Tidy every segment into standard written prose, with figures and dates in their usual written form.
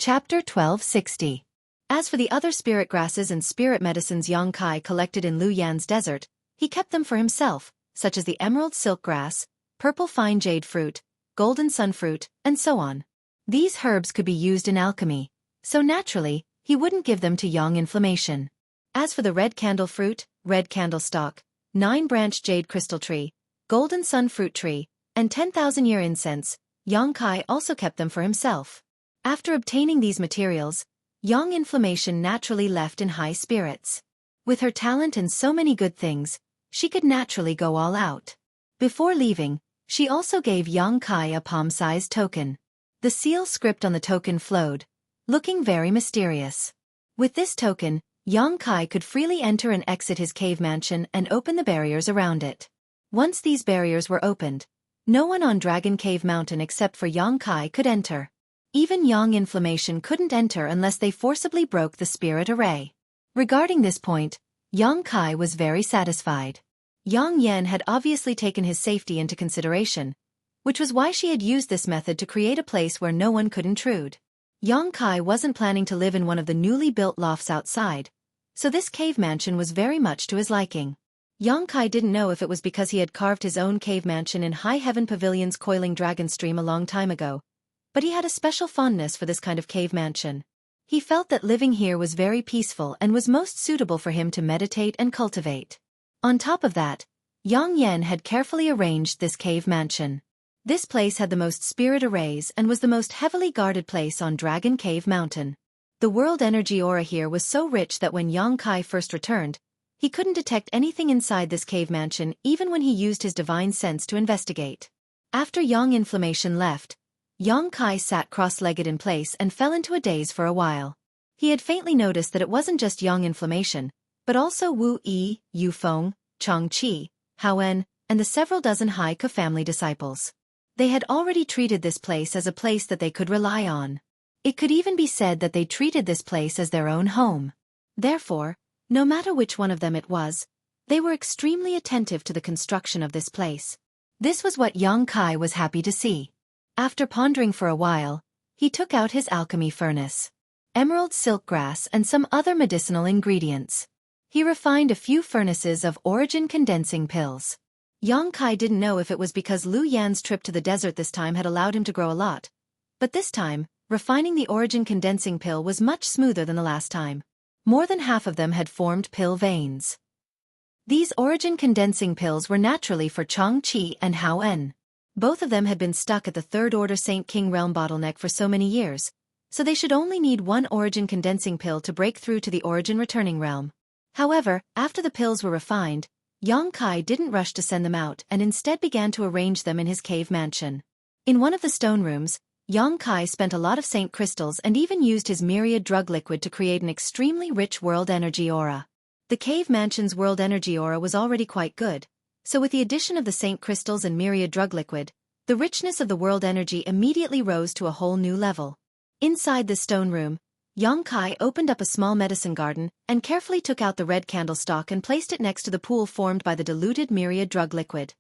Chapter 1260. As for the other spirit grasses and spirit medicines Yang Kai collected in Lu Yan's desert, he kept them for himself, such as the emerald silk grass, purple fine jade fruit, golden sunfruit, and so on. These herbs could be used in alchemy, so naturally, he wouldn't give them to Yang Inflammation. As for the red candle fruit, red candle stalk, 9-branched jade crystal tree, golden sun fruit tree, and 10,000-year incense, Yang Kai also kept them for himself. After obtaining these materials, Yang Inflammation naturally left in high spirits. With her talent and so many good things, she could naturally go all out. Before leaving, she also gave Yang Kai a palm-sized token. The seal script on the token flowed, looking very mysterious. With this token, Yang Kai could freely enter and exit his cave mansion and open the barriers around it. Once these barriers were opened, no one on Dragon Cave Mountain except for Yang Kai could enter. Even Yang Inflammation couldn't enter unless they forcibly broke the spirit array. Regarding this point, Yang Kai was very satisfied. Yang Yan had obviously taken his safety into consideration, which was why she had used this method to create a place where no one could intrude. Yang Kai wasn't planning to live in one of the newly built lofts outside, so this cave mansion was very much to his liking. Yang Kai didn't know if it was because he had carved his own cave mansion in High Heaven Pavilion's coiling dragon stream a long time ago, but he had a special fondness for this kind of cave mansion. He felt that living here was very peaceful and was most suitable for him to meditate and cultivate. On top of that, Yang Yan had carefully arranged this cave mansion. This place had the most spirit arrays and was the most heavily guarded place on Dragon Cave Mountain. The world energy aura here was so rich that when Yang Kai first returned, he couldn't detect anything inside this cave mansion even when he used his divine sense to investigate. After Yang Inflammation left, Yang Kai sat cross-legged in place and fell into a daze for a while. He had faintly noticed that it wasn't just Yang Inflammation, but also Wu Yi, Yu Feng, Chang Qi, Hao En, and the several dozen Hai Ke family disciples. They had already treated this place as a place that they could rely on. It could even be said that they treated this place as their own home. Therefore, no matter which one of them it was, they were extremely attentive to the construction of this place. This was what Yang Kai was happy to see. After pondering for a while, he took out his alchemy furnace, emerald silk grass and some other medicinal ingredients. He refined a few furnaces of origin condensing pills. Yang Kai didn't know if it was because Lu Yan's trip to the desert this time had allowed him to grow a lot, but this time, refining the origin condensing pill was much smoother than the last time. More than half of them had formed pill veins. These origin condensing pills were naturally for Chang Qi and Hao En. Both of them had been stuck at the Third Order Saint King Realm bottleneck for so many years, so they should only need one origin condensing pill to break through to the origin returning realm. However, after the pills were refined, Yang Kai didn't rush to send them out and instead began to arrange them in his cave mansion. In one of the stone rooms, Yang Kai spent a lot of saint crystals and even used his myriad drug liquid to create an extremely rich world energy aura. The cave mansion's world energy aura was already quite good, so with the addition of the saint crystals and myriad drug liquid, the richness of the world energy immediately rose to a whole new level. Inside the stone room, Yang Kai opened up a small medicine garden and carefully took out the red candle stalk and placed it next to the pool formed by the diluted myriad drug liquid.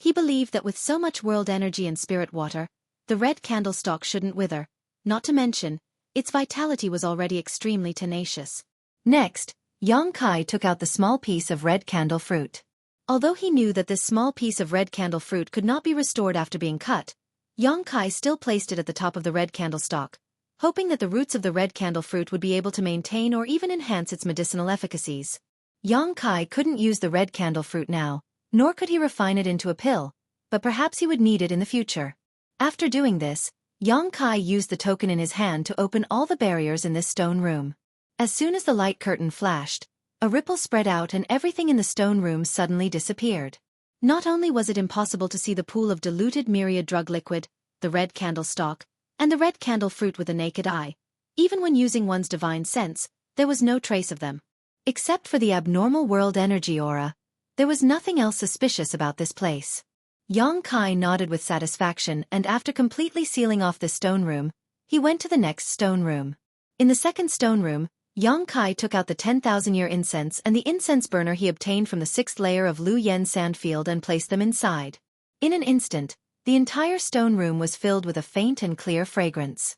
He believed that with so much world energy and spirit water, the red candle stalk shouldn't wither, not to mention, its vitality was already extremely tenacious. Next, Yang Kai took out the small piece of red candle fruit. Although he knew that this small piece of red candle fruit could not be restored after being cut, Yang Kai still placed it at the top of the red candle stalk, hoping that the roots of the red candle fruit would be able to maintain or even enhance its medicinal efficacies. Yang Kai couldn't use the red candle fruit now, nor could he refine it into a pill, but perhaps he would need it in the future. After doing this, Yang Kai used the token in his hand to open all the barriers in this stone room. As soon as the light curtain flashed, a ripple spread out and everything in the stone room suddenly disappeared. Not only was it impossible to see the pool of diluted myriad drug liquid, the red candle stalk, and the red candle fruit with the naked eye, even when using one's divine sense, there was no trace of them. Except for the abnormal world energy aura, there was nothing else suspicious about this place. Yang Kai nodded with satisfaction and after completely sealing off this stone room, he went to the next stone room. In the second stone room, Yang Kai took out the 10,000-year incense and the incense burner he obtained from the 6th layer of Lu Yen sandfield and placed them inside. In an instant, the entire stone room was filled with a faint and clear fragrance.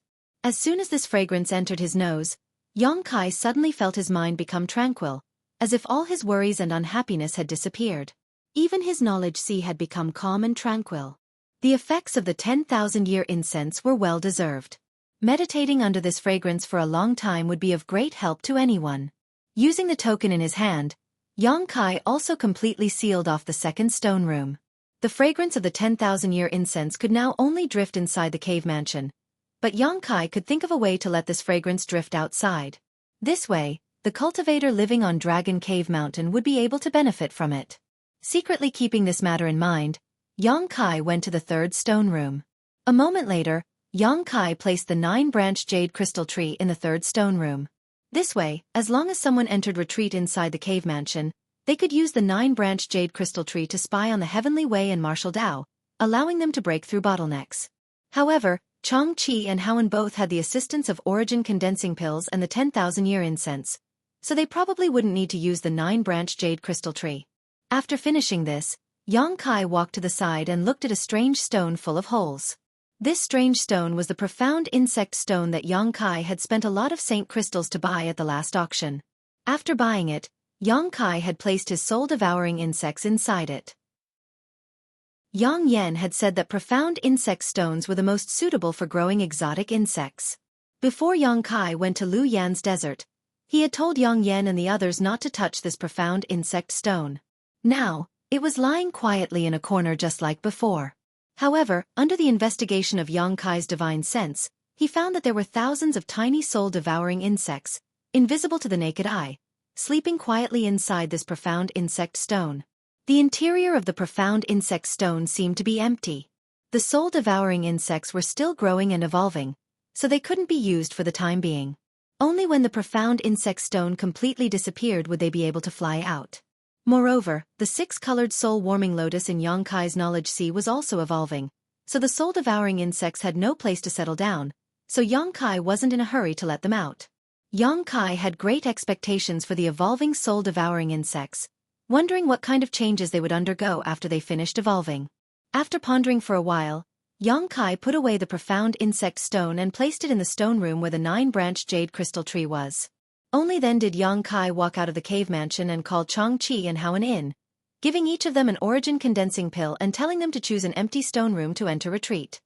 As soon as this fragrance entered his nose, Xueqi suddenly felt his mind become tranquil, as if all his worries and unhappiness had disappeared. Even his knowledge sea had become calm and tranquil. The effects of the 10,000-year incense were well deserved. Meditating under this fragrance for a long time would be of great help to anyone. Using the token in his hand, Xueqi also completely sealed off the second stone room. The fragrance of the 10,000-year incense could now only drift inside the cave mansion, but Xueqi could think of a way to let this fragrance drift outside. This way, the cultivator living on Dragon Cave Mountain would be able to benefit from it. Secretly keeping this matter in mind, Xueqi went to the third stone room. A moment later, Xueqi placed the 9-branched jade crystal tree in the third stone room. This way, as long as someone entered retreat inside the cave mansion, they could use the 9-branched jade crystal tree to spy on the heavenly way and martial Tao, allowing them to break through bottlenecks. However, Xueqi and Howen both had the assistance of origin condensing pills and the 10,000-year incense, so they probably wouldn't need to use the 9-branched jade crystal tree. After finishing this, Xueqi walked to the side and looked at a strange stone full of holes. This strange stone was the profound insect stone that Xueqi had spent a lot of saint crystals to buy at the last auction. After buying it, Xueqi had placed his soul-devouring insects inside it. Yang Yan had said that profound insect stones were the most suitable for growing exotic insects. Before Xueqi went to Lu Yan's desert, he had told Yang Yan and the others not to touch this profound insect stone. Now, it was lying quietly in a corner just like before. However, under the investigation of Xueqi's divine sense, he found that there were thousands of tiny soul-devouring insects, invisible to the naked eye, sleeping quietly inside this profound insect stone. The interior of the profound insect stone seemed to be empty. The soul-devouring insects were still growing and evolving, so they couldn't be used for the time being. Only when the profound insect stone completely disappeared would they be able to fly out. Moreover, the 6-colored soul-warming lotus in Xueqi's knowledge sea was also evolving, so the soul-devouring insects had no place to settle down, so Xueqi wasn't in a hurry to let them out. Xueqi had great expectations for the evolving soul-devouring insects, wondering what kind of changes they would undergo after they finished evolving. After pondering for a while, Xueqi put away the profound insect stone and placed it in the stone room where the 9-branched jade crystal tree was. Only then did Xueqi walk out of the cave mansion and call Xueqi and Howen in, giving each of them an origin condensing pill and telling them to choose an empty stone room to enter retreat.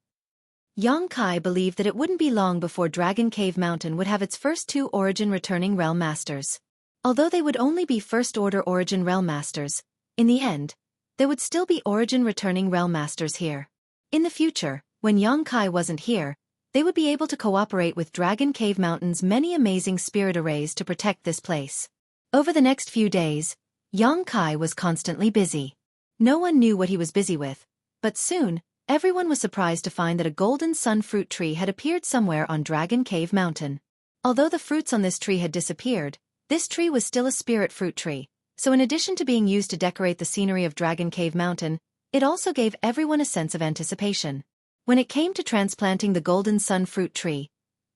Xueqi believed that it wouldn't be long before Dragon Cave Mountain would have its first 2 origin returning realm masters. Although they would only be first-order origin realm masters, in the end, there would still be origin returning realm masters here. In the future, when Xueqi wasn't here, they would be able to cooperate with Dragon Cave Mountain's many amazing spirit arrays to protect this place. Over the next few days, Xueqi was constantly busy. No one knew what he was busy with, but soon, everyone was surprised to find that a golden sun fruit tree had appeared somewhere on Dragon Cave Mountain. Although the fruits on this tree had disappeared, this tree was still a spirit fruit tree, so in addition to being used to decorate the scenery of Dragon Cave Mountain, it also gave everyone a sense of anticipation. When it came to transplanting the golden sun fruit tree,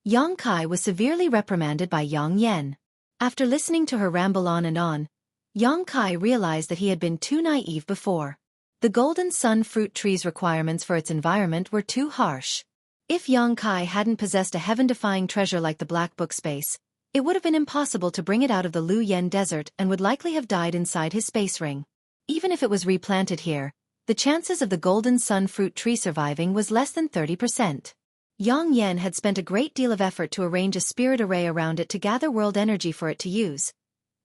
Xueqi was severely reprimanded by Yang Yan. After listening to her ramble on, Xueqi realized that he had been too naive before. The golden sun fruit tree's requirements for its environment were too harsh. If Xueqi hadn't possessed a heaven-defying treasure like the Black Book space, it would have been impossible to bring it out of the Lu Yen desert and would likely have died inside his space ring. Even if it was replanted here, the chances of the golden sun fruit tree surviving was less than 30%. Yang Yan had spent a great deal of effort to arrange a spirit array around it to gather world energy for it to use.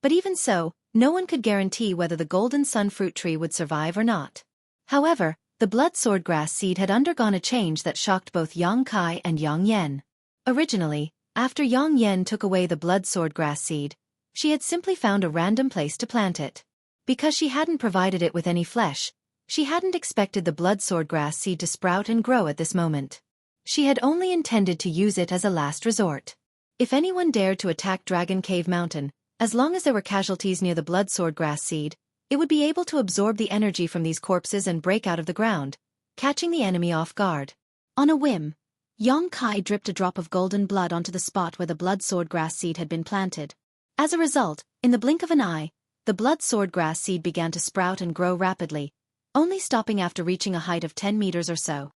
But even so, no one could guarantee whether the golden sun fruit tree would survive or not. However, the blood swordgrass seed had undergone a change that shocked both Xueqi and Yang Yan. Originally, after Yang Yan took away the blood swordgrass seed, she had simply found a random place to plant it. Because she hadn't provided it with any flesh, she hadn't expected the blood swordgrass seed to sprout and grow at this moment. She had only intended to use it as a last resort. If anyone dared to attack Dragon Cave Mountain, as long as there were casualties near the blood swordgrass seed, it would be able to absorb the energy from these corpses and break out of the ground, catching the enemy off guard. On a whim, Xueqi dripped a drop of golden blood onto the spot where the blood swordgrass seed had been planted. As a result, in the blink of an eye, the blood swordgrass seed began to sprout and grow rapidly, only stopping after reaching a height of 10 meters or so.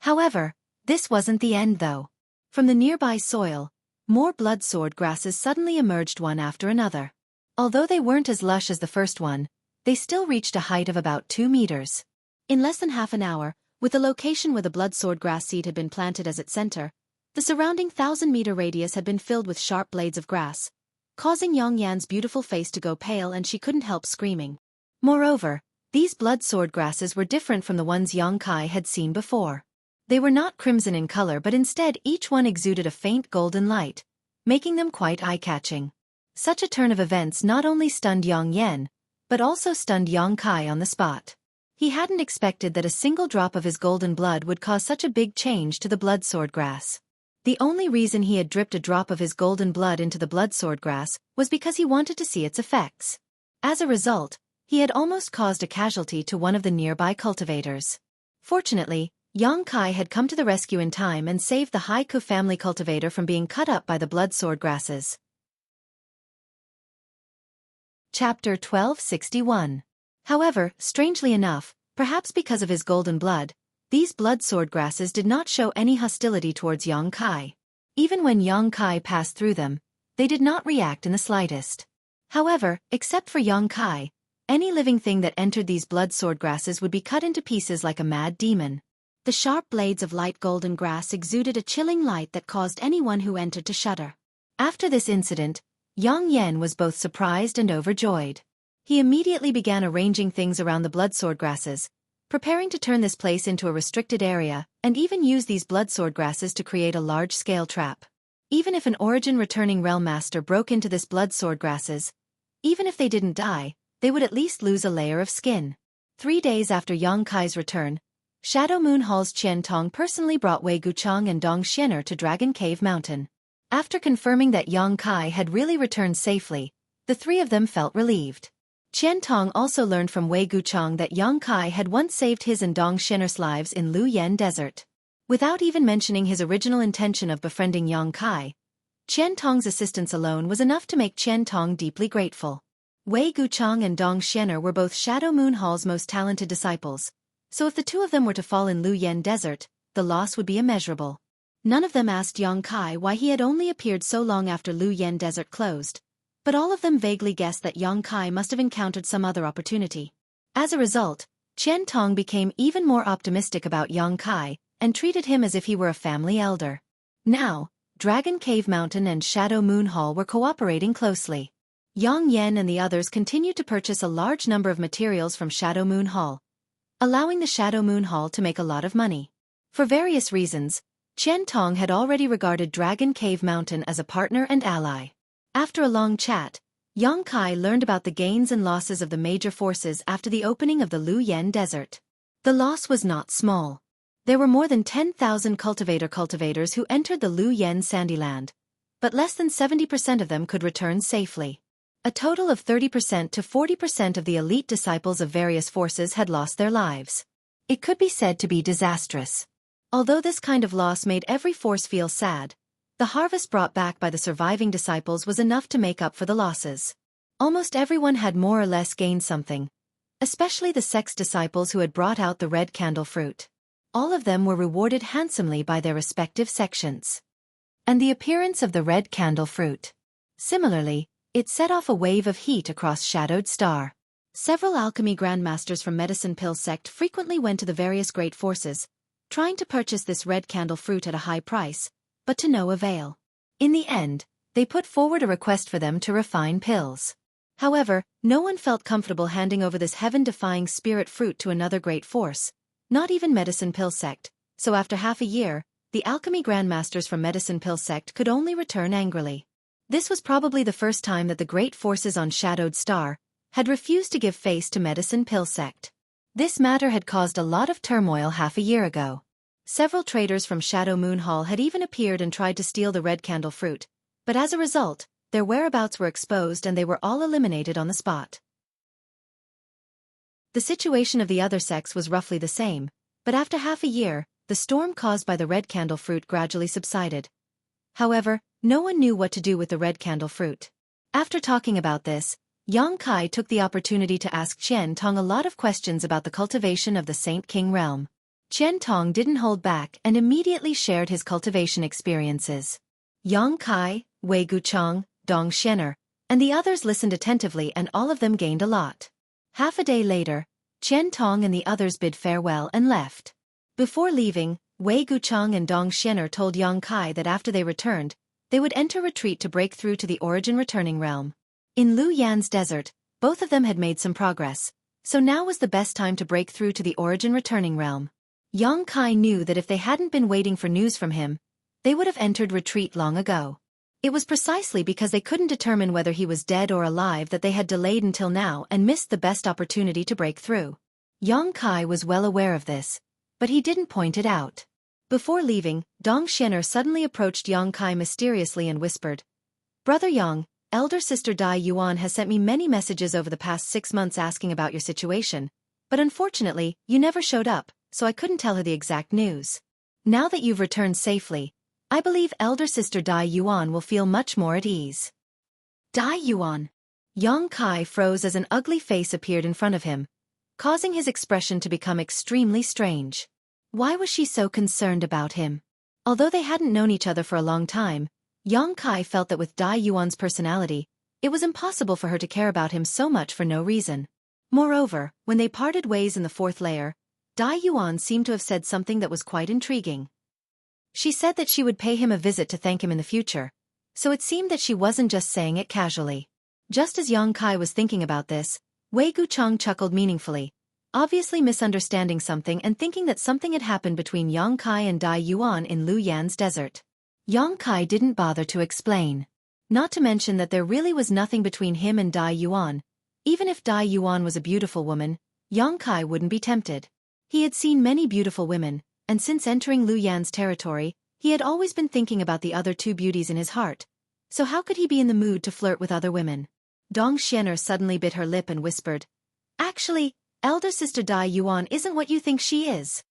However, this wasn't the end though. From the nearby soil, more blood sword grasses suddenly emerged one after another. Although they weren't as lush as the first one, they still reached a height of about 2 meters. In less than half an hour, with the location where the blood sword grass seed had been planted as its center, the surrounding 1,000-meter radius had been filled with sharp blades of grass, causing Yang Yan's beautiful face to go pale and she couldn't help screaming. Moreover, these blood sword grasses were different from the ones Yang Kai had seen before. They were not crimson in color but instead each one exuded a faint golden light, making them quite eye-catching. Such a turn of events not only stunned Yang Yan, but also stunned Yang Kai on the spot. He hadn't expected that a single drop of his golden blood would cause such a big change to the blood sword grass. The only reason he had dripped a drop of his golden blood into the blood sword grass was because he wanted to see its effects. As a result, he had almost caused a casualty to one of the nearby cultivators. Fortunately, Yang Kai had come to the rescue in time and saved the Haiku family cultivator from being cut up by the blood sword grasses. Chapter 1261. However, strangely enough, perhaps because of his golden blood, these blood sword grasses did not show any hostility towards Yang Kai. Even when Yang Kai passed through them, they did not react in the slightest. However, except for Yang Kai, any living thing that entered these blood sword grasses would be cut into pieces like a mad demon. The sharp blades of light golden grass exuded a chilling light that caused anyone who entered to shudder. After this incident, Yang Yan was both surprised and overjoyed. He immediately began arranging things around the blood sword grasses, preparing to turn this place into a restricted area, and even use these blood sword grasses to create a large-scale trap. Even if an origin-returning realm master broke into this blood sword grasses, even if they didn't die, they would at least lose a layer of skin. 3 days after Yang Kai's return, Shadow Moon Hall's Qian Tong personally brought Wei Guchang and Dong Xianer to Dragon Cave Mountain. After confirming that Yang Kai had really returned safely, the three of them felt relieved. Qian Tong also learned from Wei Guchang that Yang Kai had once saved his and Dong Xianer's lives in Luyan Desert. Without even mentioning his original intention of befriending Yang Kai, Qian Tong's assistance alone was enough to make Qian Tong deeply grateful. Wei Guchang and Dong Xianer were both Shadow Moon Hall's most talented disciples, so if the two of them were to fall in Luyan Desert, the loss would be immeasurable. None of them asked Yang Kai why he had only appeared so long after Luyan Desert closed, but all of them vaguely guessed that Yang Kai must have encountered some other opportunity. As a result, Qian Tong became even more optimistic about Yang Kai and treated him as if he were a family elder. Now, Dragon Cave Mountain and Shadow Moon Hall were cooperating closely. Yang Yan and the others continued to purchase a large number of materials from Shadow Moon Hall, allowing the Shadow Moon Hall to make a lot of money. For various reasons, Qian Tong had already regarded Dragon Cave Mountain as a partner and ally. After a long chat, Yang Kai learned about the gains and losses of the major forces after the opening of the Luyan Desert. The loss was not small. There were more than 10,000 cultivators who entered the Luyan Sandyland, but less than 70% of them could return safely. A total of 30% to 40% of the elite disciples of various forces had lost their lives. It could be said to be disastrous. Although this kind of loss made every force feel sad, the harvest brought back by the surviving disciples was enough to make up for the losses. Almost everyone had more or less gained something, especially the sex disciples who had brought out the red candle fruit. All of them were rewarded handsomely by their respective sections. And the appearance of the red candle fruit. Similarly, it set off a wave of heat across Shadowed Star. Several alchemy grandmasters from Medicine Pill sect frequently went to the various great forces, trying to purchase this red candle fruit at a high price, but to no avail. In the end, they put forward a request for them to refine pills. However, no one felt comfortable handing over this heaven-defying spirit fruit to another great force, not even Medicine Pill sect, so after half a year, the alchemy grandmasters from Medicine Pill sect could only return angrily. This was probably the first time that the great forces on Shadowed Star had refused to give face to Medicine Pill sect. This matter had caused a lot of turmoil half a year ago. Several traders from Shadow Moon Hall had even appeared and tried to steal the red candle fruit, but as a result, their whereabouts were exposed and they were all eliminated on the spot. The situation of the other sects was roughly the same, but after half a year, the storm caused by the red candle fruit gradually subsided. However, no one knew what to do with the red candle fruit. After talking about this, Yang Kai took the opportunity to ask Qian Tong a lot of questions about the cultivation of the Saint King realm. Qian Tong didn't hold back and immediately shared his cultivation experiences. Yang Kai, Wei Guchang, Dong Xianer, and the others listened attentively, and all of them gained a lot. Half a day later, Qian Tong and the others bid farewell and left. Before leaving, Wei Guchang and Dong Xianer told Yang Kai that after they returned, they would enter retreat to break through to the origin returning realm. In Lu Yan's desert, both of them had made some progress, so now was the best time to break through to the origin returning realm. Yang Kai knew that if they hadn't been waiting for news from him, they would have entered retreat long ago. It was precisely because they couldn't determine whether he was dead or alive that they had delayed until now and missed the best opportunity to break through. Yang Kai was well aware of this, but he didn't point it out. Before leaving, Dong Xianer suddenly approached Yang Kai mysteriously and whispered, "Brother Yang, elder sister Dai Yuan has sent me many messages over the past 6 months asking about your situation, but unfortunately, you never showed up, so I couldn't tell her the exact news. Now that you've returned safely, I believe elder sister Dai Yuan will feel much more at ease." Dai Yuan. Yang Kai froze as an ugly face appeared in front of him, causing his expression to become extremely strange. Why was she so concerned about him? Although they hadn't known each other for a long time, Yang Kai felt that with Dai Yuan's personality, it was impossible for her to care about him so much for no reason. Moreover, when they parted ways in the 4th layer, Dai Yuan seemed to have said something that was quite intriguing. She said that she would pay him a visit to thank him in the future, so it seemed that she wasn't just saying it casually. Just as Yang Kai was thinking about this, Wei Guchang chuckled meaningfully, obviously misunderstanding something and thinking that something had happened between Yang Kai and Dai Yuan in Lu Yan's desert. Yang Kai didn't bother to explain. Not to mention that there really was nothing between him and Dai Yuan. Even if Dai Yuan was a beautiful woman, Yang Kai wouldn't be tempted. He had seen many beautiful women, and since entering Lu Yan's territory, he had always been thinking about the other 2 beauties in his heart. So how could he be in the mood to flirt with other women? Dong Xianer suddenly bit her lip and whispered, "Actually, elder sister Dai Yuan isn't what you think she is."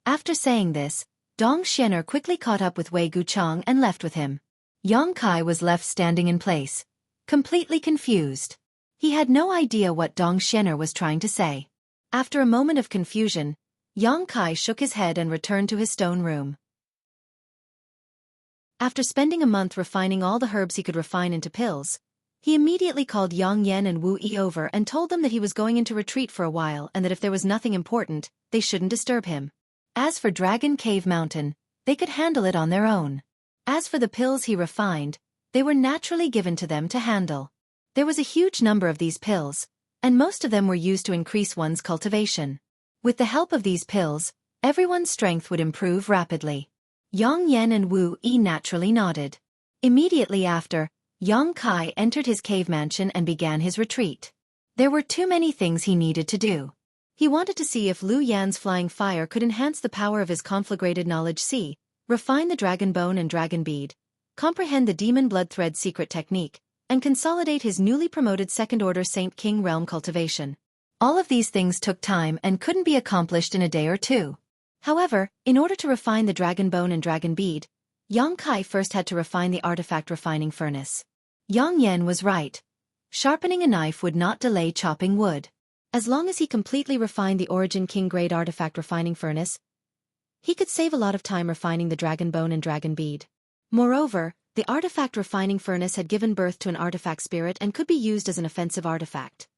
After saying this, Dong Xianer quickly caught up with Wei Guchang and left with him. Yang Kai was left standing in place, completely confused. He had no idea what Dong Xianer was trying to say. After a moment of confusion, Yang Kai shook his head and returned to his stone room. After spending a month refining all the herbs he could refine into pills, he immediately called Yang Yan and Wu Yi over and told them that he was going into retreat for a while and that if there was nothing important, they shouldn't disturb him. As for Dragon Cave Mountain, they could handle it on their own. As for the pills he refined, they were naturally given to them to handle. There was a huge number of these pills, and most of them were used to increase one's cultivation. With the help of these pills, everyone's strength would improve rapidly. Yang Yan and Wu Yi naturally nodded. Immediately after, Yang Kai entered his cave mansion and began his retreat. There were too many things he needed to do. He wanted to see if Lu Yan's flying fire could enhance the power of his conflagrated knowledge, see, refine the dragon bone and dragon bead, comprehend the demon blood thread secret technique, and consolidate his newly promoted second-order Saint King realm cultivation. All of these things took time and couldn't be accomplished in a day or 2. However, in order to refine the dragon bone and dragon bead, Yang Kai first had to refine the artifact refining furnace. Yang Yan was right. Sharpening a knife would not delay chopping wood. As long as he completely refined the Origin King grade artifact refining furnace, he could save a lot of time refining the dragon bone and dragon bead. Moreover, the artifact refining furnace had given birth to an artifact spirit and could be used as an offensive artifact.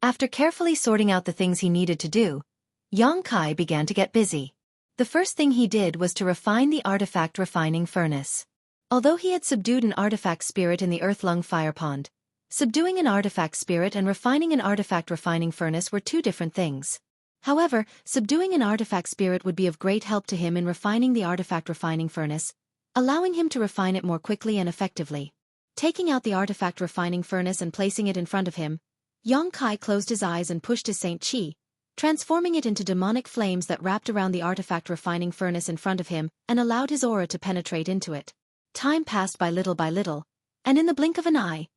After carefully sorting out the things he needed to do, Yang Kai began to get busy. The first thing he did was to refine the artifact refining furnace. Although he had subdued an artifact spirit in the Earthlung fire pond, subduing an artifact spirit and refining an artifact refining furnace were 2 different things. However, subduing an artifact spirit would be of great help to him in refining the artifact refining furnace, allowing him to refine it more quickly and effectively. Taking out the artifact refining furnace and placing it in front of him, Yang Kai closed his eyes and pushed his Saint Qi, transforming it into demonic flames that wrapped around the artifact refining furnace in front of him and allowed his aura to penetrate into it. Time passed by little, and in the blink of an eye,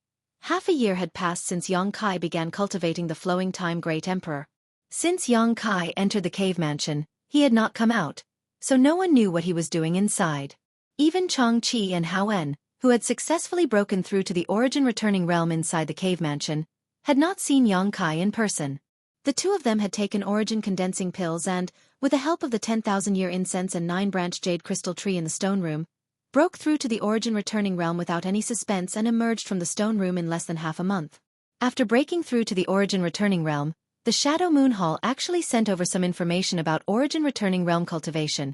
half a year had passed since Yang Kai began cultivating the flowing time Great Emperor. Since Yang Kai entered the cave mansion, he had not come out, so no one knew what he was doing inside. Even Chang Qi and Hao En, who had successfully broken through to the origin returning realm inside the cave mansion, had not seen Yang Kai in person. The 2 of them had taken origin condensing pills and, with the help of the 10,000-year incense and 9-branched jade crystal tree in the stone room, broke through to the origin returning realm without any suspense and emerged from the stone room in less than half a month. After breaking through to the origin returning realm, the Shadow Moon Hall actually sent over some information about origin returning realm cultivation,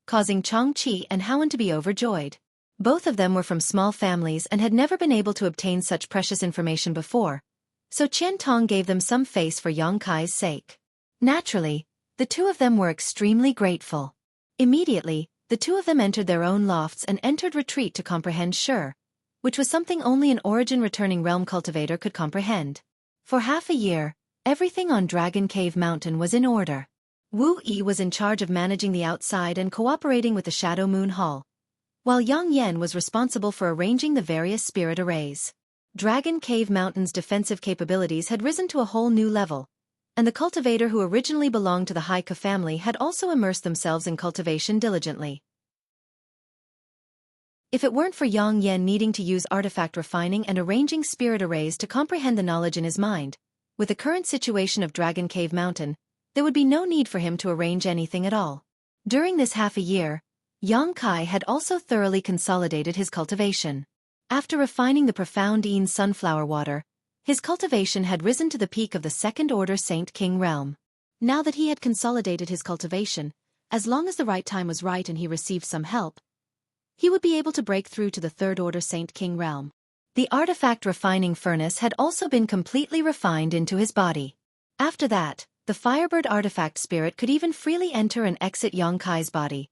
causing Xueqi and Howen to be overjoyed. Both of them were from small families and had never been able to obtain such precious information before, so Qian Tong gave them some face for Yang Kai's sake. Naturally, the two of them were extremely grateful. Immediately, the two of them entered their own lofts and entered retreat to comprehend Shi, which was something only an origin-returning realm cultivator could comprehend. For half a year, everything on Dragon Cave Mountain was in order. Wu Yi was in charge of managing the outside and cooperating with the Shadow Moon Hall, while Yang Yan was responsible for arranging the various spirit arrays. Dragon Cave Mountain's defensive capabilities had risen to a whole new level, and the cultivator who originally belonged to the Haika family had also immersed themselves in cultivation diligently. If it weren't for Yang Yan needing to use artifact refining and arranging spirit arrays to comprehend the knowledge in his mind, with the current situation of Dragon Cave Mountain, there would be no need for him to arrange anything at all. During this half a year, Yang Kai had also thoroughly consolidated his cultivation. After refining the profound Yin sunflower water, his cultivation had risen to the peak of the second-order Saint King realm. Now that he had consolidated his cultivation, as long as the right time was right and he received some help, he would be able to break through to the third-order Saint King realm. The artifact refining furnace had also been completely refined into his body. After that, the Firebird artifact spirit could even freely enter and exit Yang Kai's body,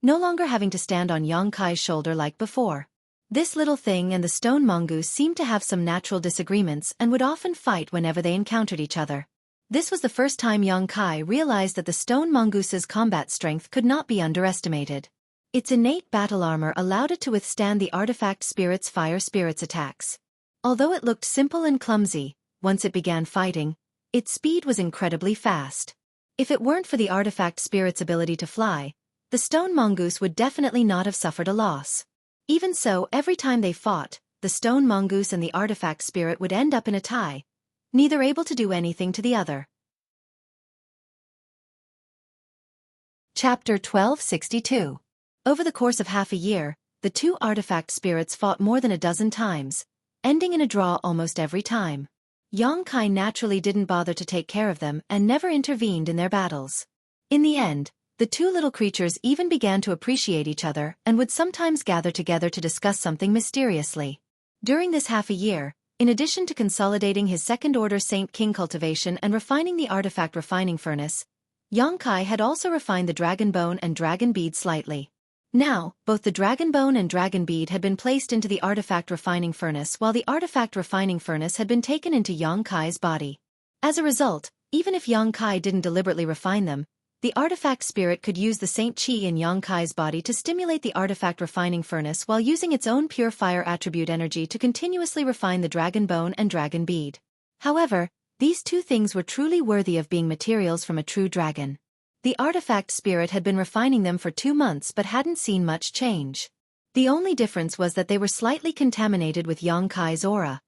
no longer having to stand on Yang Kai's shoulder like before. This little thing and the stone mongoose seemed to have some natural disagreements and would often fight whenever they encountered each other. This was the first time Yang Kai realized that the stone mongoose's combat strength could not be underestimated. Its innate battle armor allowed it to withstand the artifact spirit's fire spirit's attacks. Although it looked simple and clumsy, once it began fighting, its speed was incredibly fast. If it weren't for the artifact spirit's ability to fly, the stone mongoose would definitely not have suffered a loss. Even so, every time they fought, the stone mongoose and the artifact spirit would end up in a tie, neither able to do anything to the other. Chapter 1262. Over the course of half a year, the two artifact spirits fought more than a dozen times, ending in a draw almost every time. Yang Kai naturally didn't bother to take care of them and never intervened in their battles. In the end, the two little creatures even began to appreciate each other and would sometimes gather together to discuss something mysteriously. During this half a year, in addition to consolidating his second-order Saint King cultivation and refining the artifact refining furnace, Yang Kai had also refined the dragon bone and dragon bead slightly. Now, both the dragon bone and dragon bead had been placed into the artifact refining furnace while the artifact refining furnace had been taken into Yang Kai's body. As a result, even if Yang Kai didn't deliberately refine them, the artifact spirit could use the Saint Qi in Yang Kai's body to stimulate the artifact refining furnace while using its own pure fire attribute energy to continuously refine the dragon bone and dragon bead. However, these two things were truly worthy of being materials from a true dragon. The artifact spirit had been refining them for 2 months but hadn't seen much change. The only difference was that they were slightly contaminated with Yang Kai's aura,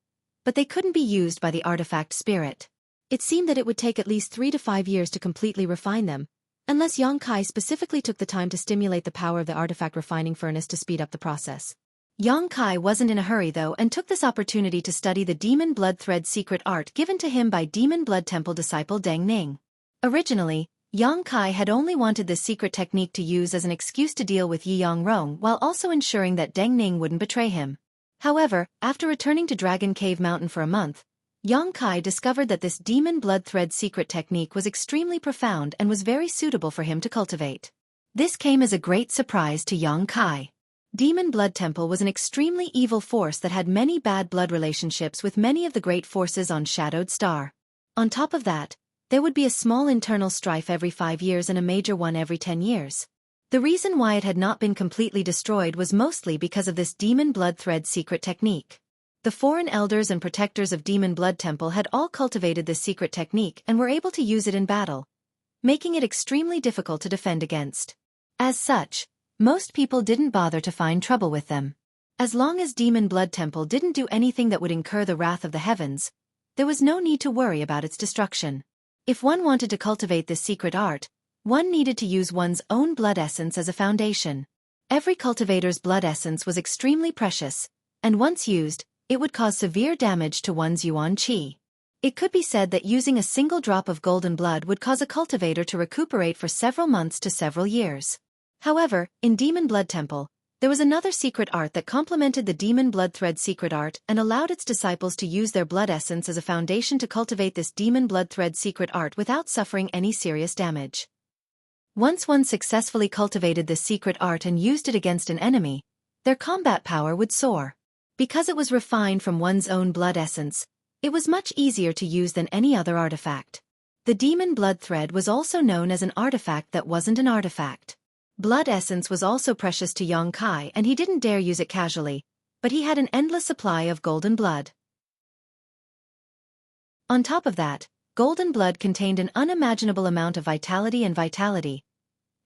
but they couldn't be used by the artifact spirit. It seemed that it would take at least 3 to 5 years to completely refine them, unless Yang Kai specifically took the time to stimulate the power of the artifact refining furnace to speed up the process. Yang Kai wasn't in a hurry though and took this opportunity to study the Demon Blood Thread secret art given to him by Demon Blood Temple disciple Deng Ning. Originally, Yang Kai had only wanted this secret technique to use as an excuse to deal with Yi Yang Rong while also ensuring that Deng Ning wouldn't betray him. However, after returning to Dragon Cave Mountain for a month, Yang Kai discovered that this Demon Blood Thread secret technique was extremely profound and was very suitable for him to cultivate. This came as a great surprise to Yang Kai. Demon Blood Temple was an extremely evil force that had many bad blood relationships with many of the great forces on Shadowed Star. On top of that, there would be a small internal strife every 5 years and a major one every 10 years. The reason why it had not been completely destroyed was mostly because of this Demon Blood Thread secret technique. The foreign elders and protectors of Demon Blood Temple had all cultivated this secret technique and were able to use it in battle, making it extremely difficult to defend against. As such, most people didn't bother to find trouble with them. As long as Demon Blood Temple didn't do anything that would incur the wrath of the heavens, there was no need to worry about its destruction. If one wanted to cultivate this secret art, One needed to use one's own blood essence as a foundation. Every cultivator's blood essence was extremely precious, and once used, it would cause severe damage to one's yuan qi. It could be said that using a single drop of golden blood would cause a cultivator to recuperate for several months to several years. However, in Demon Blood Temple, there was another secret art that complemented the Demon Blood Thread secret art and allowed its disciples to use their blood essence as a foundation to cultivate this Demon Blood Thread secret art without suffering any serious damage. Once one successfully cultivated this secret art and used it against an enemy, their combat power would soar. Because it was refined from one's own blood essence, it was much easier to use than any other artifact. The Demon Blood Thread was also known as an artifact that wasn't an artifact. Blood essence was also precious to Xueqi and he didn't dare use it casually, but he had an endless supply of golden blood. On top of that, golden blood contained an unimaginable amount of vitality,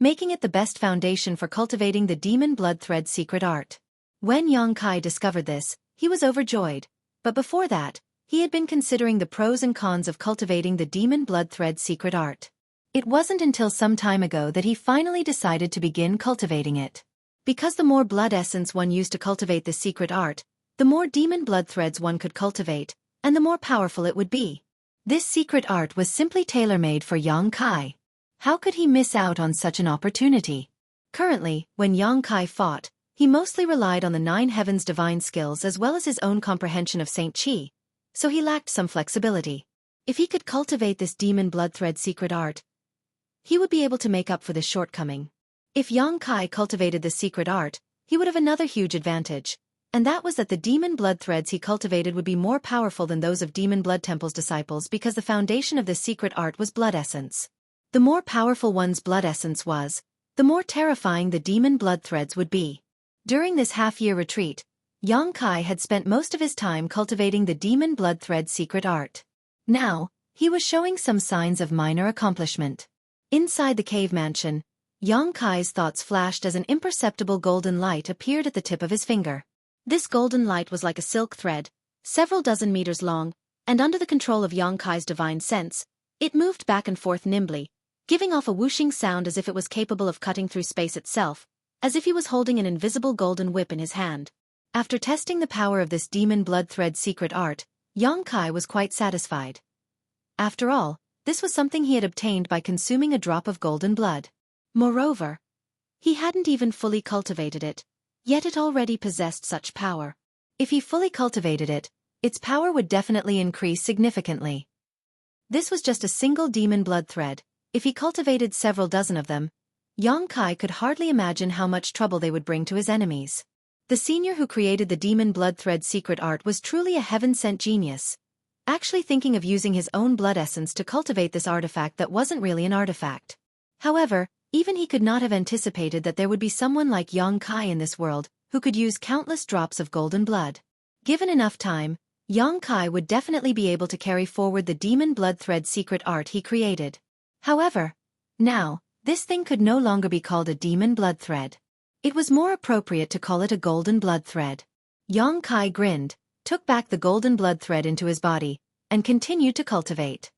making it the best foundation for cultivating the Demon Blood Thread secret art. When Xueqi discovered this, he was overjoyed, but before that, he had been considering the pros and cons of cultivating the Demon Blood Thread secret art. It wasn't until some time ago that he finally decided to begin cultivating it. Because the more blood essence one used to cultivate the secret art, the more demon blood threads one could cultivate, and the more powerful it would be. This secret art was simply tailor-made for Xueqi. How could he miss out on such an opportunity? Currently, when Xueqi fought, he mostly relied on the Nine Heavens' divine skills as well as his own comprehension of Saint Qi, so he lacked some flexibility. If he could cultivate this Demon Blood Thread secret art, he would be able to make up for this shortcoming. If Xueqi cultivated the secret art, he would have another huge advantage, and that was that the Demon Blood Threads he cultivated would be more powerful than those of Demon Blood Temple's disciples because the foundation of this secret art was blood essence. The more powerful one's blood essence was, the more terrifying the Demon Blood Threads would be. During this half-year retreat, Xueqi had spent most of his time cultivating the Demon Blood Thread secret art. Now, he was showing some signs of minor accomplishment. Inside the cave mansion, Xueqi's thoughts flashed as an imperceptible golden light appeared at the tip of his finger. This golden light was like a silk thread, several dozen meters long, and under the control of Xueqi's divine sense, it moved back and forth nimbly, giving off a whooshing sound as if it was capable of cutting through space itself, as if he was holding an invisible golden whip in his hand. After testing the power of this Demon Blood Thread secret art, Xueqi was quite satisfied. After all, this was something he had obtained by consuming a drop of golden blood. Moreover, he hadn't even fully cultivated it, yet it already possessed such power. If he fully cultivated it, its power would definitely increase significantly. This was just a single demon blood thread. If he cultivated several dozen of them, Xueqi could hardly imagine how much trouble they would bring to his enemies. The senior who created the Demon Blood Thread secret art was truly a heaven-sent genius, actually thinking of using his own blood essence to cultivate this artifact that wasn't really an artifact. However, even he could not have anticipated that there would be someone like Xueqi in this world, who could use countless drops of golden blood. Given enough time, Xueqi would definitely be able to carry forward the Demon Blood Thread secret art he created. However, now, this thing could no longer be called a Demon Blood Thread. It was more appropriate to call it a Golden Blood Thread. Xueqi grinned, took back the golden blood thread into his body, and continued to cultivate.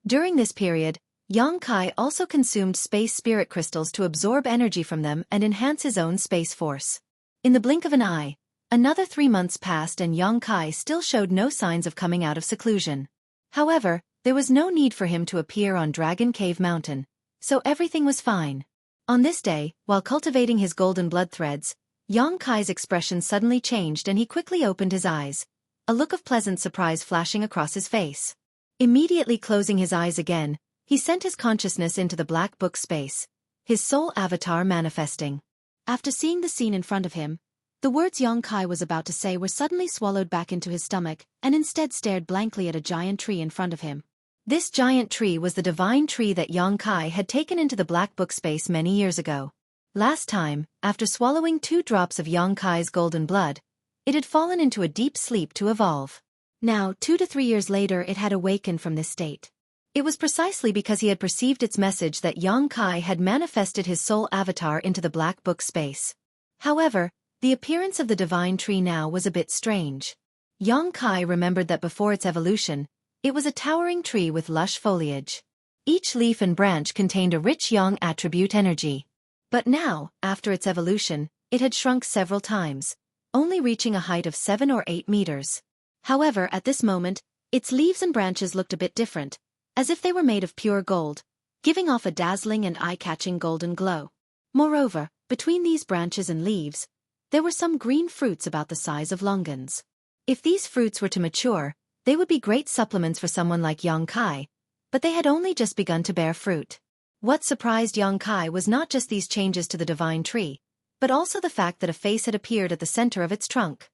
During this period, Xueqi also consumed space spirit crystals to absorb energy from them and enhance his own space force. In the blink of an eye, another 3 months passed and Xueqi still showed no signs of coming out of seclusion. However, there was no need for him to appear on Dragon Cave Mountain, so everything was fine. On this day, while cultivating his golden blood threads, Xueqi's expression suddenly changed and he quickly opened his eyes, a look of pleasant surprise flashing across his face. Immediately closing his eyes again, he sent his consciousness into the black book space, his soul avatar manifesting. After seeing the scene in front of him, the words Xueqi was about to say were suddenly swallowed back into his stomach and instead stared blankly at a giant tree in front of him. This giant tree was the divine tree that Xueqi had taken into the black book space many years ago. Last time, after swallowing 2 drops of Xueqi's golden blood, it had fallen into a deep sleep to evolve. Now, 2 to 3 years later it had awakened from this state. It was precisely because he had perceived its message that Xueqi had manifested his soul avatar into the black book space. However, the appearance of the divine tree now was a bit strange. Xueqi remembered that before its evolution, it was a towering tree with lush foliage. Each leaf and branch contained a rich yang attribute energy. But now, after its evolution, it had shrunk several times, only reaching a height of 7 or 8 meters. However, at this moment, its leaves and branches looked a bit different, as if they were made of pure gold, giving off a dazzling and eye-catching golden glow. Moreover, between these branches and leaves, there were some green fruits about the size of longans. If these fruits were to mature, they would be great supplements for someone like Yang Kai, but they had only just begun to bear fruit. What surprised Yang Kai was not just these changes to the divine tree, but also the fact that a face had appeared at the center of its trunk.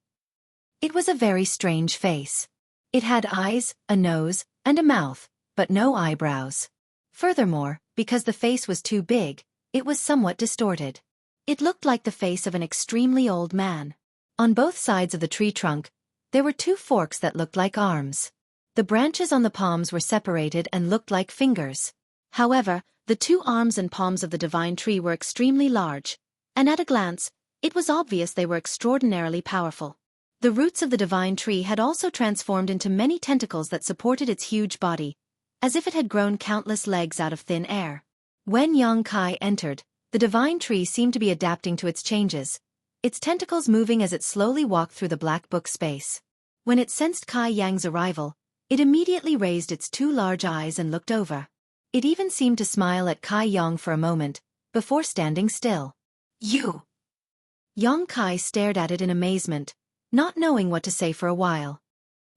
It was a very strange face. It had eyes, a nose, and a mouth, but no eyebrows. Furthermore, because the face was too big, it was somewhat distorted. It looked like the face of an extremely old man. On both sides of the tree trunk, there were 2 forks that looked like arms. The branches on the palms were separated and looked like fingers. However, the 2 arms and palms of the divine tree were extremely large, and at a glance, it was obvious they were extraordinarily powerful. The roots of the divine tree had also transformed into many tentacles that supported its huge body, as if it had grown countless legs out of thin air. When Yang Kai entered, the divine tree seemed to be adapting to its changes, its tentacles moving as it slowly walked through the black book space. When it sensed Kai Yang's arrival, it immediately raised its 2 large eyes and looked over. It even seemed to smile at Kai Yang for a moment, before standing still. You! Yang Kai stared at it in amazement, not knowing what to say for a while.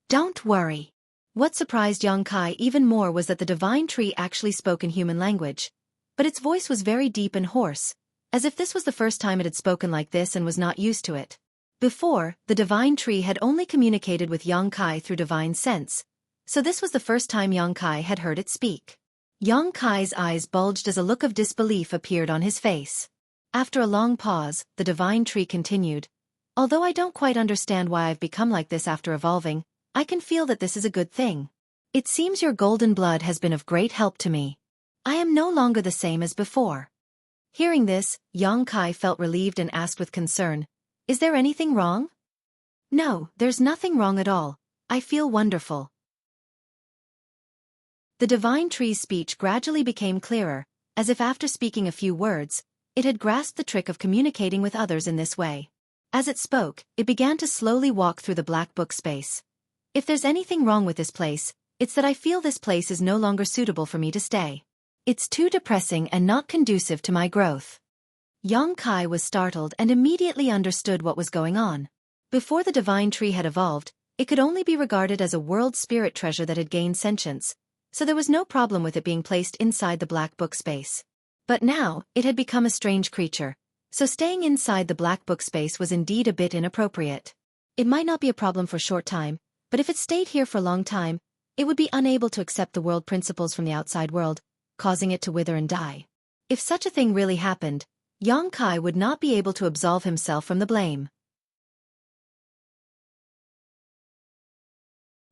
Don't worry. What surprised Yang Kai even more was that the divine tree actually spoke in human language, but its voice was very deep and hoarse, as if this was the first time it had spoken like this and was not used to it. Before, the divine tree had only communicated with Yang Kai through divine sense, so this was the first time Yang Kai had heard it speak. Yang Kai's eyes bulged as a look of disbelief appeared on his face. After a long pause, the divine tree continued, "Although I don't quite understand why I've become like this after evolving, I can feel that this is a good thing. It seems your golden blood has been of great help to me. I am no longer the same as before." Hearing this, Yang Kai felt relieved and asked with concern, "Is there anything wrong?" "No, there's nothing wrong at all. I feel wonderful." The divine tree's speech gradually became clearer, as if after speaking a few words, it had grasped the trick of communicating with others in this way. As it spoke, it began to slowly walk through the black book space. "If there's anything wrong with this place, it's that I feel this place is no longer suitable for me to stay. It's too depressing and not conducive to my growth." Yang Kai was startled and immediately understood what was going on. Before the divine tree had evolved, it could only be regarded as a world spirit treasure that had gained sentience, so there was no problem with it being placed inside the black book space. But now, it had become a strange creature, so staying inside the black book space was indeed a bit inappropriate. It might not be a problem for a short time, but if it stayed here for a long time, it would be unable to accept the world principles from the outside world, causing it to wither and die. If such a thing really happened, Yang Kai would not be able to absolve himself from the blame.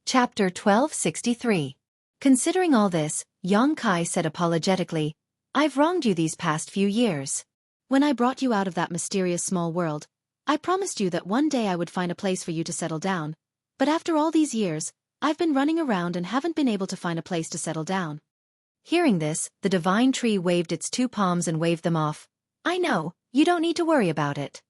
Chapter 1263. Considering all this, Yang Kai said apologetically, "I've wronged you these past few years. When I brought you out of that mysterious small world, I promised you that one day I would find a place for you to settle down, but after all these years, I've been running around and haven't been able to find a place to settle down." Hearing this, the divine tree waved its 2 palms and waved them off. "I know, you don't need to worry about it."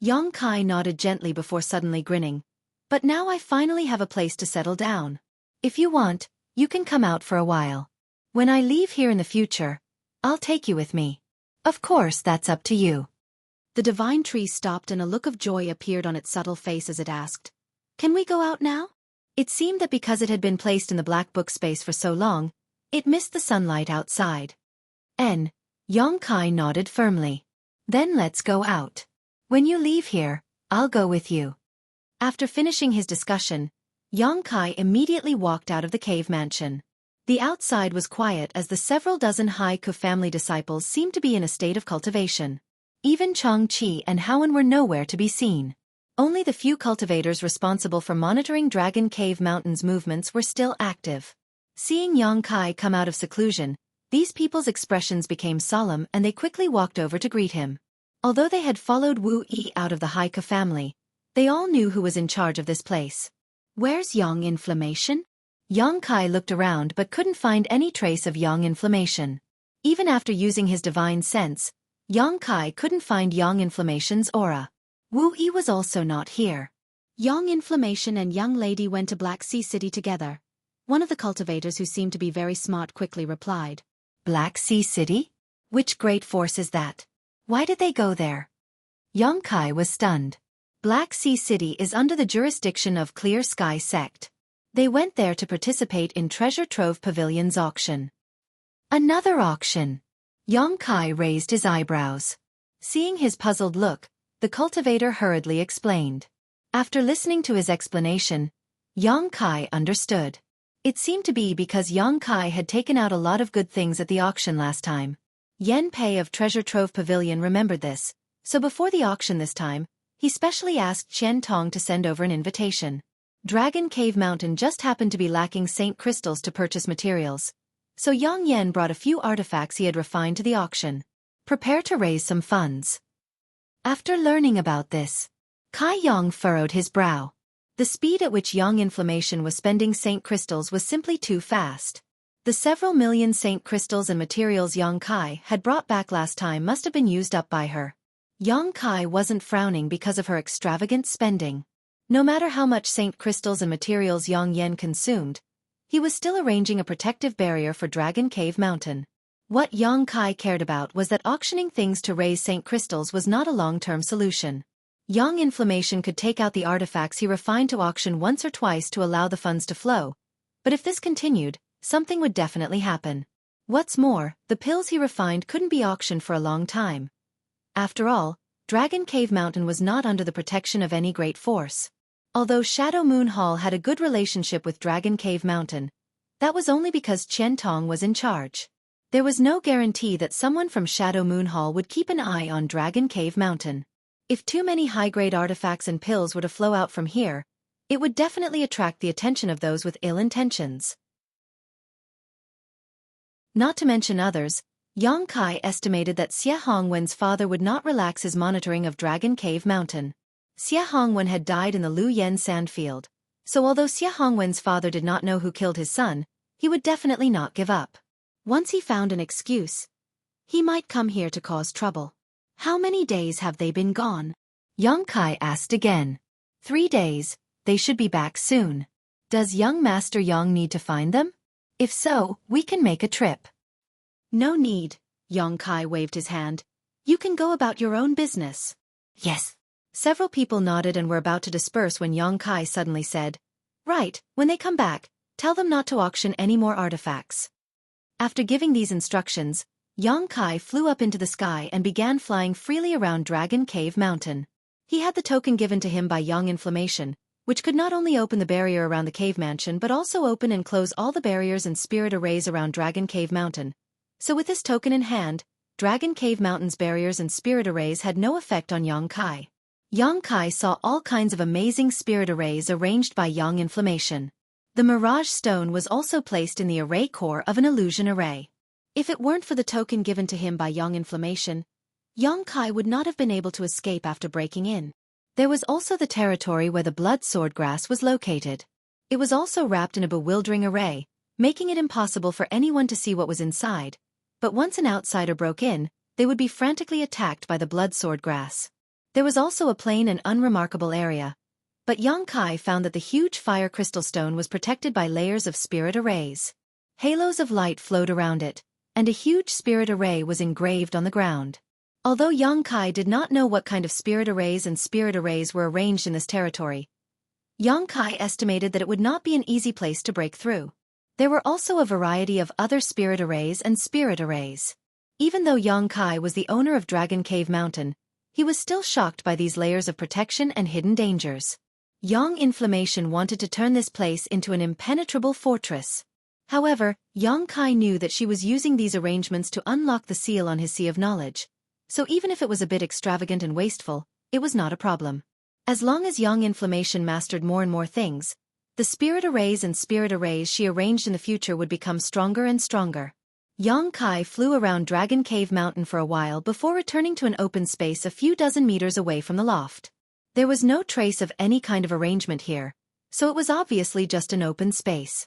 Yang Kai nodded gently before suddenly grinning. "But now I finally have a place to settle down. If you want, you can come out for a while. When I leave here in the future, I'll take you with me. Of course, that's up to you." The divine tree stopped and a look of joy appeared on its subtle face as it asked, "Can we go out now?" It seemed that because it had been placed in the black book space for so long, it missed the sunlight outside. Yang Kai nodded firmly. "Then let's go out. When you leave here, I'll go with you." After finishing his discussion, Yang Kai immediately walked out of the cave mansion. The outside was quiet as the several dozen Haiku family disciples seemed to be in a state of cultivation. Even Changqi and Howen were nowhere to be seen. Only the few cultivators responsible for monitoring Dragon Cave Mountain's movements were still active. Seeing Yang Kai come out of seclusion, these people's expressions became solemn and they quickly walked over to greet him. Although they had followed Wu Yi out of the Haiku family, they all knew who was in charge of this place. "Where's Yang Inflammation?" Yang Kai looked around but couldn't find any trace of yang inflammation. Even after using his divine sense, Yang Kai couldn't find yang inflammation's aura. Wu Yi was also not here. Yang inflammation and young lady went to Black Sea City together. One of the cultivators who seemed to be very smart quickly replied. Black Sea City? Which great force is that? Why did they go there? Yang Kai was stunned. Black Sea City is under the jurisdiction of Clear Sky Sect. They went there to participate in Treasure Trove Pavilion's auction. Another auction? Yang Kai raised his eyebrows. Seeing his puzzled look, the cultivator hurriedly explained. After listening to his explanation, Yang Kai understood. It seemed to be because Yang Kai had taken out a lot of good things at the auction last time. Yen Pei of Treasure Trove Pavilion remembered this, so before the auction this time, he specially asked Chen Tong to send over an invitation. Dragon Cave Mountain just happened to be lacking Saint Crystals to purchase materials, so Yang Yen brought a few artifacts he had refined to the auction. Prepare to raise some funds. After learning about this, Kai Yang furrowed his brow. The speed at which Yang Inflammation was spending Saint Crystals was simply too fast. The several million Saint Crystals and materials Yang Kai had brought back last time must have been used up by her. Yang Kai wasn't frowning because of her extravagant spending. No matter how much Saint Crystals and materials Yang Yen consumed, he was still arranging a protective barrier for Dragon Cave Mountain. What Yang Kai cared about was that auctioning things to raise Saint Crystals was not a long-term solution. Yang Inflammation could take out the artifacts he refined to auction once or twice to allow the funds to flow, but if this continued, something would definitely happen. What's more, the pills he refined couldn't be auctioned for a long time. After all, Dragon Cave Mountain was not under the protection of any great force. Although Shadow Moon Hall had a good relationship with Dragon Cave Mountain, that was only because Chen Tong was in charge. There was no guarantee that someone from Shadow Moon Hall would keep an eye on Dragon Cave Mountain. If too many high-grade artifacts and pills were to flow out from here, it would definitely attract the attention of those with ill intentions. Not to mention others, Yang Kai estimated that Xie Hongwen's father would not relax his monitoring of Dragon Cave Mountain. Xie Hongwen had died in the Lu Yen sandfield, so although Xie Hongwen's father did not know who killed his son, he would definitely not give up. Once he found an excuse, he might come here to cause trouble. How many days have they been gone? Yang Kai asked again. 3 days, they should be back soon. Does young Master Yang need to find them? If so, we can make a trip. No need, Yang Kai waved his hand. You can go about your own business. Yes. Several people nodded and were about to disperse when Yang Kai suddenly said, Right, when they come back, tell them not to auction any more artifacts. After giving these instructions, Yang Kai flew up into the sky and began flying freely around Dragon Cave Mountain. He had the token given to him by Yang Inflammation, which could not only open the barrier around the cave mansion but also open and close all the barriers and spirit arrays around Dragon Cave Mountain. So with this token in hand, Dragon Cave Mountain's barriers and spirit arrays had no effect on Yang Kai. Yang Kai saw all kinds of amazing spirit arrays arranged by Yang Inflammation. The Mirage Stone was also placed in the array core of an illusion array. If it weren't for the token given to him by Yang Inflammation, Yang Kai would not have been able to escape after breaking in. There was also the territory where the blood sword grass was located. It was also wrapped in a bewildering array, making it impossible for anyone to see what was inside, but once an outsider broke in, they would be frantically attacked by the blood sword grass. There was also a plain and unremarkable area, but Yang Kai found that the huge fire crystal stone was protected by layers of spirit arrays. Halos of light flowed around it, and a huge spirit array was engraved on the ground. Although Yang Kai did not know what kind of spirit arrays and spirit arrays were arranged in this territory, Yang Kai estimated that it would not be an easy place to break through. There were also a variety of other spirit arrays and spirit arrays. Even though Yang Kai was the owner of Dragon Cave Mountain, he was still shocked by these layers of protection and hidden dangers. Yang Inflammation wanted to turn this place into an impenetrable fortress. However, Yang Kai knew that she was using these arrangements to unlock the seal on his Sea of Knowledge, so even if it was a bit extravagant and wasteful, it was not a problem. As long as Yang Inflammation mastered more and more things, the spirit arrays and spirit arrays she arranged in the future would become stronger and stronger. Yang Kai flew around Dragon Cave Mountain for a while before returning to an open space a few dozen meters away from the loft. There was no trace of any kind of arrangement here, so it was obviously just an open space.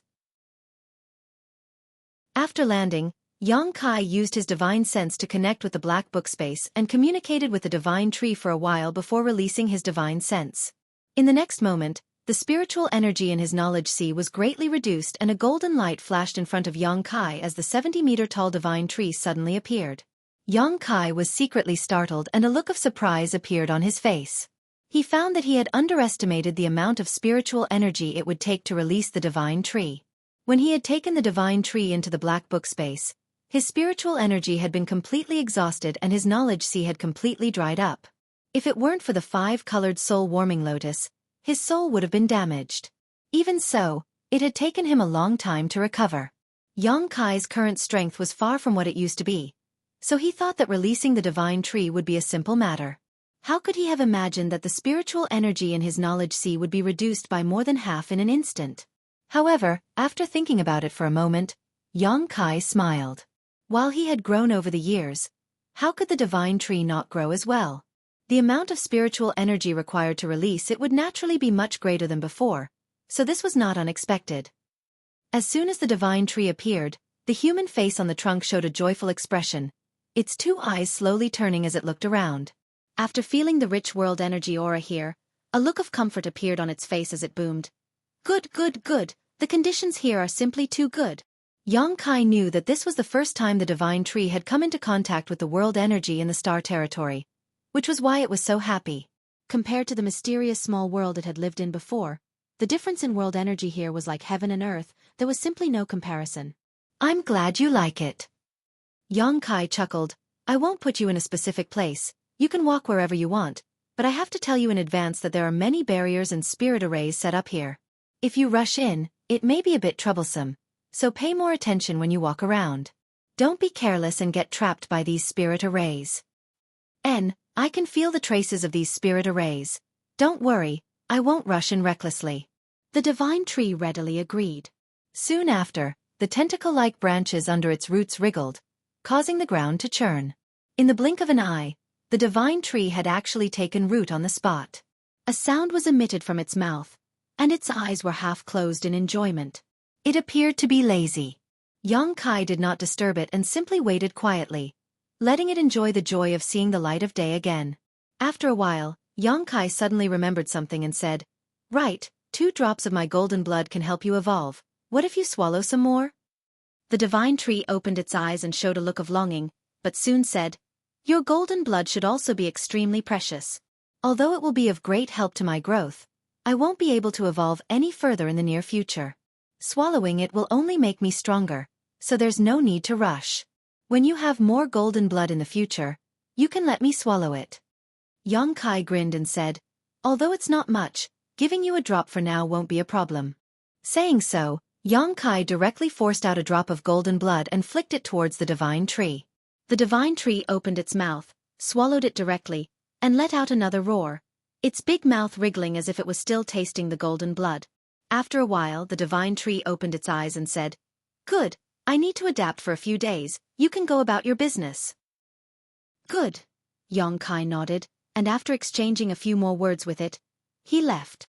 After landing, Yang Kai used his divine sense to connect with the black book space and communicated with the divine tree for a while before releasing his divine sense. In the next moment, the spiritual energy in his knowledge sea was greatly reduced and a golden light flashed in front of Yang Kai as the 70-meter-tall divine tree suddenly appeared. Yang Kai was secretly startled and a look of surprise appeared on his face. He found that he had underestimated the amount of spiritual energy it would take to release the divine tree. When he had taken the divine tree into the black book space, his spiritual energy had been completely exhausted and his knowledge sea had completely dried up. If it weren't for the 5-colored soul-warming lotus, his soul would have been damaged. Even so, it had taken him a long time to recover. Yang Kai's current strength was far from what it used to be, so he thought that releasing the divine tree would be a simple matter. How could he have imagined that the spiritual energy in his knowledge sea would be reduced by more than half in an instant? However, after thinking about it for a moment, Yang Kai smiled. While he had grown over the years, how could the divine tree not grow as well? The amount of spiritual energy required to release it would naturally be much greater than before, so this was not unexpected. As soon as the divine tree appeared, the human face on the trunk showed a joyful expression, its 2 eyes slowly turning as it looked around. After feeling the rich world energy aura here, a look of comfort appeared on its face as it boomed. Good, good, good, the conditions here are simply too good. Yang Kai knew that this was the first time the divine tree had come into contact with the world energy in the star territory, which was why it was so happy. Compared to the mysterious small world it had lived in before, the difference in world energy here was like heaven and earth, there was simply no comparison. I'm glad you like it. Yang Kai chuckled, I won't put you in a specific place, you can walk wherever you want, but I have to tell you in advance that there are many barriers and spirit arrays set up here. If you rush in, it may be a bit troublesome, so pay more attention when you walk around. Don't be careless and get trapped by these spirit arrays. I can feel the traces of these spirit arrays. Don't worry, I won't rush in recklessly. The divine tree readily agreed. Soon after, the tentacle-like branches under its roots wriggled, causing the ground to churn. In the blink of an eye, the divine tree had actually taken root on the spot. A sound was emitted from its mouth, and its eyes were half closed in enjoyment. It appeared to be lazy. Yang Kai did not disturb it and simply waited quietly, letting it enjoy the joy of seeing the light of day again. After a while, Yang Kai suddenly remembered something and said, Right, 2 drops of my golden blood can help you evolve. What if you swallow some more? The divine tree opened its eyes and showed a look of longing, but soon said, Your golden blood should also be extremely precious. Although it will be of great help to my growth, I won't be able to evolve any further in the near future. Swallowing it will only make me stronger, so there's no need to rush. When you have more golden blood in the future, you can let me swallow it. Yang Kai grinned and said, Although it's not much, giving you a drop for now won't be a problem. Saying so, Yang Kai directly forced out a drop of golden blood and flicked it towards the divine tree. The divine tree opened its mouth, swallowed it directly, and let out another roar, its big mouth wriggling as if it was still tasting the golden blood. After a while, the divine tree opened its eyes and said, Good, I need to adapt for a few days, you can go about your business. Good. Yang Kai nodded, and after exchanging a few more words with it, he left.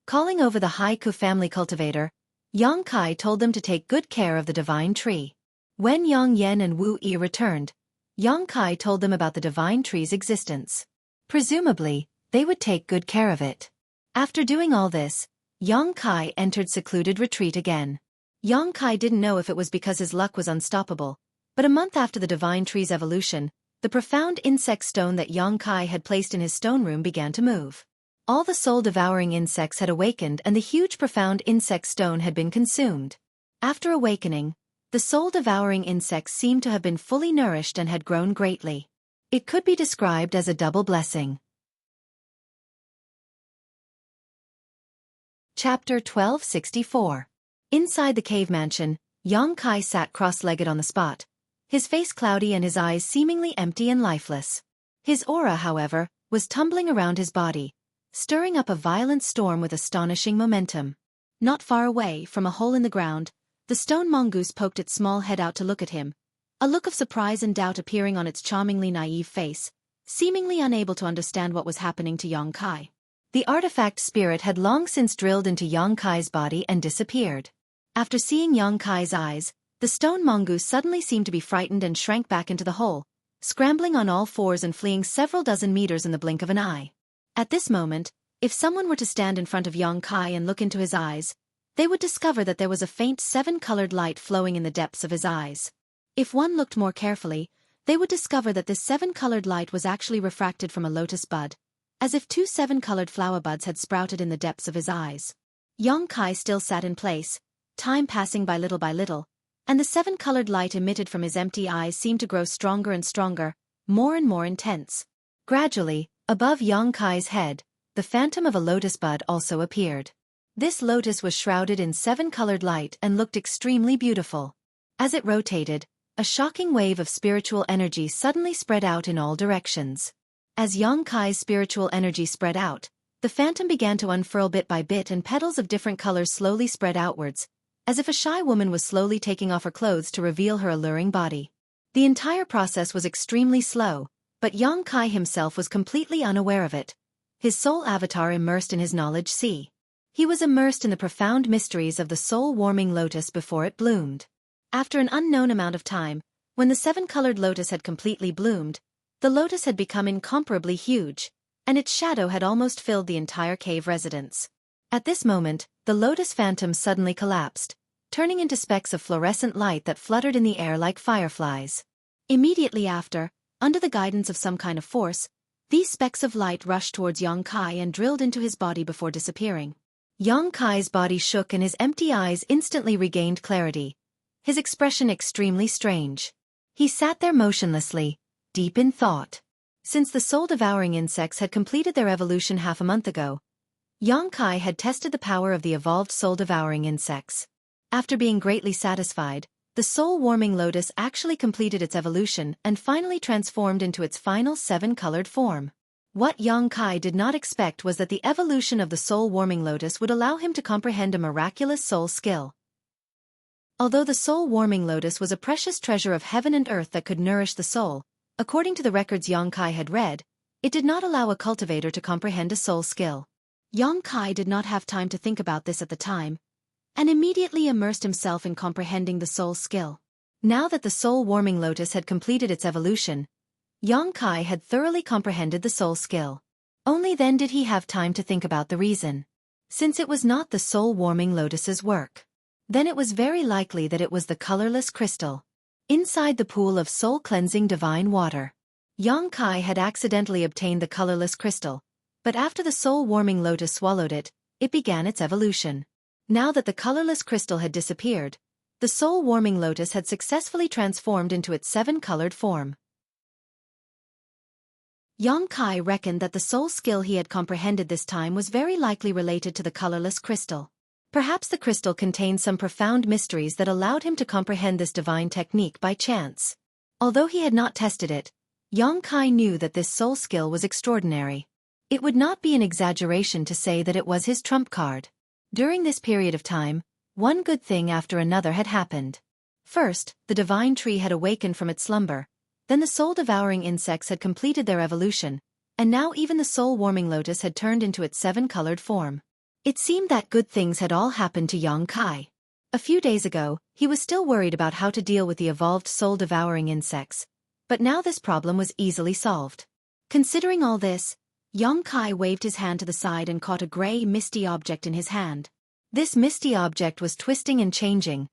Calling over the Haiku family cultivator, Yang Kai told them to take good care of the divine tree. When Yang Yen and Wu Yi returned, Yang Kai told them about the divine tree's existence. Presumably, they would take good care of it. After doing all this, Yang Kai entered secluded retreat again. Yang Kai didn't know if it was because his luck was unstoppable, but a month after the divine tree's evolution, the profound insect stone that Yang Kai had placed in his stone room began to move. All the soul-devouring insects had awakened and the huge profound insect stone had been consumed. After awakening, the soul-devouring insects seemed to have been fully nourished and had grown greatly. It could be described as a double blessing. Chapter 1264. Inside the cave mansion, Yang Kai sat cross-legged on the spot, his face cloudy and his eyes seemingly empty and lifeless. His aura, however, was tumbling around his body, stirring up a violent storm with astonishing momentum. Not far away, from a hole in the ground, the stone mongoose poked its small head out to look at him, a look of surprise and doubt appearing on its charmingly naive face, seemingly unable to understand what was happening to Yang Kai. The artifact spirit had long since drilled into Yang Kai's body and disappeared. After seeing Yang Kai's eyes, the stone mongoose suddenly seemed to be frightened and shrank back into the hole, scrambling on all fours and fleeing several dozen meters in the blink of an eye. At this moment, if someone were to stand in front of Yang Kai and look into his eyes, they would discover that there was a faint seven-colored light flowing in the depths of his eyes. If one looked more carefully, they would discover that this seven-colored light was actually refracted from a lotus bud, as if two seven-colored flower buds had sprouted in the depths of his eyes. Yang Kai still sat in place, time passing by little, and the seven-colored light emitted from his empty eyes seemed to grow stronger and stronger, more and more intense. Gradually, above Yang Kai's head, the phantom of a lotus bud also appeared. This lotus was shrouded in seven-colored light and looked extremely beautiful. As it rotated, a shocking wave of spiritual energy suddenly spread out in all directions. As Yang Kai's spiritual energy spread out, the phantom began to unfurl bit by bit and petals of different colors slowly spread outwards, as if a shy woman was slowly taking off her clothes to reveal her alluring body. The entire process was extremely slow, but Yang Kai himself was completely unaware of it, his soul avatar immersed in his knowledge sea. He was immersed in the profound mysteries of the soul-warming lotus before it bloomed. After an unknown amount of time, when the seven-colored lotus had completely bloomed, the lotus had become incomparably huge, and its shadow had almost filled the entire cave residence. At this moment, the lotus phantom suddenly collapsed, turning into specks of fluorescent light that fluttered in the air like fireflies. Immediately after, under the guidance of some kind of force, these specks of light rushed towards Yang Kai and drilled into his body before disappearing. Yang Kai's body shook and his empty eyes instantly regained clarity, his expression extremely strange. He sat there motionlessly, deep in thought. Since the soul-devouring insects had completed their evolution half a month ago, Yang Kai had tested the power of the evolved soul-devouring insects. After being greatly satisfied, the soul-warming lotus actually completed its evolution and finally transformed into its final seven-colored form. What Yang Kai did not expect was that the evolution of the soul-warming lotus would allow him to comprehend a miraculous soul skill. Although the soul-warming lotus was a precious treasure of heaven and earth that could nourish the soul, according to the records Yang Kai had read, it did not allow a cultivator to comprehend a soul skill. Yang Kai did not have time to think about this at the time, and immediately immersed himself in comprehending the soul skill. Now that the soul-warming lotus had completed its evolution, Yang Kai had thoroughly comprehended the soul skill. Only then did he have time to think about the reason. Since it was not the soul-warming lotus's work, then it was very likely that it was the colorless crystal. Inside the pool of soul-cleansing divine water, Yang Kai had accidentally obtained the colorless crystal, but after the soul-warming lotus swallowed it, it began its evolution. Now that the colorless crystal had disappeared, the soul-warming lotus had successfully transformed into its seven-colored form. Yang Kai reckoned that the soul skill he had comprehended this time was very likely related to the colorless crystal. Perhaps the crystal contained some profound mysteries that allowed him to comprehend this divine technique by chance. Although he had not tested it, Yang Kai knew that this soul skill was extraordinary. It would not be an exaggeration to say that it was his trump card. During this period of time, one good thing after another had happened. First, the divine tree had awakened from its slumber. Then the soul-devouring insects had completed their evolution, and now even the soul-warming lotus had turned into its seven-colored form. It seemed that good things had all happened to Yang Kai. A few days ago, he was still worried about how to deal with the evolved soul-devouring insects, but now this problem was easily solved. Considering all this, Yang Kai waved his hand to the side and caught a gray, misty object in his hand. This misty object was twisting and changing,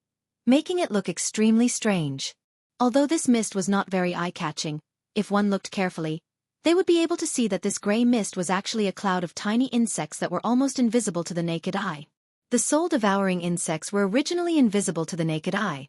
making it look extremely strange. Although this mist was not very eye-catching, if one looked carefully, they would be able to see that this gray mist was actually a cloud of tiny insects that were almost invisible to the naked eye. The soul-devouring insects were originally invisible to the naked eye,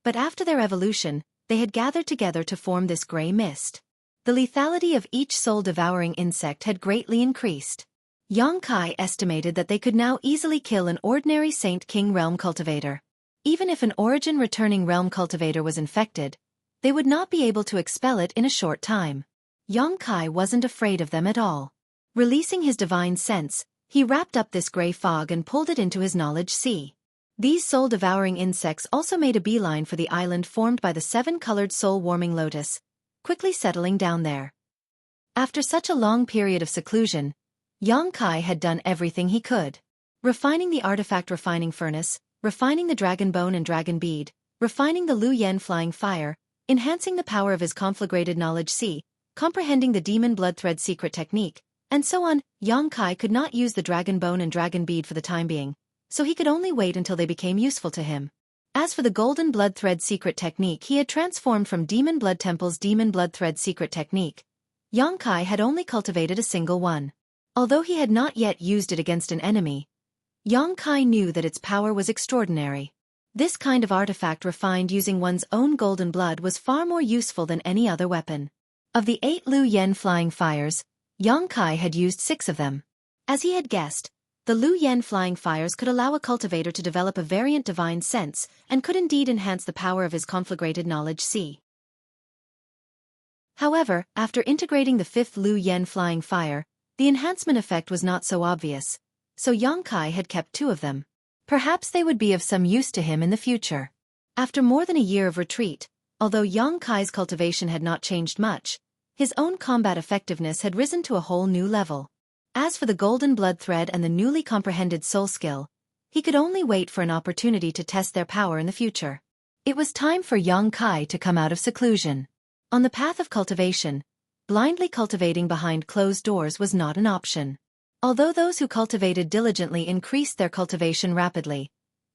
but after their evolution, they had gathered together to form this gray mist. The lethality of each soul-devouring insect had greatly increased. Yang Kai estimated that they could now easily kill an ordinary Saint King realm cultivator. Even if an origin-returning realm cultivator was infected, they would not be able to expel it in a short time. Yang Kai wasn't afraid of them at all. Releasing his divine sense, he wrapped up this gray fog and pulled it into his knowledge sea. These soul-devouring insects also made a beeline for the island formed by the seven-colored soul-warming lotus, quickly settling down there. After such a long period of seclusion, Yang Kai had done everything he could. Refining the artifact refining furnace, refining the dragon bone and dragon bead, refining the Lu Yen flying fire, enhancing the power of his conflagrated knowledge C, comprehending the demon blood thread secret technique, and so on. Yang Kai could not use the dragon bone and dragon bead for the time being, so he could only wait until they became useful to him. As for the golden blood thread secret technique he had transformed from Demon Blood Temple's demon blood thread secret technique, Yang Kai had only cultivated a single one. Although he had not yet used it against an enemy, Yang Kai knew that its power was extraordinary. This kind of artifact refined using one's own golden blood was far more useful than any other weapon. Of the 8 Lu Yen flying fires, Yang Kai had used 6 of them. As he had guessed, the Lu Yen flying fires could allow a cultivator to develop a variant divine sense and could indeed enhance the power of his conflagrated knowledge C. However, after integrating the 5th Lu Yen flying fire, the enhancement effect was not so obvious, so Yang Kai had kept 2 of them. Perhaps they would be of some use to him in the future. After more than a year of retreat, although Yang Kai's cultivation had not changed much, his own combat effectiveness had risen to a whole new level. As for the golden blood thread and the newly comprehended soul skill, he could only wait for an opportunity to test their power in the future. It was time for Yang Kai to come out of seclusion. On the path of cultivation, blindly cultivating behind closed doors was not an option. Although those who cultivated diligently increased their cultivation rapidly,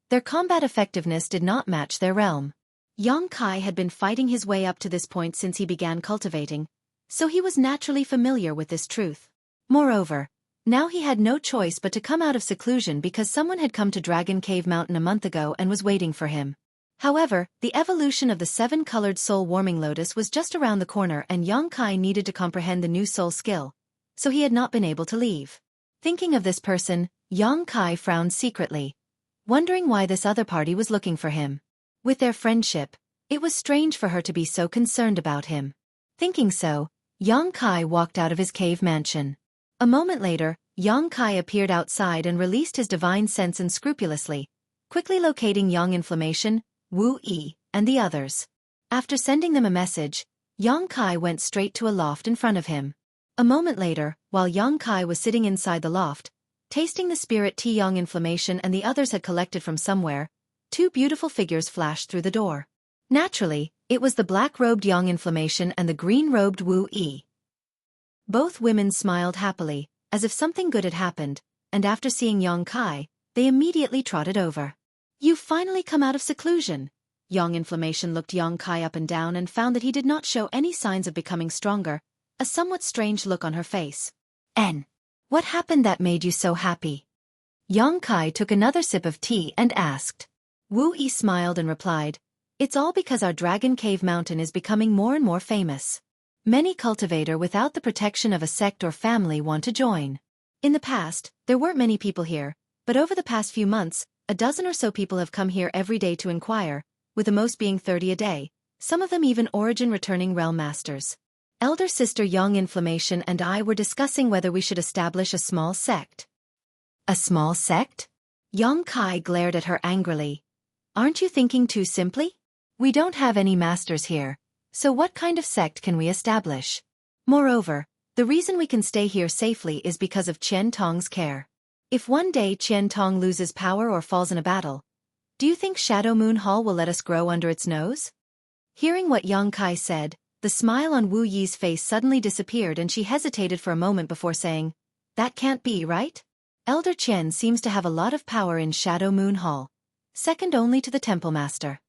their combat effectiveness did not match their realm. Yang Kai had been fighting his way up to this point since he began cultivating, so he was naturally familiar with this truth. Moreover, now he had no choice but to come out of seclusion because someone had come to Dragon Cave Mountain a month ago and was waiting for him. However, the evolution of the 7-colored soul warming lotus was just around the corner and Yang Kai needed to comprehend the new soul skill, so he had not been able to leave. Thinking of this person, Yang Kai frowned secretly, wondering why this other party was looking for him. With their friendship, it was strange for her to be so concerned about him. Thinking so, Yang Kai walked out of his cave mansion. A moment later, Yang Kai appeared outside and released his divine sense unscrupulously, quickly locating Yang Inflammation, Wu Yi, and the others. After sending them a message, Yang Kai went straight to a loft in front of him. A moment later, while Yang Kai was sitting inside the loft, tasting the spirit tea Yang Inflammation and the others had collected from somewhere, 2 beautiful figures flashed through the door. Naturally, it was the black-robed Yang Inflammation and the green-robed Wu Yi. Both women smiled happily, as if something good had happened, and after seeing Yang Kai, they immediately trotted over. "You've finally come out of seclusion." Yang Inflammation looked Yang Kai up and down and found that he did not show any signs of becoming stronger, a somewhat strange look on her face. What happened that made you so happy?" Yang Kai took another sip of tea and asked. Wu Yi smiled and replied, "It's all because our Dragon Cave Mountain is becoming more and more famous. Many cultivator without the protection of a sect or family want to join. In the past, there weren't many people here, but over the past few months, a dozen or so people have come here every day to inquire, with the most being 30 a day, some of them even origin returning realm masters. Elder sister Yang Inflammation and I were discussing whether we should establish a small sect." "A small sect?" Yang Kai glared at her angrily. "Aren't you thinking too simply? We don't have any masters here, so what kind of sect can we establish? Moreover, the reason we can stay here safely is because of Qian Tong's care. If one day Qian Tong loses power or falls in a battle, do you think Shadow Moon Hall will let us grow under its nose?" Hearing what Yang Kai said, the smile on Wu Yi's face suddenly disappeared and she hesitated for a moment before saying, "That can't be, right? Elder Qian seems to have a lot of power in Shadow Moon Hall, second only to the Temple Master.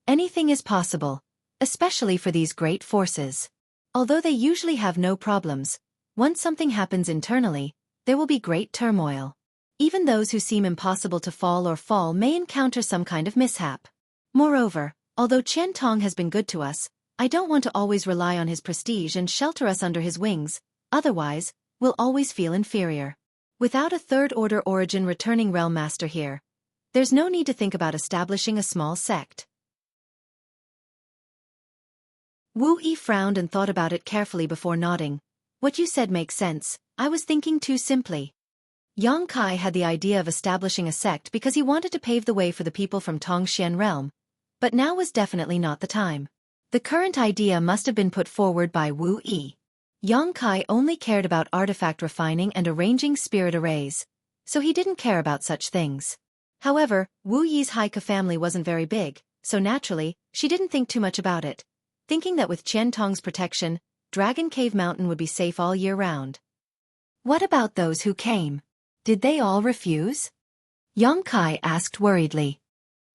Anything is possible, especially for these great forces. Although they usually have no problems, once something happens internally, there will be great turmoil. Even those who seem impossible to fall may encounter some kind of mishap. Moreover, although Qian Tong has been good to us, I don't want to always rely on his prestige and shelter us under his wings, otherwise, we'll always feel inferior. Without a third-order origin returning realm master here, there's no need to think about establishing a small sect." Wu Yi frowned and thought about it carefully before nodding. "What you said makes sense, I was thinking too simply." Yang Kai had the idea of establishing a sect because he wanted to pave the way for the people from Tongxian realm, but now was definitely not the time. The current idea must have been put forward by Wu Yi. Yang Kai only cared about artifact refining and arranging spirit arrays, so he didn't care about such things. However, Wu Yi's Haika family wasn't very big, so naturally, she didn't think too much about it, thinking that with Qian Tong's protection, Dragon Cave Mountain would be safe all year round. What about those who came? Did they all refuse? Yang Kai asked worriedly.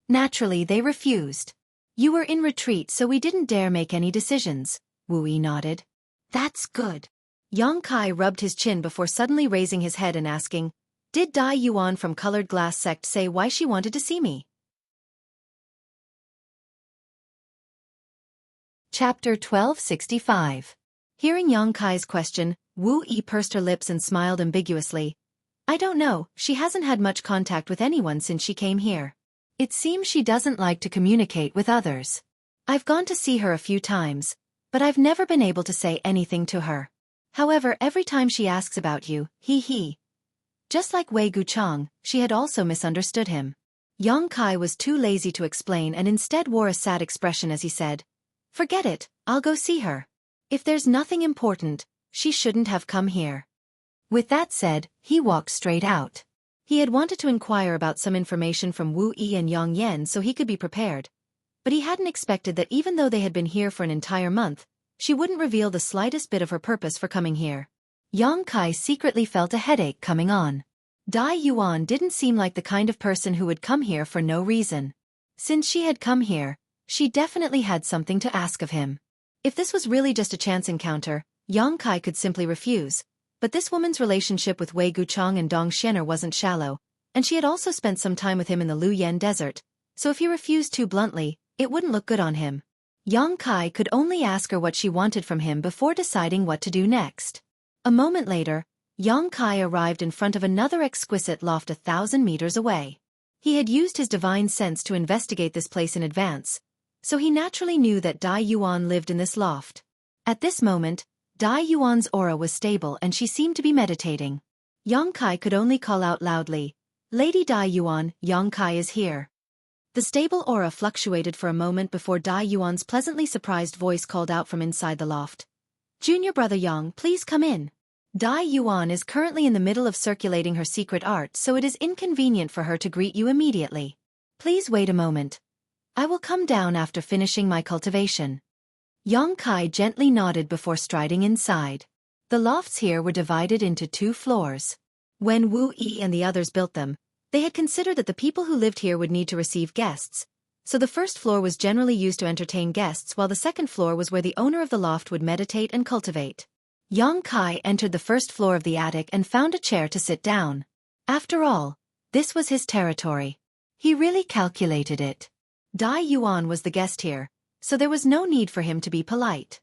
Naturally, they refused. You were in retreat, so we didn't dare make any decisions, Wu Yi nodded. That's good. Yang Kai rubbed his chin before suddenly raising his head and asking, did Dai Yuan from Colored Glass Sect say why she wanted to see me? Chapter 1265. Hearing Yang Kai's question, Wu Yi pursed her lips and smiled ambiguously. I don't know, she hasn't had much contact with anyone since she came here. It seems she doesn't like to communicate with others. I've gone to see her a few times, but I've never been able to say anything to her. However, every time she asks about you, he. Just like Wei Guchang, she had also misunderstood him. Yang Kai was too lazy to explain and instead wore a sad expression as he said, forget it, I'll go see her. If there's nothing important, she shouldn't have come here. With that said, he walked straight out. He had wanted to inquire about some information from Wu Yi and Yang Yan so he could be prepared. But he hadn't expected that even though they had been here for an entire month, she wouldn't reveal the slightest bit of her purpose for coming here. Yang Kai secretly felt a headache coming on. Dai Yuan didn't seem like the kind of person who would come here for no reason. Since she had come here, she definitely had something to ask of him. If this was really just a chance encounter, Yang Kai could simply refuse. But this woman's relationship with Wei Guchang and Dong Xianer wasn't shallow, and she had also spent some time with him in the Luyan Desert, so if he refused too bluntly, it wouldn't look good on him. Yang Kai could only ask her what she wanted from him before deciding what to do next. A moment later, Yang Kai arrived in front of another exquisite loft 1,000 meters away. He had used his divine sense to investigate this place in advance, so he naturally knew that Dai Yuan lived in this loft. At this moment, Dai Yuan's aura was stable and she seemed to be meditating. Yang Kai could only call out loudly, Lady Dai Yuan, Yang Kai is here. The stable aura fluctuated for a moment before Dai Yuan's pleasantly surprised voice called out from inside the loft. Junior brother Yang, please come in. Dai Yuan is currently in the middle of circulating her secret art, so it is inconvenient for her to greet you immediately. Please wait a moment. I will come down after finishing my cultivation. Yang Kai gently nodded before striding inside. The lofts here were divided into 2 floors. When Wu Yi and the others built them, they had considered that the people who lived here would need to receive guests, so the first floor was generally used to entertain guests while the second floor was where the owner of the loft would meditate and cultivate. Yang Kai entered the first floor of the attic and found a chair to sit down. After all, this was his territory. He really calculated it. Dai Yuan was the guest here, so there was no need for him to be polite.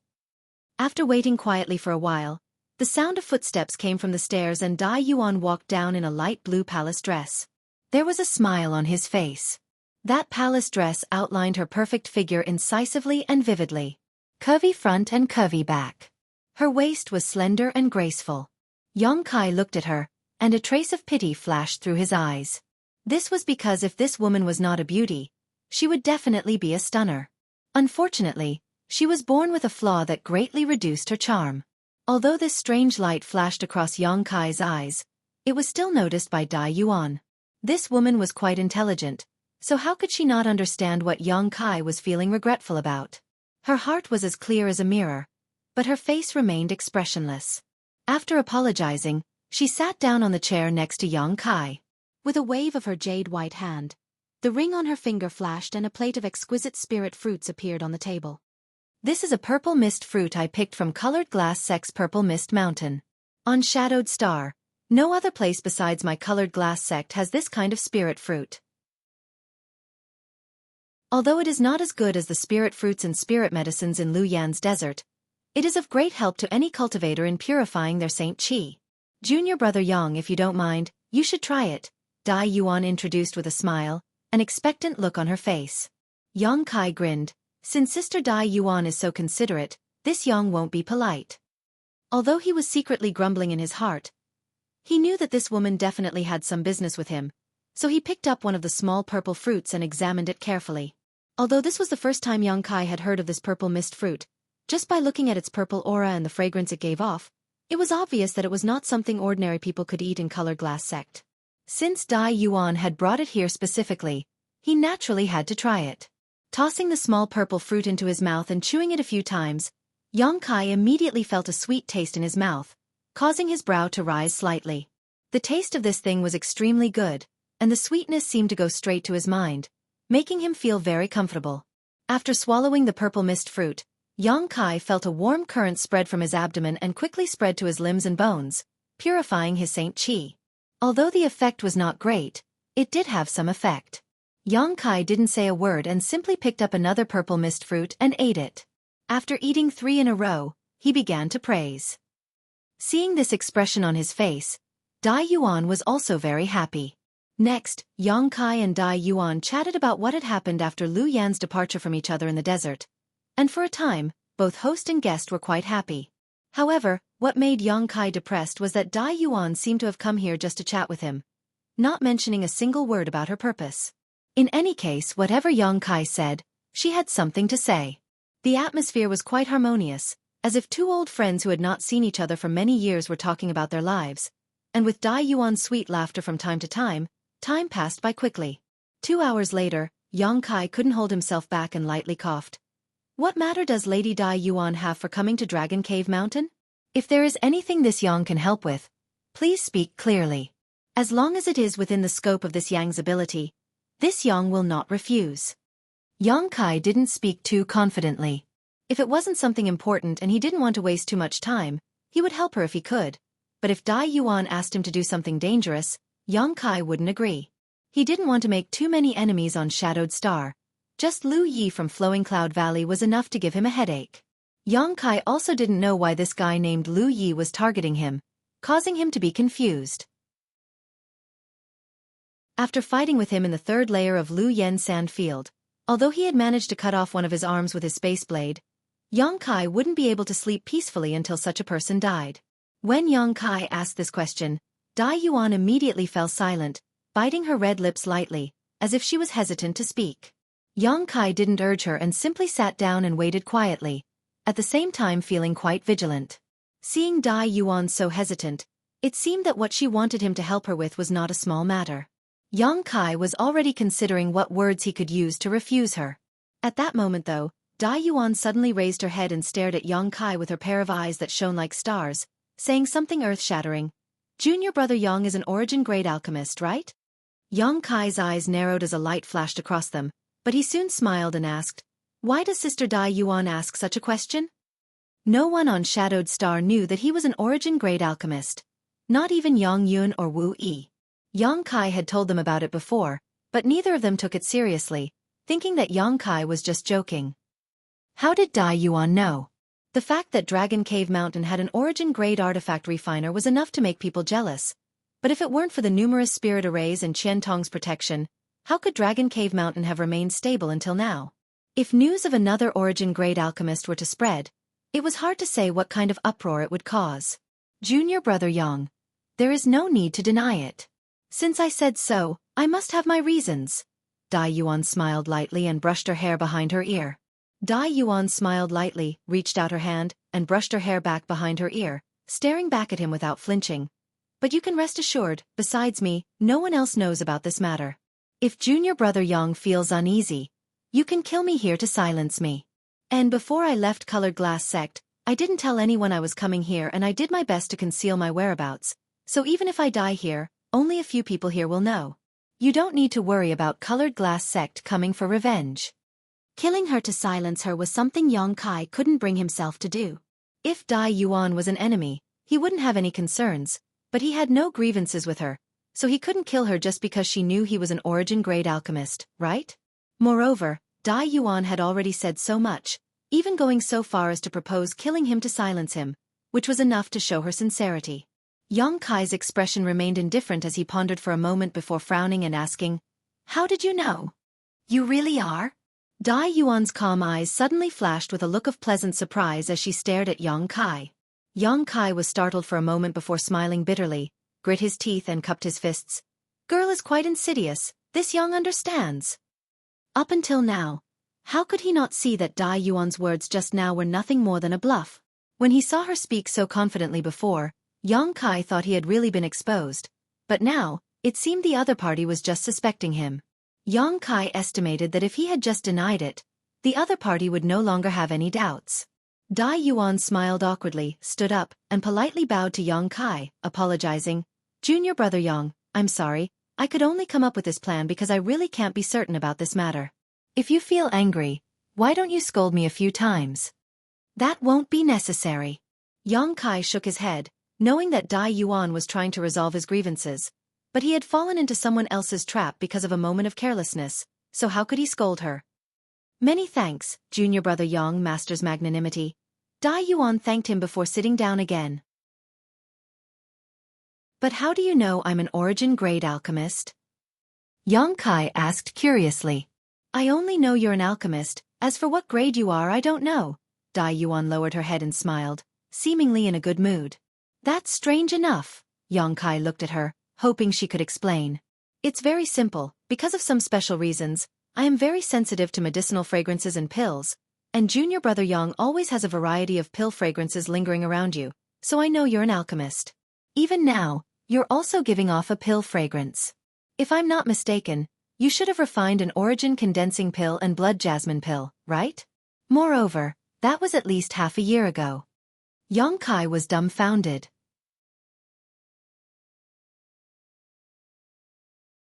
After waiting quietly for a while, the sound of footsteps came from the stairs and Dai Yuan walked down in a light blue palace dress. There was a smile on his face. That palace dress outlined her perfect figure incisively and vividly. Curvy front and curvy back. Her waist was slender and graceful. Yang Kai looked at her, and a trace of pity flashed through his eyes. This was because if this woman was not a beauty, she would definitely be a stunner. Unfortunately, she was born with a flaw that greatly reduced her charm. Although this strange light flashed across Yang Kai's eyes, it was still noticed by Dai Yuan. This woman was quite intelligent, so how could she not understand what Yang Kai was feeling regretful about? Her heart was as clear as a mirror, but her face remained expressionless. After apologizing, she sat down on the chair next to Yang Kai. With a wave of her jade-white hand, the ring on her finger flashed and a plate of exquisite spirit fruits appeared on the table. This is a purple mist fruit I picked from Colored Glass Sect's Purple Mist Mountain. On Shadowed Star, no other place besides my Colored Glass Sect has this kind of spirit fruit. Although it is not as good as the spirit fruits and spirit medicines in Luyan's desert, it is of great help to any cultivator in purifying their Saint Qi. Junior brother Yang, if you don't mind, you should try it, Dai Yuan introduced with a smile, an expectant look on her face. Yang Kai grinned. Since Sister Dai Yuan is so considerate, this Yang won't be polite. Although he was secretly grumbling in his heart, he knew that this woman definitely had some business with him, so he picked up one of the small purple fruits and examined it carefully. Although this was the first time Yang Kai had heard of this purple mist fruit, just by looking at its purple aura and the fragrance it gave off, it was obvious that it was not something ordinary people could eat in Colored Glass Sect. Since Dai Yuan had brought it here specifically, he naturally had to try it. Tossing the small purple fruit into his mouth and chewing it a few times, Kai immediately felt a sweet taste in his mouth, causing his brow to rise slightly. The taste of this thing was extremely good, and the sweetness seemed to go straight to his mind, making him feel very comfortable. After swallowing the purple mist fruit, Kai felt a warm current spread from his abdomen and quickly spread to his limbs and bones, purifying his Saint Qi. Although the effect was not great, it did have some effect. Kai didn't say a word and simply picked up another purple mist fruit and ate it. After eating 3 in a row, he began to praise. Seeing this expression on his face, Dai Yuan was also very happy. Next, Kai and Dai Yuan chatted about what had happened after Lu Yan's departure from each other in the desert. And for a time, both host and guest were quite happy. However, what made Kai depressed was that Dai Yuan seemed to have come here just to chat with him, not mentioning a single word about her purpose. In any case, whatever Kai said, she had something to say. The atmosphere was quite harmonious, as if two old friends who had not seen each other for many years were talking about their lives, and with Dai Yuan's sweet laughter from time to time passed by quickly. 2 hours later, Kai couldn't hold himself back and lightly coughed. What matter does Lady Dai Yuan have for coming to Dragon Cave Mountain? If there is anything this Yang can help with, please speak clearly. As long as it is within the scope of this Yang's ability, this Yang will not refuse. Kai didn't speak too confidently. If it wasn't something important and he didn't want to waste too much time, he would help her if he could. But if Dai Yuan asked him to do something dangerous, Kai wouldn't agree. He didn't want to make too many enemies on Shadowed Star. Just Lu Yi from Flowing Cloud Valley was enough to give him a headache. Kai also didn't know why this guy named Lu Yi was targeting him, causing him to be confused. After fighting with him in the 3rd layer of Lu Yen sand field, although he had managed to cut off one of his arms with his space blade, Kai wouldn't be able to sleep peacefully until such a person died. When Kai asked this question, Dai Yuan immediately fell silent, biting her red lips lightly, as if she was hesitant to speak. Kai didn't urge her and simply sat down and waited quietly, at the same time feeling quite vigilant. Seeing Dai Yuan so hesitant, it seemed that what she wanted him to help her with was not a small matter. Kai was already considering what words he could use to refuse her. At that moment though, Dai Yuan suddenly raised her head and stared at Kai with her pair of eyes that shone like stars, saying something earth-shattering. Junior brother Yang is an origin-grade alchemist, right? Kai's eyes narrowed as a light flashed across them, but he soon smiled and asked, "Why does Sister Dai Yuan ask such a question?" No one on Shadowed Star knew that he was an origin-grade alchemist. Not even Yang Yun or Wu Yi. Kai had told them about it before, but neither of them took it seriously, thinking that Kai was just joking. How did Dai Yuan know? The fact that Dragon Cave Mountain had an origin-grade artifact refiner was enough to make people jealous. But if it weren't for the numerous spirit arrays and Qian Tong's protection, how could Dragon Cave Mountain have remained stable until now? If news of another origin-grade alchemist were to spread, it was hard to say what kind of uproar it would cause. Junior brother Yang, there is no need to deny it. Since I said so, I must have my reasons. Dai Yuan smiled lightly and brushed her hair behind her ear. Dai Yuan smiled lightly, reached out her hand, and brushed her hair back behind her ear, staring back at him without flinching. But you can rest assured, besides me, no one else knows about this matter. If junior brother Yang feels uneasy, you can kill me here to silence me. And before I left Colored Glass Sect, I didn't tell anyone I was coming here and I did my best to conceal my whereabouts, so even if I die here, only a few people here will know. You don't need to worry about Colored Glass Sect coming for revenge. Killing her to silence her was something Kai couldn't bring himself to do. If Dai Yuan was an enemy, he wouldn't have any concerns, but he had no grievances with her, so he couldn't kill her just because she knew he was an origin-grade alchemist, right? Moreover, Dai Yuan had already said so much, even going so far as to propose killing him to silence him, which was enough to show her sincerity. Kai's expression remained indifferent as he pondered for a moment before frowning and asking, "How did you know? You really are?" Dai Yuan's calm eyes suddenly flashed with a look of pleasant surprise as she stared at Kai. Kai was startled for a moment before smiling bitterly, grit his teeth and cupped his fists. Girl is quite insidious, this Yang understands. Up until now, how could he not see that Dai Yuan's words just now were nothing more than a bluff? When he saw her speak so confidently before, Kai thought he had really been exposed, but now, It seemed the other party was just suspecting him. Yang Kai estimated that if he had just denied it, the other party would no longer have any doubts. Dai Yuan smiled awkwardly, stood up, and politely bowed to Yang Kai, apologizing. Junior brother Yang, I'm sorry, I could only come up with this plan because I really can't be certain about this matter. If you feel angry, why don't you scold me a few times? That won't be necessary. Yang Kai shook his head, knowing that Dai Yuan was trying to resolve his grievances, but he had fallen into someone else's trap because of a moment of carelessness, so how could he scold her? Many thanks, junior brother Yang, master's magnanimity. Dai Yuan thanked him before sitting down again. But how do you know I'm an origin-grade alchemist? Yang Kai asked curiously. I only know you're an alchemist, as for what grade you are I don't know. Dai Yuan lowered her head and smiled, seemingly in a good mood. That's strange enough. Yang Kai looked at her, hoping she could explain. It's very simple, because of some special reasons, I am very sensitive to medicinal fragrances and pills, and junior brother Yang always has a variety of pill fragrances lingering around you, so I know you're an alchemist. Even now, you're also giving off a pill fragrance. If I'm not mistaken, you should have refined an origin condensing pill and blood jasmine pill, right? Moreover, that was at least half a year ago. Yang Kai was dumbfounded.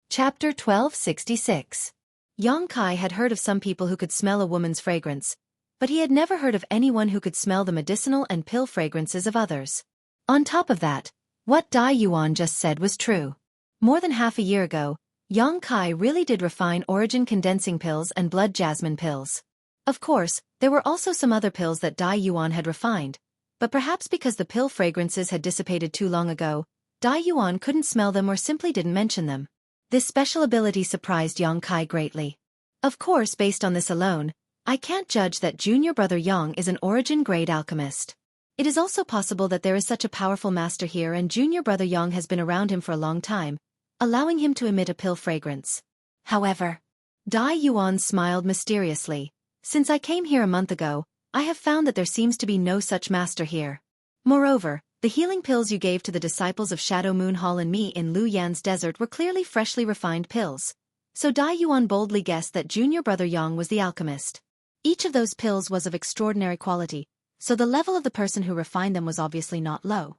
Chapter 1266. Yang Kai had heard of some people who could smell a woman's fragrance, but he had never heard of anyone who could smell the medicinal and pill fragrances of others. On top of that, what Dai Yuan just said was true. More than half a year ago, Yang Kai really did refine origin condensing pills and blood jasmine pills. Of course, there were also some other pills that Dai Yuan had refined, but perhaps because the pill fragrances had dissipated too long ago, Dai Yuan couldn't smell them or simply didn't mention them. This special ability surprised Yang Kai greatly. Of course, based on this alone, I can't judge that junior brother Yang is an origin-grade alchemist. It is also possible that there is such a powerful master here and junior brother Yang has been around him for a long time, allowing him to emit a pill fragrance. However, Dai Yuan smiled mysteriously. Since I came here a month ago, I have found that there seems to be no such master here. Moreover, the healing pills you gave to the disciples of Shadow Moon Hall and me in Lu Yan's desert were clearly freshly refined pills. So Dai Yuan boldly guessed that junior brother Yang was the alchemist. Each of those pills was of extraordinary quality, so the level of the person who refined them was obviously not low.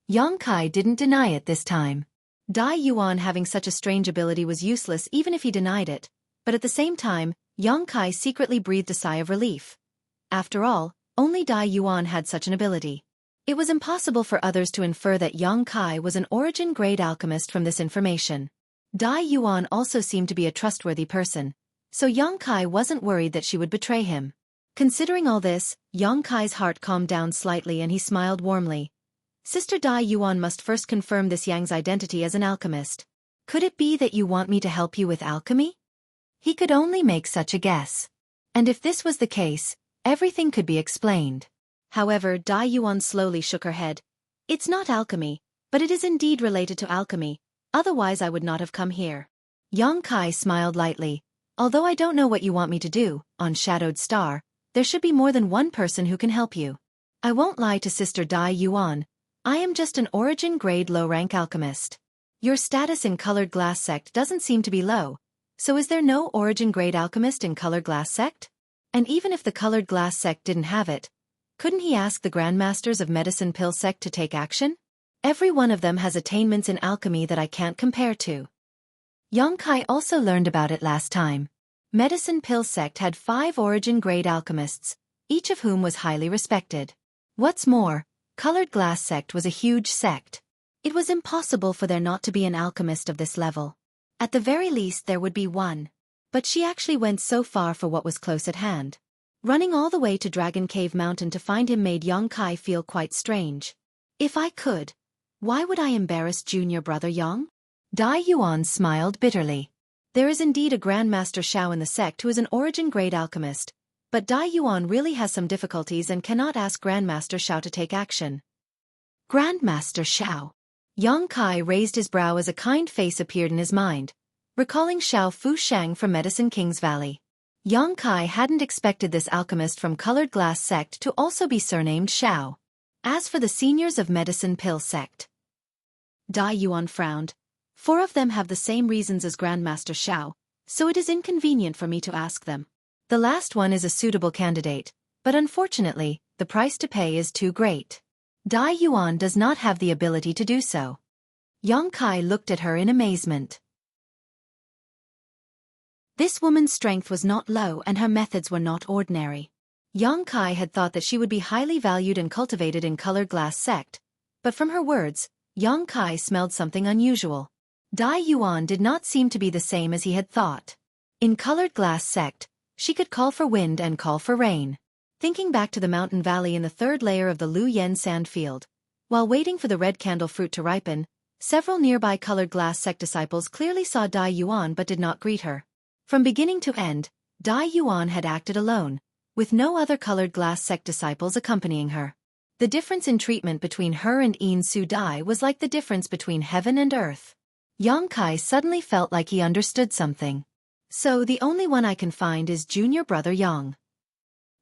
Yang Kai didn't deny it this time. Dai Yuan having such a strange ability was useless even if he denied it, but at the same time, Yang Kai secretly breathed a sigh of relief. After all, only Dai Yuan had such an ability. It was impossible for others to infer that Yang Kai was an origin-grade alchemist from this information. Dai Yuan also seemed to be a trustworthy person, so Yang Kai wasn't worried that she would betray him. Considering all this, Yang Kai's heart calmed down slightly and he smiled warmly. Sister Dai Yuan must first confirm this Yang's identity as an alchemist. Could it be that you want me to help you with alchemy? He could only make such a guess. And if this was the case, everything could be explained. However, Dai Yuan slowly shook her head. It's not alchemy, but it is indeed related to alchemy, otherwise I would not have come here. Yang Kai smiled lightly. Although I don't know what you want me to do, on Shadowed Star, there should be more than one person who can help you. I won't lie to Sister Dai Yuan. I am just an origin-grade low-rank alchemist. Your status in Colored Glass Sect doesn't seem to be low, so is there no origin-grade alchemist in Colored Glass Sect? And even if the Colored Glass Sect didn't have it, couldn't he ask the Grandmasters of Medicine Pill Sect to take action? Every one of them has attainments in alchemy that I can't compare to. Yang Kai also learned about it last time. Medicine Pill Sect had 5 origin-grade alchemists, each of whom was highly respected. What's more, Colored Glass Sect was a huge sect. It was impossible for there not to be an alchemist of this level. At the very least there would be one. But she actually went so far for what was close at hand. Running all the way to Dragon Cave Mountain to find him made Yang Kai feel quite strange. If I could, why would I embarrass junior brother Yang? Dai Yuan smiled bitterly. There is indeed a Grandmaster Shao in the sect who is an origin-grade alchemist, but Dai Yuan really has some difficulties and cannot ask Grandmaster Shao to take action. Grandmaster Shao. Yang Kai raised his brow as a kind face appeared in his mind, recalling Shao Fu Shang from Medicine King's Valley. Yang Kai hadn't expected this alchemist from Colored Glass Sect to also be surnamed Shao. As for the seniors of Medicine Pill Sect, Dai Yuan frowned. 4 of them have the same reasons as Grandmaster Xiao, so it is inconvenient for me to ask them. The last one is a suitable candidate, but unfortunately, the price to pay is too great. Dai Yuan does not have the ability to do so. Yang Kai looked at her in amazement. This woman's strength was not low and her methods were not ordinary. Yang Kai had thought that she would be highly valued and cultivated in Colored Glass sect, but from her words, Yang Kai smelled something unusual. Dai Yuan did not seem to be the same as he had thought. In Colored Glass sect, she could call for wind and call for rain. Thinking back to the mountain valley in the 3rd layer of the Lu Yen sand field, while waiting for the red candle fruit to ripen, several nearby Colored Glass sect disciples clearly saw Dai Yuan but did not greet her. From beginning to end, Dai Yuan had acted alone, with no other Colored Glass sect disciples accompanying her. The difference in treatment between her and Yin Su Dai was like the difference between heaven and earth. Yang Kai suddenly felt like he understood something. So the only one I can find is junior brother Yang.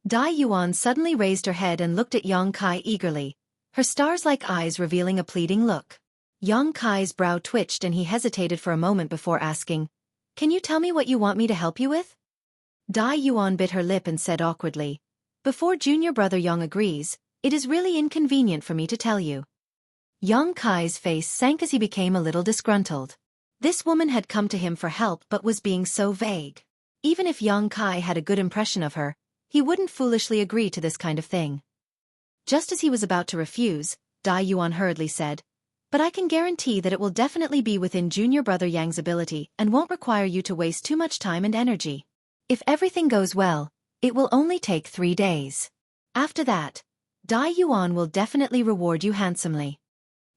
Dai Yuan suddenly raised her head and looked at Yang Kai eagerly, her stars-like eyes revealing a pleading look. Yang Kai's brow twitched and he hesitated for a moment before asking, "Can you tell me what you want me to help you with?" Dai Yuan bit her lip and said awkwardly, "Before junior brother Yang agrees, it is really inconvenient for me to tell you." Yang Kai's face sank as he became a little disgruntled. This woman had come to him for help but was being so vague. Even if Yang Kai had a good impression of her, he wouldn't foolishly agree to this kind of thing. Just as he was about to refuse, Dai Yuan hurriedly said, "But I can guarantee that it will definitely be within junior brother Yang's ability and won't require you to waste too much time and energy. If everything goes well, it will only take 3 days. After that, Dai Yuan will definitely reward you handsomely."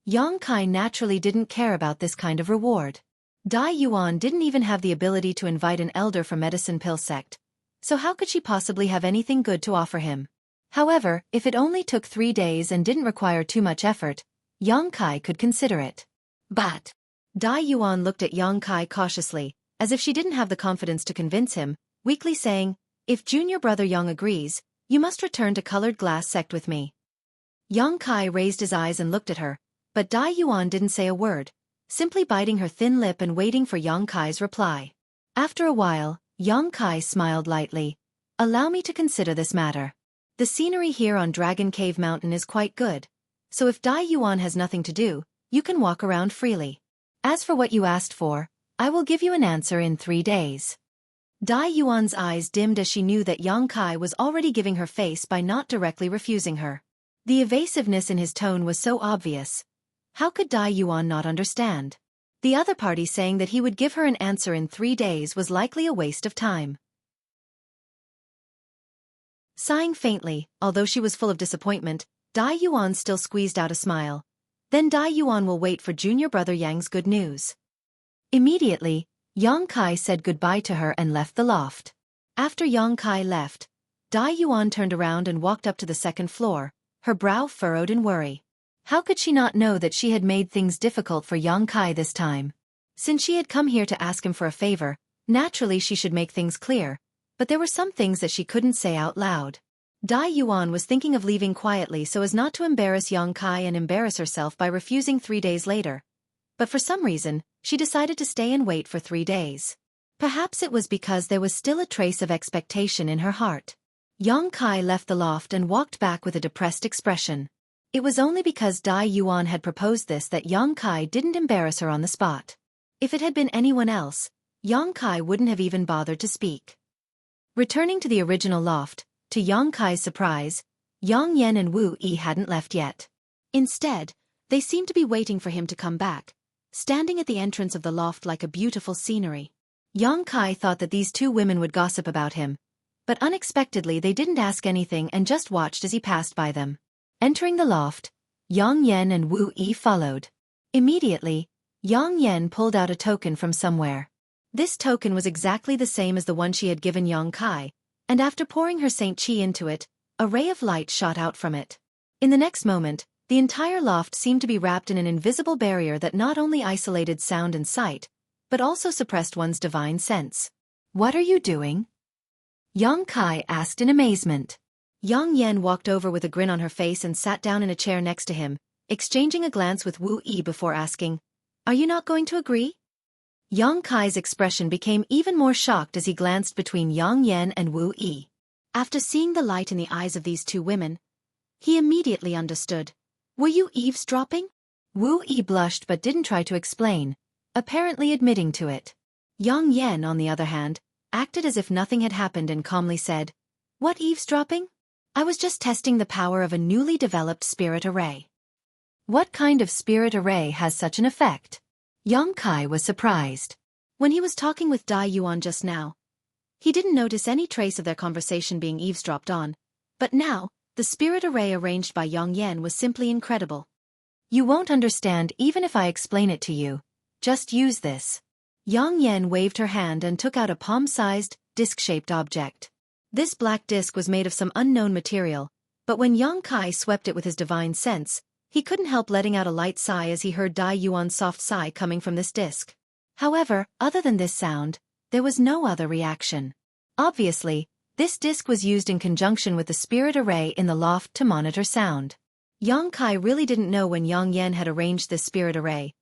Yang Kai naturally didn't care about this kind of reward. Dai Yuan didn't even have the ability to invite an elder from Medicine Pill sect, so how could she possibly have anything good to offer him? However, if it only took 3 days and didn't require too much effort, Yang Kai could consider it. But Dai Yuan looked at Yang Kai cautiously, as if she didn't have the confidence to convince him, weakly saying, "If junior brother Yang agrees, you must return to Colored Glass sect with me." Yang Kai raised his eyes and looked at her, but Dai Yuan didn't say a word, simply biting her thin lip and waiting for Yang Kai's reply. After a while, Yang Kai smiled lightly. "Allow me to consider this matter. The scenery here on Dragon Cave Mountain is quite good, so if Dai Yuan has nothing to do, you can walk around freely. As for what you asked for, I will give you an answer in 3 days." Dai Yuan's eyes dimmed as she knew that Yang Kai was already giving her face by not directly refusing her. The evasiveness in his tone was so obvious. How could Dai Yuan not understand? The other party saying that he would give her an answer in 3 days was likely a waste of time. Sighing faintly, although she was full of disappointment, Dai Yuan still squeezed out a smile. Then Dai Yuan will wait for junior brother Yang's good news. Immediately, Yang Kai said goodbye to her and left the loft. After Yang Kai left, Dai Yuan turned around and walked up to the 2nd floor, her brow furrowed in worry. How could she not know that she had made things difficult for Yang Kai this time? Since she had come here to ask him for a favor, naturally she should make things clear, but there were some things that she couldn't say out loud. Dai Yuan was thinking of leaving quietly so as not to embarrass Yang Kai and embarrass herself by refusing 3 days later. But for some reason, she decided to stay and wait for 3 days. Perhaps it was because there was still a trace of expectation in her heart. Yang Kai left the loft and walked back with a depressed expression. It was only because Dai Yuan had proposed this that Yang Kai didn't embarrass her on the spot. If it had been anyone else, Yang Kai wouldn't have even bothered to speak. Returning to the original loft, to Yang Kai's surprise, Yang Yan and Wu Yi hadn't left yet. Instead, they seemed to be waiting for him to come back, standing at the entrance of the loft like a beautiful scenery. Yang Kai thought that these 2 women would gossip about him, but unexpectedly they didn't ask anything and just watched as he passed by them. Entering the loft, Yang Yan and Wu Yi followed. Immediately, Yang Yan pulled out a token from somewhere. This token was exactly the same as the one she had given Yang Kai, and after pouring her Saint Qi into it, a ray of light shot out from it. In the next moment, the entire loft seemed to be wrapped in an invisible barrier that not only isolated sound and sight, but also suppressed one's divine sense. "What are you doing?" Yang Kai asked in amazement. Yang Yan walked over with a grin on her face and sat down in a chair next to him, exchanging a glance with Wu Yi before asking, Are you not going to agree? Yang Kai's expression became even more shocked as he glanced between Yang Yan and Wu Yi. After seeing the light in the eyes of these two women, he immediately understood. Were you eavesdropping? Wu Yi blushed but didn't try to explain, apparently admitting to it. Yang Yan, on the other hand, acted as if nothing had happened and calmly said, "What eavesdropping? I was just testing the power of a newly developed spirit array." What kind of spirit array has such an effect? Yang Kai was surprised. When he was talking with Dai Yuan just now, he didn't notice any trace of their conversation being eavesdropped on, but now, the spirit array arranged by Yang Yan was simply incredible. You won't understand even if I explain it to you. Just use this. Yang Yan waved her hand and took out a palm-sized, disc-shaped object. This black disc was made of some unknown material, but when Yang Kai swept it with his divine sense, he couldn't help letting out a light sigh as he heard Dai Yuan's soft sigh coming from this disc. However, other than this sound, there was no other reaction. Obviously, this disc was used in conjunction with the spirit array in the loft to monitor sound. Yang Kai really didn't know when Yang Yan had arranged this spirit array,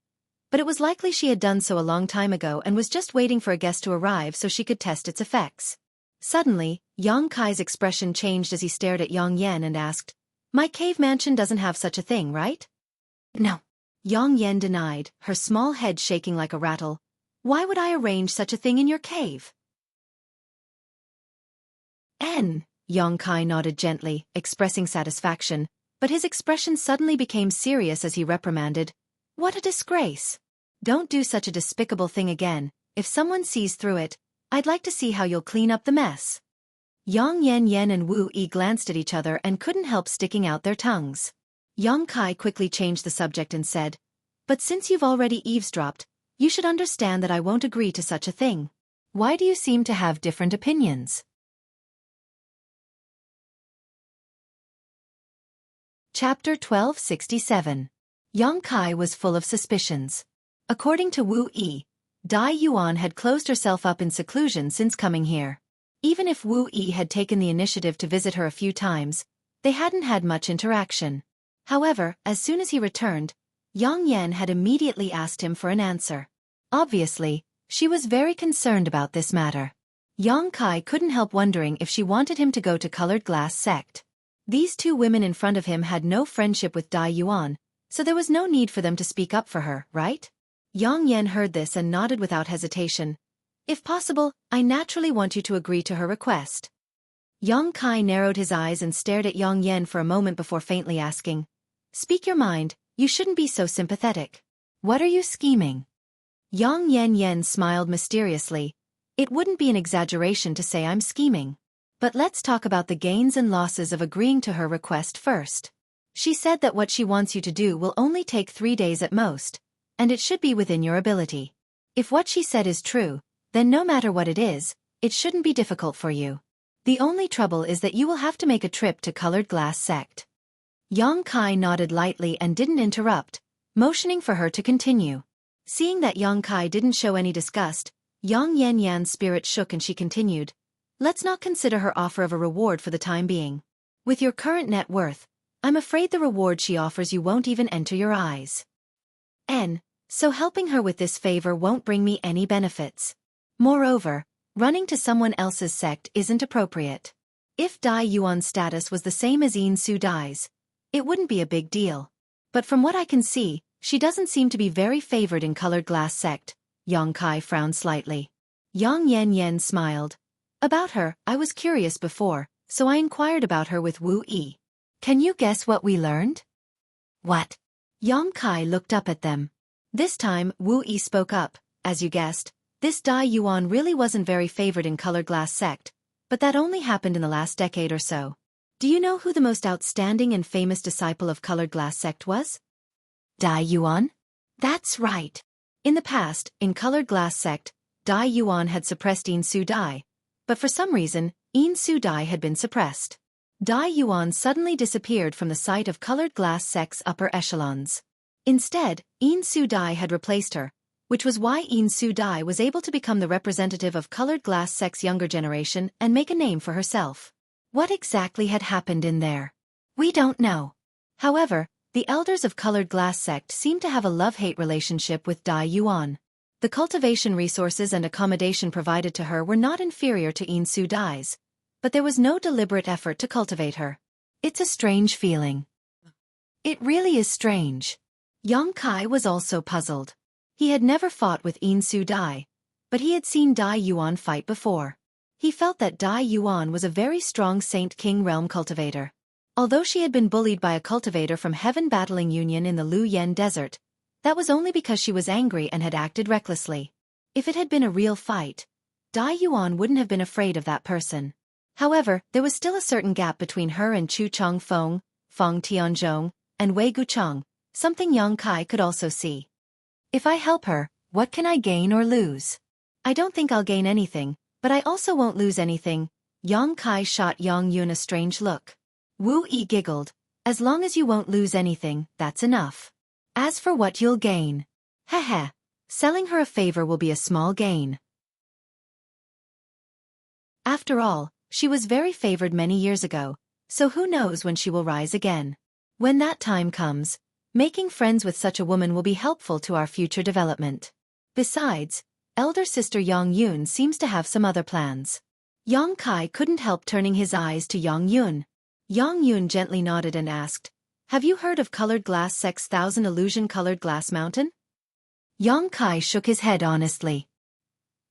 but it was likely she had done so a long time ago and was just waiting for a guest to arrive so she could test its effects. Suddenly, Yang Kai's expression changed as he stared at Yang Yan and asked, "My cave mansion doesn't have such a thing, right?" "No." Yang Yan denied, her small head shaking like a rattle. "Why would I arrange such a thing in your cave?" Yang Kai nodded gently, expressing satisfaction, but his expression suddenly became serious as he reprimanded, "What a disgrace! Don't do such a despicable thing again. If someone sees through it, I'd like to see how you'll clean up the mess." Yang Yan and Wu Yi glanced at each other and couldn't help sticking out their tongues. Yang Kai quickly changed the subject and said, "But since you've already eavesdropped, you should understand that I won't agree to such a thing. Why do you seem to have different opinions?" Chapter 1267. Yang Kai was full of suspicions. According to Wu Yi, Dai Yuan had closed herself up in seclusion since coming here. Even if Wu Yi had taken the initiative to visit her a few times, they hadn't had much interaction. However, as soon as he returned, Yang Yan had immediately asked him for an answer. Obviously, she was very concerned about this matter. Yang Kai couldn't help wondering if she wanted him to go to Colored Glass sect. These two women in front of him had no friendship with Dai Yuan, so there was no need for them to speak up for her, right? Yang Yan heard this and nodded without hesitation. "If possible, I naturally want you to agree to her request." Yang Kai narrowed his eyes and stared at Yang Yan for a moment before faintly asking, "Speak your mind, you shouldn't be so sympathetic. What are you scheming?" Yang Yan smiled mysteriously. "It wouldn't be an exaggeration to say I'm scheming. But let's talk about the gains and losses of agreeing to her request first. She said that what she wants you to do will only take 3 days at most, and it should be within your ability. If what she said is true, then no matter what it is, it shouldn't be difficult for you. The only trouble is that you will have to make a trip to Colored Glass sect." Yang Kai nodded lightly and didn't interrupt, motioning for her to continue. Seeing that Yang Kai didn't show any disgust, Yang Yan's spirit shook and she continued, "Let's not consider her offer of a reward for the time being. With your current net worth, I'm afraid the reward she offers you won't even enter your eyes. So helping her with this favor won't bring me any benefits. Moreover, running to someone else's sect isn't appropriate. If Dai Yuan's status was the same as Yin Su Dai's, it wouldn't be a big deal. But from what I can see, she doesn't seem to be very favored in Colored Glass sect." Yang Kai frowned slightly. Yang Yan smiled. "About her, I was curious before, so I inquired about her with Wu Yi. Can you guess what we learned?" "What?" Yang Kai looked up at them. This time, Wu Yi spoke up. "As you guessed, this Dai Yuan really wasn't very favored in Colored Glass sect, but that only happened in the last decade or so. Do you know who the most outstanding and famous disciple of Colored Glass sect was?" "Dai Yuan?" "That's right. In the past, in Colored Glass sect, Dai Yuan had suppressed Yin Su Dai, but for some reason, Yin Su Dai had been suppressed. Dai Yuan suddenly disappeared from the sight of Colored Glass sect's upper echelons. Instead, Yin Su Dai had replaced her, which was why Yin Su Dai was able to become the representative of Colored Glass sect's younger generation and make a name for herself. What exactly had happened in there? We don't know. However, The elders of Colored Glass sect seemed to have a love-hate relationship with Dai Yuan. The cultivation resources and accommodation provided to her were not inferior to Insu Dai's, but there was no deliberate effort to cultivate her. It's a strange feeling. It really is strange. Yang Kai was also puzzled. He had never fought with Insu Dai, but he had seen Dai Yuan fight before. He felt that Dai Yuan was a very strong Saint King realm cultivator. Although she had been bullied by a cultivator from Heaven Battling Union in the Lu Yen Desert, that was only because she was angry and had acted recklessly. If it had been a real fight, Dai Yuan wouldn't have been afraid of that person. However, there was still a certain gap between her and Chu Chong Feng, Feng Tianzhong, and Wei Gucheng, something Yang Kai could also see. If I help her, what can I gain or lose? I don't think I'll gain anything, but I also won't lose anything. Yang Kai shot Yang Yun a strange look. Wu Yi giggled. As long as you won't lose anything, that's enough. As for what you'll gain. Heh. Selling her a favor will be a small gain. After all, she was very favored many years ago, so who knows when she will rise again. When that time comes, making friends with such a woman will be helpful to our future development. Besides, elder sister Yang Yun seems to have some other plans. Yang Kai couldn't help turning his eyes to Yang Yun. Yang Yun gently nodded and asked, "Have you heard of Colored Glass Sect's 1,000 Illusion Colored Glass Mountain?" Yang Kai shook his head honestly.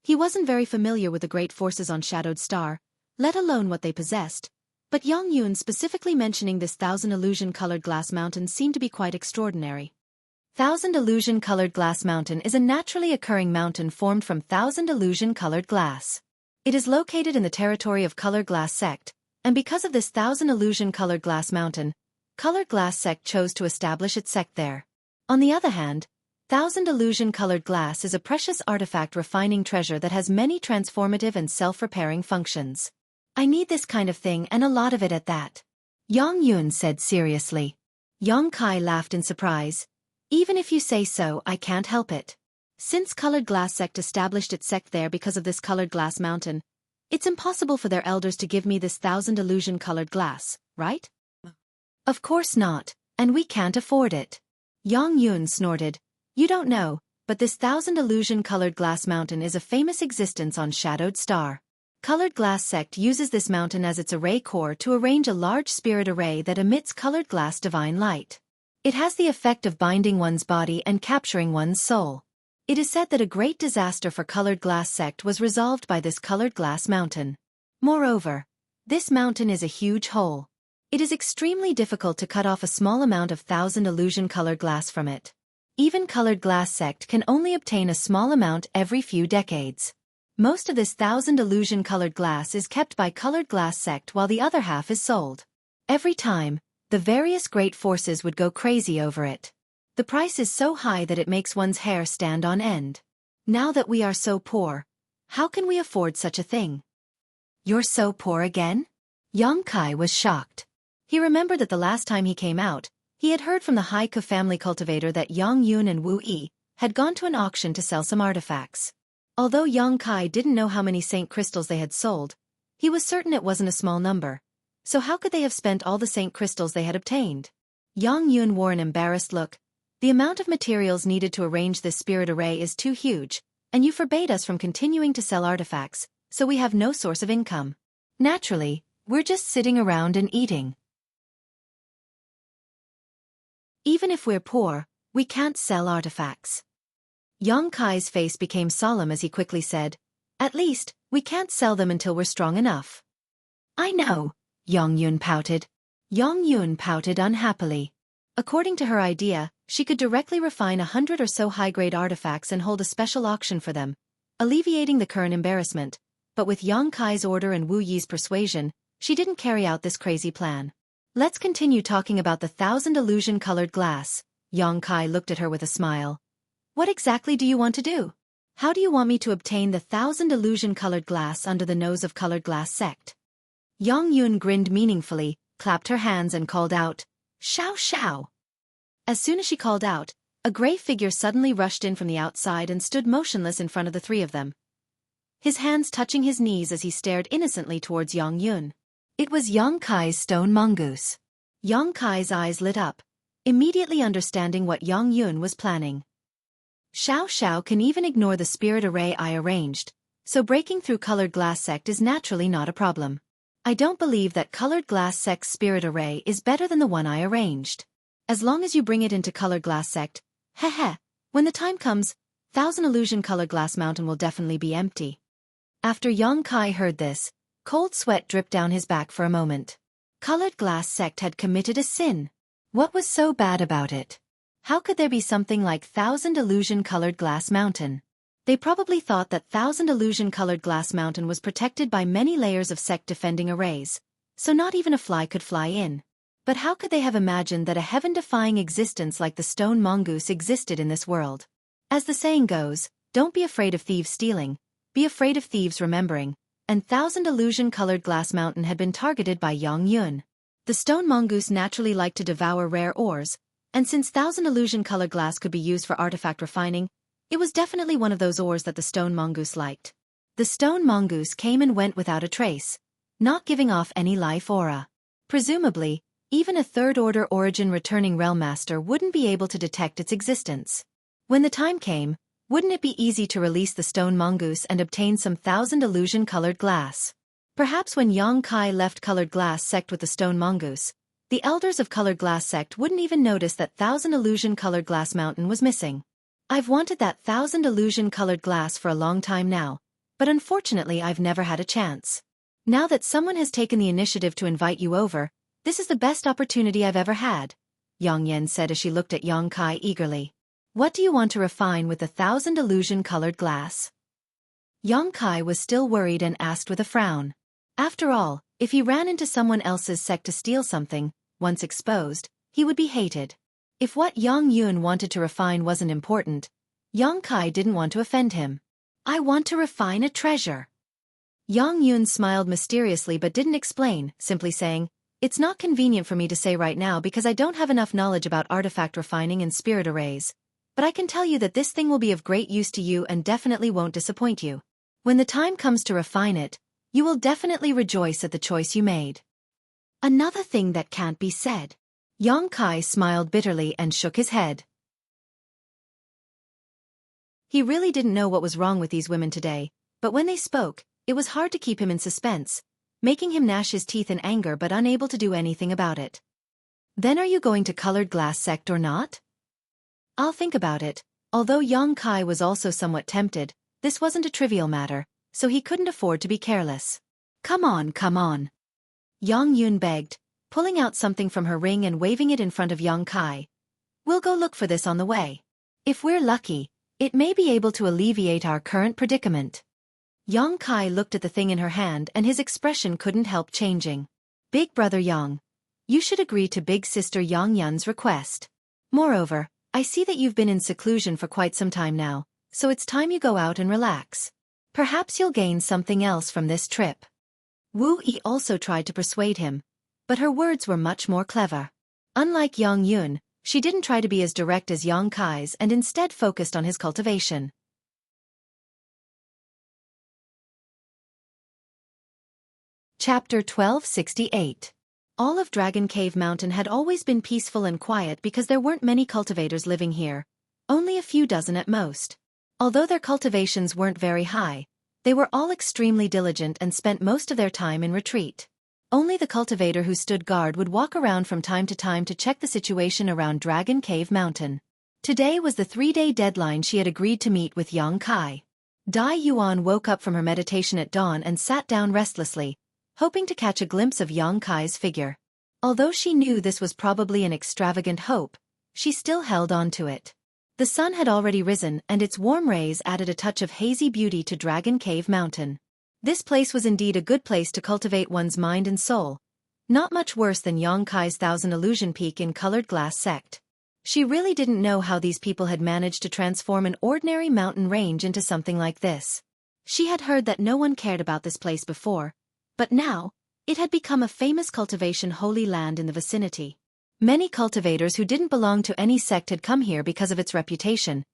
He wasn't very familiar with the great forces on Shadowed Star, let alone what they possessed, but Yang Yun specifically mentioning this 1,000 Illusion Colored Glass Mountain seemed to be quite extraordinary. 1,000 Illusion Colored Glass Mountain is a naturally occurring mountain formed from 1,000 illusion colored glass. It is located in the territory of Colored Glass Sect, and because of this 1,000 illusion colored glass mountain, Colored Glass Sect chose to establish its sect there. On the other hand, 1,000 illusion colored glass is a precious artifact refining treasure that has many transformative and self-repairing functions. I need this kind of thing and a lot of it at that. Yang Yun said seriously. Yang Kai laughed in surprise. Even if you say so, I can't help it. Since Colored Glass Sect established its sect there because of this colored glass mountain, it's impossible for their elders to give me this 1,000 illusion-colored glass, right? Of course not, and we can't afford it. Yang Yun snorted. You don't know, but this 1,000 illusion-colored glass mountain is a famous existence on Shadowed Star. Colored Glass Sect uses this mountain as its array core to arrange a large spirit array that emits colored glass divine light. It has the effect of binding one's body and capturing one's soul. It is said that a great disaster for Colored Glass Sect was resolved by this colored glass mountain. Moreover, this mountain is a huge hole. It is extremely difficult to cut off a small amount of 1,000 illusion colored glass from it. Even Colored Glass Sect can only obtain a small amount every few decades. Most of this 1,000 illusion colored glass is kept by Colored Glass Sect while the other half is sold. Every time, the various great forces would go crazy over it. The price is so high that it makes one's hair stand on end. Now that we are so poor, how can we afford such a thing? You're so poor again? Yang Kai was shocked. He remembered that the last time he came out, he had heard from the Haiku family cultivator that Yang Yun and Wu Yi had gone to an auction to sell some artifacts. Although Yang Kai didn't know how many Saint crystals they had sold, he was certain it wasn't a small number. So how could they have spent all the Saint crystals they had obtained? Yang Yun wore an embarrassed look. The amount of materials needed to arrange this spirit array is too huge, and you forbade us from continuing to sell artifacts, so we have no source of income. Naturally, we're just sitting around and eating. Even if we're poor, we can't sell artifacts. Yang Kai's face became solemn as he quickly said, "At least, we can't sell them until we're strong enough." I know, Yang Yun pouted. Yang Yun pouted unhappily. According to her idea, she could directly refine 100 or so high-grade artifacts and hold a special auction for them, alleviating the current embarrassment, but with Yang Kai's order and Wu Yi's persuasion, she didn't carry out this crazy plan. Let's continue talking about the 1,000 illusion-colored glass. Yang Kai looked at her with a smile. What exactly do you want to do? How do you want me to obtain the 1,000 illusion-colored glass under the nose of Colored Glass Sect? Yang Yun grinned meaningfully, clapped her hands and called out, "Shao Shao!" As soon as she called out, a gray figure suddenly rushed in from the outside and stood motionless in front of the three of them, his hands touching his knees as he stared innocently towards Yang Yun. It was Yang Kai's stone mongoose. Yang Kai's eyes lit up. immediately understanding what Yang Yun was planning. Xiao can even ignore the spirit array I arranged, so breaking through colored glass sect is naturally not a problem. I don't believe that colored glass sect's spirit array is better than the one I arranged. As long as you bring it into colored glass sect, when the time comes, 1,000 illusion colored glass mountain will definitely be empty. After Yang Kai heard this, cold sweat dripped down his back for a moment. Colored glass sect had committed a sin. What was so bad about it? How could there be something like 1,000 illusion colored glass mountain? They probably thought that 1,000 illusion colored glass mountain was protected by many layers of sect defending arrays, so not even a fly could fly in. But how could they have imagined that a heaven-defying existence like the stone mongoose existed in this world? As the saying goes, don't be afraid of thieves stealing, be afraid of thieves remembering, and 1,000 illusion colored glass mountain had been targeted by Yang Yun. The stone mongoose naturally liked to devour rare ores, and since 1,000 illusion colored glass could be used for artifact refining, it was definitely one of those ores that the stone mongoose liked. The stone mongoose came and went without a trace, not giving off any life aura. Presumably, even a third-order origin returning realm master wouldn't be able to detect its existence. When the time came, wouldn't it be easy to release the stone mongoose and obtain some 1,000 illusion colored glass? Perhaps when Yang Kai left colored glass sect with the stone mongoose, the elders of colored glass sect wouldn't even notice that 1,000 illusion colored glass mountain was missing. I've wanted that 1,000 illusion colored glass for a long time now, but unfortunately I've never had a chance. Now that someone has taken the initiative to invite you over, this is the best opportunity I've ever had, Yang Yan said as she looked at Yang Kai eagerly. What do you want to refine with the 1,000 illusion colored glass? Yang Kai was still worried and asked with a frown. After all, if he ran into someone else's sect to steal something, once exposed, he would be hated. If what Yang Yun wanted to refine wasn't important, Yang Kai didn't want to offend him. I want to refine a treasure. Yang Yun smiled mysteriously but didn't explain, simply saying, it's not convenient for me to say right now because I don't have enough knowledge about artifact refining and spirit arrays. But I can tell you that this thing will be of great use to you and definitely won't disappoint you. When the time comes to refine it, you will definitely rejoice at the choice you made. Another thing that can't be said. Yang Kai smiled bitterly and shook his head. He really didn't know what was wrong with these women today, but when they spoke, it was hard to keep him in suspense, making him gnash his teeth in anger but unable to do anything about it. Then are you going to colored glass sect or not? I'll think about it. Although Yang Kai was also somewhat tempted, this wasn't a trivial matter, so he couldn't afford to be careless. Come on, come on. Yang Yun begged, pulling out something from her ring and waving it in front of Yang Kai. We'll go look for this on the way. If we're lucky, it may be able to alleviate our current predicament. Yang Kai looked at the thing in her hand and his expression couldn't help changing. Big brother Yang, you should agree to big sister Yang Yun's request. Moreover, I see that you've been in seclusion for quite some time now, so it's time you go out and relax. Perhaps you'll gain something else from this trip. Wu Yi also tried to persuade him, but her words were much more clever. Unlike Yang Yun, she didn't try to be as direct as Yang Kai's and instead focused on his cultivation. Chapter 1268. All of Dragon Cave Mountain had always been peaceful and quiet because there weren't many cultivators living here, only a few dozen at most. Although their cultivations weren't very high, they were all extremely diligent and spent most of their time in retreat. Only the cultivator who stood guard would walk around from time to time to check the situation around Dragon Cave Mountain. Today was the 3-day deadline she had agreed to meet with Yang Kai. Dai Yuan woke up from her meditation at dawn and sat down restlessly, hoping to catch a glimpse of Yang Kai's figure. Although she knew this was probably an extravagant hope, she still held on to it. The sun had already risen and its warm rays added a touch of hazy beauty to Dragon Cave Mountain. This place was indeed a good place to cultivate one's mind and soul, not much worse than Yang Kai's 1,000 Illusion Peak in colored glass sect. She really didn't know how these people had managed to transform an ordinary mountain range into something like this. She had heard that no one cared about this place before, but now, it had become a famous cultivation holy land in the vicinity. Many cultivators who didn't belong to any sect had come here because of its reputation,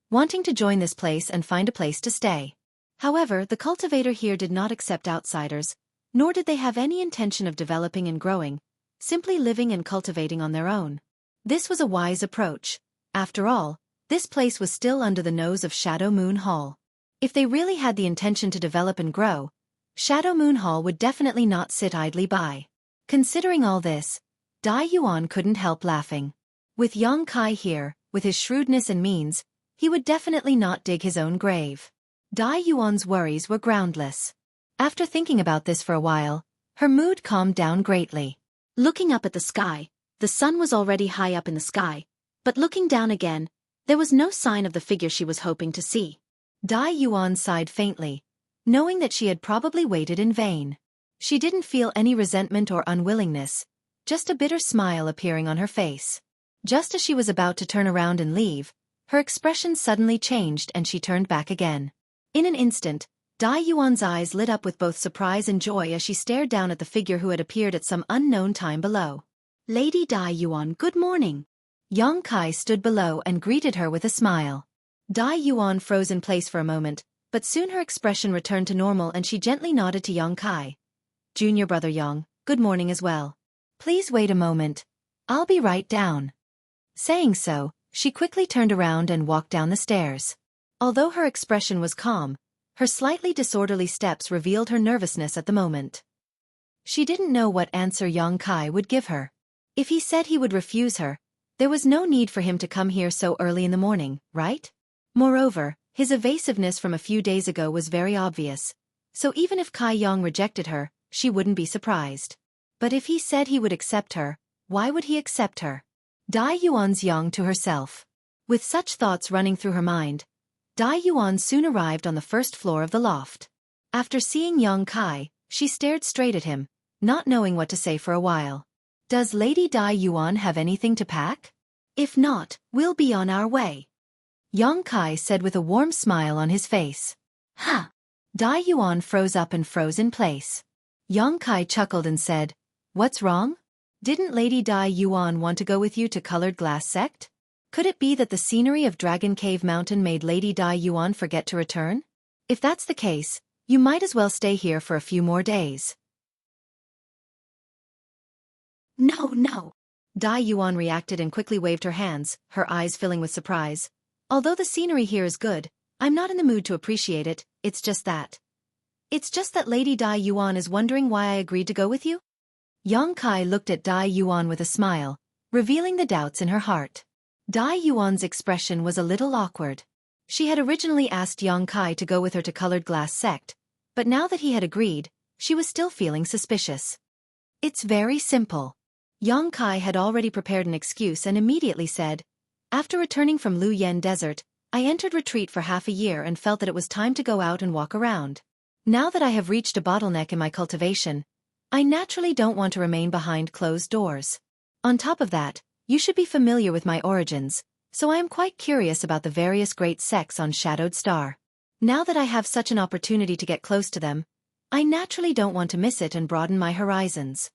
wanting to join this place and find a place to stay. However, the cultivator here did not accept outsiders, nor did they have any intention of developing and growing, simply living and cultivating on their own. This was a wise approach. After all, this place was still under the nose of Shadow Moon Hall. If they really had the intention to develop and grow, Shadow Moon Hall would definitely not sit idly by. Considering all this, Dai Yuan couldn't help laughing. With Yang Kai here, with his shrewdness and means, he would definitely not dig his own grave. Dai Yuan's worries were groundless. After thinking about this for a while, her mood calmed down greatly. Looking up at the sky, the sun was already high up in the sky, but looking down again, there was no sign of the figure she was hoping to see. Dai Yuan sighed faintly, knowing that she had probably waited in vain. She didn't feel any resentment or unwillingness, just a bitter smile appearing on her face. Just as she was about to turn around and leave, her expression suddenly changed and she turned back again. In an instant, Dai Yuan's eyes lit up with both surprise and joy as she stared down at the figure who had appeared at some unknown time below. "Lady Dai Yuan, good morning." Yang Kai stood below and greeted her with a smile. Dai Yuan froze in place for a moment, but soon her expression returned to normal and she gently nodded to Yang Kai. "Junior brother Yang, good morning as well. Please wait a moment. I'll be right down." Saying so, she quickly turned around and walked down the stairs. Although her expression was calm, her slightly disorderly steps revealed her nervousness at the moment. She didn't know what answer Yang Kai would give her. If he said he would refuse her, there was no need for him to come here so early in the morning, right? Moreover, his evasiveness from a few days ago was very obvious, so even if Kai Yang rejected her, she wouldn't be surprised. But if he said he would accept her, why would he accept her? Dai Yuan's Yang to herself. With such thoughts running through her mind, Dai Yuan soon arrived on the first floor of the loft. After seeing Yang Kai, she stared straight at him, not knowing what to say for a while. "Does Lady Dai Yuan have anything to pack? If not, we'll be on our way," Yang Kai said with a warm smile on his face. "Huh." Dai Yuan froze up and froze in place. Yang Kai chuckled and said, "What's wrong? Didn't Lady Dai Yuan want to go with you to Colored Glass Sect? Could it be that the scenery of Dragon Cave Mountain made Lady Dai Yuan forget to return? If that's the case, you might as well stay here for a few more days." No. Dai Yuan reacted and quickly waved her hands, her eyes filling with surprise. "Although the scenery here is good, I'm not in the mood to appreciate it, it's just that Lady Dai Yuan is wondering why I agreed to go with you?" Yang Kai looked at Dai Yuan with a smile, revealing the doubts in her heart. Dai Yuan's expression was a little awkward. She had originally asked Yang Kai to go with her to Colored Glass Sect, but now that he had agreed, she was still feeling suspicious. "It's very simple." Yang Kai had already prepared an excuse and immediately said, "After returning from Luyan Desert, I entered retreat for half a year and felt that it was time to go out and walk around. Now that I have reached a bottleneck in my cultivation, I naturally don't want to remain behind closed doors. On top of that, you should be familiar with my origins, so I am quite curious about the various great sects on Shadowed Star. Now that I have such an opportunity to get close to them, I naturally don't want to miss it and broaden my horizons."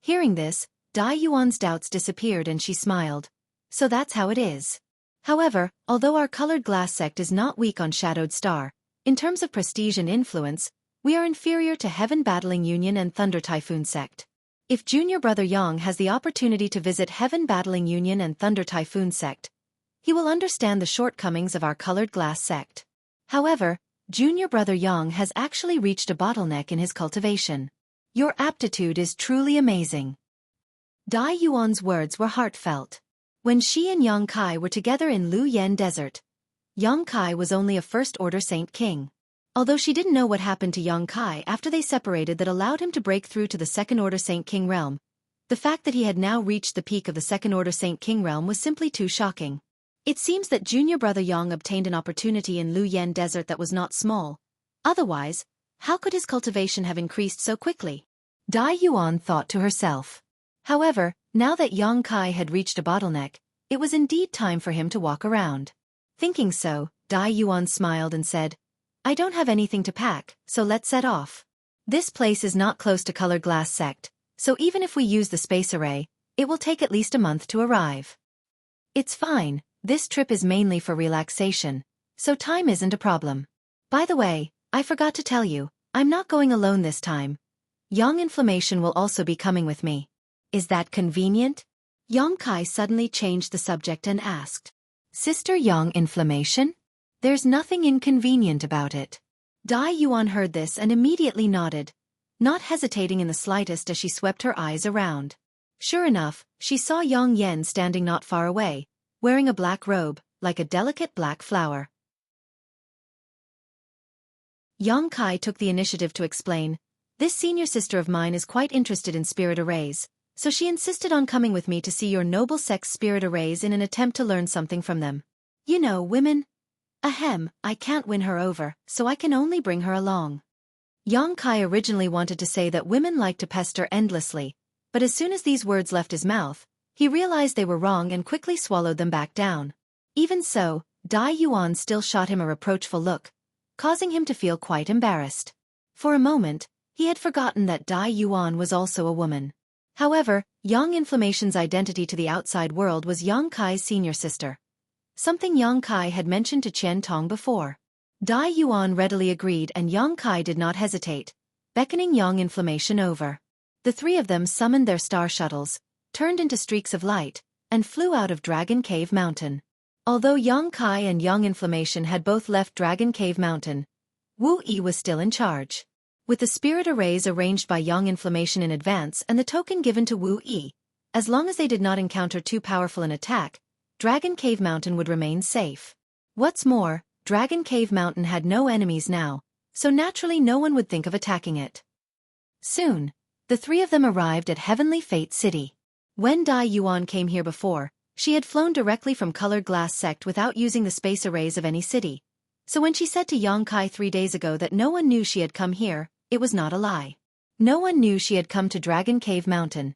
Hearing this, Dai Yuan's doubts disappeared and she smiled. "So that's how it is. However, although our Colored Glass Sect is not weak on Shadowed Star, in terms of prestige and influence, we are inferior to Heaven Battling Union and Thunder Typhoon Sect. If Junior Brother Yang has the opportunity to visit Heaven Battling Union and Thunder Typhoon Sect, he will understand the shortcomings of our Colored Glass Sect. However, Junior Brother Yang has actually reached a bottleneck in his cultivation. Your aptitude is truly amazing." Dai Yuan's words were heartfelt. When she and Yang Kai were together in Luyan Desert, Yang Kai was only a First Order Saint King. Although she didn't know what happened to Yang Kai after they separated that allowed him to break through to the Second Order Saint King realm, the fact that he had now reached the peak of the Second Order Saint King realm was simply too shocking. It seems that Junior Brother Yang obtained an opportunity in Luyan Desert that was not small. Otherwise, how could his cultivation have increased so quickly? Dai Yuan thought to herself. However, now that Yang Kai had reached a bottleneck, it was indeed time for him to walk around. Thinking so, Dai Yuan smiled and said, "I don't have anything to pack, so let's set off. This place is not close to Colored Glass Sect, so even if we use the space array, it will take at least a month to arrive. It's fine, this trip is mainly for relaxation, so time isn't a problem. By the way, I forgot to tell you, I'm not going alone this time. Yang Inflammation will also be coming with me. Is that convenient?" Yang Kai suddenly changed the subject and asked, Sister Yang, inflammation? There's nothing inconvenient about it. Dai Yuan heard this and immediately nodded, not hesitating in the slightest as she swept her eyes around. Sure enough, she saw Yang Yen standing not far away, wearing a black robe, like a delicate black flower. Yang Kai took the initiative to explain, this senior sister of mine is quite interested in spirit arrays, so she insisted on coming with me to see your noble sex spirit arrays in an attempt to learn something from them. You know, women. Ahem, I can't win her over, so I can only bring her along. Yang Kai originally wanted to say that women like to pester endlessly, but as soon as these words left his mouth, he realized they were wrong and quickly swallowed them back down. Even so, Dai Yuan still shot him a reproachful look, causing him to feel quite embarrassed. For a moment, he had forgotten that Dai Yuan was also a woman. However, Yang Inflammation's identity to the outside world was Yang Kai's senior sister, something Yang Kai had mentioned to Qian Tong before. Dai Yuan readily agreed and Yang Kai did not hesitate, beckoning Yang Inflammation over. The three of them summoned their star shuttles, turned into streaks of light, and flew out of Dragon Cave Mountain. Although Yang Kai and Yang Inflammation had both left Dragon Cave Mountain, Wu Yi was still in charge. With the spirit arrays arranged by Yang Inflammation in advance and the token given to Wu Yi, as long as they did not encounter too powerful an attack, Dragon Cave Mountain would remain safe. What's more, Dragon Cave Mountain had no enemies now, so naturally no one would think of attacking it. Soon, the three of them arrived at Heavenly Fate City. When Dai Yuan came here before, she had flown directly from Colored Glass Sect without using the space arrays of any city. So when she said to Yang Kai 3 days ago that no one knew she had come here, it was not a lie. No one knew she had come to Dragon Cave Mountain.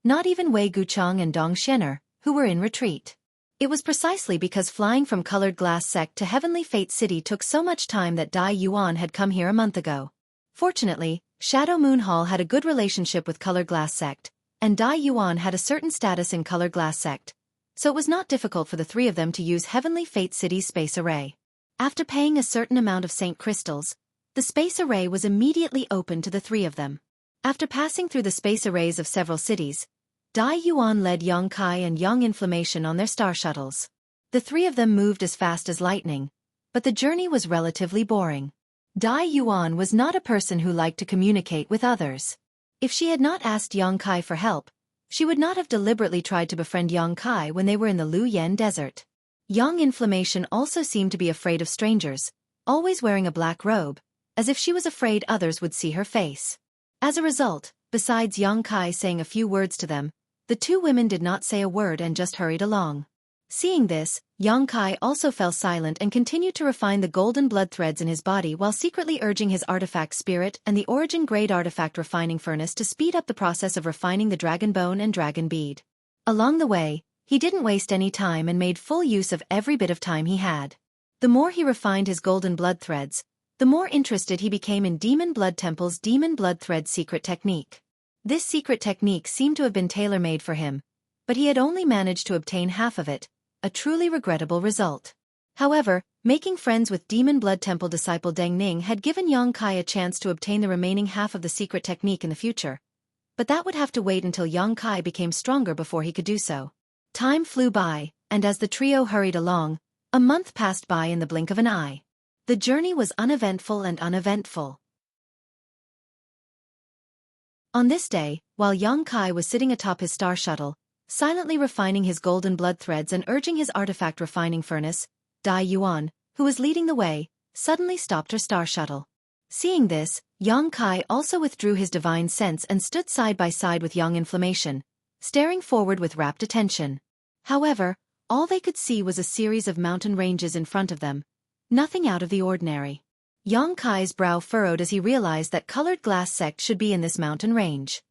Not even Wei Guchang and Dong Shener, who were in retreat. It was precisely because flying from Colored Glass Sect to Heavenly Fate City took so much time that Dai Yuan had come here a month ago. Fortunately, Shadow Moon Hall had a good relationship with Colored Glass Sect, and Dai Yuan had a certain status in Colored Glass Sect, so it was not difficult for the three of them to use Heavenly Fate City's space array. After paying a certain amount of Saint Crystals, the space array was immediately open to the three of them. After passing through the space arrays of several cities, Dai Yuan led Yang Kai and Yang Inflammation on their star shuttles. The three of them moved as fast as lightning, but the journey was relatively boring. Dai Yuan was not a person who liked to communicate with others. If she had not asked Yang Kai for help, she would not have deliberately tried to befriend Yang Kai when they were in the Luyan Desert. Yang Inflammation also seemed to be afraid of strangers, always wearing a black robe, as if she was afraid others would see her face. As a result, besides Yang Kai saying a few words to them, the two women did not say a word and just hurried along. Seeing this, Yang Kai also fell silent and continued to refine the golden blood threads in his body while secretly urging his artifact spirit and the origin grade artifact refining furnace to speed up the process of refining the dragon bone and dragon bead. Along the way, he didn't waste any time and made full use of every bit of time he had. The more he refined his golden blood threads, the more interested he became in Demon Blood Temple's Demon Blood Thread secret technique. This secret technique seemed to have been tailor-made for him, but he had only managed to obtain half of it, a truly regrettable result. However, making friends with Demon Blood Temple disciple Deng Ning had given Yang Kai a chance to obtain the remaining half of the secret technique in the future, but that would have to wait until Yang Kai became stronger before he could do so. Time flew by, and as the trio hurried along, a month passed by in the blink of an eye. The journey was uneventful and uneventful. On this day, while Yang Kai was sitting atop his star shuttle, silently refining his golden blood threads and urging his artifact refining furnace, Dai Yuan, who was leading the way, suddenly stopped her star shuttle. Seeing this, Yang Kai also withdrew his divine sense and stood side by side with Yang Inflammation, staring forward with rapt attention. However, all they could see was a series of mountain ranges in front of them, nothing out of the ordinary. Yang Kai's brow furrowed as he realized that Colored Glass Sect should be in this mountain range.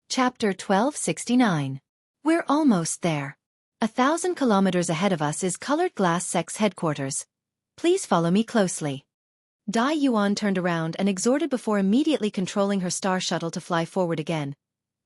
Chapter 1269. We're almost there. 1,000 kilometers ahead of us is Colored Glass Sect's headquarters. Please follow me closely. Dai Yuan turned around and exhorted before immediately controlling her star shuttle to fly forward again.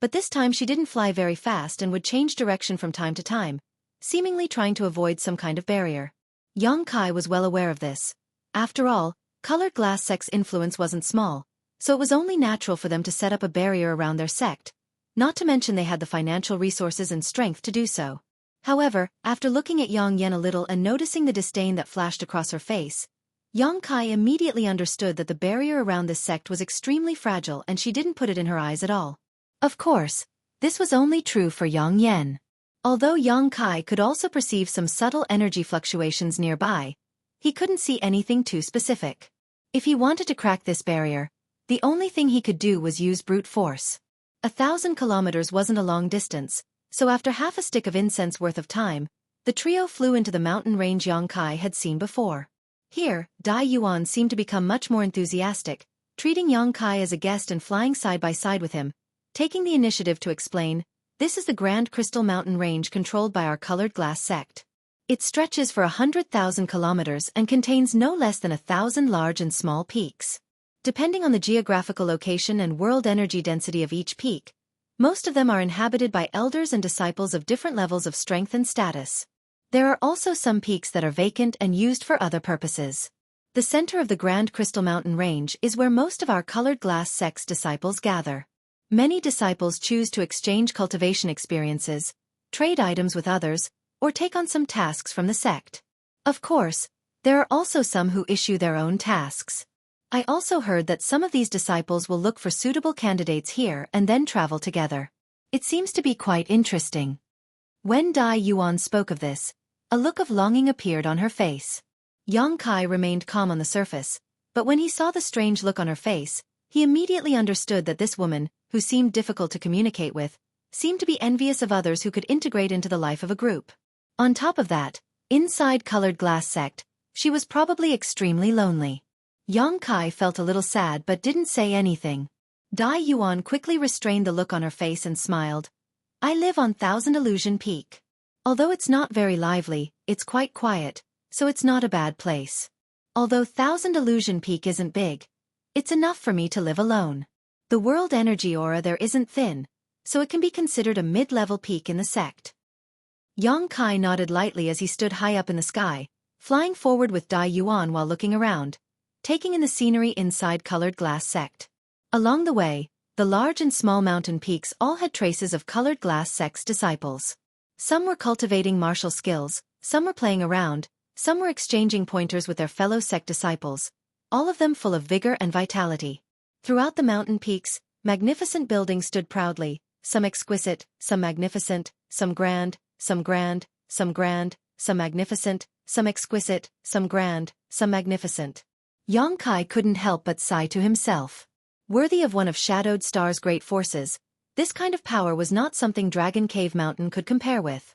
But this time she didn't fly very fast and would change direction from time to time, seemingly trying to avoid some kind of barrier. Yang Kai was well aware of this. After all, Colored Glass Sect's influence wasn't small, so it was only natural for them to set up a barrier around their sect, not to mention they had the financial resources and strength to do so. However, after looking at Yang Yan a little and noticing the disdain that flashed across her face, Yang Kai immediately understood that the barrier around this sect was extremely fragile and she didn't put it in her eyes at all. Of course, this was only true for Yang Yan. Although Yang Kai could also perceive some subtle energy fluctuations nearby, he couldn't see anything too specific. If he wanted to crack this barrier, the only thing he could do was use brute force. 1,000 kilometers wasn't a long distance, so after half a stick of incense worth of time, the trio flew into the mountain range Yang Kai had seen before. Here, Dai Yuan seemed to become much more enthusiastic, treating Yang Kai as a guest and flying side by side with him, taking the initiative to explain, "This is the Grand Crystal Mountain Range controlled by our colored glass sect. It stretches for 100,000 kilometers and contains no less than 1,000 large and small peaks. Depending on the geographical location and world energy density of each peak, most of them are inhabited by elders and disciples of different levels of strength and status. There are also some peaks that are vacant and used for other purposes. The center of the Grand Crystal Mountain Range is where most of our colored glass sect's disciples gather. Many disciples choose to exchange cultivation experiences, trade items with others, or take on some tasks from the sect. Of course, there are also some who issue their own tasks. I also heard that some of these disciples will look for suitable candidates here and then travel together. It seems to be quite interesting." When Dai Yuan spoke of this, a look of longing appeared on her face. Yang Kai remained calm on the surface, but when he saw the strange look on her face, he immediately understood that this woman, who seemed difficult to communicate with, seemed to be envious of others who could integrate into the life of a group. On top of that, inside colored glass sect, she was probably extremely lonely. Yang Kai felt a little sad but didn't say anything. Dai Yuan quickly restrained the look on her face and smiled. "I live on Thousand Illusion Peak. Although it's not very lively, it's quite quiet, so it's not a bad place. Although Thousand Illusion Peak isn't big, it's enough for me to live alone. The world energy aura there isn't thin, so it can be considered a mid-level peak in the sect." Yang Kai nodded lightly as he stood high up in the sky, flying forward with Dai Yuan while looking around, taking in the scenery inside colored glass sect. Along the way, the large and small mountain peaks all had traces of colored glass sect's disciples. Some were cultivating martial skills, some were playing around, some were exchanging pointers with their fellow sect disciples, all of them full of vigor and vitality. Throughout the mountain peaks, magnificent buildings stood proudly, some exquisite, some magnificent, some grand, some grand, some grand, some magnificent, some exquisite, some grand, some magnificent. Yang Kai couldn't help but sigh to himself. Worthy of one of Shadowed Star's great forces, this kind of power was not something Dragon Cave Mountain could compare with.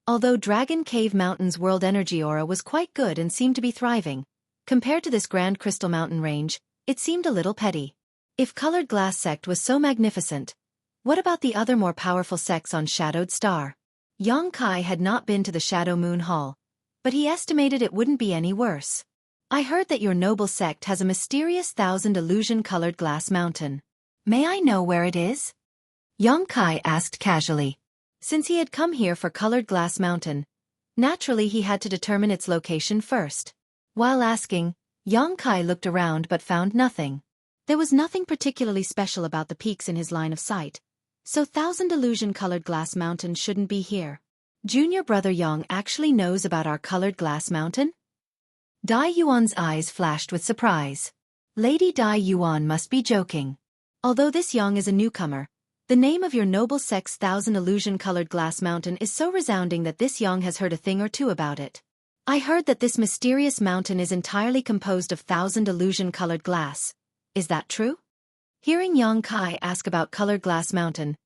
Although Dragon Cave Mountain's world energy aura was quite good and seemed to be thriving, compared to this Grand Crystal Mountain range, it seemed a little petty. If Colored Glass Sect was so magnificent, what about the other more powerful sects on Shadowed Star? Yang Kai had not been to the Shadow Moon Hall, but he estimated it wouldn't be any worse. "I heard that your noble sect has a mysterious 1,000 illusion-colored glass mountain. May I know where it is?" Yang Kai asked casually. Since he had come here for Colored Glass Mountain, naturally he had to determine its location first. While asking, Yang Kai looked around but found nothing. There was nothing particularly special about the peaks in his line of sight, so 1,000 illusion-colored glass mountain shouldn't be here. Junior brother Yang actually knows about our colored glass mountain? Dai Yuan's eyes flashed with surprise. Lady Dai Yuan must be joking. Although this Yang is a newcomer, the name of your noble sect's 1,000 illusion-colored glass mountain is so resounding that this Yang has heard a thing or two about it. I heard that this mysterious mountain is entirely composed of 1,000 illusion-colored glass. Is that true? Hearing Yang Kai ask about colored glass mountain,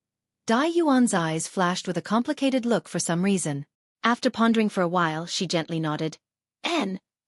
Dai Yuan's eyes flashed with a complicated look for some reason. After pondering for a while, she gently nodded.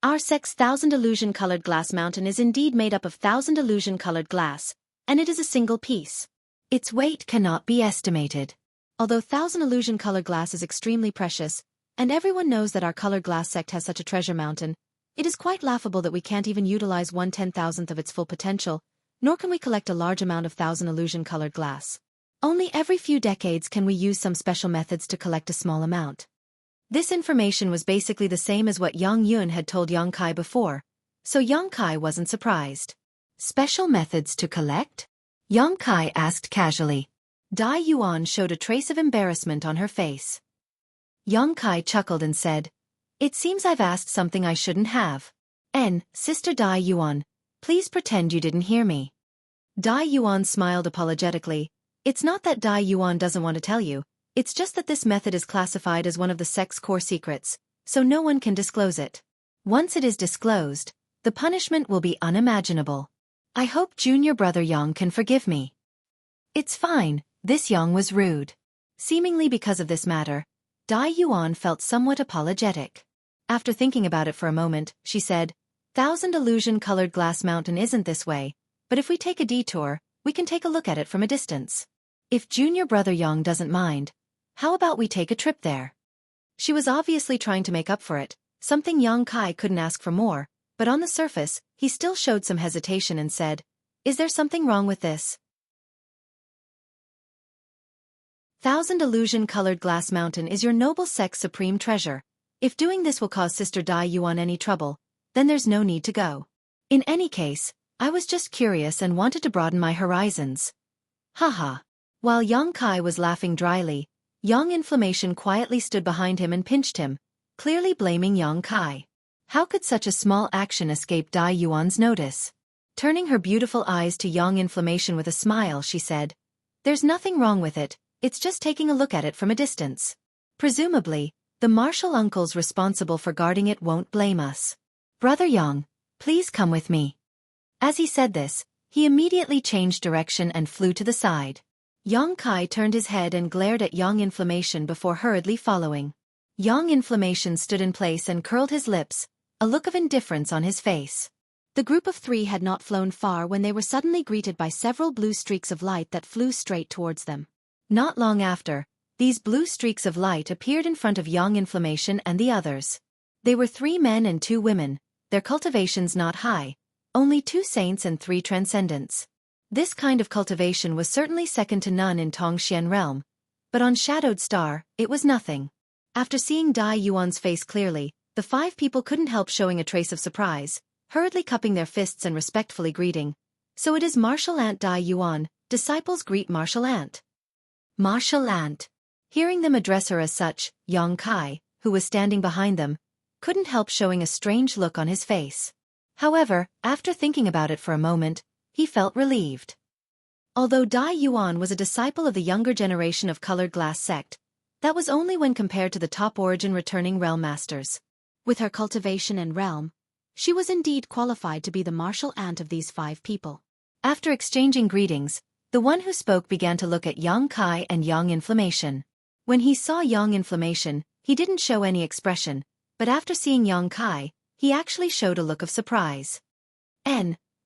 Our sect's 1,000 illusion-colored glass mountain is indeed made up of 1,000 illusion-colored glass, and it is a single piece. Its weight cannot be estimated. Although 1,000 illusion-colored glass is extremely precious, and everyone knows that our colored glass sect has such a treasure mountain, it is quite laughable that we can't even utilize 1/10,000th of its full potential, nor can we collect a large amount of 1,000 illusion-colored glass. Only every few decades can we use some special methods to collect a small amount. This information was basically the same as what Yang Yun had told Yang Kai before, so Yongkai wasn't surprised. Special methods to collect? Yongkai asked casually. Dai Yuan showed a trace of embarrassment on her face. Yongkai chuckled and said, "It seems I've asked something I shouldn't have. Sister Dai Yuan, please pretend you didn't hear me." Dai Yuan smiled apologetically. "It's not that Dai Yuan doesn't want to tell you, it's just that this method is classified as one of the sect's core secrets, so no one can disclose it. Once it is disclosed, the punishment will be unimaginable. I hope junior brother Yang can forgive me." "It's fine," this Yang was rude. Seemingly because of this matter, Dai Yuan felt somewhat apologetic. After thinking about it for a moment, she said, "Thousand Illusion-colored glass mountain isn't this way, but if we take a detour, we can take a look at it from a distance. If junior brother Yang doesn't mind, how about we take a trip there?" She was obviously trying to make up for it, something Yongkai couldn't ask for more, but on the surface, he still showed some hesitation and said, "Is there something wrong with this?" Thousand Illusion-colored glass mountain is your noble sect's supreme treasure. If doing this will cause Sister Dai Yuan any trouble, then there's no need to go. In any case, I was just curious and wanted to broaden my horizons. Haha. While Yongkai was laughing dryly, Yang Inflammation quietly stood behind him and pinched him, clearly blaming Yongkai. How could such a small action escape Dai Yuan's notice? Turning her beautiful eyes to Yang Inflammation with a smile, she said, "There's nothing wrong with it, it's just taking a look at it from a distance. Presumably, the martial uncles responsible for guarding it won't blame us. Brother Yang, please come with me." As he said this, he immediately changed direction and flew to the side. Yongkai turned his head and glared at Yang Inflammation before hurriedly following. Yang Inflammation stood in place and curled his lips, a look of indifference on his face. The group of three had not flown far when they were suddenly greeted by several blue streaks of light that flew straight towards them. Not long after, these blue streaks of light appeared in front of Yang Inflammation and the others. They were 3 men and 2 women, their cultivations not high, only 2 saints and 3 transcendents. This kind of cultivation was certainly second to none in Tongxian realm, but on Shadowed Star, it was nothing. After seeing Dai Yuan's face clearly, the 5 people couldn't help showing a trace of surprise, hurriedly cupping their fists and respectfully greeting. "So it is Martial Ant Dai Yuan, disciples greet Martial Ant." Martial Ant. Hearing them address her as such, Yongkai, who was standing behind them, couldn't help showing a strange look on his face. However, after thinking about it for a moment, he felt relieved. Although Dai Yuan was a disciple of the younger generation of Colored Glass sect, that was only when compared to the top origin returning realm masters. With her cultivation and realm, she was indeed qualified to be the martial aunt of these 5 people. After exchanging greetings, the one who spoke began to look at Yongkai and Yang Inflammation. When he saw Yang Inflammation, he didn't show any expression, but after seeing Yongkai, he actually showed a look of surprise.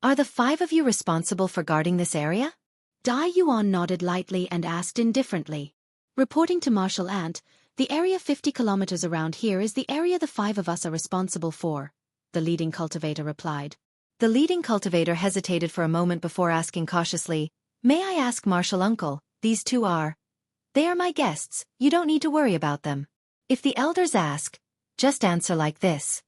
Are the 5 of you responsible for guarding this area?" Dai Yuan nodded lightly and asked indifferently. "Reporting to Martial Ant, the area 50 kilometers around here is the area the 5 of us are responsible for," the leading cultivator replied. The leading cultivator hesitated for a moment before asking cautiously, "May I ask Martial Uncle, these 2 are?" "They are my guests, you don't need to worry about them. If the elders ask, just answer like this."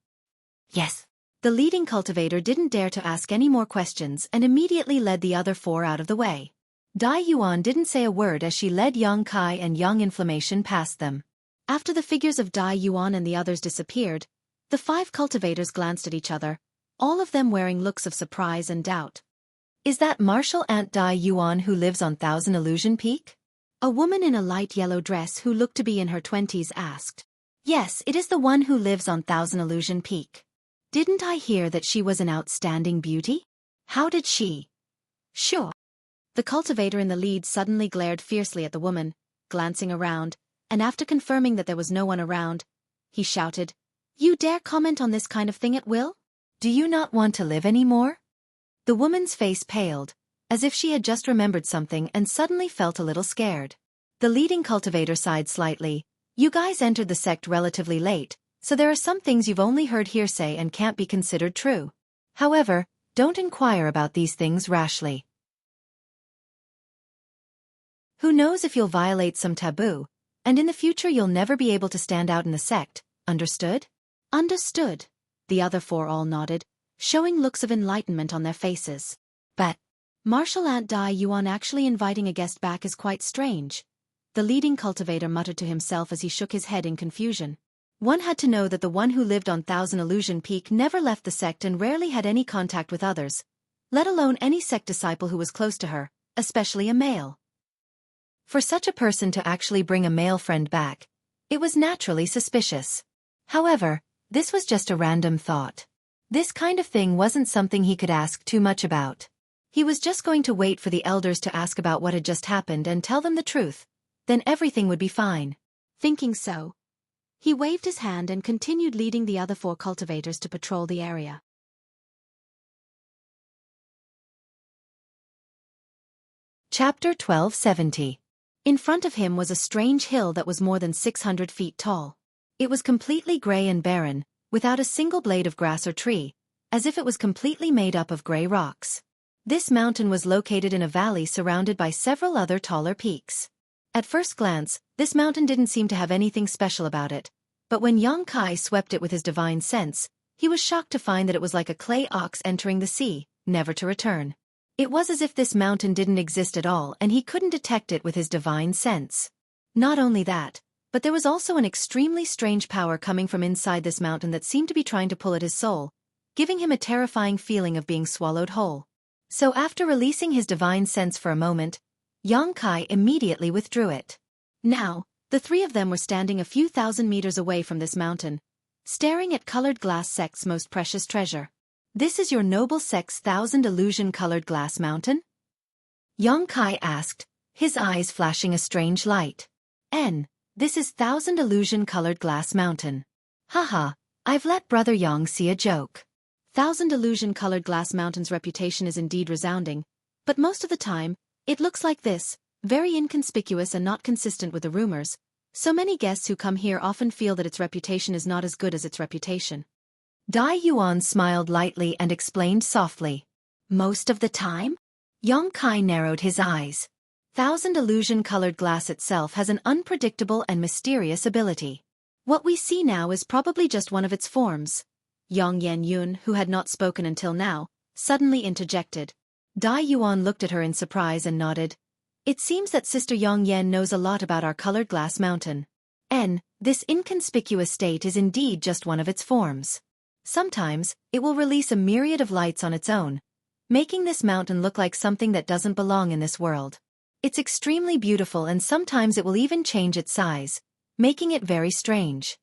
"Yes." The leading cultivator didn't dare to ask any more questions and immediately led the other 4 out of the way. Dai Yuan didn't say a word as she led Yongkai and Yang Inflammation past them. After the figures of Dai Yuan and the others disappeared, the 5 cultivators glanced at each other, all of them wearing looks of surprise and doubt. "Is that Martial Ant Dai Yuan who lives on Thousand Illusion Peak?" A woman in a light yellow dress who looked to be in her 20s asked. "Yes, it is the one who lives on Thousand Illusion Peak. Didn't I hear that she was an outstanding beauty? How did she?" "Sure." The cultivator in the lead suddenly glared fiercely at the woman, glancing around, and after confirming that there was no one around, he shouted, "You dare comment on this kind of thing at will? Do you not want to live anymore?" The woman's face paled, as if she had just remembered something and suddenly felt a little scared. The leading cultivator sighed slightly. "You guys entered the sect relatively late, so there are some things you've only heard hearsay and can't be considered true. However, don't inquire about these things rashly. Who knows if you'll violate some taboo, and in the future you'll never be able to stand out in the sect, understood?" "Understood." The other 4 all nodded, showing looks of enlightenment on their faces. But Martial Ant Dai Yuan actually inviting a guest back is quite strange, the leading cultivator muttered to himself as he shook his head in confusion. One had to know that the one who lived on Thousand Illusion Peak never left the sect and rarely had any contact with others, let alone any sect disciple who was close to her, especially a male. For such a person to actually bring a male friend back, it was naturally suspicious. However, this was just a random thought. This kind of thing wasn't something he could ask too much about. He was just going to wait for the elders to ask about what had just happened and tell them the truth. Then everything would be fine. Thinking so, he waved his hand and continued leading the other 4 cultivators to patrol the area. Chapter 1270. In front of him was a strange hill that was more than 600 feet tall. It was completely gray and barren, without a single blade of grass or tree, as if it was completely made up of gray rocks. This mountain was located in a valley surrounded by several other taller peaks. At first glance, this mountain didn't seem to have anything special about it, but when Xueqi swept it with his divine sense, he was shocked to find that it was like a clay ox entering the sea, never to return. It was as if this mountain didn't exist at all and he couldn't detect it with his divine sense. Not only that, but there was also an extremely strange power coming from inside this mountain that seemed to be trying to pull at his soul, giving him a terrifying feeling of being swallowed whole. So after releasing his divine sense for a moment, Xueqi immediately withdrew it. Now, the 3 of them were standing a few thousand meters away from this mountain, staring at Colored Glass Sect's most precious treasure. This is your noble sect's 1000 illusion colored glass mountain? Xueqi asked, his eyes flashing a strange light. This is 1000 illusion colored glass mountain. Haha, I've let Brother Yang see a joke. 1000 illusion colored glass mountain's reputation is indeed resounding, but most of the time, it looks like this, very inconspicuous and not consistent with the rumors. So many guests who come here often feel that its reputation is not as good as its reputation. Dai Yuan smiled lightly and explained softly. Most of the time? Xueqi narrowed his eyes. 1000 illusion colored glass itself has an unpredictable and mysterious ability. What we see now is probably just one of its forms. Yang Yun, who had not spoken until now, suddenly interjected. Dai Yuan looked at her in surprise and nodded. It seems that Sister Yang knows a lot about our colored glass mountain. This inconspicuous state is indeed just one of its forms. Sometimes, it will release a myriad of lights on its own, making this mountain look like something that doesn't belong in this world. It's extremely beautiful and sometimes it will even change its size, making it very strange.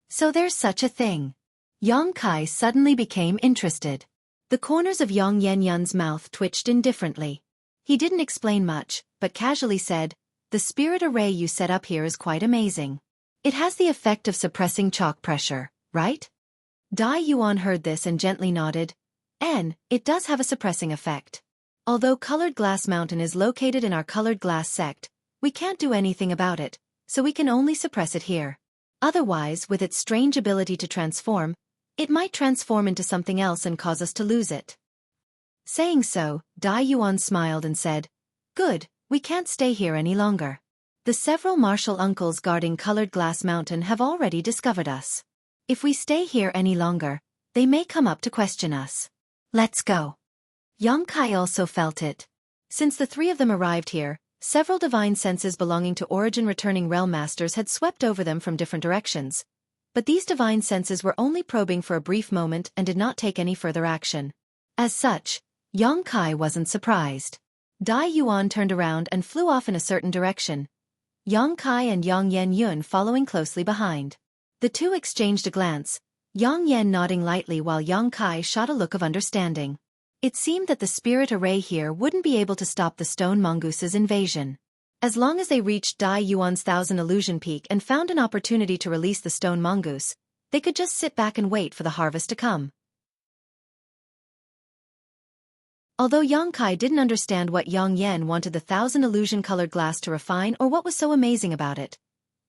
So there's such a thing. Xueqi suddenly became interested. The corners of Yang Yun's mouth twitched indifferently. He didn't explain much, but casually said, the spirit array you set up here is quite amazing. It has the effect of suppressing chalk pressure, right? Dai Yuan heard this and gently nodded. It does have a suppressing effect. Although Colored Glass Mountain is located in our Colored Glass sect, we can't do anything about it, so we can only suppress it here. Otherwise, with its strange ability to transform, it might transform into something else and cause us to lose it. Saying so, Dai Yuan smiled and said, Good, we can't stay here any longer. The several martial uncles guarding Colored Glass Mountain have already discovered us. If we stay here any longer, they may come up to question us. Let's go. Xueqi also felt it. Since the 3 of them arrived here, several divine senses belonging to Origin returning realm masters had swept over them from different directions. But these divine senses were only probing for a brief moment and did not take any further action. As such, Xueqi wasn't surprised. Dai Yuan turned around and flew off in a certain direction, Xueqi and Yang Yun following closely behind. The 2 exchanged a glance, Yang nodding lightly while Xueqi shot a look of understanding. It seemed that the spirit array here wouldn't be able to stop the stone mongoose's invasion. As long as they reached Dai Yuan's 1000 Illusion Peak and found an opportunity to release the stone mongoose, they could just sit back and wait for the harvest to come. Although Xueqi didn't understand what Yang wanted the 1000 illusion-colored glass to refine or what was so amazing about it.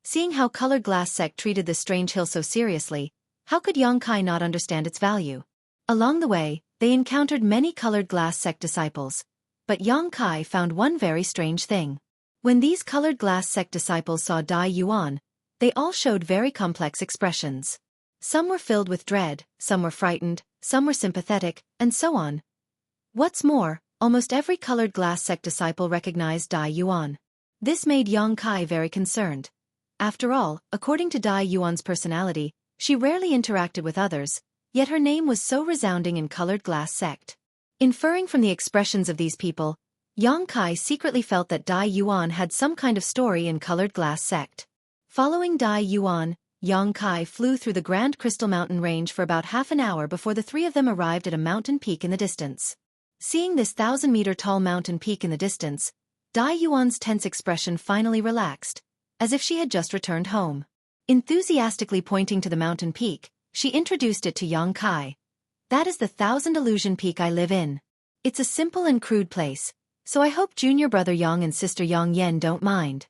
Seeing how Colored Glass Sect treated this strange hill so seriously, how could Xueqi not understand its value? Along the way, they encountered many Colored Glass Sect disciples, but Xueqi found one very strange thing. When these Colored Glass Sect disciples saw Dai Yuan, they all showed very complex expressions. Some were filled with dread, some were frightened, some were sympathetic, and so on. What's more, almost every colored glass sect disciple recognized Dai Yuan. This made Yang Kai very concerned. After all, according to Dai Yuan's personality, she rarely interacted with others, yet her name was so resounding in colored glass sect. Inferring from the expressions of these people, Yang Kai secretly felt that Dai Yuan had some kind of story in colored glass sect. Following Dai Yuan, Yang Kai flew through the Grand Crystal Mountain range for about half an hour before the three of them arrived at a mountain peak in the distance. Seeing this 1,000-meter-tall mountain peak in the distance, Dai Yuan's tense expression finally relaxed, as if she had just returned home. Enthusiastically pointing to the mountain peak, she introduced it to Yang Kai. That is the 1,000 Illusion Peak I live in. It's a simple and crude place, so I hope junior brother Yang and sister Yang Yen don't mind.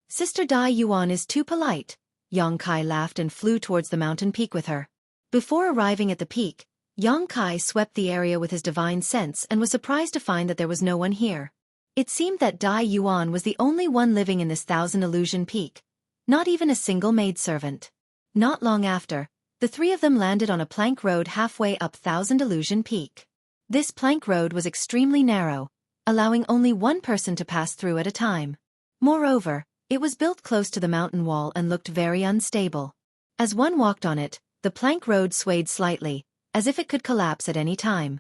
Sister Dai Yuan is too polite. Yang Kai laughed and flew towards the mountain peak with her. Before arriving at the peak, Yang Kai swept the area with his divine sense and was surprised to find that there was no one here. It seemed that Dai Yuan was the only one living in this 1,000 Illusion Peak. Not even a single maidservant. Not long after, the three of them landed on a plank road halfway up 1,000 Illusion Peak. This plank road was extremely narrow, allowing only one person to pass through at a time. Moreover, it was built close to the mountain wall and looked very unstable. As one walked on it, the plank road swayed slightly, as if it could collapse at any time.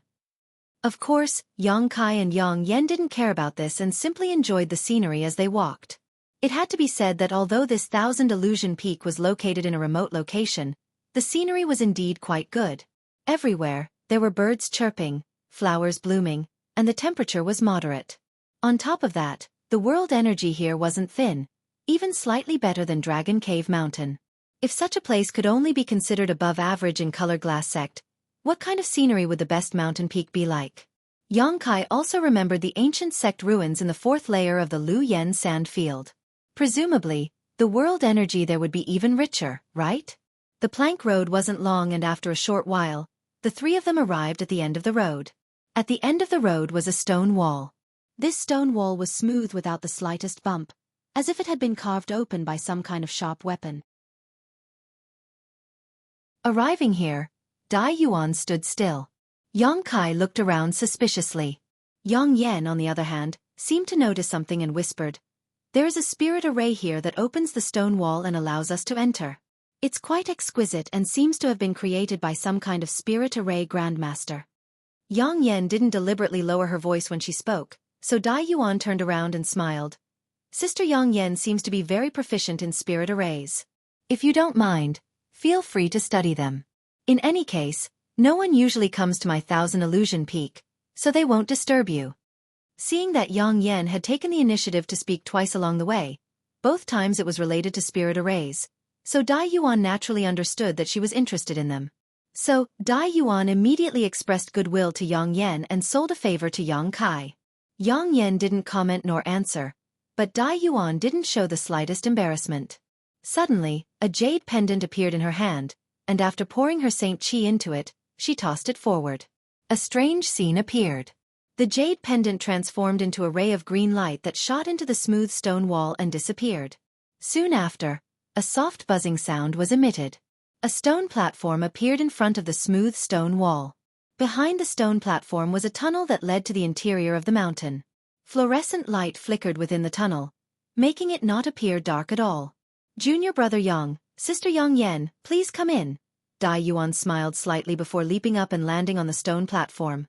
Of course, Yang Kai and Yang Yen didn't care about this and simply enjoyed the scenery as they walked. It had to be said that although this 1,000 Illusion Peak was located in a remote location, the scenery was indeed quite good. Everywhere, there were birds chirping, flowers blooming, and the temperature was moderate. On top of that, the world energy here wasn't thin, even slightly better than Dragon Cave Mountain. If such a place could only be considered above average in color glass sect, what kind of scenery would the best mountain peak be like? Yang Kai also remembered the ancient sect ruins in the fourth layer of the Lu Yen sand field. Presumably, the world energy there would be even richer, right? The plank road wasn't long, and after a short while, the three of them arrived at the end of the road. At the end of the road was a stone wall. This stone wall was smooth without the slightest bump, as if it had been carved open by some kind of sharp weapon. Arriving here, Dai Yuan stood still. Yang Kai looked around suspiciously. Yang Yen, on the other hand, seemed to notice something and whispered, "There is a spirit array here that opens the stone wall and allows us to enter. It's quite exquisite and seems to have been created by some kind of spirit array grandmaster." Yang Yen didn't deliberately lower her voice when she spoke, so Dai Yuan turned around and smiled. Sister Yang Yen seems to be very proficient in spirit arrays. If you don't mind, feel free to study them. In any case, no one usually comes to my 1,000 Illusion Peak, so they won't disturb you. Seeing that Yang Yen had taken the initiative to speak twice along the way, both times it was related to spirit arrays, so Dai Yuan naturally understood that she was interested in them. So, Dai Yuan immediately expressed goodwill to Yang Yen and sold a favor to Yang Kai. Yang Yen didn't comment nor answer, but Dai Yuan didn't show the slightest embarrassment. Suddenly, a jade pendant appeared in her hand, and after pouring her Saint Qi into it, she tossed it forward. A strange scene appeared. The jade pendant transformed into a ray of green light that shot into the smooth stone wall and disappeared. Soon after, a soft buzzing sound was emitted. A stone platform appeared in front of the smooth stone wall. Behind the stone platform was a tunnel that led to the interior of the mountain. Fluorescent light flickered within the tunnel, making it not appear dark at all. "Junior brother Yang, sister Yang Yen, please come in." Dai Yuan smiled slightly before leaping up and landing on the stone platform.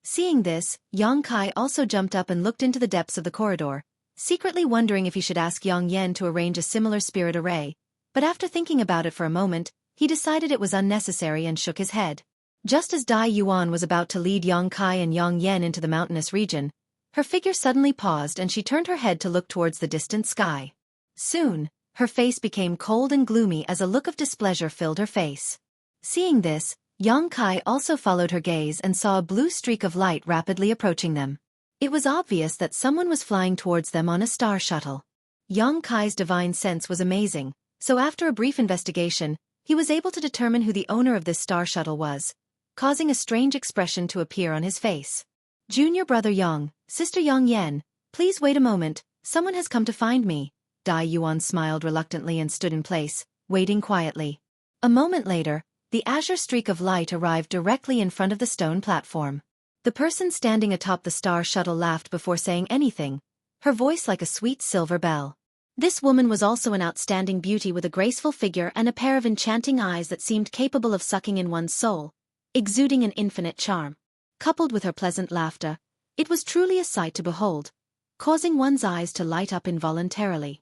Seeing this, Yang Kai also jumped up and looked into the depths of the corridor, secretly wondering if he should ask Yang Yen to arrange a similar spirit array, but after thinking about it for a moment, he decided it was unnecessary and shook his head. Just as Dai Yuan was about to lead Yang Kai and Yang Yen into the mountainous region, her figure suddenly paused and she turned her head to look towards the distant sky. Soon, her face became cold and gloomy as a look of displeasure filled her face. Seeing this, Yang Kai also followed her gaze and saw a blue streak of light rapidly approaching them. It was obvious that someone was flying towards them on a star shuttle. Yang Kai's divine sense was amazing, so after a brief investigation, he was able to determine who the owner of this star shuttle was, causing a strange expression to appear on his face. "Junior brother Yang, sister Yang Yen, please wait a moment, someone has come to find me." Dai Yuan smiled reluctantly and stood in place, waiting quietly. A moment later, the azure streak of light arrived directly in front of the stone platform. The person standing atop the star shuttle laughed before saying anything, her voice like a sweet silver bell. This woman was also an outstanding beauty with a graceful figure and a pair of enchanting eyes that seemed capable of sucking in one's soul, exuding an infinite charm. Coupled with her pleasant laughter, it was truly a sight to behold, causing one's eyes to light up involuntarily.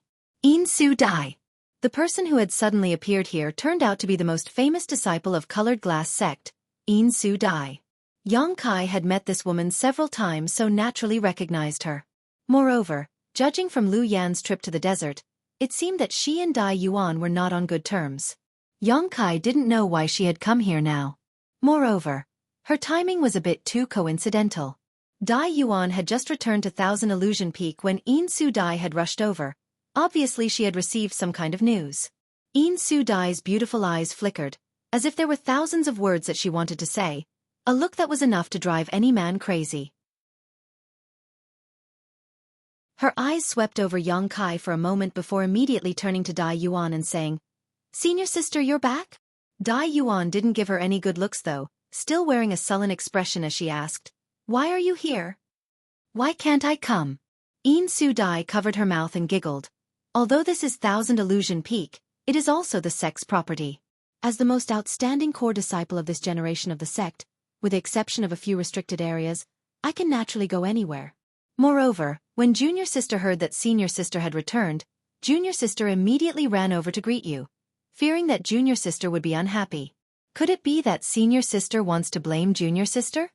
Su Dai. The person who had suddenly appeared here turned out to be the most famous disciple of colored glass sect, Su Dai. Yang Kai had met this woman several times so naturally recognized her. Moreover, judging from Lu Yan's trip to the desert, it seemed that she and Dai Yuan were not on good terms. Yang Kai didn't know why she had come here now. Moreover, her timing was a bit too coincidental. Dai Yuan had just returned to Thousand Illusion Peak when Su Dai had rushed over. Obviously she had received some kind of news. Su Dai's beautiful eyes flickered, as if there were thousands of words that she wanted to say, a look that was enough to drive any man crazy. Her eyes swept over Yang Kai for a moment before immediately turning to Dai Yuan and saying, "Senior sister, you're back?" Dai Yuan didn't give her any good looks though, still wearing a sullen expression as she asked, "Why are you here? Why can't I come?" Su Dai covered her mouth and giggled. Although this is Thousand Illusion Peak, it is also the sect's property. As the most outstanding core disciple of this generation of the sect, with the exception of a few restricted areas, I can naturally go anywhere. Moreover, when Junior Sister heard that Senior Sister had returned, Junior Sister immediately ran over to greet you, fearing that Junior Sister would be unhappy. Could it be that Senior Sister wants to blame Junior Sister?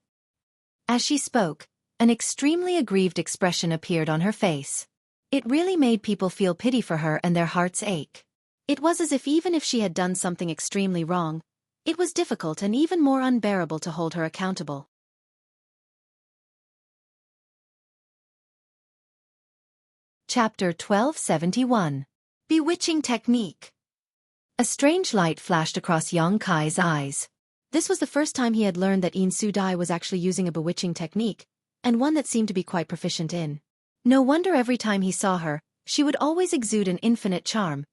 As she spoke, an extremely aggrieved expression appeared on her face. It really made people feel pity for her and their hearts ache. It was as if even if she had done something extremely wrong, it was difficult and even more unbearable to hold her accountable. Chapter 1271. Bewitching Technique. A strange light flashed across Yang Kai's eyes. This was the first time he had learned that Su Dai was actually using a bewitching technique, and one that seemed to be quite proficient in. No wonder every time he saw her, she would always exude an infinite charm.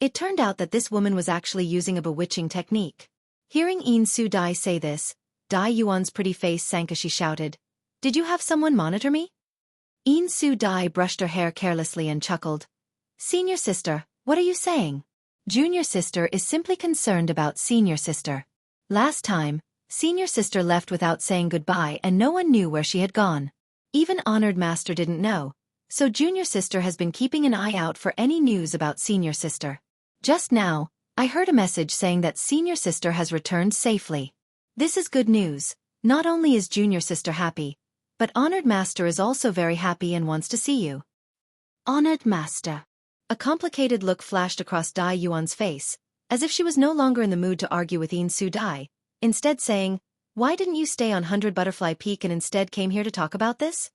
It turned out that this woman was actually using a bewitching technique. Hearing Su Dai say this, Dai Yuan's pretty face sank as she shouted, "Did you have someone monitor me?" Su Dai brushed her hair carelessly and chuckled. "Senior Sister, what are you saying? Junior Sister is simply concerned about Senior Sister. Last time, Senior Sister left without saying goodbye and no one knew where she had gone. Even Honored Master didn't know, so Junior Sister has been keeping an eye out for any news about Senior Sister. Just now, I heard a message saying that Senior Sister has returned safely. This is good news. Not only is Junior Sister happy, but Honored Master is also very happy and wants to see you." Honored Master. A complicated look flashed across Dai Yuan's face, as if she was no longer in the mood to argue with Su Dai, instead saying, "Why didn't you stay on 100 Butterfly Peak and instead came here to talk about this?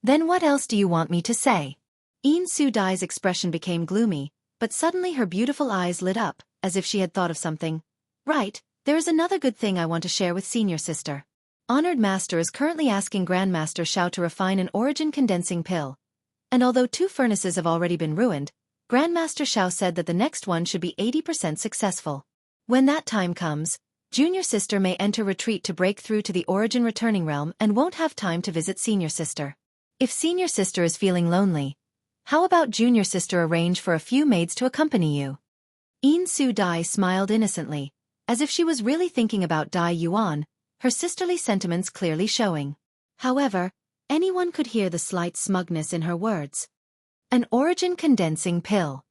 Then what else do you want me to say?" Su Dai's expression became gloomy, but suddenly her beautiful eyes lit up, as if she had thought of something. "Right, there is another good thing I want to share with Senior Sister. Honored Master is currently asking Grandmaster Xiao to refine an origin condensing pill. And although 2 furnaces have already been ruined, Grandmaster Xiao said that the next one should be 80% successful. When that time comes, Junior Sister may enter retreat to break through to the origin returning realm and won't have time to visit Senior Sister. If Senior Sister is feeling lonely, how about Junior Sister arrange for a few maids to accompany you?" Su Dai smiled innocently, as if she was really thinking about Dai Yuan, her sisterly sentiments clearly showing. However, anyone could hear the slight smugness in her words. "An origin condensing pill."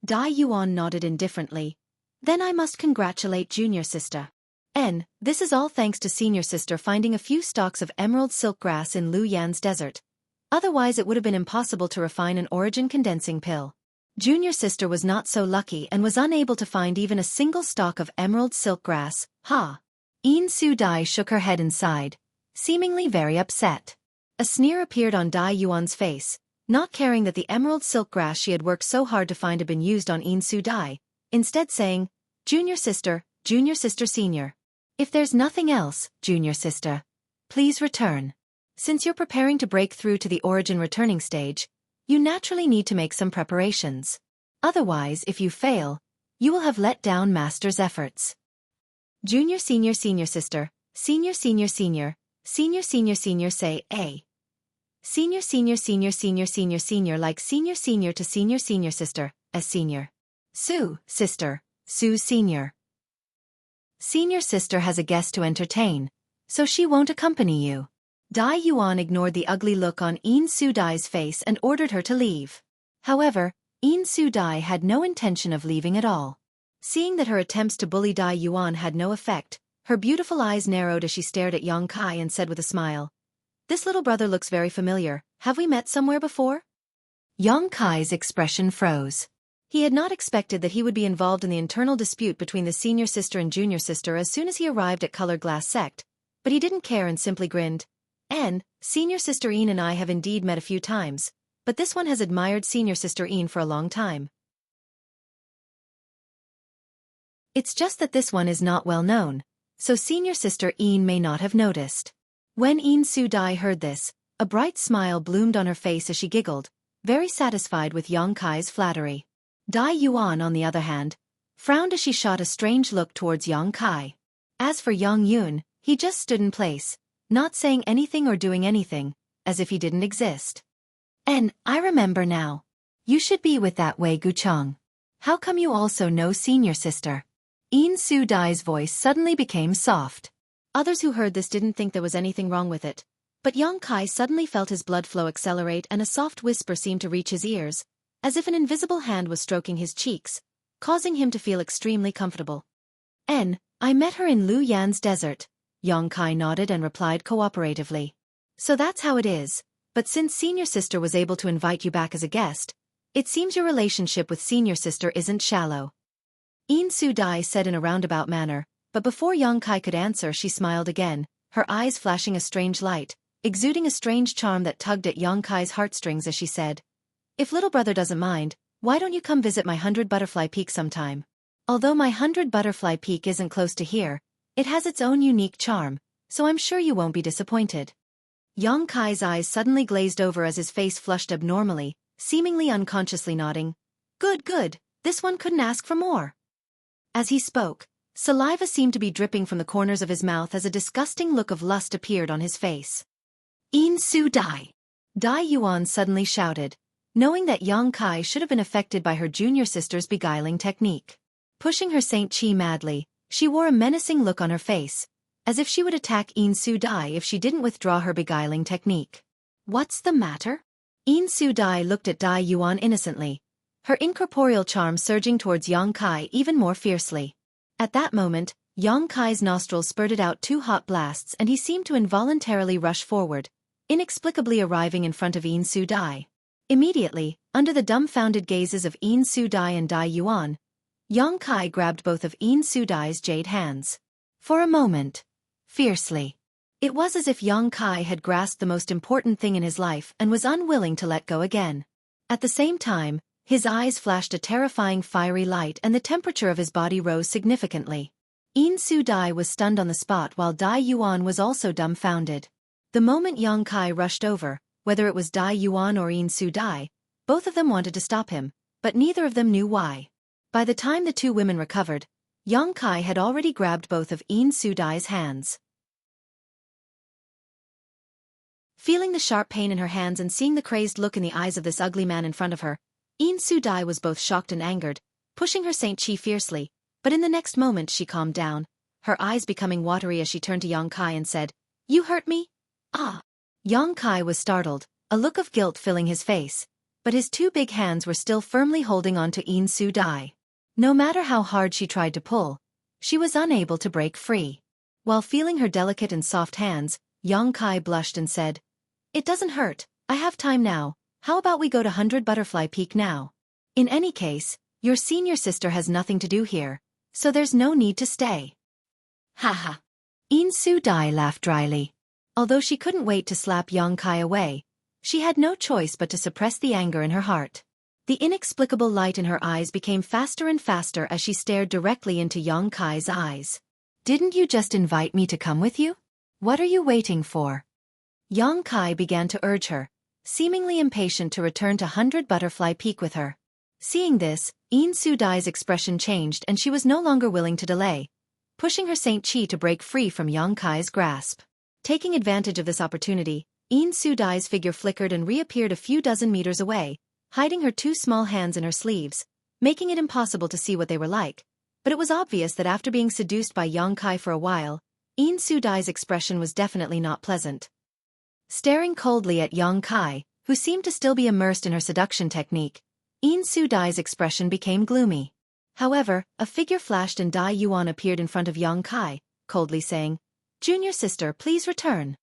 Dai Yuan nodded indifferently. "Then I must congratulate Junior Sister. This is all thanks to Senior Sister finding a few stalks of emerald silk grass in Lu Yan's desert. Otherwise it would have been impossible to refine an origin condensing pill. Junior Sister was not so lucky and was unable to find even a single stalk of emerald silk grass. Ha! Su Dai shook her head and sighed, seemingly very upset. A sneer appeared on Dai Yuan's face, not caring that the emerald silk grass she had worked so hard to find had been used on Su Dai, instead saying, Junior Sister Senior. If there's nothing else, Junior Sister, please return. Since you're preparing to break through to the origin returning stage, you naturally need to make some preparations. Otherwise, if you fail, you will have let down Master's efforts. Junior senior senior sister, senior senior senior, senior senior senior say A. Senior senior senior senior senior senior like senior senior to senior senior sister, as senior. Sue, sister, Sue senior. Senior sister has a guest to entertain, so she won't accompany you. Dai Yuan ignored the ugly look on In Su Dai's face and ordered her to leave. However, In Su Dai had no intention of leaving at all. Seeing that her attempts to bully Dai Yuan had no effect, her beautiful eyes narrowed as she stared at Yang Kai and said with a smile, "This little brother looks very familiar. Have we met somewhere before?" Yang Kai's expression froze. He had not expected that he would be involved in the internal dispute between the senior sister and junior sister as soon as he arrived at Colored Glass Sect, but he didn't care and simply grinned. Senior sister Een and I have indeed met a few times, but this one has admired senior sister Een for a long time. It's just that this one is not well known, so senior sister Een may not have noticed. When In Su Dai heard this, a bright smile bloomed on her face as she giggled, very satisfied with Yang Kai's flattery. Dai Yuan, on the other hand, frowned as she shot a strange look towards Yang Kai. As for Yang Yun, he just stood in place, not saying anything or doing anything, as if he didn't exist. "And I remember now. You should be with that Wei Gucheng. How come you also know senior sister?" In Su Dai's voice suddenly became soft. Others who heard this didn't think there was anything wrong with it, but Yang Kai suddenly felt his blood flow accelerate and a soft whisper seemed to reach his ears, as if an invisible hand was stroking his cheeks, causing him to feel extremely comfortable. I met her in Lu Yan's desert," Yang Kai nodded and replied cooperatively. "So that's how it is, but since senior sister was able to invite you back as a guest, it seems your relationship with senior sister isn't shallow." In Su Dai said in a roundabout manner, but before Yang Kai could answer she smiled again, her eyes flashing a strange light, exuding a strange charm that tugged at Yang Kai's heartstrings as she said, "If little brother doesn't mind, why don't you come visit my 100 Butterfly Peak sometime? Although my 100 Butterfly Peak isn't close to here, it has its own unique charm, so I'm sure you won't be disappointed." Yang Kai's eyes suddenly glazed over as his face flushed abnormally, seemingly unconsciously nodding. Good, this one couldn't ask for more." As he spoke, saliva seemed to be dripping from the corners of his mouth as a disgusting look of lust appeared on his face. "In Su Dai!" Dai Yuan suddenly shouted, knowing that Yang Kai should have been affected by her junior sister's beguiling technique. Pushing her Saint Chi madly, she wore a menacing look on her face, as if she would attack In Su Dai if she didn't withdraw her beguiling technique. "What's the matter?" In Su Dai looked at Dai Yuan innocently, her incorporeal charm surging towards Yang Kai even more fiercely. At that moment, Yang Kai's nostrils spurted out 2 hot blasts and he seemed to involuntarily rush forward, inexplicably arriving in front of In Su Dai. Immediately, under the dumbfounded gazes of In Su Dai and Dai Yuan, Yang Kai grabbed both of In Su Dai's jade hands. For a moment. Fiercely. It was as if Yang Kai had grasped the most important thing in his life and was unwilling to let go again. At the same time, his eyes flashed a terrifying fiery light and the temperature of his body rose significantly. In Su Dai was stunned on the spot while Dai Yuan was also dumbfounded. The moment Yang Kai rushed over, whether it was Dai Yuan or In Su Dai, both of them wanted to stop him, but neither of them knew why. By the time the 2 women recovered, Yang Kai had already grabbed both of In Su Dai's hands. Feeling the sharp pain in her hands and seeing the crazed look in the eyes of this ugly man in front of her, In Su Dai was both shocked and angered, pushing her Saint Chi fiercely, but in the next moment she calmed down, her eyes becoming watery as she turned to Yang Kai and said, "You hurt me?" "Ah." Yang Kai was startled, a look of guilt filling his face, but his 2 big hands were still firmly holding on to In Su Dai. No matter how hard she tried to pull, she was unable to break free. While feeling her delicate and soft hands, Yang Kai blushed and said, "It doesn't hurt, I have time now, how about we go to 100 Butterfly Peak now? In any case, your senior sister has nothing to do here, so there's no need to stay." "Haha." In Su Dai laughed dryly. Although she couldn't wait to slap Yang Kai away, she had no choice but to suppress the anger in her heart. The inexplicable light in her eyes became faster and faster as she stared directly into Yang Kai's eyes. "Didn't you just invite me to come with you? What are you waiting for?" Yang Kai began to urge her, seemingly impatient to return to 100 Butterfly Peak with her. Seeing this, In Su Dai's expression changed and she was no longer willing to delay. pushing her Saint Chi to break free from Yang Kai's grasp. Taking advantage of this opportunity, Yin Su Dai's figure flickered and reappeared a few dozen meters away, hiding her two small hands in her sleeves, making it impossible to see what they were like. But it was obvious that after being seduced by Yang Kai for a while, Yin Su Dai's expression was definitely not pleasant. Staring coldly at Yang Kai, who seemed to still be immersed in her seduction technique, Yin Su Dai's expression became gloomy. However, a figure flashed and Dai Yuan appeared in front of Yang Kai, coldly saying, "Junior sister, please return."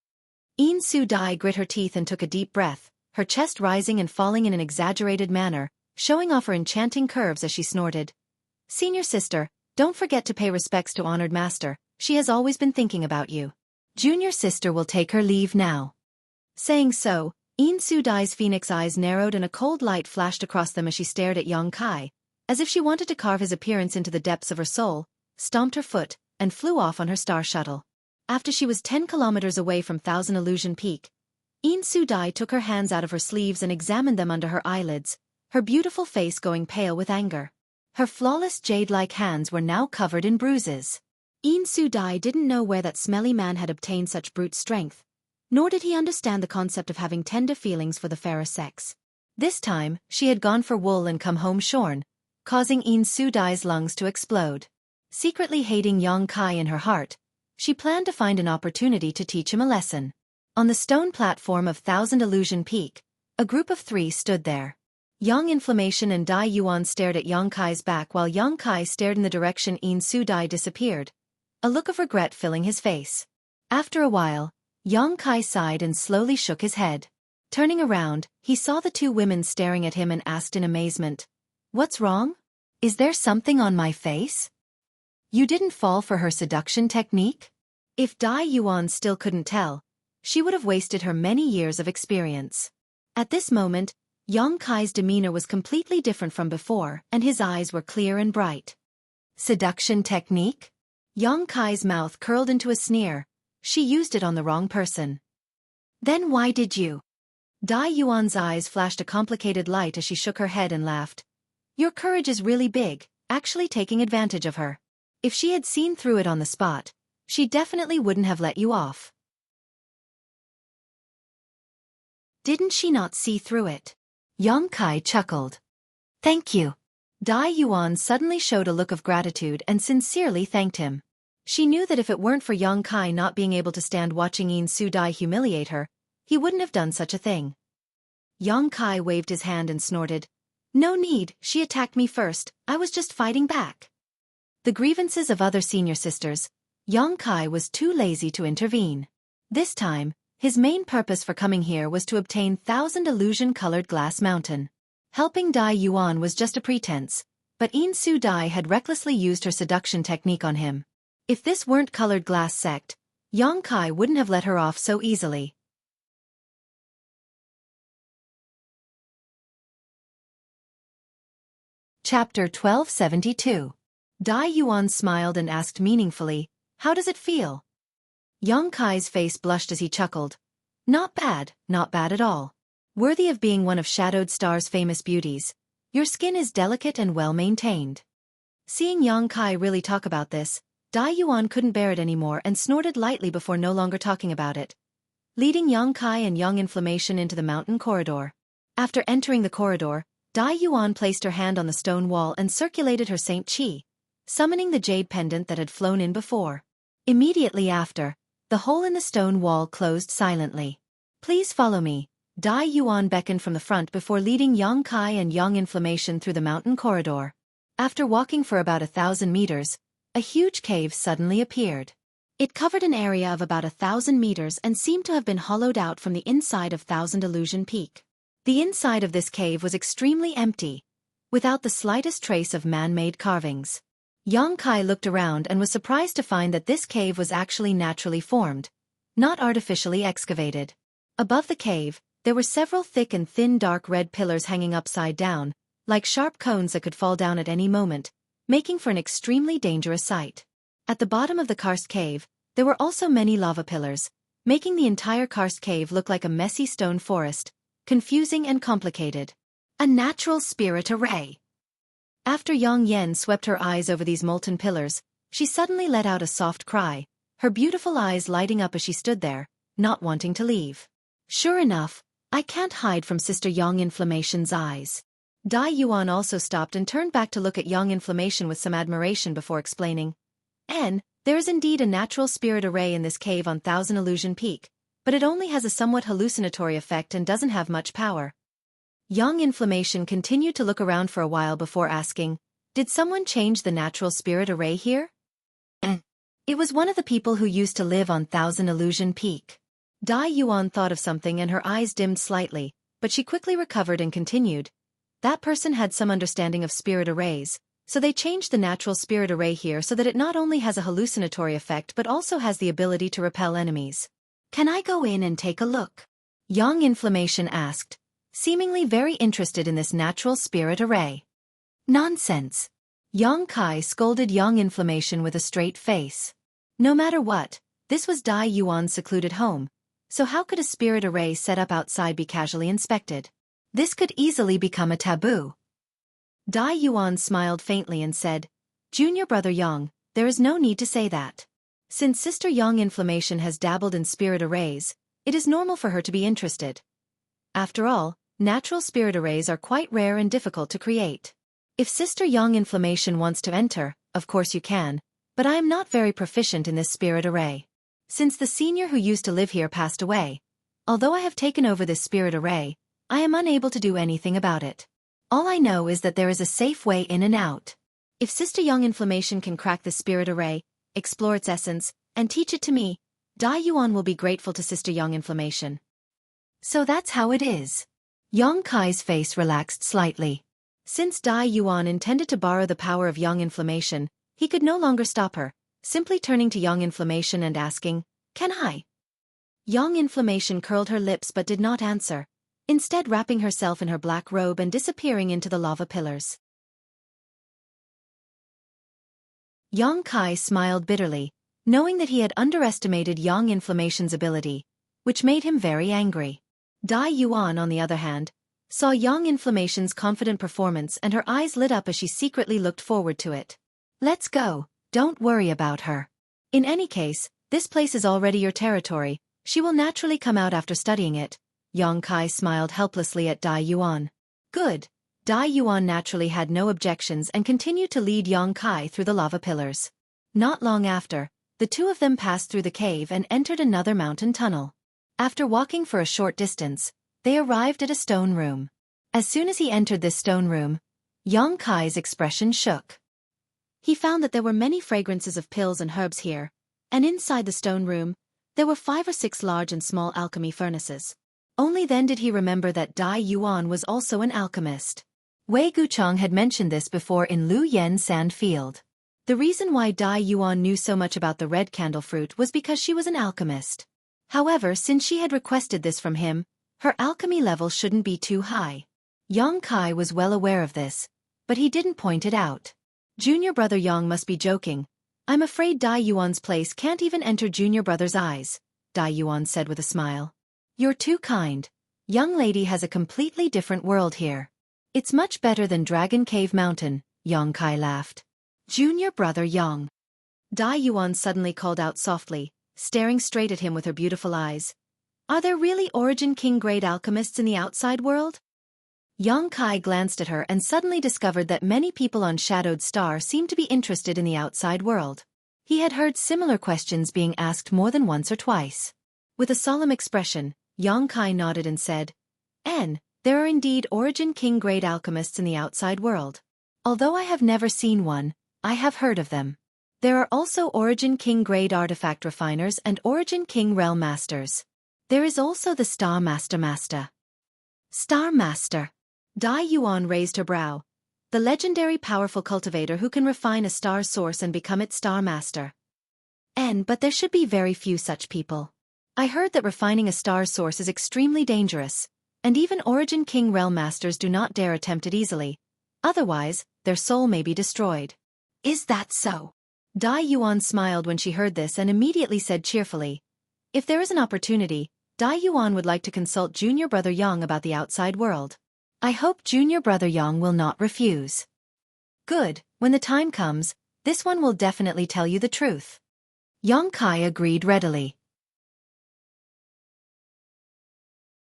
Yin Su Dai grit her teeth and took a deep breath, her chest rising and falling in an exaggerated manner, showing off her enchanting curves as she snorted. "Senior sister, don't forget to pay respects to honored master, she has always been thinking about you. Junior sister will take her leave now." Saying so, Yin Su Dai's phoenix eyes narrowed and a cold light flashed across them as she stared at Yang Kai, as if she wanted to carve his appearance into the depths of her soul, stomped her foot, and flew off on her star shuttle. After she was 10 kilometers away from Thousand Illusion Peak, Yin Su Dai took her hands out of her sleeves and examined them under her eyelids, her beautiful face going pale with anger. Her flawless jade-like hands were now covered in bruises. Yin Su Dai didn't know where that smelly man had obtained such brute strength, nor did he understand the concept of having tender feelings for the fairer sex. This time, she had gone for wool and come home shorn, causing Yin Su Dai's lungs to explode. Secretly hating Yang Kai in her heart, she planned to find an opportunity to teach him a lesson. On the stone platform of Thousand Illusion Peak, a group of 3 stood there. Yang Inflammation and Dai Yuan stared at Yang Kai's back while Yang Kai stared in the direction Yin Su Dai disappeared, a look of regret filling his face. After a while, Yang Kai sighed and slowly shook his head. Turning around, he saw the 2 women staring at him and asked in amazement, "What's wrong? Is there something on my face? You didn't fall for her seduction technique?" If Dai Yuan still couldn't tell, she would have wasted her many years of experience. At this moment, Yang Kai's demeanor was completely different from before, and his eyes were clear and bright. Seduction technique? Yang Kai's mouth curled into a sneer. She used it on the wrong person. Then why did you? Dai Yuan's eyes flashed a complicated light as she shook her head and laughed. Your courage is really big, actually taking advantage of her. If she had seen through it on the spot, she definitely wouldn't have let you off. Didn't she not see through it? Yang Kai chuckled. Thank you. Dai Yuan suddenly showed a look of gratitude and sincerely thanked him. She knew that if it weren't for Yang Kai not being able to stand watching Yin Su Dai humiliate her, he wouldn't have done such a thing. Yang Kai waved his hand and snorted. No need, she attacked me first, I was just fighting back. The grievances of other senior sisters, Yang Kai was too lazy to intervene. This time, his main purpose for coming here was to obtain 1,000 illusion-colored glass mountain. Helping Dai Yuan was just a pretense, but Yin Su Dai had recklessly used her seduction technique on him. If this weren't colored glass sect, Yang Kai wouldn't have let her off so easily. Chapter 1272. Dai Yuan smiled and asked meaningfully, "How does it feel?" Yang Kai's face blushed as he chuckled. Not bad at all. Worthy of being one of Shadowed Star's famous beauties, your skin is delicate and well-maintained. Seeing Yang Kai really talk about this, Dai Yuan couldn't bear it anymore and snorted lightly before no longer talking about it, leading Yang Kai and Yang Inflammation into the mountain corridor. After entering the corridor, Dai Yuan placed her hand on the stone wall and circulated her Saint Chi, summoning the jade pendant that had flown in before. Immediately after, the hole in the stone wall closed silently. Please follow me, Dai Yuan beckoned from the front before leading Yang Kai and Yang Inflammation through the mountain corridor. After walking for about 1,000 meters, a huge cave suddenly appeared. It covered an area of about 1,000 meters and seemed to have been hollowed out from the inside of Thousand Illusion Peak. The inside of this cave was extremely empty, without the slightest trace of man-made carvings. Yang Kai looked around and was surprised to find that this cave was actually naturally formed, not artificially excavated. Above the cave, there were several thick and thin dark red pillars hanging upside down, like sharp cones that could fall down at any moment, making for an extremely dangerous sight. At the bottom of the karst cave, there were also many lava pillars, making the entire karst cave look like a messy stone forest, confusing and complicated. A natural spirit array. After Yang Yen swept her eyes over these molten pillars, She suddenly let out a soft cry, her beautiful eyes lighting up as she stood there, not wanting to leave. Sure enough, I can't hide from Sister Yang Inflammation's eyes. Dai Yuan also stopped and turned back to look at Yang Inflammation with some admiration before explaining. There is indeed a natural spirit array in this cave on Thousand Illusion Peak, but it only has a somewhat hallucinatory effect and doesn't have much power. Yang Inflammation continued to look around for a while before asking, did someone change the natural spirit array here? It was one of the people who used to live on Thousand Illusion Peak. Dai Yuan thought of something and her eyes dimmed slightly, but she quickly recovered and continued. That person had some understanding of spirit arrays, so they changed the natural spirit array here so that it not only has a hallucinatory effect but also has the ability to repel enemies. Can I go in and take a look? Yang Inflammation asked, seemingly very interested in this natural spirit array. Nonsense. Yang Kai scolded Yang Inflammation with a straight face. No matter what, this was Dai Yuan's secluded home, so how could a spirit array set up outside be casually inspected? This could easily become a taboo. Dai Yuan smiled faintly and said, Junior brother Yang, there is no need to say that. Since Sister Yang Inflammation has dabbled in spirit arrays, it is normal for her to be interested. After all, natural spirit arrays are quite rare and difficult to create. If Sister Yang Inflammation wants to enter, of course you can, but I am not very proficient in this spirit array. Since the senior who used to live here passed away, although I have taken over this spirit array, I am unable to do anything about it. All I know is that there is a safe way in and out. If Sister Yang Inflammation can crack the spirit array, explore its essence, and teach it to me, Dai Yuan will be grateful to Sister Yang Inflammation. So that's how it is. Yang Kai's face relaxed slightly. Since Dai Yuan intended to borrow the power of Yang Inflammation, he could no longer stop her, simply turning to Yang Inflammation and asking, Can I? Yang Inflammation curled her lips but did not answer, instead wrapping herself in her black robe and disappearing into the lava pillars. Yang Kai smiled bitterly, knowing that he had underestimated Yang Inflammation's ability, which made him very angry. Dai Yuan, on the other hand, saw Yang Inflammation's confident performance and her eyes lit up as she secretly looked forward to it. Let's go, don't worry about her. In any case, this place is already your territory, she will naturally come out after studying it. Yang Kai smiled helplessly at Dai Yuan. Good. Dai Yuan naturally had no objections and continued to lead Yang Kai through the lava pillars. Not long after, the two of them passed through the cave and entered another mountain tunnel. After walking for a short distance, they arrived at a stone room. As soon as he entered this stone room, Yang Kai's expression shook. He found that there were many fragrances of pills and herbs here, and inside the stone room, there were 5 or 6 large and small alchemy furnaces. Only then did he remember that Dai Yuan was also an alchemist. Wei Gucheng had mentioned this before in Lu Yen Sand Field. The reason why Dai Yuan knew so much about the red candle fruit was because she was an alchemist. However, since she had requested this from him, her alchemy level shouldn't be too high. Yang Kai was well aware of this, but he didn't point it out. Junior brother Yang must be joking. I'm afraid Dai Yuan's place can't even enter junior brother's eyes, Dai Yuan said with a smile. You're too kind. Young lady has a completely different world here. It's much better than Dragon Cave Mountain, Yang Kai laughed. Junior brother Yang. Dai Yuan suddenly called out softly, staring straight at him with her beautiful eyes. Are there really Origin King grade alchemists in the outside world? Yang Kai glanced at her and suddenly discovered that many people on Shadowed Star seemed to be interested in the outside world. He had heard similar questions being asked more than once or twice. With a solemn expression, Yang Kai nodded and said, There are indeed Origin King grade alchemists in the outside world. Although I have never seen one, I have heard of them. There are also Origin King grade artifact refiners and Origin King realm masters. There is also the Star Master. Star Master. Dai Yuan raised her brow. The legendary powerful cultivator who can refine a star source and become its Star Master. But there should be very few such people. I heard that refining a star source is extremely dangerous, and even Origin King realm masters do not dare attempt it easily. Otherwise, their soul may be destroyed. Is that so? Dai Yuan smiled when she heard this and immediately said cheerfully, If there is an opportunity, Dai Yuan would like to consult junior brother Yang about the outside world. I hope junior brother Yang will not refuse. Good, when the time comes, This one will definitely tell you the truth. Xueqi agreed readily.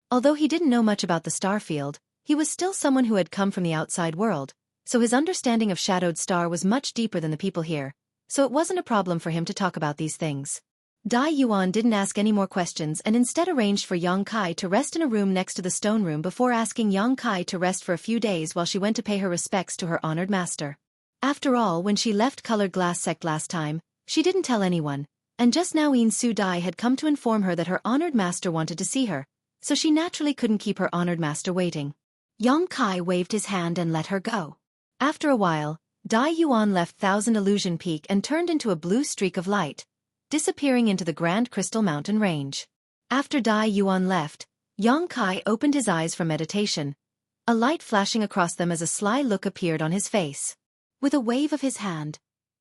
Although he didn't know much about the star field, he was still someone who had come from the outside world, so his understanding of Shadowed Star was much deeper than the people here, so it wasn't a problem for him to talk about these things. Dai Yuan didn't ask any more questions and instead arranged for Xueqi to rest in a room next to the stone room before asking Xueqi to rest for a few days while she went to pay her respects to her honored master. After all, when she left Colored Glass Sect last time, she didn't tell anyone, and just now In Su Dai had come to inform her that her honored master wanted to see her, so she naturally couldn't keep her honored master waiting. Xueqi waved his hand and let her go. After a while, Dai Yuan left Thousand Illusion Peak and turned into a blue streak of light, disappearing into the Grand Crystal Mountain Range. After Dai Yuan left, Xueqi opened his eyes for meditation, a light flashing across them as a sly look appeared on his face. With a wave of his hand,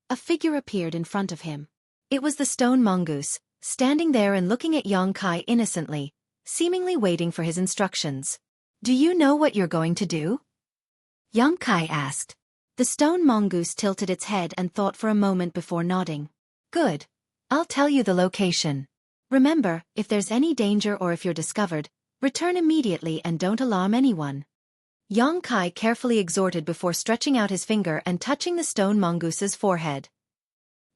a figure appeared in front of him. It was the stone mongoose, standing there and looking at Xueqi innocently, seemingly waiting for his instructions. "Do you know what you're going to do?" Xueqi asked. The stone mongoose tilted its head and thought for a moment before nodding. "Good. I'll tell you the location. Remember, if there's any danger or if you're discovered, return immediately and don't alarm anyone." Xueqi carefully exhorted before stretching out his finger and touching the stone mongoose's forehead.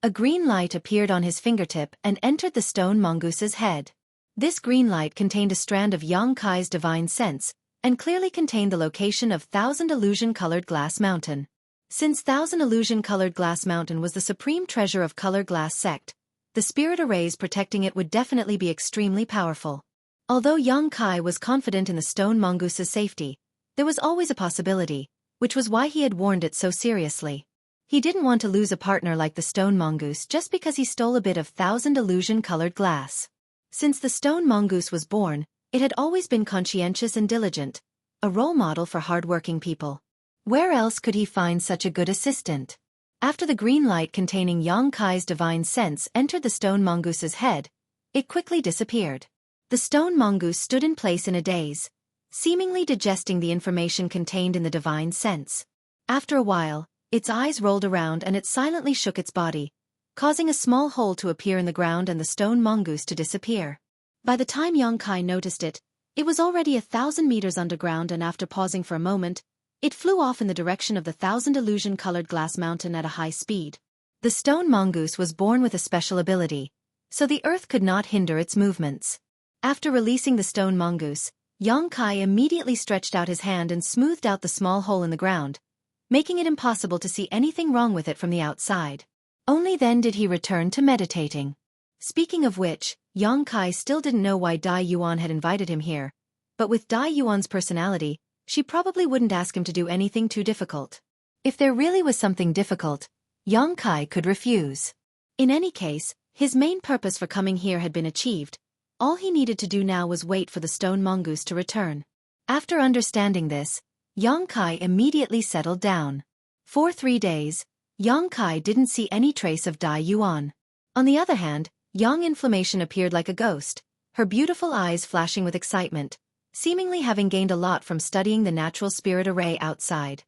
A green light appeared on his fingertip and entered the stone mongoose's head. This green light contained a strand of Xueqi's divine sense, and clearly contained the location of Thousand Illusion-Colored Glass Mountain. Since Thousand Illusion-Colored Glass Mountain was the supreme treasure of Colored Glass Sect, the spirit arrays protecting it would definitely be extremely powerful. Although Xueqi was confident in the stone mongoose's safety, there was always a possibility, which was why he had warned it so seriously. He didn't want to lose a partner like the stone mongoose just because he stole a bit of Thousand Illusion-Colored Glass. Since the stone mongoose was born, it had always been conscientious and diligent, a role model for hard-working people. Where else could he find such a good assistant? After the green light containing Xueqi's divine sense entered the stone mongoose's head, it quickly disappeared. The stone mongoose stood in place in a daze, seemingly digesting the information contained in the divine sense. After a while, its eyes rolled around and it silently shook its body, causing a small hole to appear in the ground and the stone mongoose to disappear. By the time Xueqi noticed it, it was already 1,000 meters underground, and after pausing for a moment, it flew off in the direction of the Thousand Illusion-Colored Glass Mountain at a high speed. The stone mongoose was born with a special ability, so the earth could not hinder its movements. After releasing the stone mongoose, Xueqi immediately stretched out his hand and smoothed out the small hole in the ground, making it impossible to see anything wrong with it from the outside. Only then did he return to meditating. Speaking of which, Xueqi still didn't know why Dai Yuan had invited him here, but with Dai Yuan's personality, she probably wouldn't ask him to do anything too difficult. If there really was something difficult, Xueqi could refuse. In any case, his main purpose for coming here had been achieved. All he needed to do now was wait for the stone mongoose to return. After understanding this, Xueqi immediately settled down. For 3 days, Xueqi didn't see any trace of Dai Yuan. On the other hand, Yang Inflammation appeared like a ghost, her beautiful eyes flashing with excitement, seemingly having gained a lot from studying the natural spirit array outside.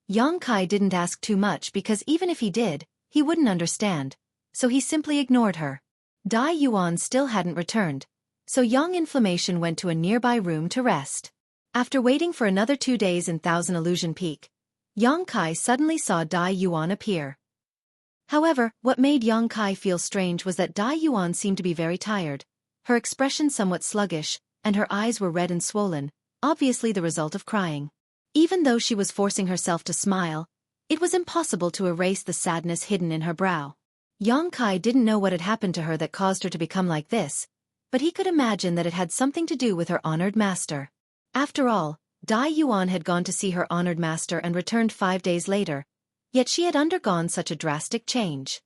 Xueqi didn't ask too much because even if he did, he wouldn't understand, so he simply ignored her. Dai Yuan still hadn't returned, so Yang Inflammation went to a nearby room to rest. After waiting for another 2 days in Thousand Illusion Peak, Xueqi suddenly saw Dai Yuan appear. However, what made Xueqi feel strange was that Dai Yuan seemed to be very tired, her expression somewhat sluggish, and her eyes were red and swollen, obviously the result of crying. Even though she was forcing herself to smile, it was impossible to erase the sadness hidden in her brow. Xueqi didn't know what had happened to her that caused her to become like this, but he could imagine that it had something to do with her honored master. After all, Dai Yuan had gone to see her honored master and returned 5 days later, yet she had undergone such a drastic change.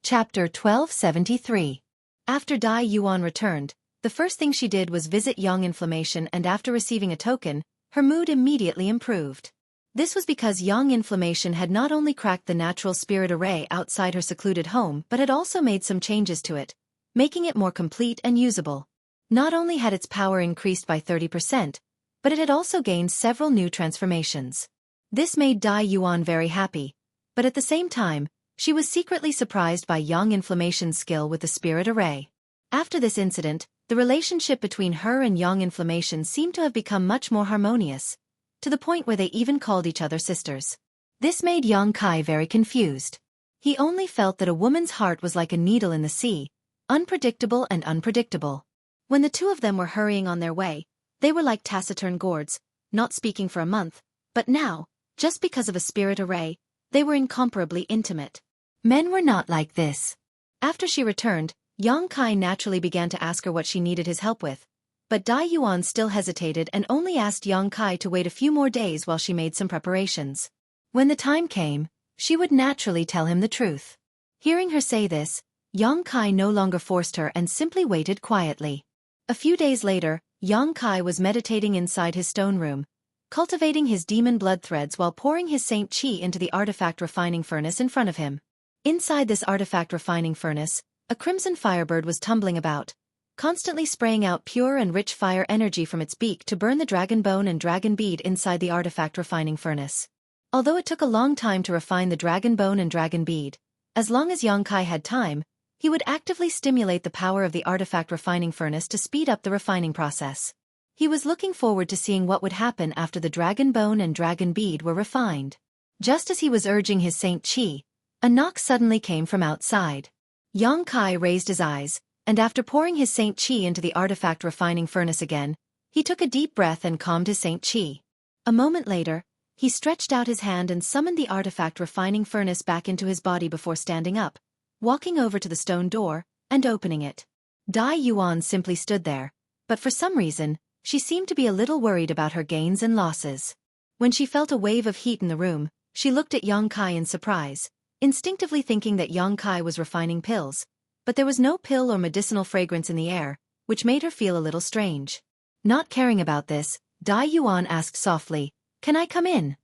Chapter 1273. After Dai Yuan returned, the first thing she did was visit Yang Inflammation, and after receiving a token, her mood immediately improved. This was because Yang Inflammation had not only cracked the natural spirit array outside her secluded home but had also made some changes to it, making it more complete and usable. Not only had its power increased by 30%, but it had also gained several new transformations. This made Dai Yuan very happy, but at the same time, she was secretly surprised by Yang Inflammation's skill with the spirit array. After this incident, the relationship between her and Yang Inflammation seemed to have become much more harmonious, to the point where they even called each other sisters. This made Yang Kai very confused. He only felt that a woman's heart was like a needle in the sea, unpredictable and unpredictable. When the two of them were hurrying on their way, they were like taciturn gourds, not speaking for a month, but now, just because of a spirit array, they were incomparably intimate. Men were not like this. After she returned, Yang Kai naturally began to ask her what she needed his help with, but Dai Yuan still hesitated and only asked Yang Kai to wait a few more days while she made some preparations. When the time came, she would naturally tell him the truth. Hearing her say this, Yang Kai no longer forced her and simply waited quietly. A few days later, Yang Kai was meditating inside his stone room, cultivating his demon blood threads while pouring his Saint Qi into the artifact refining furnace in front of him. Inside this artifact refining furnace, a crimson firebird was tumbling about, constantly spraying out pure and rich fire energy from its beak to burn the dragon bone and dragon bead inside the artifact refining furnace. Although it took a long time to refine the dragon bone and dragon bead, as long as Yang Kai had time, he would actively stimulate the power of the artifact refining furnace to speed up the refining process. He was looking forward to seeing what would happen after the dragon bone and dragon bead were refined. Just as he was urging his Saint Qi, a knock suddenly came from outside. Yang Kai raised his eyes, and after pouring his Saint Qi into the artifact refining furnace again, he took a deep breath and calmed his Saint Qi. A moment later, he stretched out his hand and summoned the artifact refining furnace back into his body before standing up, walking over to the stone door, and opening it. Dai Yuan simply stood there, but for some reason, she seemed to be a little worried about her gains and losses. When she felt a wave of heat in the room, she looked at Yang Kai in surprise, instinctively thinking that Yang Kai was refining pills, but there was no pill or medicinal fragrance in the air, which made her feel a little strange. Not caring about this, Dai Yuan asked softly, "Can I come in?"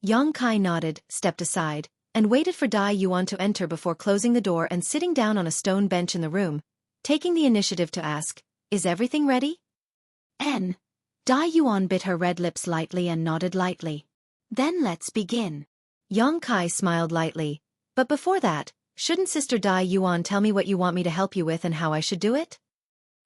Yang Kai nodded, stepped aside, and waited for Dai Yuan to enter before closing the door and sitting down on a stone bench in the room, taking the initiative to ask, "Is everything ready?" Dai Yuan bit her red lips lightly and nodded lightly. "Then let's begin." Yang Kai smiled lightly, "But before that, shouldn't Sister Dai Yuan tell me what you want me to help you with and how I should do it?"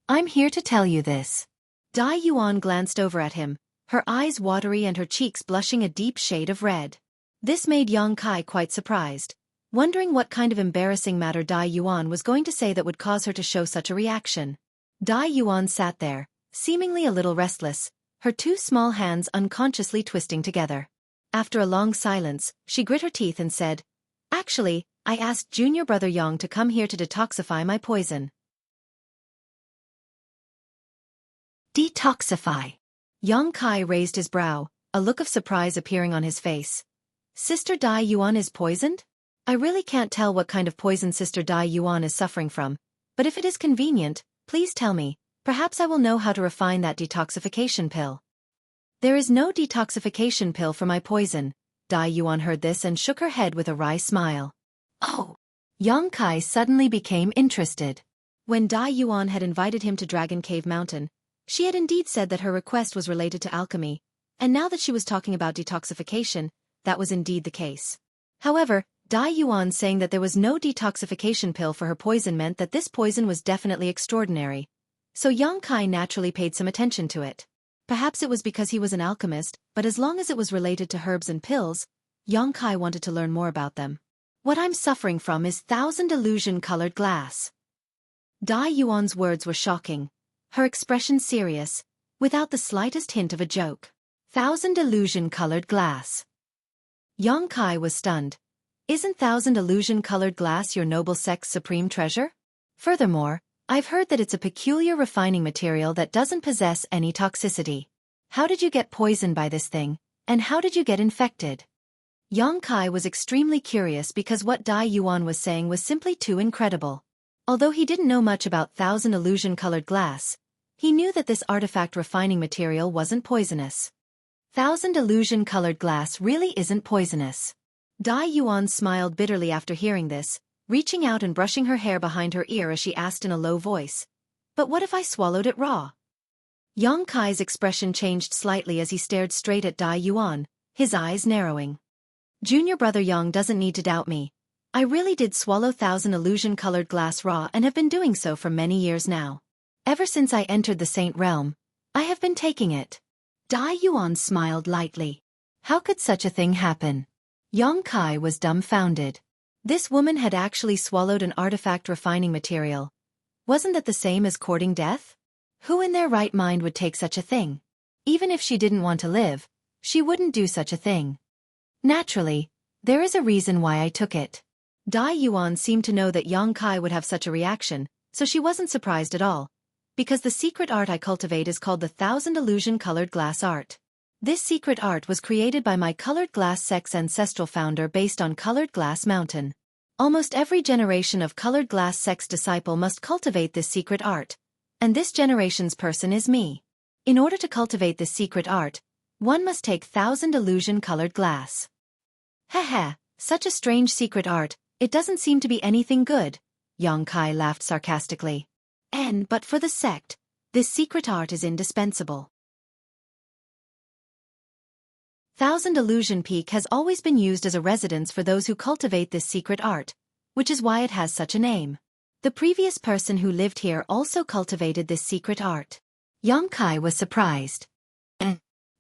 "I'm here to tell you this." Dai Yuan glanced over at him, her eyes watery and her cheeks blushing a deep shade of red. This made Yang Kai quite surprised, wondering what kind of embarrassing matter Dai Yuan was going to say that would cause her to show such a reaction. Dai Yuan sat there, seemingly a little restless, her two small hands unconsciously twisting together. After a long silence, she grit her teeth and said, "Actually, I asked junior brother Yang to come here to detoxify my poison." Detoxify. Yang Kai raised his brow, a look of surprise appearing on his face. "Sister Dai Yuan is poisoned? I really can't tell what kind of poison Sister Dai Yuan is suffering from, but if it is convenient, please tell me, perhaps I will know how to refine that detoxification pill." "There is no detoxification pill for my poison." Dai Yuan heard this and shook her head with a wry smile. "Oh." Yang Kai suddenly became interested. When Dai Yuan had invited him to Dragon Cave Mountain, she had indeed said that her request was related to alchemy, and now that she was talking about detoxification, that was indeed the case. However, Dai Yuan saying that there was no detoxification pill for her poison meant that this poison was definitely extraordinary. So Yang Kai naturally paid some attention to it. Perhaps it was because he was an alchemist, but as long as it was related to herbs and pills, Yang Kai wanted to learn more about them. "What I'm suffering from is thousand illusion-colored glass." Dai Yuan's words were shocking, her expression serious, without the slightest hint of a joke. Thousand illusion-colored glass. Yang Kai was stunned. "Isn't thousand illusion-colored glass your noble sect's supreme treasure? Furthermore, I've heard that it's a peculiar refining material that doesn't possess any toxicity. How did you get poisoned by this thing, and how did you get infected?" Yang Kai was extremely curious because what Dai Yuan was saying was simply too incredible. Although he didn't know much about thousand illusion-colored glass, he knew that this artifact refining material wasn't poisonous. Thousand illusion-colored glass really isn't poisonous. Dai Yuan smiled bitterly after hearing this, reaching out and brushing her hair behind her ear as she asked in a low voice, But what if I swallowed it raw? Yang Kai's expression changed slightly as he stared straight at Dai Yuan, his eyes narrowing. Junior brother Yang doesn't need to doubt me. I really did swallow 1,000 illusion-colored glass raw and have been doing so for many years now. Ever since I entered the Saint Realm, I have been taking it. Dai Yuan smiled lightly. How could such a thing happen? Yang Kai was dumbfounded. This woman had actually swallowed an artifact refining material. Wasn't that the same as courting death? Who in their right mind would take such a thing? Even if she didn't want to live, she wouldn't do such a thing. Naturally, there is a reason why I took it. Dai Yuan seemed to know that Yang Kai would have such a reaction, so she wasn't surprised at all. Because the secret art I cultivate is called the 1,000 illusion-colored glass art. This secret art was created by my colored glass sect's ancestral founder based on Colored Glass Mountain. Almost every generation of colored glass sect's disciple must cultivate this secret art. And this generation's person is me. In order to cultivate this secret art, one must take 1,000 illusion-colored glass. Heh, such a strange secret art, it doesn't seem to be anything good, Yang Kai laughed sarcastically. But for the sect, this secret art is indispensable. 1,000 Illusion Peak has always been used as a residence for those who cultivate this secret art, which is why it has such a name. The previous person who lived here also cultivated this secret art. Yang Kai was surprised.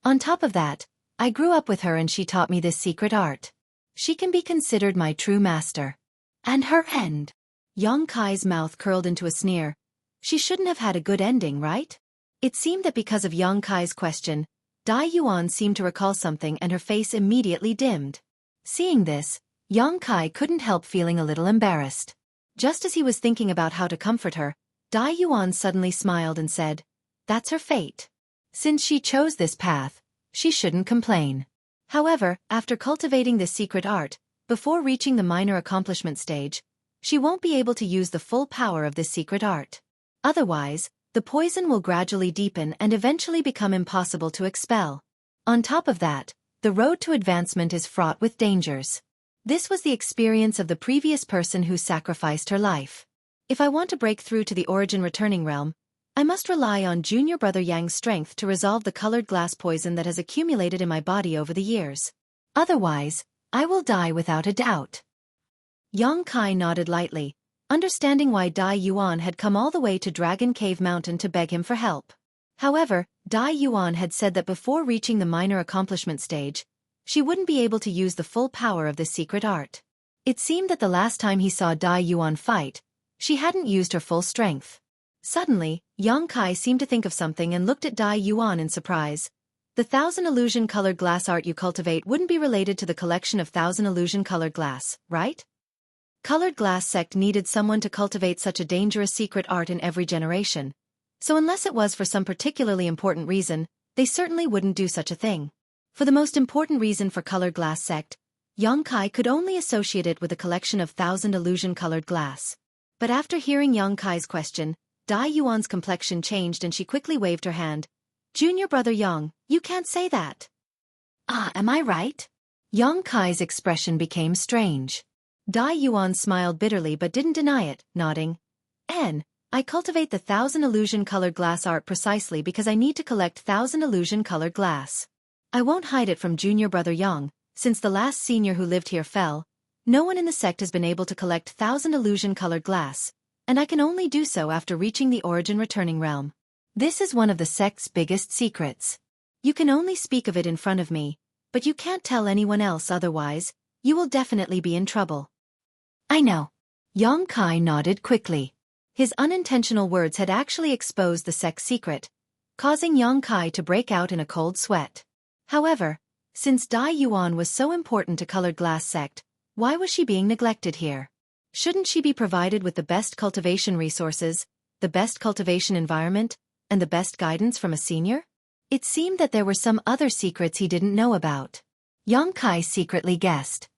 On top of that, I grew up with her and she taught me this secret art. She can be considered my true master. And her end. Yang Kai's mouth curled into a sneer. She shouldn't have had a good ending, right? It seemed that because of Yang Kai's question, Dai Yuan seemed to recall something and her face immediately dimmed. Seeing this, Yang Kai couldn't help feeling a little embarrassed. Just as he was thinking about how to comfort her, Dai Yuan suddenly smiled and said, "That's her fate. Since she chose this path, she shouldn't complain." However, after cultivating this secret art, before reaching the minor accomplishment stage, she won't be able to use the full power of this secret art. Otherwise, the poison will gradually deepen and eventually become impossible to expel. On top of that, the road to advancement is fraught with dangers. This was the experience of the previous person who sacrificed her life. If I want to break through to the origin returning realm, I must rely on junior brother Yang's strength to resolve the colored glass poison that has accumulated in my body over the years. Otherwise, I will die without a doubt. Yang Kai nodded lightly, understanding why Dai Yuan had come all the way to Dragon Cave Mountain to beg him for help. However, Dai Yuan had said that before reaching the minor accomplishment stage, she wouldn't be able to use the full power of this secret art. It seemed that the last time he saw Dai Yuan fight, she hadn't used her full strength. Suddenly, Yang Kai seemed to think of something and looked at Dai Yuan in surprise. The 1,000 illusion-colored glass art you cultivate wouldn't be related to the collection of 1,000 illusion-colored glass, right? Colored Glass Sect needed someone to cultivate such a dangerous secret art in every generation. So unless it was for some particularly important reason, they certainly wouldn't do such a thing. For the most important reason for Colored Glass Sect, Yang Kai could only associate it with a collection of 1,000 illusion-colored glass. But after hearing Yang Kai's question, Dai Yuan's complexion changed and she quickly waved her hand. "Junior brother Yang, you can't say that." Am I right? Yang Kai's expression became strange. Dai Yuan smiled bitterly but didn't deny it, nodding. I cultivate the 1,000 illusion-colored glass art precisely because I need to collect 1,000 illusion-colored glass. I won't hide it from junior brother Yang, since the last senior who lived here fell. No one in the sect has been able to collect 1,000 illusion-colored glass, and I can only do so after reaching the origin returning realm. This is one of the sect's biggest secrets. You can only speak of it in front of me, but you can't tell anyone else otherwise, you will definitely be in trouble. I know. Yang Kai nodded quickly. His unintentional words had actually exposed the sect's secret, causing Yang Kai to break out in a cold sweat. However, since Dai Yuan was so important to Colored Glass Sect, why was she being neglected here? Shouldn't she be provided with the best cultivation resources, the best cultivation environment, and the best guidance from a senior? It seemed that there were some other secrets he didn't know about. Yang Kai secretly guessed.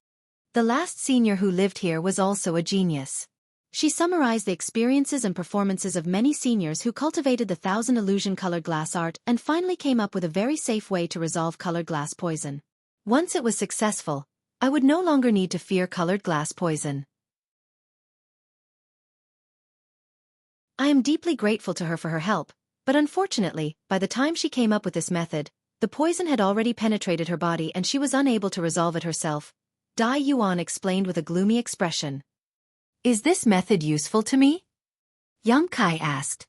The last senior who lived here was also a genius. She summarized the experiences and performances of many seniors who cultivated the 1,000 illusion-colored glass art and finally came up with a very safe way to resolve colored glass poison. Once it was successful, I would no longer need to fear colored glass poison. I am deeply grateful to her for her help, but unfortunately, by the time she came up with this method, the poison had already penetrated her body and she was unable to resolve it herself. Dai Yuan explained with a gloomy expression. Is this method useful to me? Yang Kai asked.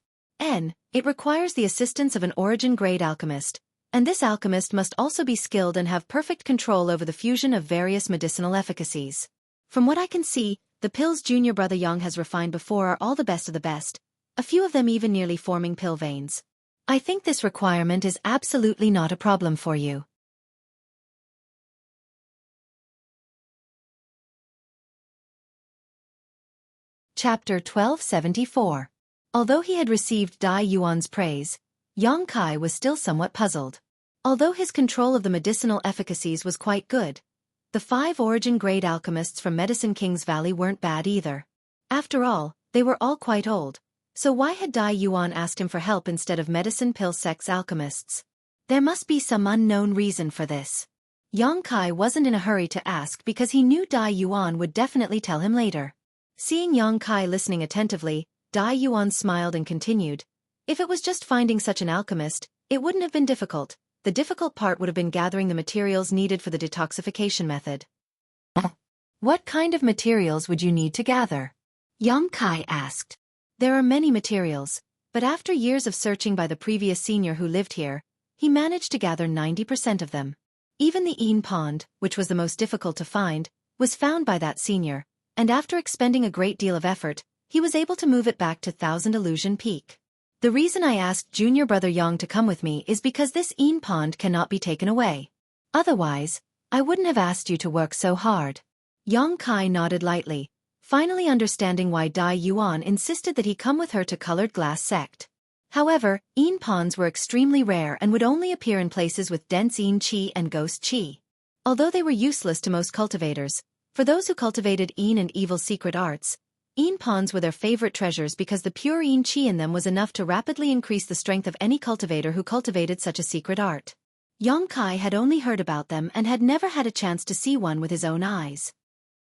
It requires the assistance of an origin-grade alchemist, and this alchemist must also be skilled and have perfect control over the fusion of various medicinal efficacies. From what I can see, the pills junior brother Yang has refined before are all the best of the best, a few of them even nearly forming pill veins. I think this requirement is absolutely not a problem for you. Chapter 1274. Although he had received Dai Yuan's praise, Yang Kai was still somewhat puzzled. Although his control of the medicinal efficacies was quite good, the 5 origin-grade alchemists from Medicine King's Valley weren't bad either. After all, they were all quite old, so why had Dai Yuan asked him for help instead of medicine pill sect's alchemists? There must be some unknown reason for this. Yang Kai wasn't in a hurry to ask because he knew Dai Yuan would definitely tell him later. Seeing Yang Kai listening attentively, Dai Yuan smiled and continued. If it was just finding such an alchemist, it wouldn't have been difficult. The difficult part would have been gathering the materials needed for the detoxification method. What kind of materials would you need to gather? Yang Kai asked. There are many materials, but after years of searching by the previous senior who lived here, he managed to gather 90% of them. Even the Een Pond, which was the most difficult to find, was found by that senior, and after expending a great deal of effort, he was able to move it back to Thousand Illusion Peak. The reason I asked junior brother Yang to come with me is because this Een Pond cannot be taken away. Otherwise, I wouldn't have asked you to work so hard. Yang Kai nodded lightly, finally understanding why Dai Yuan insisted that he come with her to Colored Glass Sect. However, Een Ponds were extremely rare and would only appear in places with dense Een Qi and Ghost Qi. Although they were useless to most cultivators, for those who cultivated Een and evil secret arts, Een Ponds were their favorite treasures because the pure Een Qi in them was enough to rapidly increase the strength of any cultivator who cultivated such a secret art. Yang Kai had only heard about them and had never had a chance to see one with his own eyes.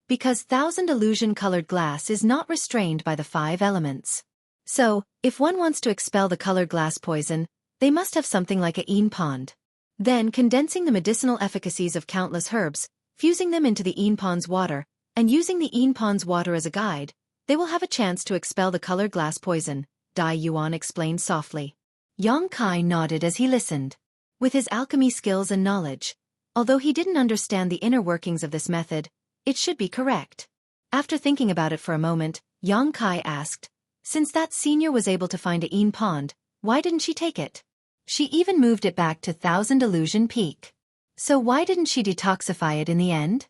Because Thousand Illusion colored glass is not restrained by the 5 elements. So, if one wants to expel the colored glass poison, they must have something like a Een Pond. Then condensing the medicinal efficacies of countless herbs, fusing them into the Een Pond's water, and using the Een Pond's water as a guide, they will have a chance to expel the colored glass poison, Dai Yuan explained softly. Yang Kai nodded as he listened. With his alchemy skills and knowledge, although he didn't understand the inner workings of this method, it should be correct. After thinking about it for a moment, Yang Kai asked, since that senior was able to find a Een Pond, why didn't she take it? She even moved it back to Thousand Illusion Peak. So why didn't she detoxify it in the end?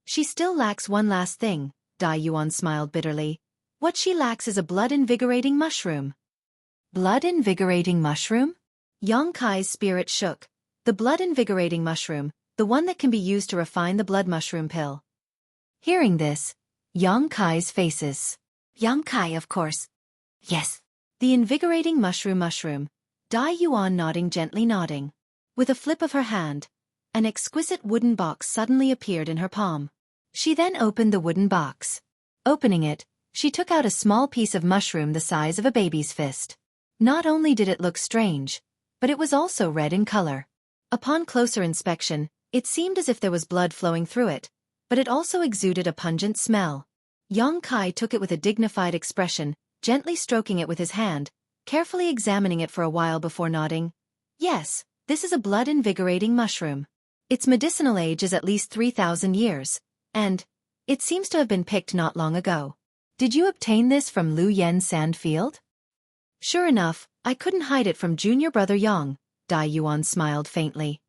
She still lacks one last thing, Dai Yuan smiled bitterly. What she lacks is a blood-invigorating mushroom. Blood-invigorating mushroom? Yang Kai's spirit shook. The blood-invigorating mushroom, the one that can be used to refine the blood mushroom pill. Hearing this, Yang Kai's faces. Yang Kai, of course. Yes. The invigorating mushroom. Dai Yuan gently nodding. With a flip of her hand, an exquisite wooden box suddenly appeared in her palm. She then opened the wooden box. Opening it, she took out a small piece of mushroom the size of a baby's fist. Not only did it look strange, but it was also red in color. Upon closer inspection, it seemed as if there was blood flowing through it, but it also exuded a pungent smell. Yang Kai took it with a dignified expression, gently stroking it with his hand, carefully examining it for a while before nodding. Yes, this is a blood-invigorating mushroom. Its medicinal age is at least 3,000 years, and it seems to have been picked not long ago. Did you obtain this from Lu Yen's sandfield? Sure enough, I couldn't hide it from junior brother Yang, Dai Yuan smiled faintly.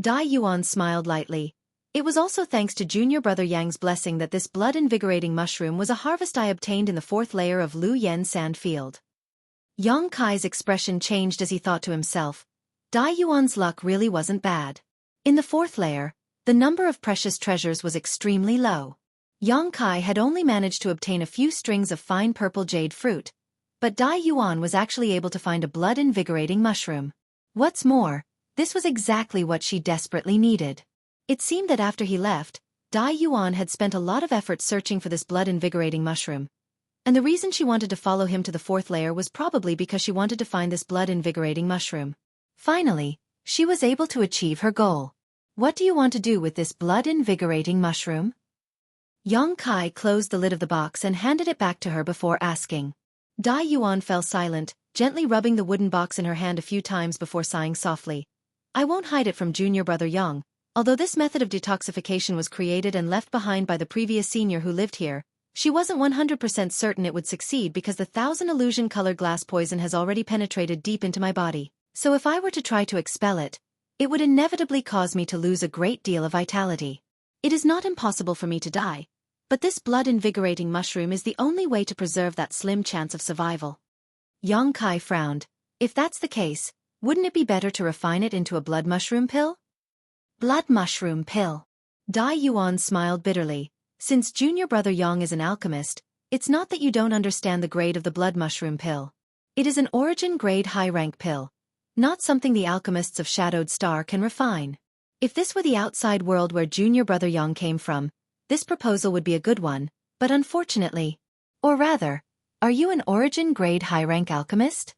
Dai Yuan smiled lightly. It was also thanks to junior brother Yang's blessing that this blood-invigorating mushroom was a harvest I obtained in the 4th layer of Lu Yen's sandfield. Yang Kai's expression changed as he thought to himself. Dai Yuan's luck really wasn't bad. In the 4th layer, the number of precious treasures was extremely low. Yang Kai had only managed to obtain a few strings of fine purple jade fruit, but Dai Yuan was actually able to find a blood-invigorating mushroom. What's more, this was exactly what she desperately needed. It seemed that after he left, Dai Yuan had spent a lot of effort searching for this blood-invigorating mushroom. And the reason she wanted to follow him to the 4th layer was probably because she wanted to find this blood-invigorating mushroom. Finally, she was able to achieve her goal. What do you want to do with this blood-invigorating mushroom? Yang Kai closed the lid of the box and handed it back to her before asking. Dai Yuan fell silent, gently rubbing the wooden box in her hand a few times before sighing softly. I won't hide it from junior brother Yang. Although this method of detoxification was created and left behind by the previous senior who lived here, she wasn't 100% certain it would succeed because the 1000 illusion-colored glass poison has already penetrated deep into my body. So if I were to try to expel it, it would inevitably cause me to lose a great deal of vitality. It is not impossible for me to die, but this blood-invigorating mushroom is the only way to preserve that slim chance of survival. Yang Kai frowned. If that's the case, wouldn't it be better to refine it into a blood mushroom pill? Blood mushroom pill. Dai Yuan smiled bitterly. Since junior brother Yang is an alchemist, it's not that you don't understand the grade of the blood mushroom pill. It is an origin grade high-rank pill, not something the alchemists of Shadowed Star can refine. If this were the outside world where junior brother Yang came from, this proposal would be a good one, but unfortunately. Or rather, are you an origin grade high-rank alchemist?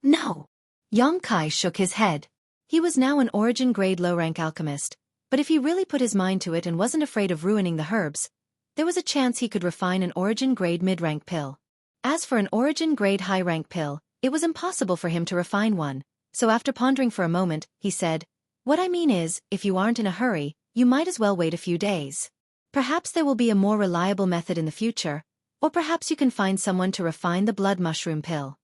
No. Yang Kai shook his head. He was now an origin grade low-rank alchemist, but if he really put his mind to it and wasn't afraid of ruining the herbs, there was a chance he could refine an origin grade mid-rank pill. As for an origin grade high-rank pill, it was impossible for him to refine one, so after pondering for a moment, he said, "What I mean is, if you aren't in a hurry, you might as well wait a few days. Perhaps there will be a more reliable method in the future, or perhaps you can find someone to refine the blood mushroom pill."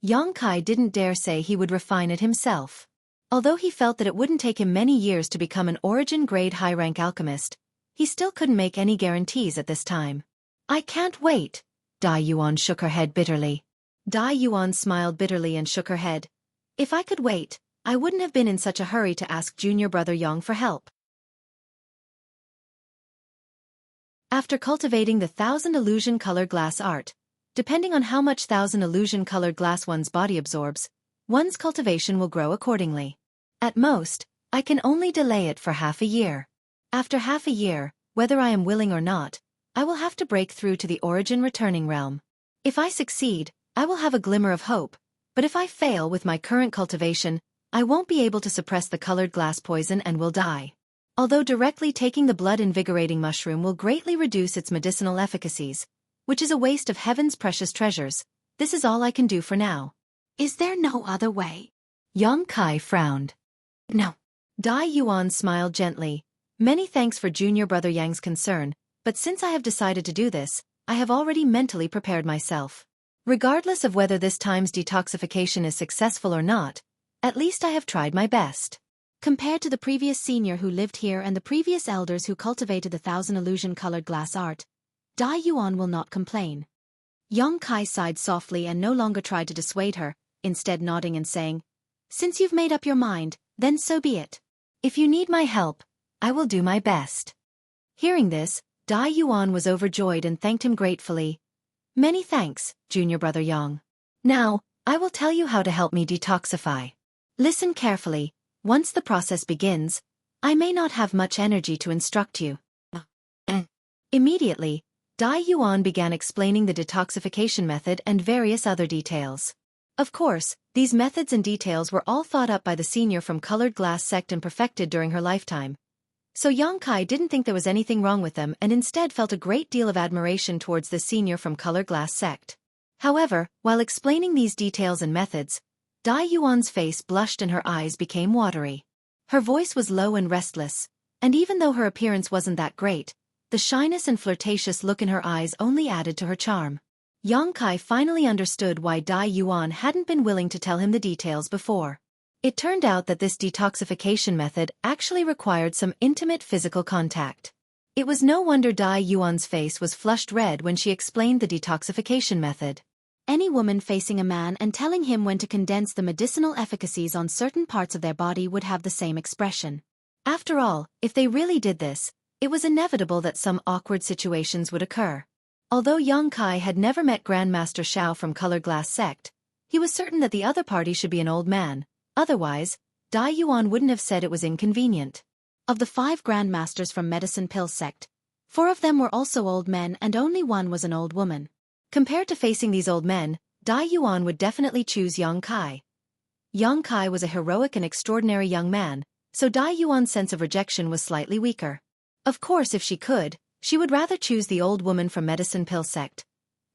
Yang Kai didn't dare say he would refine it himself. Although he felt that it wouldn't take him many years to become an origin-grade high-rank alchemist, he still couldn't make any guarantees at this time. I can't wait. Dai Yuan shook her head bitterly. Dai Yuan smiled bitterly and shook her head. If I could wait, I wouldn't have been in such a hurry to ask junior brother Yang for help. After cultivating the 1000 illusion-colored glass art, depending on how much 1000 illusion-colored glass one's body absorbs, one's cultivation will grow accordingly. At most, I can only delay it for half a year. After half a year, whether I am willing or not, I will have to break through to the origin returning realm. If I succeed, I will have a glimmer of hope, but if I fail with my current cultivation, I won't be able to suppress the colored glass poison and will die. Although directly taking the blood-invigorating mushroom will greatly reduce its medicinal efficacies, which is a waste of heaven's precious treasures, this is all I can do for now. Is there no other way? Yang Kai frowned. No. Dai Yuan smiled gently. Many thanks for junior brother Yang's concern, but since I have decided to do this, I have already mentally prepared myself. Regardless of whether this time's detoxification is successful or not, at least I have tried my best. Compared to the previous senior who lived here and the previous elders who cultivated the 1000 illusion-colored glass art, Dai Yuan will not complain. Yang Kai sighed softly and no longer tried to dissuade her, instead nodding and saying, "Since you've made up your mind, then so be it. If you need my help, I will do my best." Hearing this, Dai Yuan was overjoyed and thanked him gratefully. Many thanks, junior brother Yang. Now, I will tell you how to help me detoxify. Listen carefully. Once the process begins, I may not have much energy to instruct you. Immediately, Dai Yuan began explaining the detoxification method and various other details. Of course, these methods and details were all thought up by the senior from Colored Glass sect and perfected during her lifetime. So Yang Kai didn't think there was anything wrong with them and instead felt a great deal of admiration towards the senior from Colored Glass sect. However, while explaining these details and methods, Dai Yuan's face blushed and her eyes became watery. Her voice was low and restless, and even though her appearance wasn't that great, the shyness and flirtatious look in her eyes only added to her charm. Yang Kai finally understood why Dai Yuan hadn't been willing to tell him the details before. It turned out that this detoxification method actually required some intimate physical contact. It was no wonder Dai Yuan's face was flushed red when she explained the detoxification method. Any woman facing a man and telling him when to condense the medicinal efficacies on certain parts of their body would have the same expression. After all, if they really did this, it was inevitable that some awkward situations would occur. Although Yang Kai had never met Grandmaster Xiao from Colored Glass sect, he was certain that the other party should be an old man. Otherwise, Dai Yuan wouldn't have said it was inconvenient. Of the 5 grandmasters from Medicine Pill sect, 4 of them were also old men and only one was an old woman. Compared to facing these old men, Dai Yuan would definitely choose Yang Kai. Yang Kai was a heroic and extraordinary young man, so Dai Yuan's sense of rejection was slightly weaker. Of course, if she could, she would rather choose the old woman from Medicine Pill sect.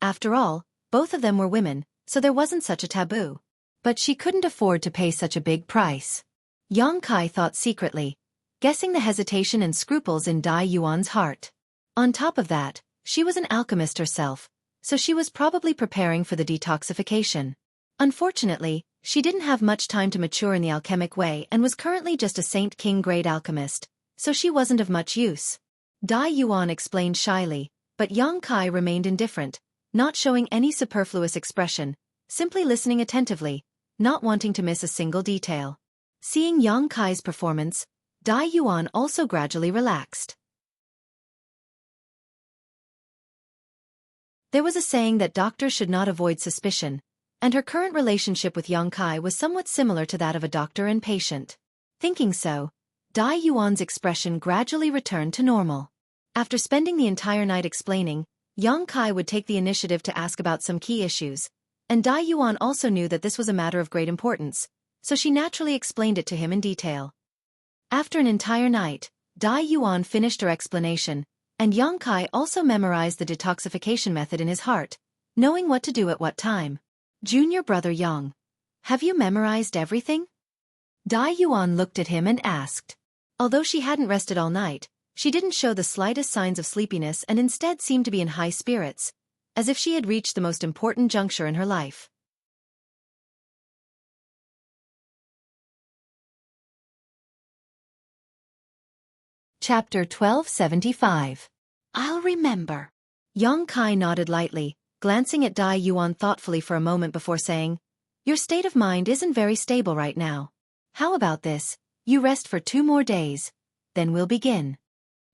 After all, both of them were women, so there wasn't such a taboo. But she couldn't afford to pay such a big price. Yang Kai thought secretly, guessing the hesitation and scruples in Dai Yuan's heart. On top of that, she was an alchemist herself, so she was probably preparing for the detoxification. Unfortunately, she didn't have much time to mature in the alchemic way and was currently just a Saint King grade alchemist, so she wasn't of much use. Dai Yuan explained shyly, but Yang Kai remained indifferent, not showing any superfluous expression, simply listening attentively, not wanting to miss a single detail. Seeing Yang Kai's performance, Dai Yuan also gradually relaxed. There was a saying that doctors should not avoid suspicion, and her current relationship with Yang Kai was somewhat similar to that of a doctor and patient. Thinking so, Dai Yuan's expression gradually returned to normal. After spending the entire night explaining, Yang Kai would take the initiative to ask about some key issues, and Dai Yuan also knew that this was a matter of great importance, so she naturally explained it to him in detail. After an entire night, Dai Yuan finished her explanation, and Yang Kai also memorized the detoxification method in his heart, knowing what to do at what time. Junior brother Yang, have you memorized everything? Dai Yuan looked at him and asked. Although she hadn't rested all night, she didn't show the slightest signs of sleepiness and instead seemed to be in high spirits, as if she had reached the most important juncture in her life. Chapter 1275. I'll remember. Yang Kai nodded lightly, glancing at Dai Yuan thoughtfully for a moment before saying, "Your state of mind isn't very stable right now. How about this? You rest for 2 more days, then we'll begin."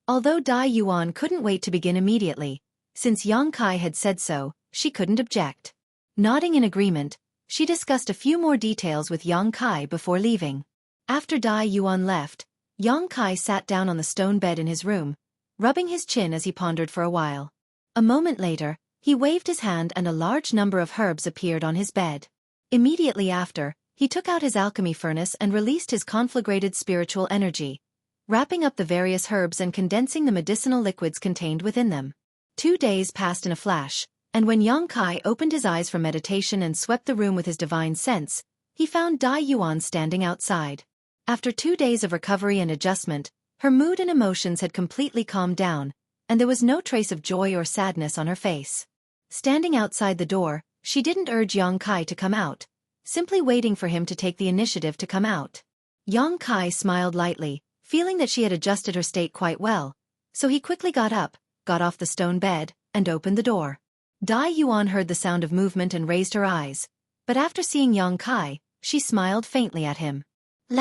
Although Dai Yuan couldn't wait to begin immediately, since Yang Kai had said so, she couldn't object. Nodding in agreement, she discussed a few more details with Yang Kai before leaving. After Dai Yuan left, Yang Kai sat down on the stone bed in his room, rubbing his chin as he pondered for a while. A moment later, he waved his hand and a large number of herbs appeared on his bed. Immediately after, he took out his alchemy furnace and released his conflagrated spiritual energy, wrapping up the various herbs and condensing the medicinal liquids contained within them. 2 days passed in a flash, and when Yang Kai opened his eyes from meditation and swept the room with his divine sense, he found Dai Yuan standing outside. After 2 days of recovery and adjustment, her mood and emotions had completely calmed down, and there was no trace of joy or sadness on her face. Standing outside the door, she didn't urge Yang Kai to come out, simply waiting for him to take the initiative to come out. Yang Kai smiled lightly, feeling that she had adjusted her state quite well, so he quickly got up, got off the stone bed, and opened the door. Dai Yuan heard the sound of movement and raised her eyes, but after seeing Yang Kai, she smiled faintly at him.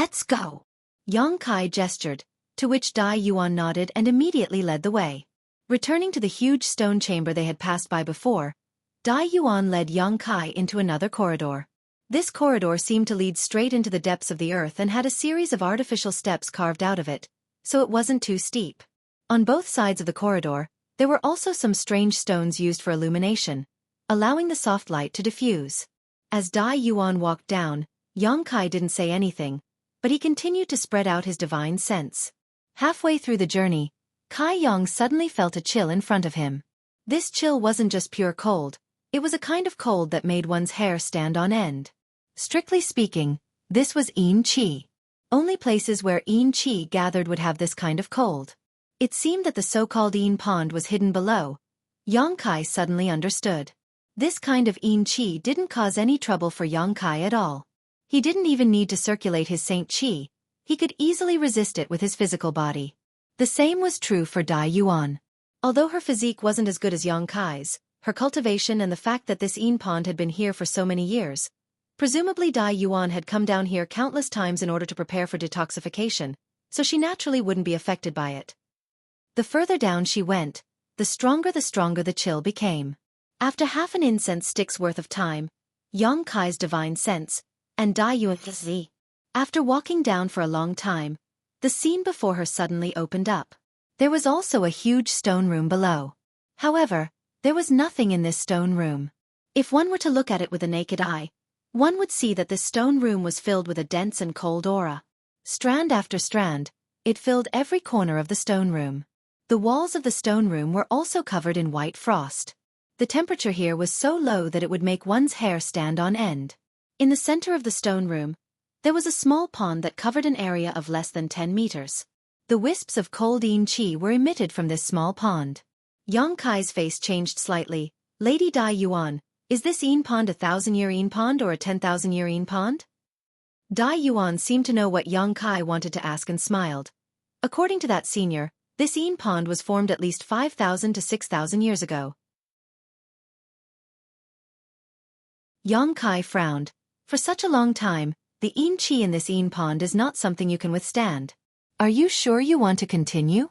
"Let's go." Yang Kai gestured, to which Dai Yuan nodded and immediately led the way. Returning to the huge stone chamber they had passed by before, Dai Yuan led Yang Kai into another corridor. This corridor seemed to lead straight into the depths of the earth and had a series of artificial steps carved out of it, so it wasn't too steep. On both sides of the corridor, there were also some strange stones used for illumination, allowing the soft light to diffuse. As Dai Yuan walked down, Yang Kai didn't say anything, but he continued to spread out his divine sense. Halfway through the journey, Kai Yang suddenly felt a chill in front of him. This chill wasn't just pure cold, it was a kind of cold that made one's hair stand on end. Strictly speaking, this was Yin Qi. Only places where Yin Qi gathered would have this kind of cold. It seemed that the so-called Yin pond was hidden below. Yang Kai suddenly understood. This kind of Yin Qi didn't cause any trouble for Yang Kai at all. He didn't even need to circulate his Saint Qi, he could easily resist it with his physical body. The same was true for Dai Yuan. Although her physique wasn't as good as Yang Kai's, her cultivation and the fact that this Yin pond had been here for so many years, presumably Dai Yuan had come down here countless times in order to prepare for detoxification, so she naturally wouldn't be affected by it. The further down she went, the stronger the chill became. After half an incense stick's worth of time, Yang Kai's divine sense, and Dai Yuan's. After walking down for a long time, The scene before her suddenly opened up. There was also a huge stone room below. However, there was nothing in this stone room. If one were to look at it with a naked eye, one would see that this stone room was filled with a dense and cold aura. Strand after strand, it filled every corner of the stone room. The walls of the stone room were also covered in white frost. The temperature here was so low that it would make one's hair stand on end. In the center of the stone room, there was a small pond that covered an area of less than 10 meters. The wisps of cold yin qi were emitted from this small pond. Yang Kai's face changed slightly. Lady Dai Yuan, is this yin pond a 1,000-year yin pond or a 10,000-year yin pond? Dai Yuan seemed to know what Yang Kai wanted to ask and smiled. According to that senior, this yin pond was formed at least 5,000 to 6,000 years ago. Yang Kai frowned. For such a long time, the yin qi in this yin pond is not something you can withstand. Are you sure you want to continue?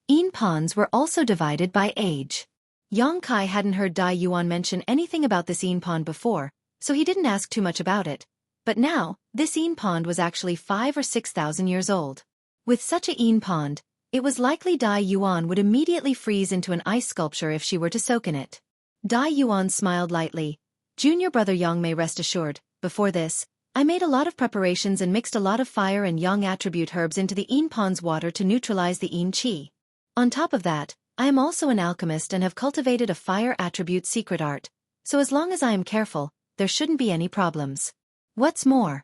Yin ponds were also divided by age. Yang Kai hadn't heard Dai Yuan mention anything about this yin pond before, so he didn't ask too much about it. But now, this yin pond was actually 5,000 or 6,000 years old. With such a yin pond, it was likely Dai Yuan would immediately freeze into an ice sculpture if she were to soak in it. Dai Yuan smiled lightly. Junior brother Yang may rest assured, before this, I made a lot of preparations and mixed a lot of fire and yang attribute herbs into the yin pond's water to neutralize the yin qi. On top of that, I am also an alchemist and have cultivated a fire attribute secret art, so as long as I am careful, there shouldn't be any problems. What's more,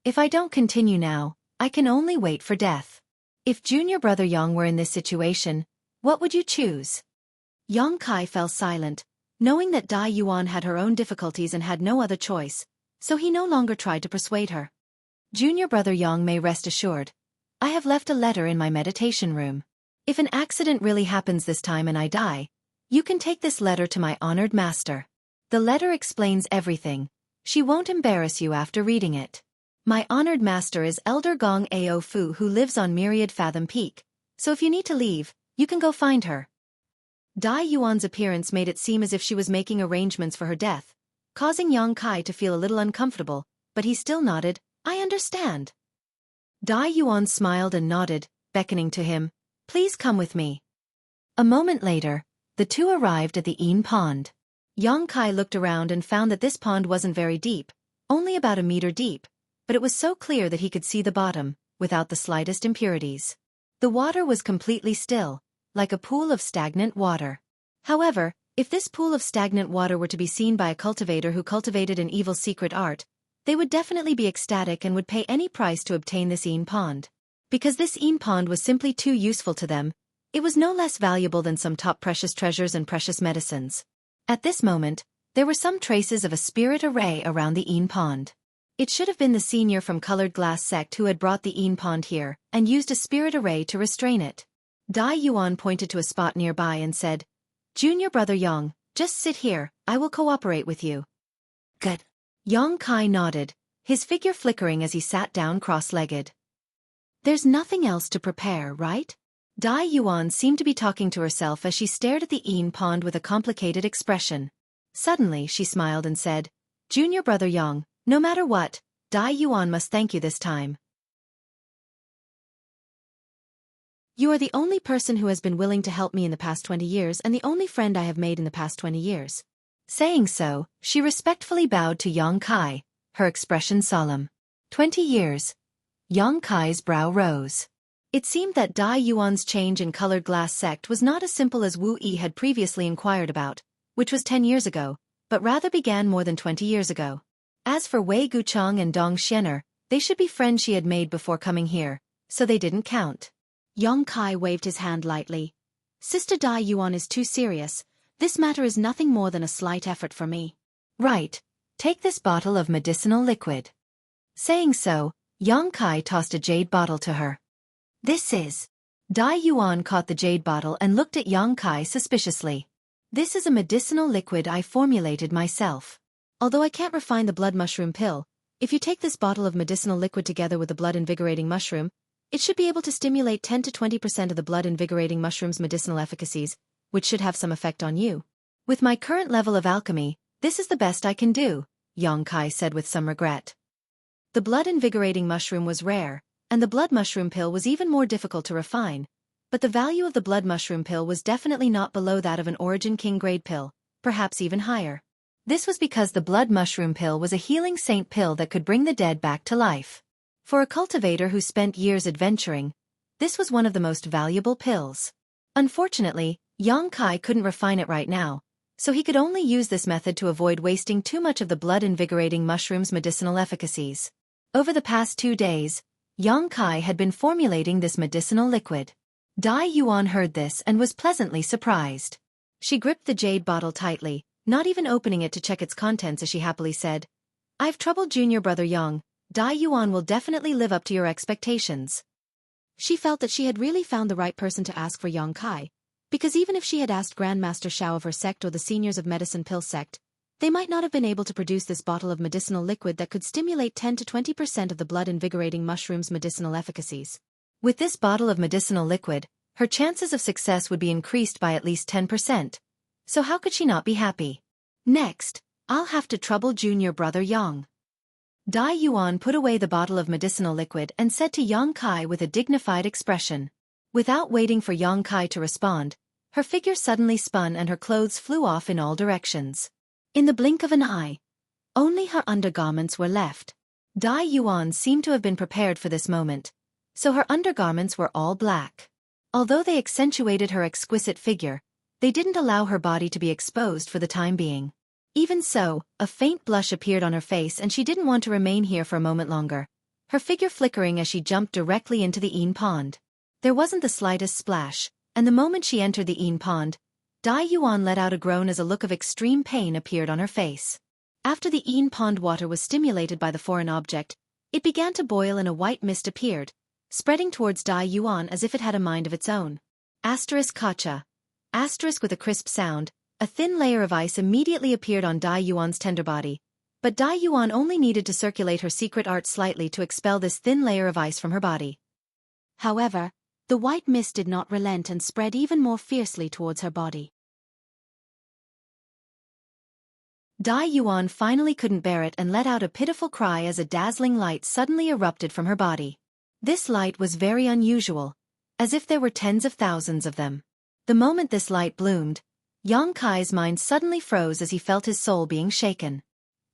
if I don't continue now, I can only wait for death. If junior brother Yang were in this situation, what would you choose? Yang Kai fell silent, knowing that Dai Yuan had her own difficulties and had no other choice, so he no longer tried to persuade her. Junior brother Yang may rest assured. I have left a letter in my meditation room. If an accident really happens this time and I die, you can take this letter to my honored master. The letter explains everything. She won't embarrass you after reading it. My honored master is Elder Gong Ao Fu, who lives on Myriad Fathom Peak, so if you need to leave, you can go find her. Dai Yuan's appearance made it seem as if she was making arrangements for her death, causing Yang Kai to feel a little uncomfortable, but he still nodded. I understand. Dai Yuan smiled and nodded, beckoning to him. Please come with me. A moment later, the two arrived at the yin pond. Yang Kai looked around and found that this pond wasn't very deep, only about a meter deep, but it was so clear that he could see the bottom, without the slightest impurities. The water was completely still, like a pool of stagnant water. However, if this pool of stagnant water were to be seen by a cultivator who cultivated an evil secret art, they would definitely be ecstatic and would pay any price to obtain this yin pond. Because this yin pond was simply too useful to them, it was no less valuable than some top precious treasures and precious medicines. At this moment, there were some traces of a spirit array around the yin pond. It should have been the senior from Colored Glass sect who had brought the yin pond here and used a spirit array to restrain it. Dai Yuan pointed to a spot nearby and said, Junior brother Yang, just sit here, I will cooperate with you. Good. Yang Kai nodded, his figure flickering as he sat down cross-legged. There's nothing else to prepare, right? Dai Yuan seemed to be talking to herself as she stared at the yin pond with a complicated expression. Suddenly she smiled and said, Junior brother Yang, no matter what, Dai Yuan must thank you this time. You are the only person who has been willing to help me in the past 20 years and the only friend I have made in the past 20 years. Saying so, she respectfully bowed to Yang Kai, her expression solemn. 20 years. Yang Kai's brow rose. It seemed that Dai Yuan's change in Colored Glass sect was not as simple as Wu Yi had previously inquired about, which was 10 years ago, but rather began more than 20 years ago. As for Wei Guchang and Dong Xianer, they should be friends she had made before coming here, so they didn't count. Yang Kai waved his hand lightly. Sister Dai Yuan is too serious. This matter is nothing more than a slight effort for me. Right. Take this bottle of medicinal liquid. Saying so, Yang Kai tossed a jade bottle to her. This is. Dai Yuan caught the jade bottle and looked at Yang Kai suspiciously. This is a medicinal liquid I formulated myself. Although I can't refine the blood mushroom pill, if you take this bottle of medicinal liquid together with the blood invigorating mushroom, it should be able to stimulate 10 to 20% of the blood invigorating mushroom's medicinal efficacies, which should have some effect on you. With my current level of alchemy, this is the best I can do, Yang Kai said with some regret. The blood invigorating mushroom was rare, and the blood mushroom pill was even more difficult to refine, but the value of the blood mushroom pill was definitely not below that of an Origin King grade pill, perhaps even higher. This was because the blood mushroom pill was a healing saint pill that could bring the dead back to life. For a cultivator who spent years adventuring, this was one of the most valuable pills. Unfortunately, Yang Kai couldn't refine it right now, so he could only use this method to avoid wasting too much of the blood-invigorating mushroom's medicinal efficacies. Over the past 2 days, Yang Kai had been formulating this medicinal liquid. Dai Yuan heard this and was pleasantly surprised. She gripped the jade bottle tightly, not even opening it to check its contents as she happily said, "I've troubled junior brother Yang. Dai Yuan will definitely live up to your expectations." She felt that she had really found the right person to ask for Yang Kai, because even if she had asked Grandmaster Shao of her sect or the seniors of Medicine Pill sect, they might not have been able to produce this bottle of medicinal liquid that could stimulate 10 to 20% of the blood-invigorating mushroom's medicinal efficacies. With this bottle of medicinal liquid, her chances of success would be increased by at least 10%, so how could she not be happy? Next, I'll have to trouble junior brother Yang. Dai Yuan put away the bottle of medicinal liquid and said to Yang Kai with a dignified expression. Without waiting for Yang Kai to respond, her figure suddenly spun and her clothes flew off in all directions. In the blink of an eye, only her undergarments were left. Dai Yuan seemed to have been prepared for this moment, so her undergarments were all black. Although they accentuated her exquisite figure, they didn't allow her body to be exposed for the time being. Even so, a faint blush appeared on her face and she didn't want to remain here for a moment longer, her figure flickering as she jumped directly into the Yin pond. There wasn't the slightest splash, and the moment she entered the Yin pond, Dai Yuan let out a groan as a look of extreme pain appeared on her face. After the Yin pond water was stimulated by the foreign object, it began to boil and a white mist appeared, spreading towards Dai Yuan as if it had a mind of its own. Asterisk kacha. Asterisk with a crisp sound, a thin layer of ice immediately appeared on Dai Yuan's tender body, but Dai Yuan only needed to circulate her secret art slightly to expel this thin layer of ice from her body. However, the white mist did not relent and spread even more fiercely towards her body. Dai Yuan finally couldn't bear it and let out a pitiful cry as a dazzling light suddenly erupted from her body. This light was very unusual, as if there were tens of thousands of them. The moment this light bloomed, Yang Kai's mind suddenly froze as he felt his soul being shaken.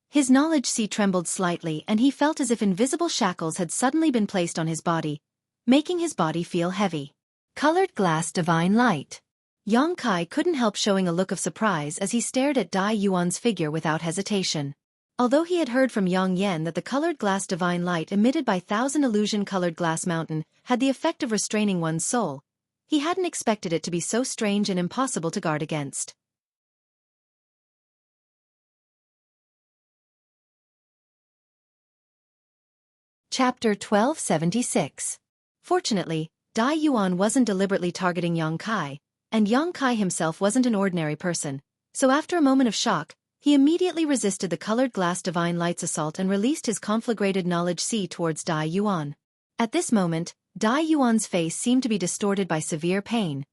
His knowledge sea trembled slightly and he felt as if invisible shackles had suddenly been placed on his body, making his body feel heavy. Colored glass divine light. Yang Kai couldn't help showing a look of surprise as he stared at Dai Yuan's figure without hesitation. Although he had heard from Yang Yan that the colored glass divine light emitted by Thousand Illusion Colored Glass Mountain had the effect of restraining one's soul, he hadn't expected it to be so strange and impossible to guard against. Chapter 1276. Fortunately, Dai Yuan wasn't deliberately targeting Yang Kai, and Yang Kai himself wasn't an ordinary person, so after a moment of shock, he immediately resisted the colored glass divine light's assault and released his conflagrated knowledge sea towards Dai Yuan. At this moment, Dai Yuan's face seemed to be distorted by severe pain,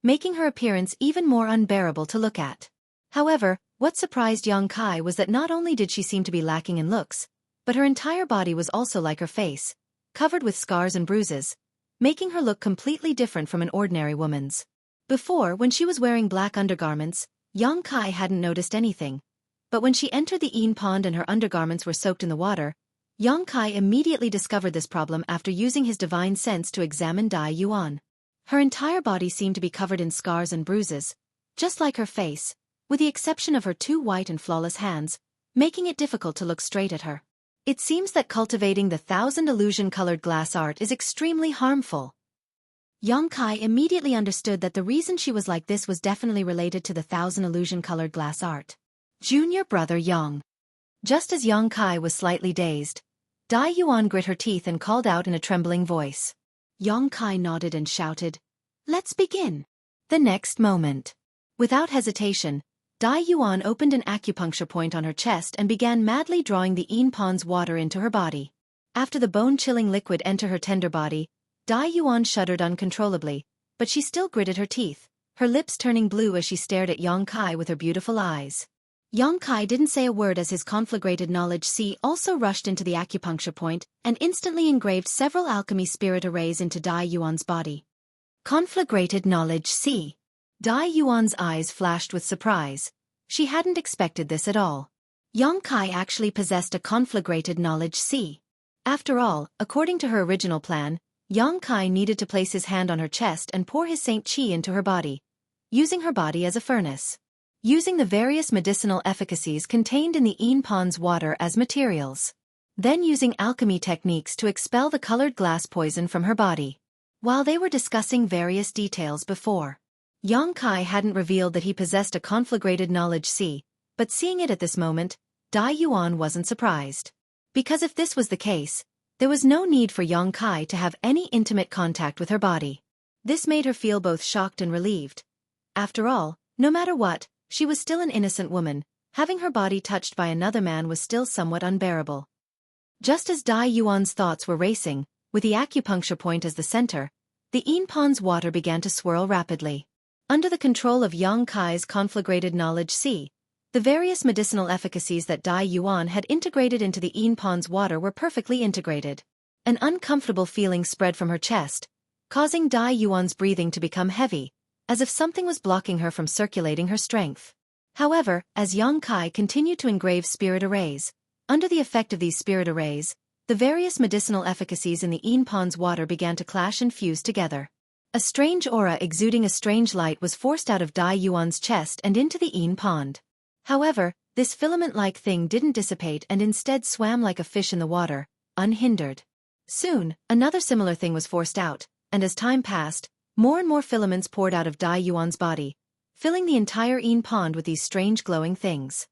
making her appearance even more unbearable to look at. However, what surprised Yang Kai was that not only did she seem to be lacking in looks, but her entire body was also like her face, covered with scars and bruises, making her look completely different from an ordinary woman's. Before, when she was wearing black undergarments, Yang Kai hadn't noticed anything, but when she entered the Yin pond and her undergarments were soaked in the water, Yang Kai immediately discovered this problem after using his divine sense to examine Dai Yuan. Her entire body seemed to be covered in scars and bruises, just like her face, with the exception of her 2 white and flawless hands, making it difficult to look straight at her. It seems that cultivating the Thousand Illusion Colored Glass art is extremely harmful. Yang Kai immediately understood that the reason she was like this was definitely related to the Thousand Illusion Colored Glass art. Junior brother Yang. Just as Yang Kai was slightly dazed, Dai Yuan grit her teeth and called out in a trembling voice. Yang Kai nodded and shouted, "Let's begin." The next moment, without hesitation, Dai Yuan opened an acupuncture point on her chest and began madly drawing the Yin pond's water into her body. After the bone-chilling liquid entered her tender body, Dai Yuan shuddered uncontrollably, but she still gritted her teeth, her lips turning blue as she stared at Yang Kai with her beautiful eyes. Yongkai didn't say a word as his conflagrated knowledge sea also rushed into the acupuncture point and instantly engraved several alchemy spirit arrays into Dai Yuan's body. Conflagrated knowledge sea. Dai Yuan's eyes flashed with surprise. She hadn't expected this at all. Yongkai actually possessed a conflagrated knowledge sea. After all, according to her original plan, Yongkai needed to place his hand on her chest and pour his Saint Qi into her body, using her body as a furnace. Using the various medicinal efficacies contained in the Yin Pond's water as materials. Then using alchemy techniques to expel the colored glass poison from her body. While they were discussing various details before, Yongkai hadn't revealed that he possessed a conflagrated knowledge sea, but seeing it at this moment, Dai Yuan wasn't surprised. Because if this was the case, there was no need for Yongkai to have any intimate contact with her body. This made her feel both shocked and relieved. After all, no matter what, she was still an innocent woman. Having her body touched by another man was still somewhat unbearable. Just as Dai Yuan's thoughts were racing, with the acupuncture point as the center, the Yin Pond's water began to swirl rapidly. Under the control of Yongkai's conflagrated knowledge sea, the various medicinal efficacies that Dai Yuan had integrated into the Yin Pond's water were perfectly integrated. An uncomfortable feeling spread from her chest, causing Dai Yuan's breathing to become heavy, as if something was blocking her from circulating her strength. However, as Yongkai continued to engrave spirit arrays, under the effect of these spirit arrays, the various medicinal efficacies in the Yin Pond's water began to clash and fuse together. A strange aura exuding a strange light was forced out of Dai Yuan's chest and into the Yin Pond. However, this filament-like thing didn't dissipate and instead swam like a fish in the water, unhindered. Soon, another similar thing was forced out, and as time passed, more and more filaments poured out of Dai Yuan's body, filling the entire Yin Pond with these strange glowing things.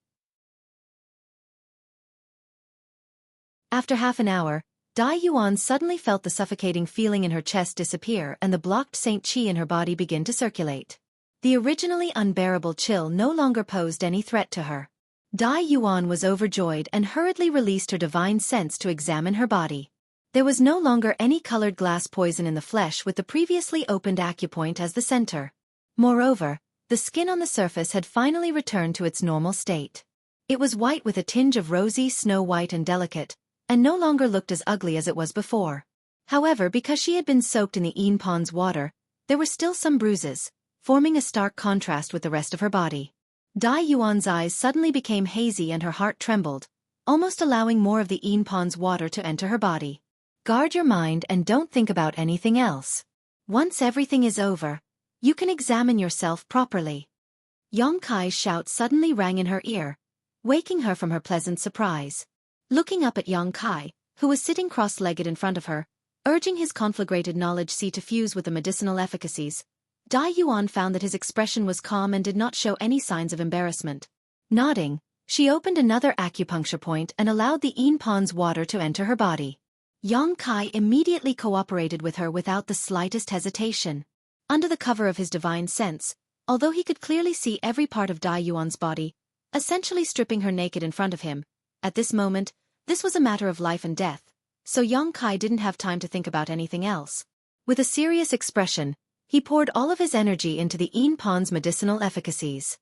After half an hour, Dai Yuan suddenly felt the suffocating feeling in her chest disappear and the blocked Saint Qi in her body begin to circulate. The originally unbearable chill no longer posed any threat to her. Dai Yuan was overjoyed and hurriedly released her divine sense to examine her body. There was no longer any colored glass poison in the flesh with the previously opened acupoint as the center. Moreover, the skin on the surface had finally returned to its normal state. It was white with a tinge of rosy snow white and delicate, and no longer looked as ugly as it was before. However, because she had been soaked in the Yin Pond's water, there were still some bruises, forming a stark contrast with the rest of her body. Dai Yuan's eyes suddenly became hazy and her heart trembled, almost allowing more of the Yin Pond's water to enter her body. Guard your mind and don't think about anything else. Once everything is over, you can examine yourself properly. Yongkai's shout suddenly rang in her ear, waking her from her pleasant surprise. Looking up at Yongkai, who was sitting cross-legged in front of her, urging his conflagrated knowledge sea to fuse with the medicinal efficacies, Dai Yuan found that his expression was calm and did not show any signs of embarrassment. Nodding, she opened another acupuncture point and allowed the Yin Pond's water to enter her body. Yongkai immediately cooperated with her without the slightest hesitation. Under the cover of his divine sense, although he could clearly see every part of Dai Yuan's body, essentially stripping her naked in front of him, at this moment, this was a matter of life and death, so Yongkai didn't have time to think about anything else. With a serious expression, he poured all of his energy into the Yin Pond's medicinal efficacies.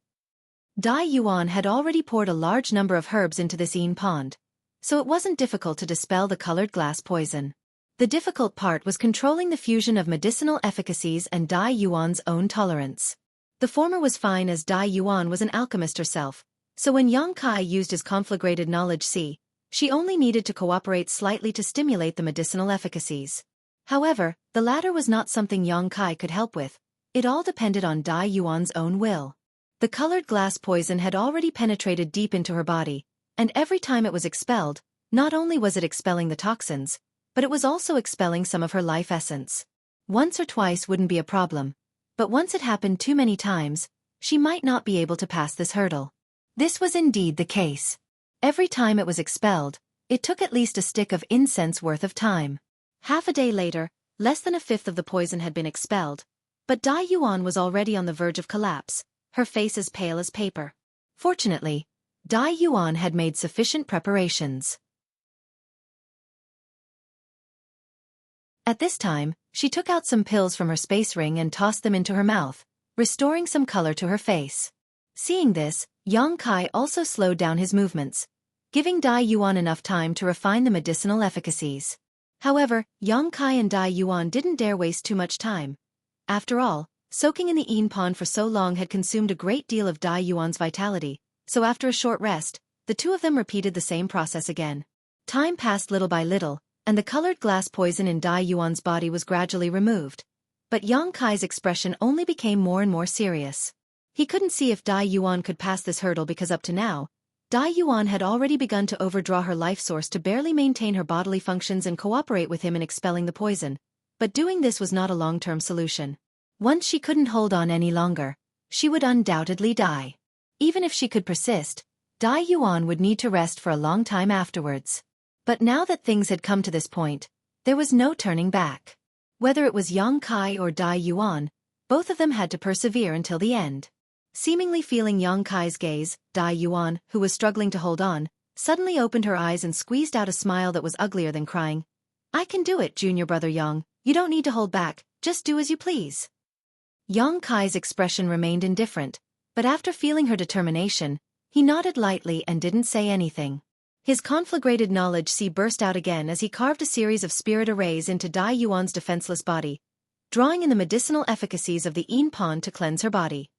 Dai Yuan had already poured a large number of herbs into this Yin Pond, so it wasn't difficult to dispel the colored glass poison. The difficult part was controlling the fusion of medicinal efficacies and Dai Yuan's own tolerance. The former was fine as Dai Yuan was an alchemist herself, so when Yongkai used his conflagrated knowledge sea, she only needed to cooperate slightly to stimulate the medicinal efficacies. However, the latter was not something Yongkai could help with. It all depended on Dai Yuan's own will. The colored glass poison had already penetrated deep into her body, and every time it was expelled, not only was it expelling the toxins, but it was also expelling some of her life essence. Once or twice wouldn't be a problem, but once it happened too many times, she might not be able to pass this hurdle. This was indeed the case. Every time it was expelled, it took at least a stick of incense worth of time. Half a day later, less than a fifth of the poison had been expelled, but Dai Yuan was already on the verge of collapse, her face as pale as paper. Fortunately, Dai Yuan had made sufficient preparations. At this time, she took out some pills from her space ring and tossed them into her mouth, restoring some color to her face. Seeing this, Yang Kai also slowed down his movements, giving Dai Yuan enough time to refine the medicinal efficacies. However, Yang Kai and Dai Yuan didn't dare waste too much time. After all, soaking in the Yin pond for so long had consumed a great deal of Dai Yuan's vitality, so after a short rest, the two of them repeated the same process again. Time passed little by little, and the colored glass poison in Dai Yuan's body was gradually removed. But Yang Kai's expression only became more and more serious. He couldn't see if Dai Yuan could pass this hurdle because up to now, Dai Yuan had already begun to overdraw her life source to barely maintain her bodily functions and cooperate with him in expelling the poison. But doing this was not a long-term solution. Once she couldn't hold on any longer, she would undoubtedly die. Even if she could persist, Dai Yuan would need to rest for a long time afterwards. But now that things had come to this point, there was no turning back. Whether it was Yang Kai or Dai Yuan, both of them had to persevere until the end. Seemingly feeling Yang Kai's gaze, Dai Yuan, who was struggling to hold on, suddenly opened her eyes and squeezed out a smile that was uglier than crying. "I can do it, junior brother Yang. You don't need to hold back, just do as you please." Yang Kai's expression remained indifferent, but after feeling her determination, he nodded lightly and didn't say anything. His conflagrated knowledge burst out again as he carved a series of spirit arrays into Dai Yuan's defenseless body, drawing in the medicinal efficacies of the Yin pond to cleanse her body.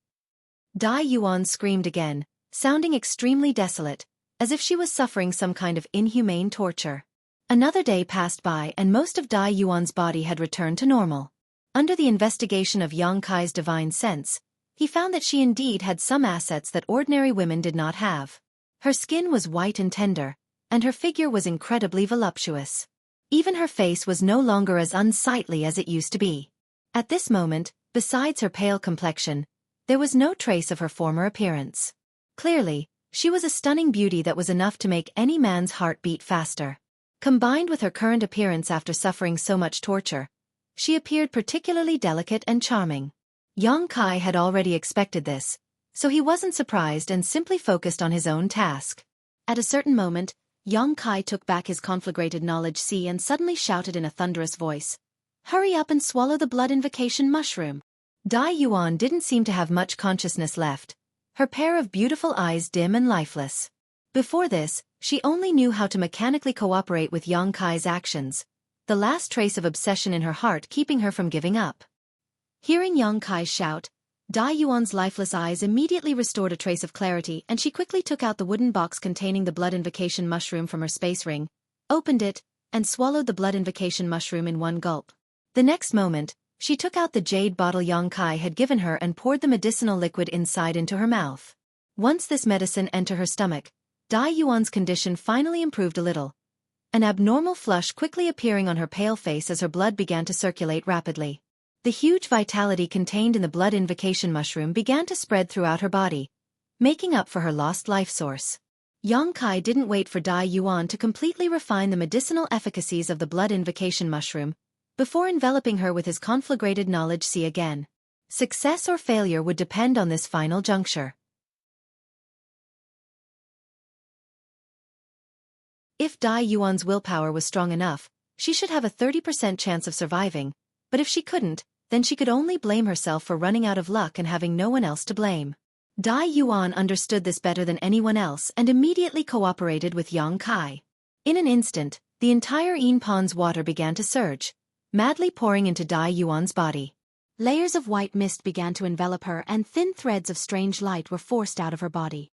Dai Yuan screamed again, sounding extremely desolate, as if she was suffering some kind of inhumane torture. Another day passed by and most of Dai Yuan's body had returned to normal. Under the investigation of Yang Kai's divine sense, he found that she indeed had some assets that ordinary women did not have. Her skin was white and tender, and her figure was incredibly voluptuous. Even her face was no longer as unsightly as it used to be. At this moment, besides her pale complexion, there was no trace of her former appearance. Clearly, she was a stunning beauty that was enough to make any man's heart beat faster. Combined with her current appearance after suffering so much torture, she appeared particularly delicate and charming. Yang Kai had already expected this, so he wasn't surprised and simply focused on his own task. At a certain moment, Yang Kai took back his conflagrated knowledge and suddenly shouted in a thunderous voice, "Hurry up and swallow the blood invocation mushroom." Dai Yuan didn't seem to have much consciousness left, her pair of beautiful eyes dim and lifeless. Before this, she only knew how to mechanically cooperate with Yang Kai's actions, the last trace of obsession in her heart keeping her from giving up. Hearing Yang Kai's shout, Dai Yuan's lifeless eyes immediately restored a trace of clarity and she quickly took out the wooden box containing the blood invocation mushroom from her space ring, opened it, and swallowed the blood invocation mushroom in one gulp. The next moment, she took out the jade bottle Yang Kai had given her and poured the medicinal liquid inside into her mouth. Once this medicine entered her stomach, Dai Yuan's condition finally improved a little, an abnormal flush quickly appearing on her pale face as her blood began to circulate rapidly. The huge vitality contained in the blood invocation mushroom began to spread throughout her body, making up for her lost life source. Yang Kai didn't wait for Dai Yuan to completely refine the medicinal efficacies of the blood invocation mushroom before enveloping her with his conflagrated knowledge again. Success or failure would depend on this final juncture. If Dai Yuan's willpower was strong enough, she should have a 30% chance of surviving, but if she couldn't, then she could only blame herself for running out of luck and having no one else to blame. Dai Yuan understood this better than anyone else and immediately cooperated with Yang Kai. In an instant, the entire Yin pond's water began to surge, madly pouring into Dai Yuan's body. Layers of white mist began to envelop her and thin threads of strange light were forced out of her body.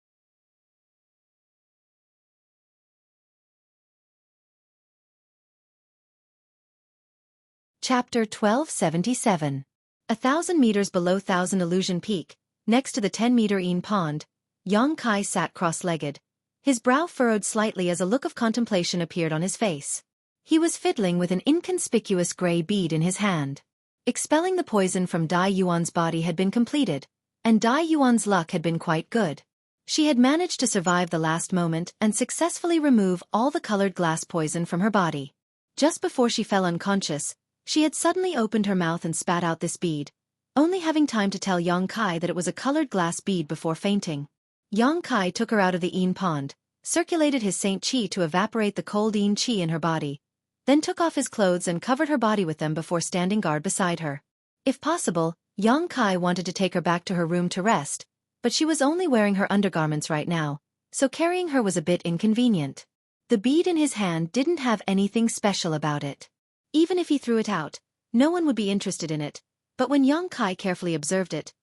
Chapter 1277. 1,000 meters below Thousand Illusion Peak, next to the 10-meter Yin pond, Yang Kai sat cross-legged, his brow furrowed slightly as a look of contemplation appeared on his face. He was fiddling with an inconspicuous gray bead in his hand. Expelling the poison from Dai Yuan's body had been completed, and Dai Yuan's luck had been quite good. She had managed to survive the last moment and successfully remove all the colored glass poison from her body. Just before she fell unconscious, she had suddenly opened her mouth and spat out this bead, only having time to tell Yang Kai that it was a colored glass bead before fainting. Yang Kai took her out of the Yin pond, circulated his Saint Qi to evaporate the cold Yin Qi in her body, then took off his clothes and covered her body with them before standing guard beside her. If possible, Yang Kai wanted to take her back to her room to rest, but she was only wearing her undergarments right now, so carrying her was a bit inconvenient. The bead in his hand didn't have anything special about it. Even if he threw it out, no one would be interested in it, but when Xueqi carefully observed it,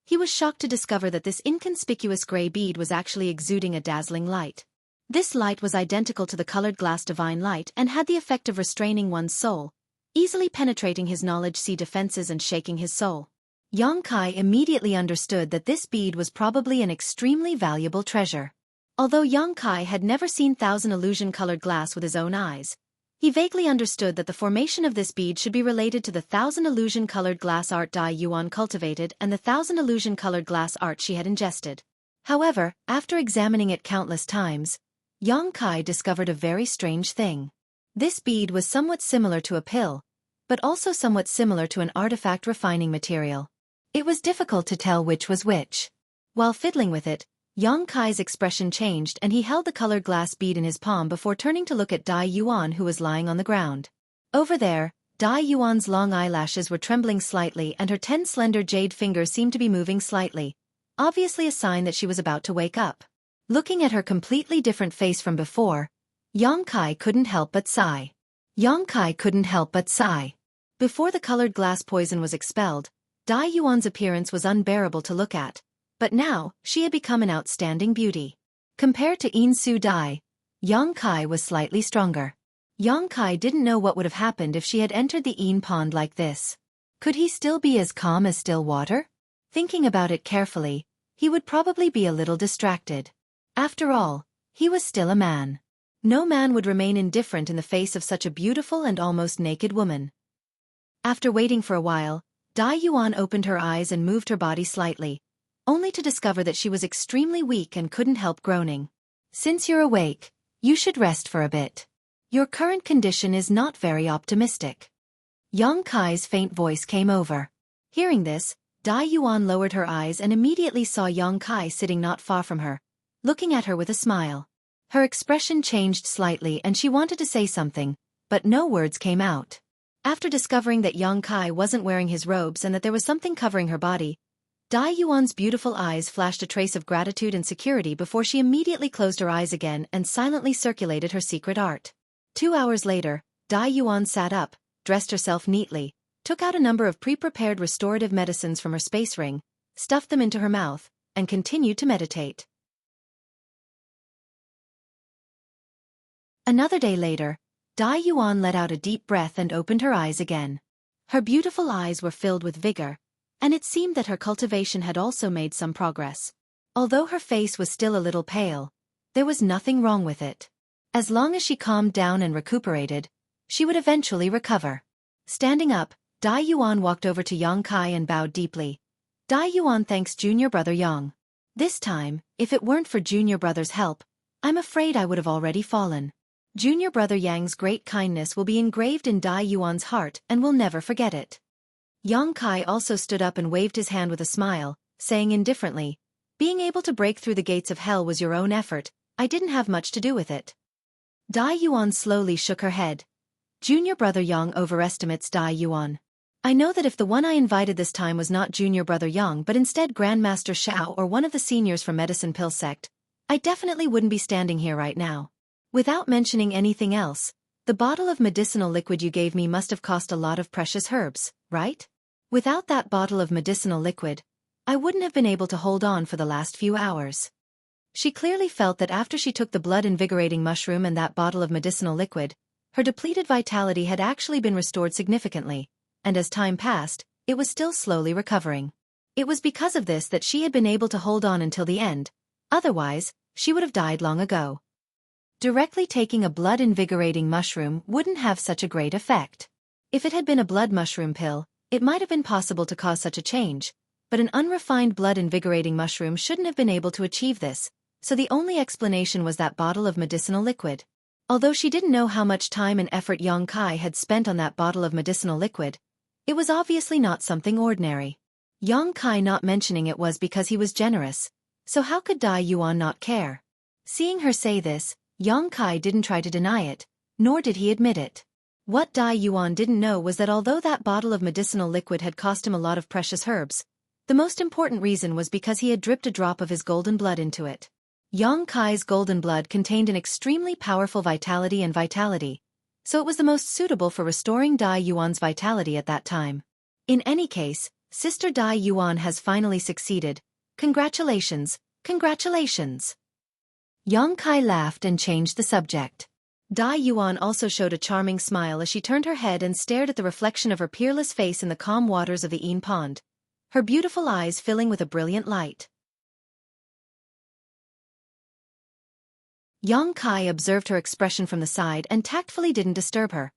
he was shocked to discover that this inconspicuous gray bead was actually exuding a dazzling light. This light was identical to the colored glass divine light and had the effect of restraining one's soul, easily penetrating his knowledge-sea defenses and shaking his soul. Xueqi immediately understood that this bead was probably an extremely valuable treasure. Although Xueqi had never seen thousand illusion-colored glass with his own eyes, he vaguely understood that the formation of this bead should be related to the thousand illusion-colored glass art Dai Yuan cultivated and the thousand illusion-colored glass art she had ingested. However, after examining it countless times, Xueqi discovered a very strange thing. This bead was somewhat similar to a pill, but also somewhat similar to an artifact refining material. It was difficult to tell which was which. While fiddling with it, Xueqi's expression changed and he held the colored glass bead in his palm before turning to look at Dai Yuan, who was lying on the ground. Over there, Dai Yuan's long eyelashes were trembling slightly and her 10 slender jade fingers seemed to be moving slightly, obviously a sign that she was about to wake up. Looking at her completely different face from before, Xueqi couldn't help but sigh. Xueqi couldn't help but sigh. Before the colored glass poison was expelled, Dai Yuan's appearance was unbearable to look at, but now, she had become an outstanding beauty. Compared to Yin Su Dai, Xueqi was slightly stronger. Xueqi didn't know what would have happened if she had entered the Yin pond like this. Could he still be as calm as still water? Thinking about it carefully, he would probably be a little distracted. After all, he was still a man. No man would remain indifferent in the face of such a beautiful and almost naked woman. After waiting for a while, Dai Yuan opened her eyes and moved her body slightly, only to discover that she was extremely weak and couldn't help groaning. Since you're awake, you should rest for a bit. Your current condition is not very optimistic. Xueqi's faint voice came over. Hearing this, Dai Yuan lowered her eyes and immediately saw Xueqi sitting not far from her, looking at her with a smile. Her expression changed slightly and she wanted to say something, but no words came out. After discovering that Xueqi wasn't wearing his robes and that there was something covering her body, Dai Yuan's beautiful eyes flashed a trace of gratitude and security before she immediately closed her eyes again and silently circulated her secret art. 2 hours later, Dai Yuan sat up, dressed herself neatly, took out a number of pre-prepared restorative medicines from her space ring, stuffed them into her mouth, and continued to meditate. Another day later, Dai Yuan let out a deep breath and opened her eyes again. Her beautiful eyes were filled with vigor, and it seemed that her cultivation had also made some progress. Although her face was still a little pale, there was nothing wrong with it. As long as she calmed down and recuperated, she would eventually recover. Standing up, Dai Yuan walked over to Xueqi and bowed deeply. Dai Yuan thanks junior brother Yang. This time, if it weren't for junior brother's help, I'm afraid I would have already fallen. Junior brother Yang's great kindness will be engraved in Dai Yuan's heart and will never forget it. Xueqi also stood up and waved his hand with a smile, saying indifferently, being able to break through the gates of hell was your own effort, I didn't have much to do with it. Dai Yuan slowly shook her head. Junior brother Yang overestimates Dai Yuan. I know that if the one I invited this time was not junior brother Yang but instead Grandmaster Shao or one of the seniors from Medicine Pill Sect, I definitely wouldn't be standing here right now. Without mentioning anything else, the bottle of medicinal liquid you gave me must have cost a lot of precious herbs, right? Without that bottle of medicinal liquid, I wouldn't have been able to hold on for the last few hours. She clearly felt that after she took the blood-invigorating mushroom and that bottle of medicinal liquid, her depleted vitality had actually been restored significantly, and as time passed, it was still slowly recovering. It was because of this that she had been able to hold on until the end, otherwise, she would have died long ago. Directly taking a blood-invigorating mushroom wouldn't have such a great effect. If it had been a blood mushroom pill, it might have been possible to cause such a change, but an unrefined blood-invigorating mushroom shouldn't have been able to achieve this, so the only explanation was that bottle of medicinal liquid. Although she didn't know how much time and effort Xueqi had spent on that bottle of medicinal liquid, it was obviously not something ordinary. Xueqi not mentioning it was because he was generous, so how could Dai Yuan not care? Seeing her say this, Xueqi didn't try to deny it, nor did he admit it. What Dai Yuan didn't know was that although that bottle of medicinal liquid had cost him a lot of precious herbs, The most important reason was because he had dripped a drop of his golden blood into it. Yang Kai's golden blood contained an extremely powerful vitality, so it was the most suitable for restoring Dai Yuan's vitality at that time. In any case, Sister Dai Yuan has finally succeeded. Congratulations, congratulations. Yang Kai laughed and changed the subject. Dai Yuan also showed a charming smile as she turned her head and stared at the reflection of her peerless face in the calm waters of the Yin pond, her beautiful eyes filling with a brilliant light. Yang Kai observed her expression from the side and tactfully didn't disturb her,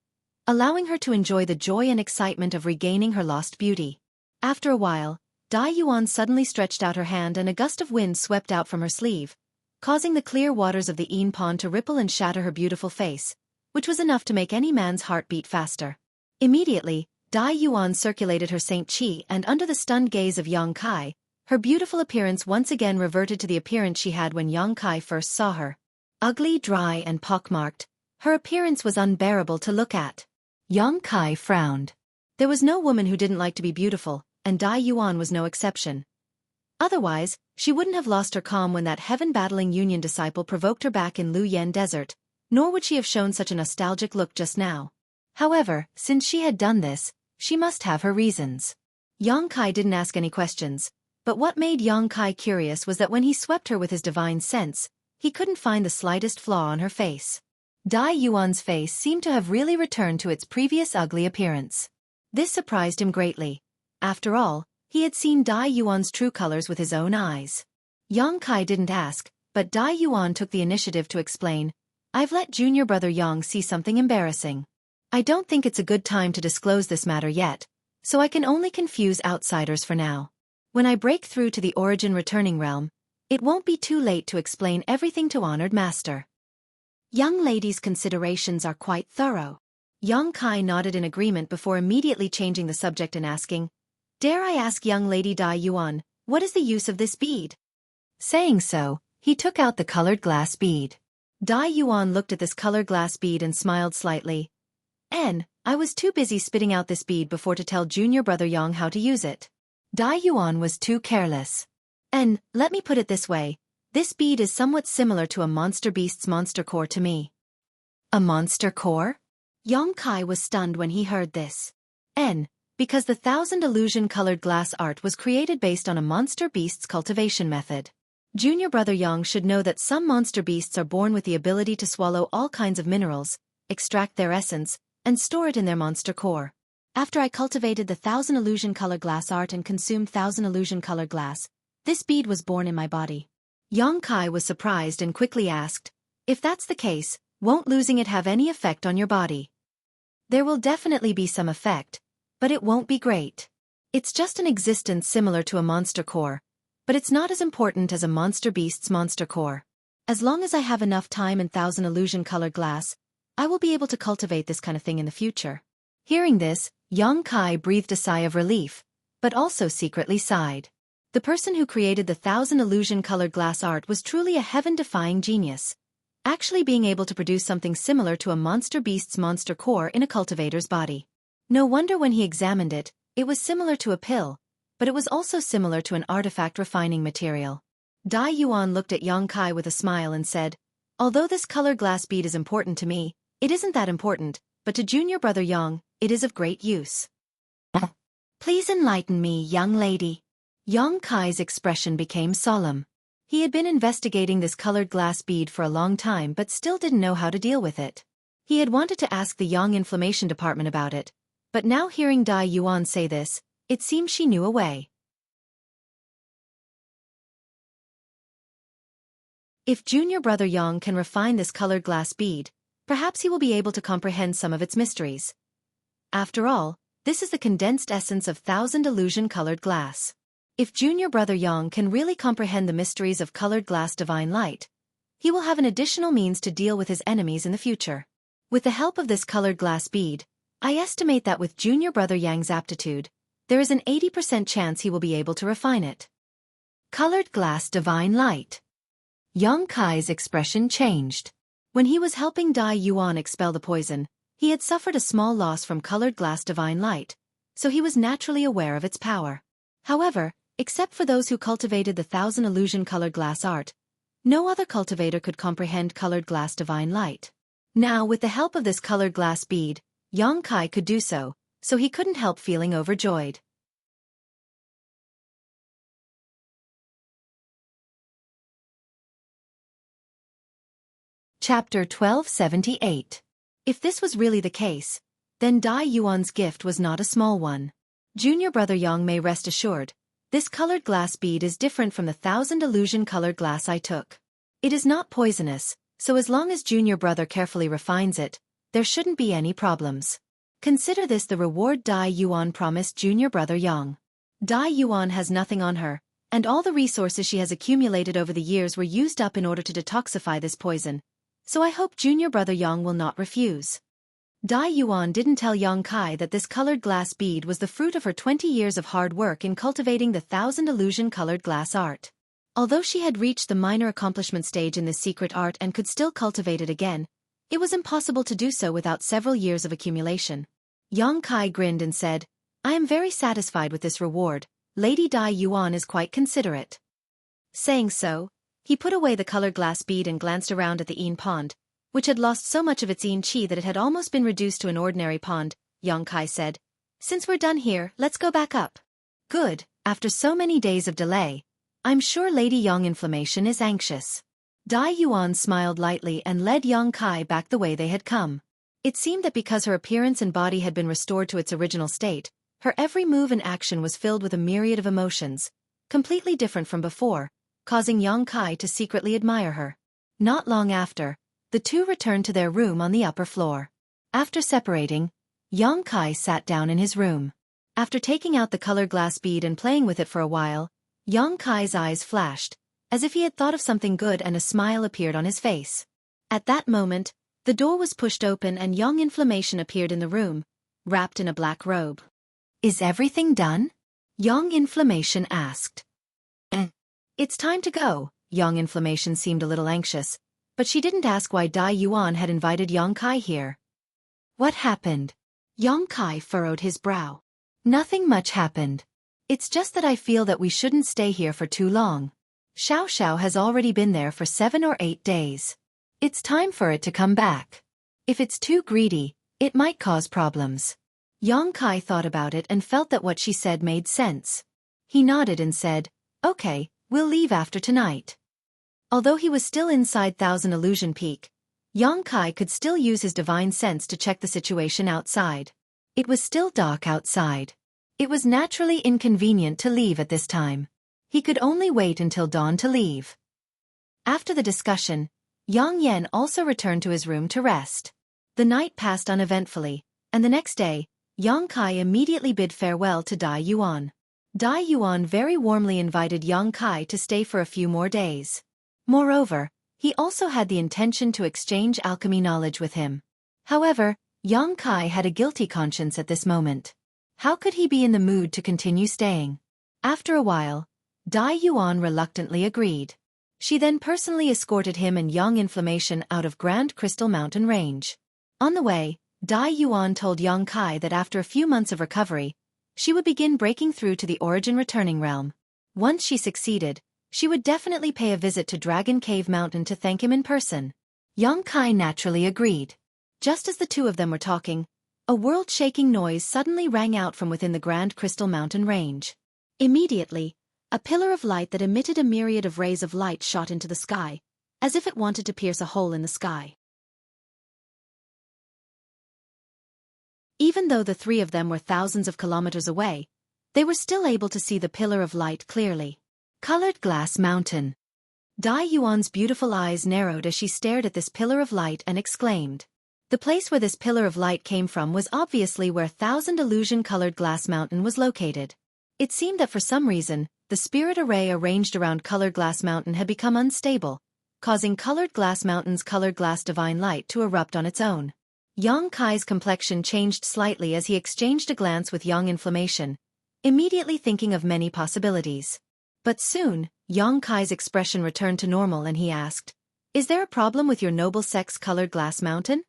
allowing her to enjoy the joy and excitement of regaining her lost beauty. After a while, Dai Yuan suddenly stretched out her hand and a gust of wind swept out from her sleeve, causing the clear waters of the Yin pond to ripple and shatter her beautiful face, which was enough to make any man's heart beat faster. Immediately, Dai Yuan circulated her Saint Qi, and under the stunned gaze of Yang Kai, her beautiful appearance once again reverted to the appearance she had when Yang Kai first saw her. Ugly, dry and pockmarked, her appearance was unbearable to look at. Yang Kai frowned. There was no woman who didn't like to be beautiful, and Dai Yuan was no exception. Otherwise, she wouldn't have lost her calm when that heaven-battling Union disciple provoked her back in Luyan Desert, nor would she have shown such a nostalgic look just now. However, since she had done this, she must have her reasons. Yang Kai didn't ask any questions, but what made Yang Kai curious was that when he swept her with his divine sense, he couldn't find the slightest flaw on her face. Dai Yuan's face seemed to have really returned to its previous ugly appearance. This surprised him greatly. After all, he had seen Dai Yuan's true colors with his own eyes. Yang Kai didn't ask, but Dai Yuan took the initiative to explain, "I've let junior brother Yang see something embarrassing. I don't think it's a good time to disclose this matter yet, so I can only confuse outsiders for now. When I break through to the origin returning realm, it won't be too late to explain everything to honored master." Young lady's considerations are quite thorough. Yang Kai nodded in agreement before immediately changing the subject and asking, "Dare I ask young lady Dai Yuan, what is the use of this bead?" Saying so, he took out the colored glass bead. Dai Yuan looked at this colored glass bead and smiled slightly. I was too busy spitting out this bead before to tell junior brother Yang how to use it. Dai Yuan was too careless. Let me put it this way, this bead is somewhat similar to a monster beast's monster core to me. A monster core? Yang Kai was stunned when he heard this. Because the 1,000 illusion-colored glass art was created based on a monster beast's cultivation method. Junior brother Yang should know that some monster beasts are born with the ability to swallow all kinds of minerals, extract their essence, and store it in their monster core. After I cultivated the 1,000 illusion-color glass art and consumed 1,000 illusion-color glass, this bead was born in my body. Yang Kai was surprised and quickly asked, "If that's the case, won't losing it have any effect on your body?" "There will definitely be some effect, but it won't be great. It's just an existence similar to a monster core, but it's not as important as a monster beast's monster core. As long as I have enough time and 1,000 illusion-color glass, I will be able to cultivate this kind of thing in the future." Hearing this, Yang Kai breathed a sigh of relief, but also secretly sighed. The person who created the 1,000 illusion-colored glass art was truly a heaven-defying genius, actually being able to produce something similar to a monster beast's monster core in a cultivator's body. No wonder when he examined it, it was similar to a pill, but it was also similar to an artifact refining material. Dai Yuan looked at Yang Kai with a smile and said, "Although this colored glass bead is important to me, it isn't that important, but to junior brother Yang, it is of great use. Please enlighten me, young lady." Yang Kai's expression became solemn. He had been investigating this colored glass bead for a long time but still didn't know how to deal with it. He had wanted to ask the Yang Inflammation Department about it, but now hearing Dai Yuan say this, it seemed she knew a way. If junior brother Yang can refine this colored glass bead, perhaps he will be able to comprehend some of its mysteries. After all, this is the condensed essence of 1,000 illusion-colored glass. If junior brother Yang can really comprehend the mysteries of colored glass divine light, he will have an additional means to deal with his enemies in the future. With the help of this colored glass bead, I estimate that with junior brother Yang's aptitude, there is an 80% chance he will be able to refine it. Colored glass divine light. Yang Kai's expression changed. When he was helping Dai Yuan expel the poison, he had suffered a small loss from colored glass divine light, so he was naturally aware of its power. However, Except for those who cultivated the thousand illusion colored glass art, no other cultivator could comprehend colored glass divine light. Now, with the help of this colored glass bead, Yang Kai could do so he couldn't help feeling overjoyed. Chapter 1278. If this was really the case, then Dai Yuan's gift was not a small one. Junior brother Yang may rest assured, this colored glass bead is different from the thousand illusion colored glass I took. It is not poisonous, so as long as junior brother carefully refines it, there shouldn't be any problems. Consider this the reward Dai Yuan promised junior brother Yang. Dai Yuan has nothing on her, and all the resources she has accumulated over the years were used up in order to detoxify this poison, so I hope junior brother Yang will not refuse. Dai Yuan didn't tell Yang Kai that this colored glass bead was the fruit of her 20 years of hard work in cultivating the thousand illusion colored glass art. Although she had reached the minor accomplishment stage in this secret art and could still cultivate it again, it was impossible to do so without several years of accumulation. Yang Kai grinned and said, I am very satisfied with this reward. Lady Dai Yuan is quite considerate. Saying so, he put away the colored glass bead and glanced around at the Yin pond, which had lost so much of its Yin chi that it had almost been reduced to an ordinary pond. Yang Kai said, since we're done here, let's go back up. Good, after so many days of delay, I'm sure Lady Yang Inflammation is anxious. Dai Yuan smiled lightly and led Yang Kai back the way they had come. It seemed that because her appearance and body had been restored to its original state, her every move and action was filled with a myriad of emotions, completely different from before, causing Yang Kai to secretly admire her. Not long after, the two returned to their room on the upper floor. After separating, Yang Kai sat down in his room. After taking out the colored glass bead and playing with it for a while, Yang Kai's eyes flashed, as if he had thought of something good, and a smile appeared on his face. At that moment, the door was pushed open and Young Inflammation appeared in the room, wrapped in a black robe. Is everything done? Young Inflammation asked. It's time to go. Young Inflammation seemed a little anxious, but she didn't ask why Dai Yuan had invited Yang Kai here. What happened? Yang Kai furrowed his brow. Nothing much happened. It's just that I feel that we shouldn't stay here for too long. Xiao Xiao has already been there for 7 or 8 days. It's time for it to come back. If it's too greedy, it might cause problems. Yang Kai thought about it and felt that what she said made sense. He nodded and said, okay, we'll leave after tonight. Although he was still inside Thousand Illusion Peak, Yang Kai could still use his divine sense to check the situation outside. It was still dark outside. It was naturally inconvenient to leave at this time. He could only wait until dawn to leave. After the discussion, Yang Yan also returned to his room to rest. The night passed uneventfully, and the next day, Yang Kai immediately bid farewell to Dai Yuan. Dai Yuan very warmly invited Yang Kai to stay for a few more days. Moreover, he also had the intention to exchange alchemy knowledge with him. However, Yang Kai had a guilty conscience at this moment. How could he be in the mood to continue staying? After a while, Dai Yuan reluctantly agreed. She then personally escorted him and Young Inflammation out of Grand Crystal Mountain Range. On the way, Dai Yuan told Yang Kai that after a few months of recovery, she would begin breaking through to the Origin Returning Realm. Once she succeeded, she would definitely pay a visit to Dragon Cave Mountain to thank him in person. Yang Kai naturally agreed. Just as the two of them were talking, a world-shaking noise suddenly rang out from within the Grand Crystal Mountain Range. Immediately, a pillar of light that emitted a myriad of rays of light shot into the sky, as if it wanted to pierce a hole in the sky. Even though the three of them were thousands of kilometers away, they were still able to see the pillar of light clearly. Colored Glass Mountain. Dai Yuan's beautiful eyes narrowed as she stared at this pillar of light and exclaimed. The place where this pillar of light came from was obviously where Thousand Illusion Colored Glass Mountain was located. It seemed that for some reason, the spirit array arranged around Colored Glass Mountain had become unstable, causing Colored Glass Mountain's colored glass divine light to erupt on its own. Yang Kai's complexion changed slightly as he exchanged a glance with Young Inflammation, immediately thinking of many possibilities. But soon, Yang Kai's expression returned to normal and he asked, Is there a problem with your noble sex Colored Glass Mountain?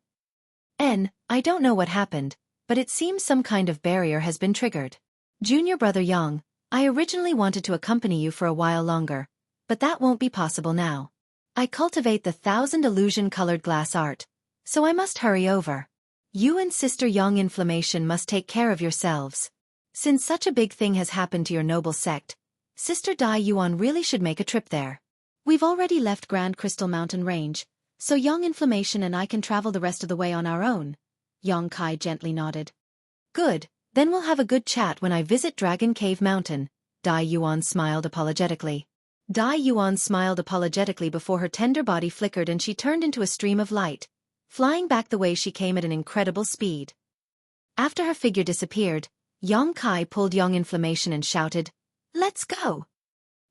I don't know what happened, but it seems some kind of barrier has been triggered. Junior brother Yang, I originally wanted to accompany you for a while longer, but that won't be possible now. I cultivate the 1,000 illusion-colored glass art, so I must hurry over. You and Sister Young Inflammation must take care of yourselves. Since such a big thing has happened to your noble sect, Sister Dai Yuan really should make a trip there. We've already left Grand Crystal Mountain Range, so Young Inflammation and I can travel the rest of the way on our own. Yong Kai gently nodded. Good, then we'll have a good chat when I visit Dragon Cave Mountain, Dai Yuan smiled apologetically. Dai Yuan smiled apologetically before her tender body flickered and she turned into a stream of light, flying back the way she came at an incredible speed. After her figure disappeared, Yong Kai pulled Young Inflammation and shouted, "Let's go!"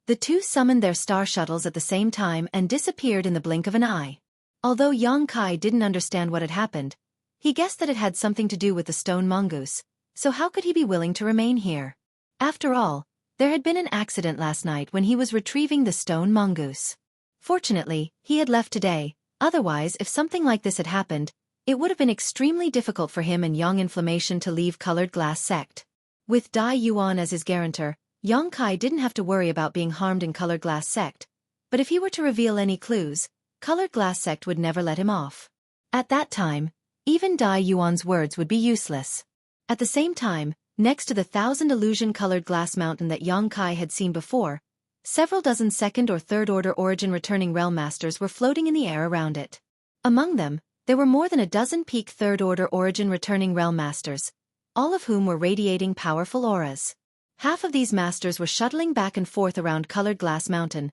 The two summoned their star shuttles at the same time and disappeared in the blink of an eye. Although Yong Kai didn't understand what had happened, he guessed that it had something to do with the stone mongoose, so how could he be willing to remain here? After all, there had been an accident last night when he was retrieving the stone mongoose. Fortunately, he had left today, otherwise if something like this had happened, it would have been extremely difficult for him and Young Inflammation to leave Colored Glass Sect. With Dai Yuan as his guarantor, Yong Kai didn't have to worry about being harmed in Colored Glass Sect, but if he were to reveal any clues, Colored Glass Sect would never let him off. At that time, even Dai Yuan's words would be useless. At the same time, next to the 1,000 illusion-colored glass mountain that Yong Kai had seen before, several dozen second- or third-order origin returning realm masters were floating in the air around it. Among them, there were more than a dozen peak third-order origin returning realm masters, all of whom were radiating powerful auras. Half of these masters were shuttling back and forth around Colored Glass Mountain,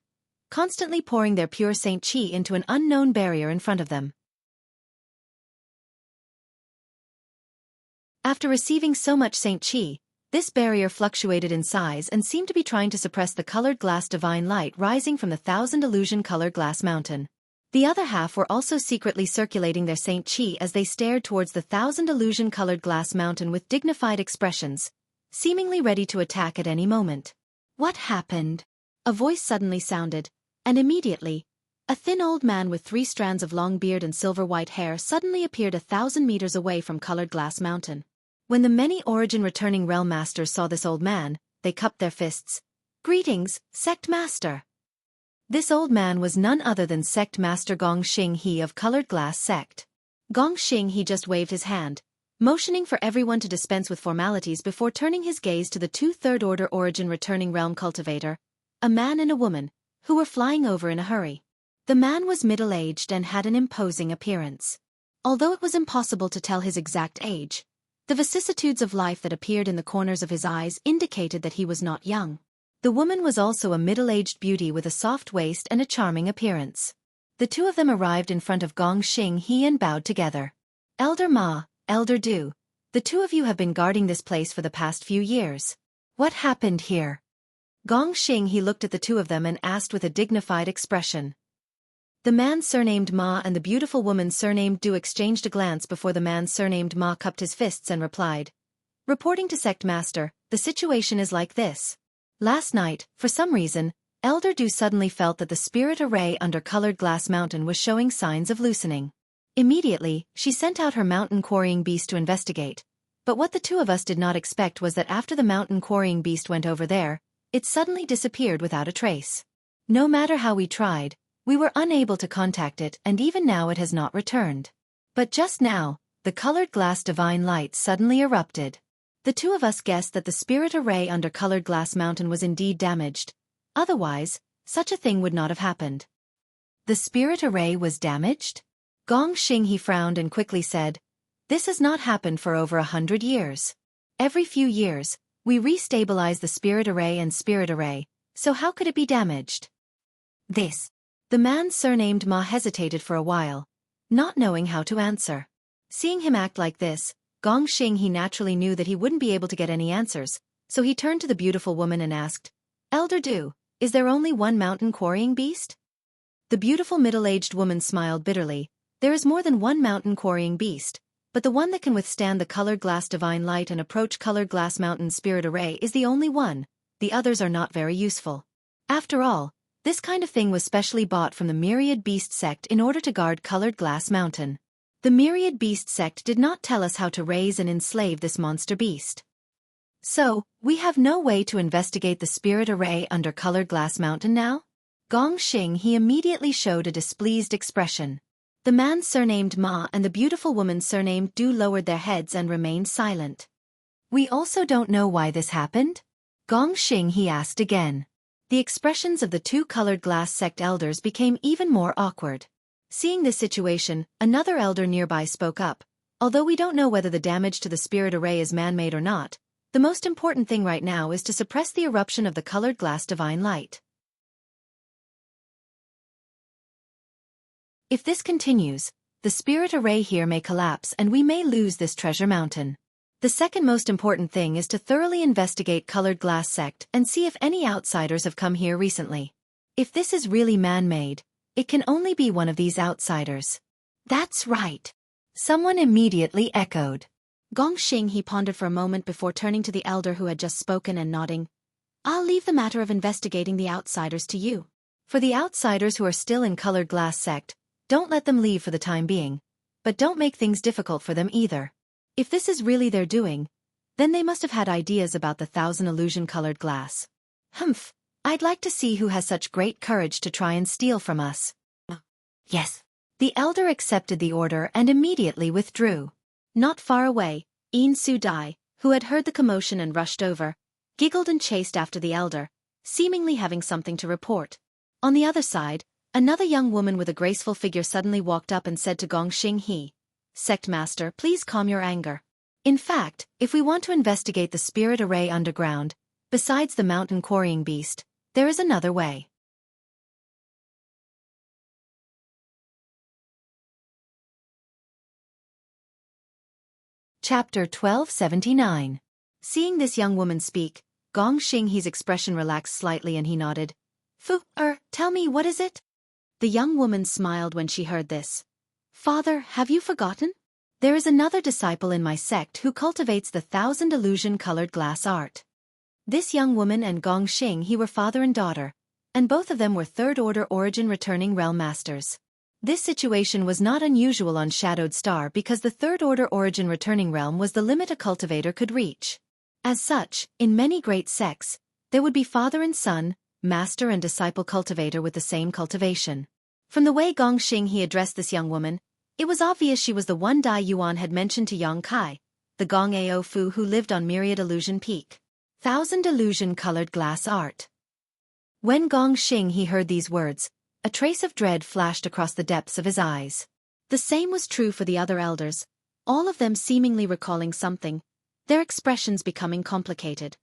constantly pouring their pure Saint Qi into an unknown barrier in front of them. After receiving so much Saint Qi, this barrier fluctuated in size and seemed to be trying to suppress the colored glass divine light rising from the 1,000 illusion-colored glass mountain. The other half were also secretly circulating their Saint Qi as they stared towards the 1,000 illusion-colored glass mountain with dignified expressions, seemingly ready to attack at any moment. What happened? A voice suddenly sounded, and immediately, a thin old man with 3 strands of long beard and silver-white hair suddenly appeared 1,000 meters away from Colored Glass Mountain. When the many origin-returning realm masters saw this old man, they cupped their fists. "Greetings, Sect Master." This old man was none other than Sect Master Gong Xing He of Colored Glass Sect. Gong Xing He just waved his hand, motioning for everyone to dispense with formalities before turning his gaze to the 2 third-order origin-returning realm cultivator, a man and a woman, who were flying over in a hurry. The man was middle-aged and had an imposing appearance. Although it was impossible to tell his exact age, the vicissitudes of life that appeared in the corners of his eyes indicated that he was not young. The woman was also a middle-aged beauty with a soft waist and a charming appearance. The two of them arrived in front of Gong Xing He and bowed together. "Elder Ma, Elder Du, the two of you have been guarding this place for the past few years. What happened here?" Gong Xing He looked at the two of them and asked with a dignified expression. The man surnamed Ma and the beautiful woman surnamed Du exchanged a glance before the man surnamed Ma cupped his fists and replied. "Reporting to Sect Master, the situation is like this. Last night, for some reason, Elder Du suddenly felt that the spirit array under Colored Glass Mountain was showing signs of loosening. Immediately, she sent out her mountain quarrying beast to investigate, but what the two of us did not expect was that after the mountain quarrying beast went over there, it suddenly disappeared without a trace. No matter how we tried, we were unable to contact it and even now it has not returned. But just now, the colored glass divine light suddenly erupted. The two of us guessed that the spirit array under Colored Glass Mountain was indeed damaged. Otherwise, such a thing would not have happened." "The spirit array was damaged?" Gong Xing He frowned and quickly said, "This has not happened for over 100 years. Every few years, we restabilize the spirit array, so how could it be damaged?" "This." The man surnamed Ma hesitated for a while, not knowing how to answer. Seeing him act like this, Gong Xing He naturally knew that he wouldn't be able to get any answers, so he turned to the beautiful woman and asked, "Elder Du, is there only one mountain quarrying beast?" The beautiful middle-aged woman smiled bitterly. "There is more than one mountain quarrying beast, but the one that can withstand the colored glass divine light and approach Colored Glass Mountain spirit array is the only one. The others are not very useful. After all, this kind of thing was specially bought from the Myriad Beast Sect in order to guard Colored Glass Mountain. The Myriad Beast Sect did not tell us how to raise and enslave this monster beast." So, we have no way to investigate the spirit array under Colored Glass Mountain now? Gongxing he immediately showed a displeased expression. The man surnamed Ma and the beautiful woman surnamed Du lowered their heads and remained silent. We also don't know why this happened? Gongxing he asked again. The expressions of the two Colored Glass sect elders became even more awkward. Seeing this situation, another elder nearby spoke up. Although we don't know whether the damage to the spirit array is man-made or not, the most important thing right now is to suppress the eruption of the colored glass divine light. If this continues, the spirit array here may collapse and we may lose this treasure mountain. The second most important thing is to thoroughly investigate Colored Glass sect and see if any outsiders have come here recently. If this is really man-made, it can only be one of these outsiders. That's right. Someone immediately echoed. Gongxing he pondered for a moment before turning to the elder who had just spoken and nodding. I'll leave the matter of investigating the outsiders to you. For the outsiders who are still in Colored Glass sect, don't let them leave for the time being, but don't make things difficult for them either. If this is really their doing, then they must have had ideas about the 1,000 illusion colored glass. Humph, I'd like to see who has such great courage to try and steal from us. Yes. The elder accepted the order and immediately withdrew. Not far away, Yin Su Dai, who had heard the commotion and rushed over, giggled and chased after the elder, seemingly having something to report. On the other side, another young woman with a graceful figure suddenly walked up and said to Gongxing he, Sect Master, please calm your anger. In fact, if we want to investigate the spirit array underground, besides the mountain quarrying beast, there is another way. Chapter 1279. Seeing this young woman speak, Gongxing he's expression relaxed slightly and he nodded. Tell me, what is it? The young woman smiled when she heard this. Father, have you forgotten? There is another disciple in my sect who cultivates the 1,000 illusion-colored glass art. This young woman and Gongxing he were father and daughter, and both of them were third-order origin returning realm masters. This situation was not unusual on Shadowed Star because the third-order origin returning realm was the limit a cultivator could reach. As such, in many great sects, there would be father and son, master and disciple cultivator with the same cultivation. From the way Gongxing he addressed this young woman, it was obvious she was the one Dai Yuan had mentioned to Yang Kai, the Gong Ao Fu who lived on Myriad Illusion Peak. 1,000 illusion-colored glass art. When Gongxing he heard these words, a trace of dread flashed across the depths of his eyes. The same was true for the other elders, all of them seemingly recalling something, their expressions becoming complicated.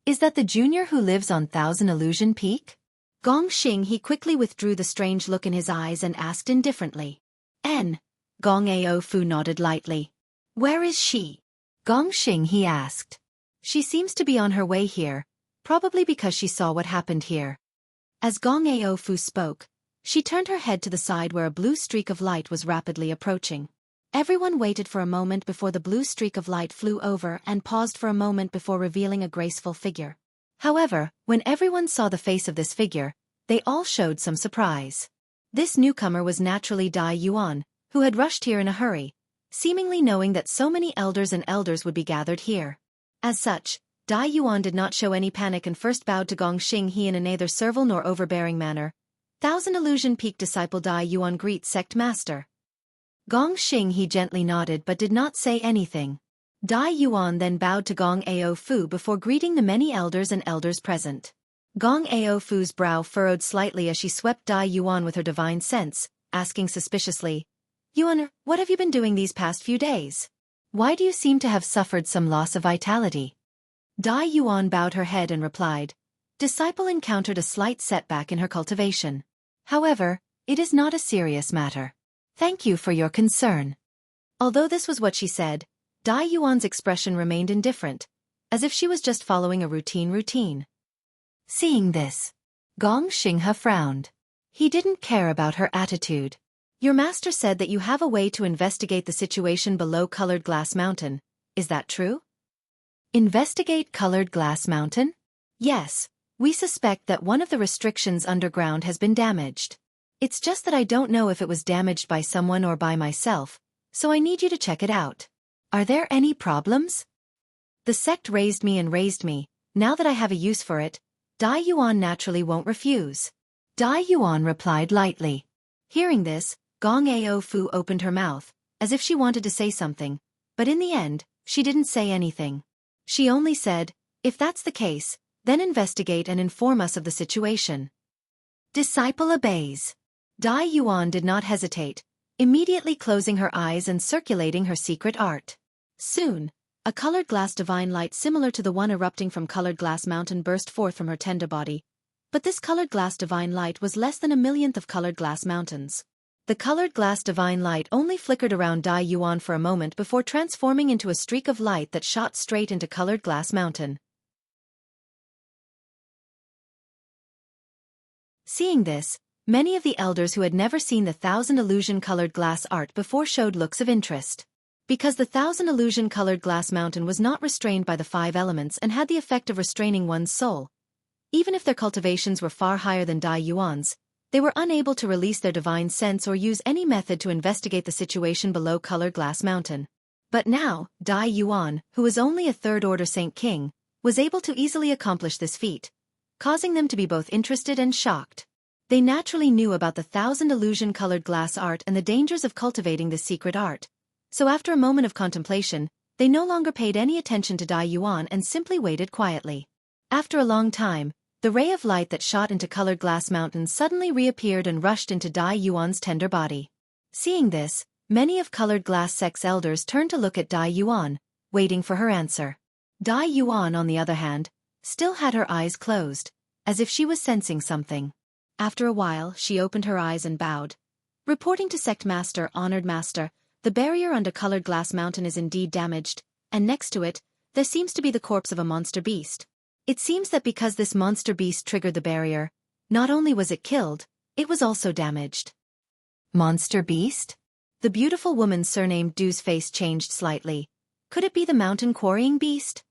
Is that the junior who lives on 1,000 Illusion Peak? Gongxing he quickly withdrew the strange look in his eyes and asked indifferently. Gong Ao Fu nodded lightly. Where is she? Gongxing he asked. She seems to be on her way here, probably because she saw what happened here. As Gong Ao Fu spoke, she turned her head to the side where a blue streak of light was rapidly approaching. Everyone waited for a moment before the blue streak of light flew over and paused for a moment before revealing a graceful figure. However, when everyone saw the face of this figure, they all showed some surprise. This newcomer was naturally Dai Yuan, who had rushed here in a hurry, seemingly knowing that so many elders and elders would be gathered here. As such, Dai Yuan did not show any panic and first bowed to Gongxing he in a neither servile nor overbearing manner. 1,000 Illusion Peak disciple Dai Yuan greets sect master. Gongxing he gently nodded but did not say anything. Dai Yuan then bowed to Gong Ao Fu before greeting the many elders and elders present. Gong Ao Fu's brow furrowed slightly as she swept Dai Yuan with her divine sense, asking suspiciously, Yuan, what have you been doing these past few days? Why do you seem to have suffered some loss of vitality? Dai Yuan bowed her head and replied, Disciple encountered a slight setback in her cultivation. However, it is not a serious matter. Thank you for your concern. Although this was what she said, Dai Yuan's expression remained indifferent, as if she was just following a routine. Seeing this, Gongxing he frowned. He didn't care about her attitude. Your master said that you have a way to investigate the situation below Colored Glass Mountain. Is that true? Investigate Colored Glass Mountain? Yes, we suspect that one of the restrictions underground has been damaged. It's just that I don't know if it was damaged by someone or by myself, so I need you to check it out. Are there any problems? The sect raised me and raised me. Now that I have a use for it, Dai Yuan naturally won't refuse. Dai Yuan replied lightly. Hearing this, Gong Ao Fu opened her mouth, as if she wanted to say something, but in the end, she didn't say anything. She only said, "If that's the case, then investigate and inform us of the situation." Disciple obeys. Dai Yuan did not hesitate, immediately closing her eyes and circulating her secret art. Soon, a colored glass divine light similar to the one erupting from Colored Glass Mountain burst forth from her tender body. But this colored glass divine light was less than a millionth of Colored Glass Mountains. The colored glass divine light only flickered around Dai Yuan for a moment before transforming into a streak of light that shot straight into Colored Glass Mountain. Seeing this, many of the elders who had never seen the 1,000 illusion-colored glass art before showed looks of interest. Because the 1,000 illusion-colored glass mountain was not restrained by the 5 elements and had the effect of restraining one's soul. Even if their cultivations were far higher than Dai Yuan's, they were unable to release their divine sense or use any method to investigate the situation below Colored Glass Mountain. But now, Dai Yuan, who was only a third-order Saint King, was able to easily accomplish this feat, causing them to be both interested and shocked. They naturally knew about the 1,000 illusion-colored glass art and the dangers of cultivating this secret art. So after a moment of contemplation, they no longer paid any attention to Dai Yuan and simply waited quietly. After a long time, the ray of light that shot into Colored Glass Mountain suddenly reappeared and rushed into Dai Yuan's tender body. Seeing this, many of Colored Glass Sect's elders turned to look at Dai Yuan, waiting for her answer. Dai Yuan, on the other hand, still had her eyes closed, as if she was sensing something. After a while, she opened her eyes and bowed. Reporting to Sect Master, Honored Master, the barrier under Colored Glass Mountain is indeed damaged, and next to it, there seems to be the corpse of a monster beast. It seems that because this monster beast triggered the barrier, not only was it killed, it was also damaged. Monster beast? The beautiful woman surnamed Du's face changed slightly. Could it be the mountain quarrying beast?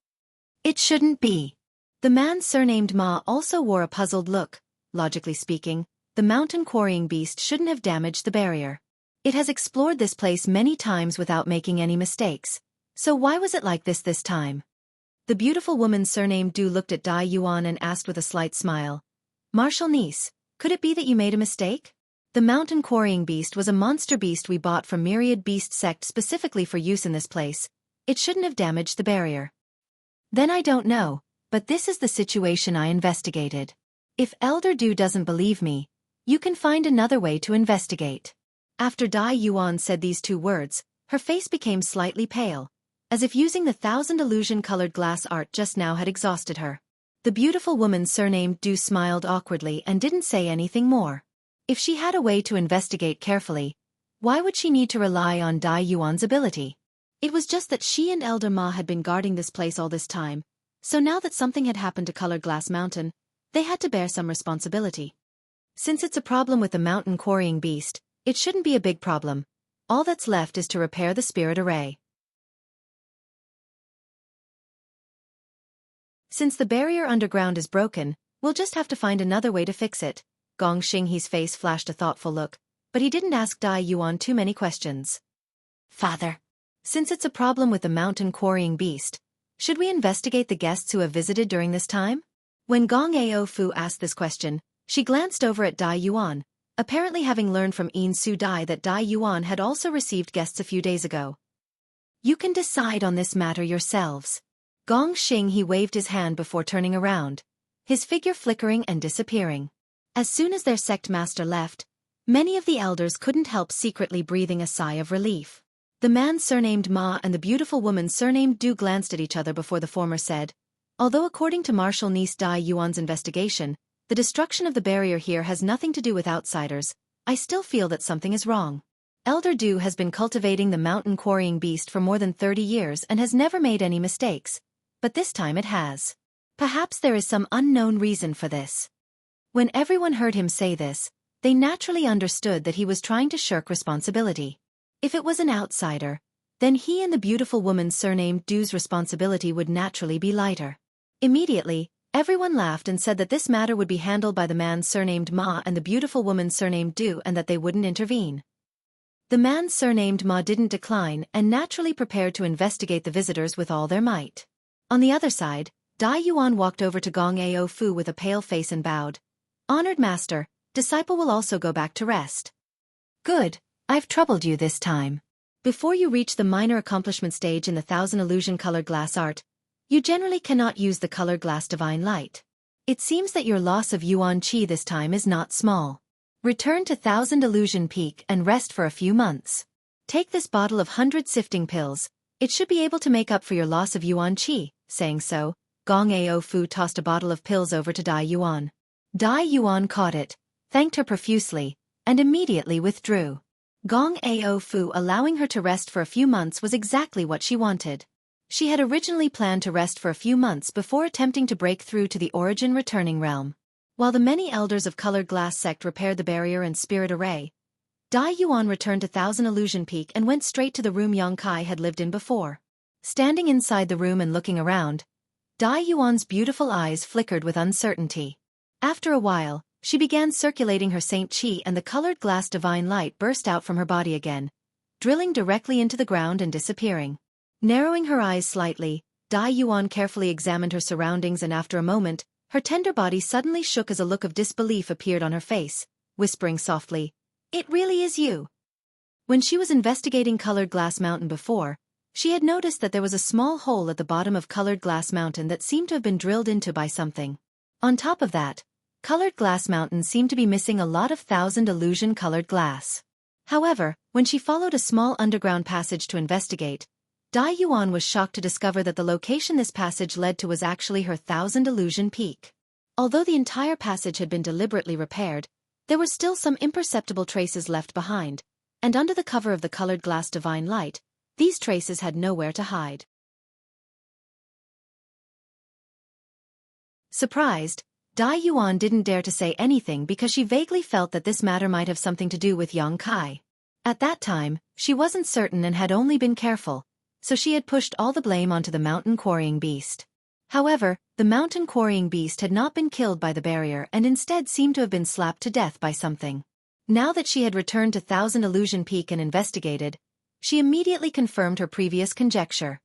It shouldn't be. The man surnamed Ma also wore a puzzled look. Logically speaking, the mountain quarrying beast shouldn't have damaged the barrier. It has explored this place many times without making any mistakes. So why was it like this time? The beautiful woman surnamed Du looked at Dai Yuan and asked with a slight smile. Martial niece, could it be that you made a mistake? The mountain quarrying beast was a monster beast we bought from Myriad Beast Sect specifically for use in this place. It shouldn't have damaged the barrier. Then I don't know, but this is the situation I investigated. If Elder Du doesn't believe me, you can find another way to investigate. After Dai Yuan said these 2 words, her face became slightly pale, as if using the 1,000 illusion-colored glass art just now had exhausted her. The beautiful woman surnamed Du smiled awkwardly and didn't say anything more. If she had a way to investigate carefully, why would she need to rely on Dai Yuan's ability? It was just that she and Elder Ma had been guarding this place all this time, so now that something had happened to Colored Glass Mountain, they had to bear some responsibility. Since it's a problem with the mountain quarrying beast, it shouldn't be a big problem. All that's left is to repair the spirit array. Since the barrier underground is broken, we'll just have to find another way to fix it. Gong Xinghe's face flashed a thoughtful look, but he didn't ask Dai Yuan too many questions. Father, since it's a problem with the mountain quarrying beast, should we investigate the guests who have visited during this time? When Gong Ao Fu asked this question, she glanced over at Dai Yuan, apparently having learned from Yin Su Dai that Dai Yuan had also received guests a few days ago. You can decide on this matter yourselves. Gong Xinghe waved his hand before turning around, his figure flickering and disappearing. As soon as their sect master left, many of the elders couldn't help secretly breathing a sigh of relief. The man surnamed Ma and the beautiful woman surnamed Du glanced at each other before the former said, although according to Martial Niece Dai Yuan's investigation, the destruction of the barrier here has nothing to do with outsiders, I still feel that something is wrong. Elder Du has been cultivating the mountain quarrying beast for more than 30 years and has never made any mistakes, but this time it has. Perhaps there is some unknown reason for this. When everyone heard him say this, they naturally understood that he was trying to shirk responsibility. If it was an outsider, then he and the beautiful woman surnamed Du's responsibility would naturally be lighter. Immediately, everyone laughed and said that this matter would be handled by the man surnamed Ma and the beautiful woman surnamed Du and that they wouldn't intervene. The man surnamed Ma didn't decline and naturally prepared to investigate the visitors with all their might. On the other side, Dai Yuan walked over to Gong Ao Fu with a pale face and bowed. "Honored master, disciple will also go back to rest." "Good, I've troubled you this time. Before you reach the minor accomplishment stage in the 1000 illusion colored glass art, you generally cannot use the colored glass divine light. It seems that your loss of Yuan Qi this time is not small. Return to 1000 illusion peak and rest for a few months. Take this bottle of 100 sifting pills, it should be able to make up for your loss of Yuan Qi." Saying so, Gong Ao Fu tossed a bottle of pills over to Dai Yuan. Dai Yuan caught it, thanked her profusely, and immediately withdrew. Gong Ao Fu allowing her to rest for a few months was exactly what she wanted. She had originally planned to rest for a few months before attempting to break through to the origin returning realm. While the many elders of colored glass sect repaired the barrier and spirit array, Dai Yuan returned to 1000 illusion peak and went straight to the room Yang Kai had lived in before. Standing inside the room and looking around, Dai Yuan's beautiful eyes flickered with uncertainty. After a while, she began circulating her Saint Qi and the colored glass divine light burst out from her body again, drilling directly into the ground and disappearing. Narrowing her eyes slightly, Dai Yuan carefully examined her surroundings and after a moment, her tender body suddenly shook as a look of disbelief appeared on her face, whispering softly, "It really is you." When she was investigating Colored Glass Mountain before, she had noticed that there was a small hole at the bottom of Colored Glass Mountain that seemed to have been drilled into by something. On top of that, Colored Glass Mountain seemed to be missing a lot of 1000 illusion colored glass. However, when she followed a small underground passage to investigate, Dai Yuan was shocked to discover that the location this passage led to was actually her 1000 illusion peak. Although the entire passage had been deliberately repaired, there were still some imperceptible traces left behind, and under the cover of the colored glass divine light, these traces had nowhere to hide. Surprised, Dai Yuan didn't dare to say anything because she vaguely felt that this matter might have something to do with Yang Kai. At that time, she wasn't certain and had only been careful, so she had pushed all the blame onto the mountain quarrying beast. However, the mountain quarrying beast had not been killed by the barrier and instead seemed to have been slapped to death by something. Now that she had returned to 1000 Illusion Peak and investigated, she immediately confirmed her previous conjecture.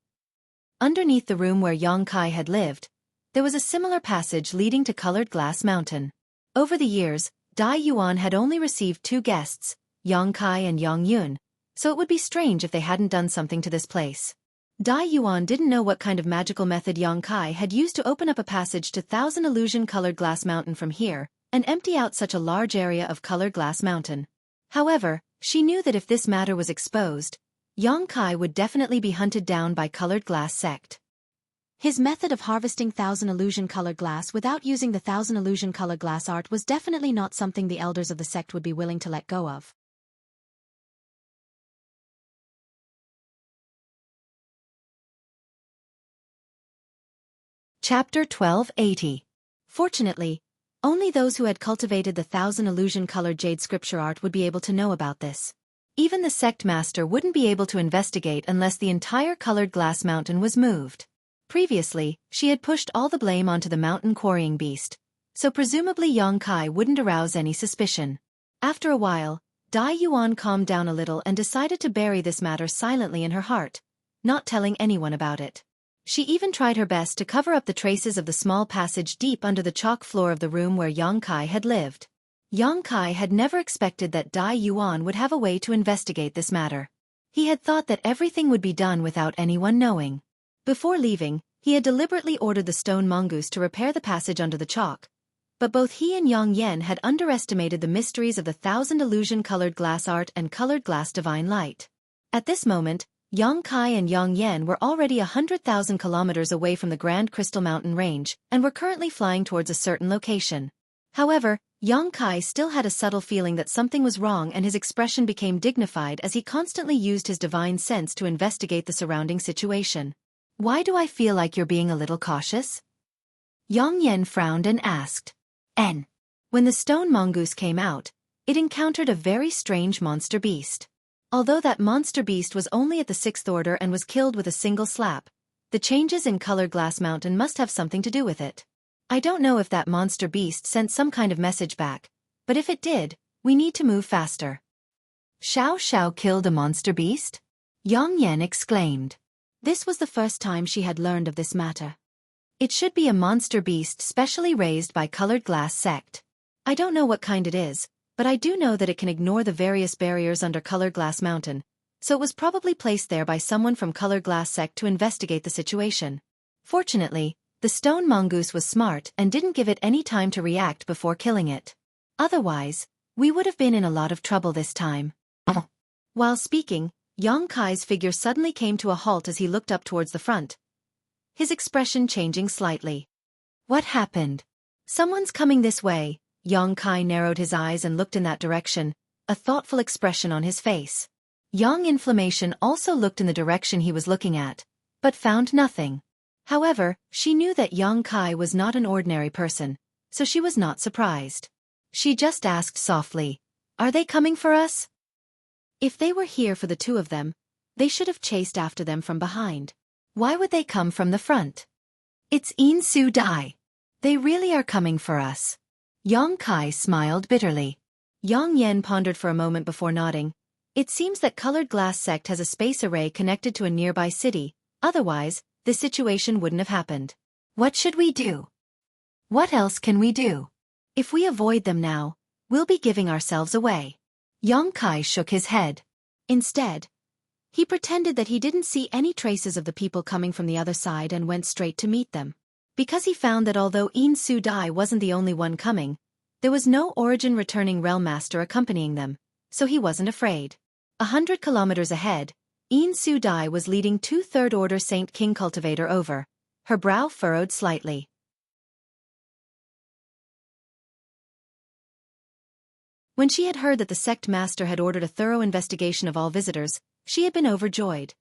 Underneath the room where Yang Kai had lived, there was a similar passage leading to Colored Glass Mountain. Over the years, Dai Yuan had only received 2 guests, Yang Kai and Yang Yun, so it would be strange if they hadn't done something to this place. Dai Yuan didn't know what kind of magical method Yang Kai had used to open up a passage to 1000 Illusion Colored Glass Mountain from here, and empty out such a large area of Colored Glass Mountain. However, she knew that if this matter was exposed, Yang Kai would definitely be hunted down by Colored Glass sect. His method of harvesting 1000 illusion colored glass without using the 1000 illusion colored glass art was definitely not something the elders of the sect would be willing to let go of. Chapter 1280. Fortunately, only those who had cultivated the 1000 illusion colored jade scripture art would be able to know about this. Even the sect master wouldn't be able to investigate unless the entire colored glass mountain was moved. Previously, she had pushed all the blame onto the mountain quarrying beast, so presumably Yang Kai wouldn't arouse any suspicion. After a while, Dai Yuan calmed down a little and decided to bury this matter silently in her heart, not telling anyone about it. She even tried her best to cover up the traces of the small passage deep under the chalk floor of the room where Yang Kai had lived. Yang Kai had never expected that Dai Yuan would have a way to investigate this matter. He had thought that everything would be done without anyone knowing. Before leaving, he had deliberately ordered the stone mongoose to repair the passage under the chalk, but both he and Yang Yen had underestimated the mysteries of the 1000 illusion-colored glass art and colored glass divine light. At this moment, Yang Kai and Yang Yen were already 100,000 kilometers away from the Grand Crystal Mountain range and were currently flying towards a certain location. However, Yang Kai still had a subtle feeling that something was wrong and his expression became dignified as he constantly used his divine sense to investigate the surrounding situation. "Why do I feel like you're being a little cautious?" Yang Yen frowned and asked. "N." When the stone mongoose came out, it encountered a very strange monster beast. Although that monster beast was only at the 6th order and was killed with a single slap, the changes in Colored Glass Mountain must have something to do with it. I don't know if that monster beast sent some kind of message back, but if it did, we need to move faster. "Xiao Xiao killed a monster beast?" Yang Yen exclaimed. This was the first time she had learned of this matter. It should be a monster beast specially raised by Colored Glass sect. I don't know what kind it is, but I do know that it can ignore the various barriers under Colored Glass Mountain, so it was probably placed there by someone from Colored Glass sect to investigate the situation. Fortunately, the stone mongoose was smart and didn't give it any time to react before killing it. Otherwise, we would have been in a lot of trouble this time. While speaking, Yang Kai's figure suddenly came to a halt as he looked up towards the front, his expression changing slightly. What happened? Someone's coming this way. Yang Kai narrowed his eyes and looked in that direction, a thoughtful expression on his face. Yang Inflammation also looked in the direction he was looking at, but found nothing. However, she knew that Yang Kai was not an ordinary person, so she was not surprised. She just asked softly, "Are they coming for us?" If they were here for the two of them, they should have chased after them from behind. Why would they come from the front? It's In Su Dai. They really are coming for us. Yang Kai smiled bitterly. Yang Yen pondered for a moment before nodding. It seems that Colored Glass sect has a space array connected to a nearby city, otherwise, this situation wouldn't have happened. What should we do? What else can we do? If we avoid them now, we'll be giving ourselves away. Yang Kai shook his head. Instead, he pretended that he didn't see any traces of the people coming from the other side and went straight to meet them. Because he found that although In Su Dai wasn't the only one coming, there was no origin returning realm master accompanying them, so he wasn't afraid. 100 kilometers ahead, In Su Dai was leading 2 third-order Saint King cultivator over, her brow furrowed slightly. When she had heard that the sect master had ordered a thorough investigation of all visitors, she had been overjoyed.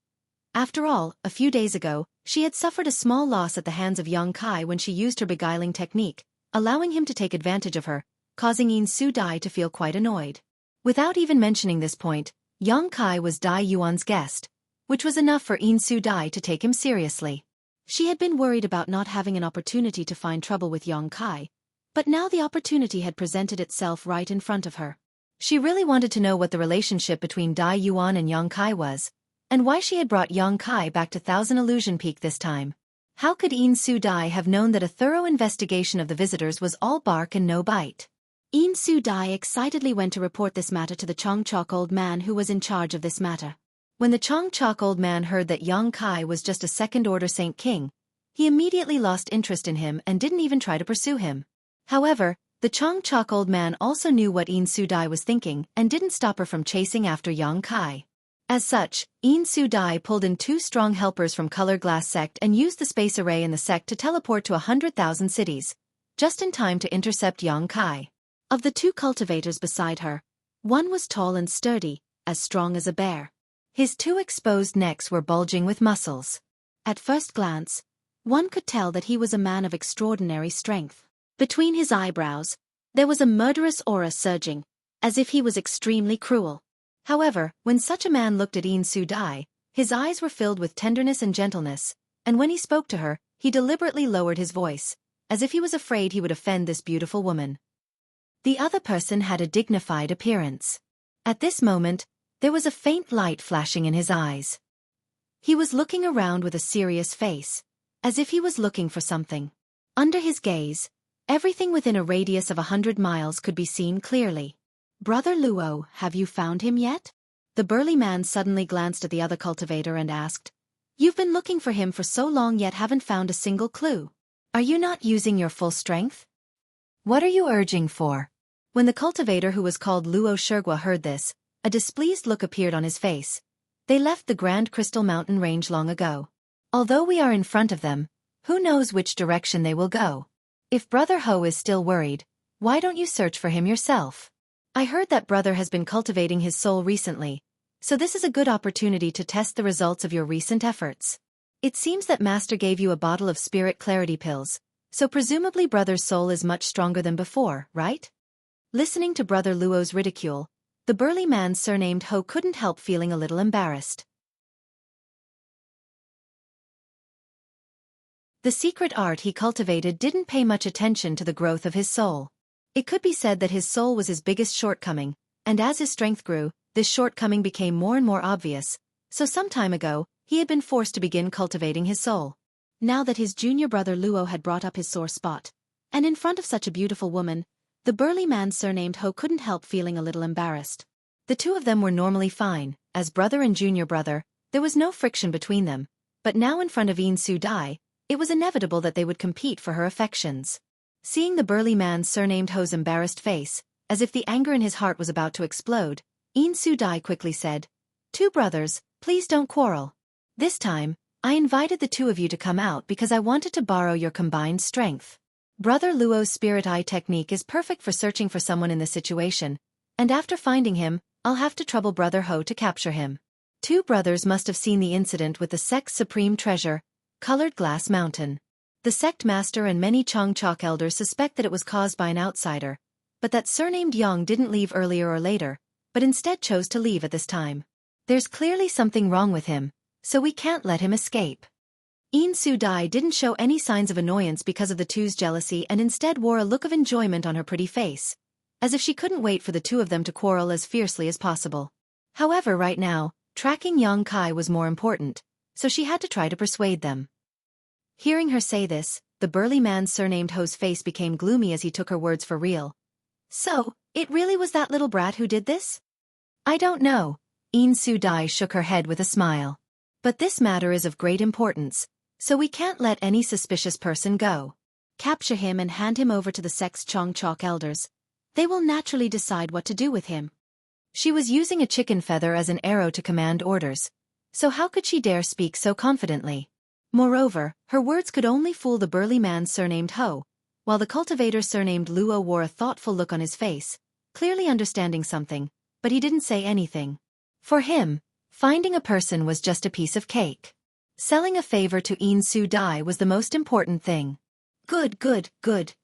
After all, a few days ago, she had suffered a small loss at the hands of Yang Kai when she used her beguiling technique, allowing him to take advantage of her, causing In Su Dai to feel quite annoyed. Without even mentioning this point, Yang Kai was Dai Yuan's guest, which was enough for In Su Dai to take him seriously. She had been worried about not having an opportunity to find trouble with Yang Kai, but now the opportunity had presented itself right in front of her. She really wanted to know what the relationship between Dai Yuan and Yang Kai was, and why she had brought Yang Kai back to Thousand Illusion Peak this time. How could In Su Dai have known that a thorough investigation of the visitors was all bark and no bite? In Su Dai excitedly went to report this matter to the Chongchok old man who was in charge of this matter. When the Chongchok old man heard that Yang Kai was just a second-order Saint King, he immediately lost interest in him and didn't even try to pursue him. However, the Chongchok old man also knew what In Su Dai was thinking and didn't stop her from chasing after Yang Kai. As such, In Su Dai pulled in 2 strong helpers from Colored Glass sect and used the space array in the sect to teleport to 100,000 cities, just in time to intercept Yang Kai. Of the 2 cultivators beside her, one was tall and sturdy, as strong as a bear. His 2 exposed necks were bulging with muscles. At first glance, one could tell that he was a man of extraordinary strength. Between his eyebrows, there was a murderous aura surging, as if he was extremely cruel. However, when such a man looked at In Su Dai, his eyes were filled with tenderness and gentleness, and when he spoke to her, he deliberately lowered his voice, as if he was afraid he would offend this beautiful woman. The other person had a dignified appearance. At this moment, there was a faint light flashing in his eyes. He was looking around with a serious face, as if he was looking for something. Under his gaze, everything within a radius of 100 miles could be seen clearly. "Brother Luo, have you found him yet?" The burly man suddenly glanced at the other cultivator and asked, "You've been looking for him for so long yet haven't found a single clue. Are you not using your full strength? What are you urging for?" When the cultivator who was called Luo Xueqi heard this, a displeased look appeared on his face. They left the Grand Crystal Mountain range long ago. Although we are in front of them, who knows which direction they will go? If Brother Ho is still worried, why don't you search for him yourself? I heard that brother has been cultivating his soul recently, so this is a good opportunity to test the results of your recent efforts. It seems that Master gave you a bottle of spirit clarity pills, so presumably brother's soul is much stronger than before, right? Listening to Brother Luo's ridicule, the burly man surnamed Ho couldn't help feeling a little embarrassed. The secret art he cultivated didn't pay much attention to the growth of his soul. It could be said that his soul was his biggest shortcoming, and as his strength grew, this shortcoming became more and more obvious, so some time ago, he had been forced to begin cultivating his soul. Now that his junior brother Luo had brought up his sore spot, and in front of such a beautiful woman, the burly man surnamed Ho couldn't help feeling a little embarrassed. The two of them were normally fine, as brother and junior brother, there was no friction between them, but now in front of In Su Dai, it was inevitable that they would compete for her affections. Seeing the burly man surnamed Ho's embarrassed face, as if the anger in his heart was about to explode, In Su Dai quickly said, "Two brothers, please don't quarrel. This time, I invited the two of you to come out because I wanted to borrow your combined strength. Brother Luo's spirit eye technique is perfect for searching for someone in this situation, and after finding him, I'll have to trouble Brother Ho to capture him." Two brothers must have seen the incident with the sect's supreme treasure, Colored Glass Mountain. The sect master and many Chongchok elders suspect that it was caused by an outsider, but that surnamed Yang didn't leave earlier or later, but instead chose to leave at this time. There's clearly something wrong with him, so we can't let him escape. In Su Dai didn't show any signs of annoyance because of the two's jealousy and instead wore a look of enjoyment on her pretty face, as if she couldn't wait for the two of them to quarrel as fiercely as possible. However, right now, tracking Yang Kai was more important, so she had to try to persuade them. Hearing her say this, the burly man surnamed Ho's face became gloomy as he took her words for real. "So, it really was that little brat who did this?" "I don't know." In Su Dai shook her head with a smile. "But this matter is of great importance, so we can't let any suspicious person go. Capture him and hand him over to the sect's Chongchok elders. They will naturally decide what to do with him." She was using a chicken feather as an arrow to command orders, so how could she dare speak so confidently? Moreover, her words could only fool the burly man surnamed Ho, while the cultivator surnamed Luo wore a thoughtful look on his face, clearly understanding something, but he didn't say anything. For him, finding a person was just a piece of cake. Selling a favor to In Su Dai was the most important thing. Good,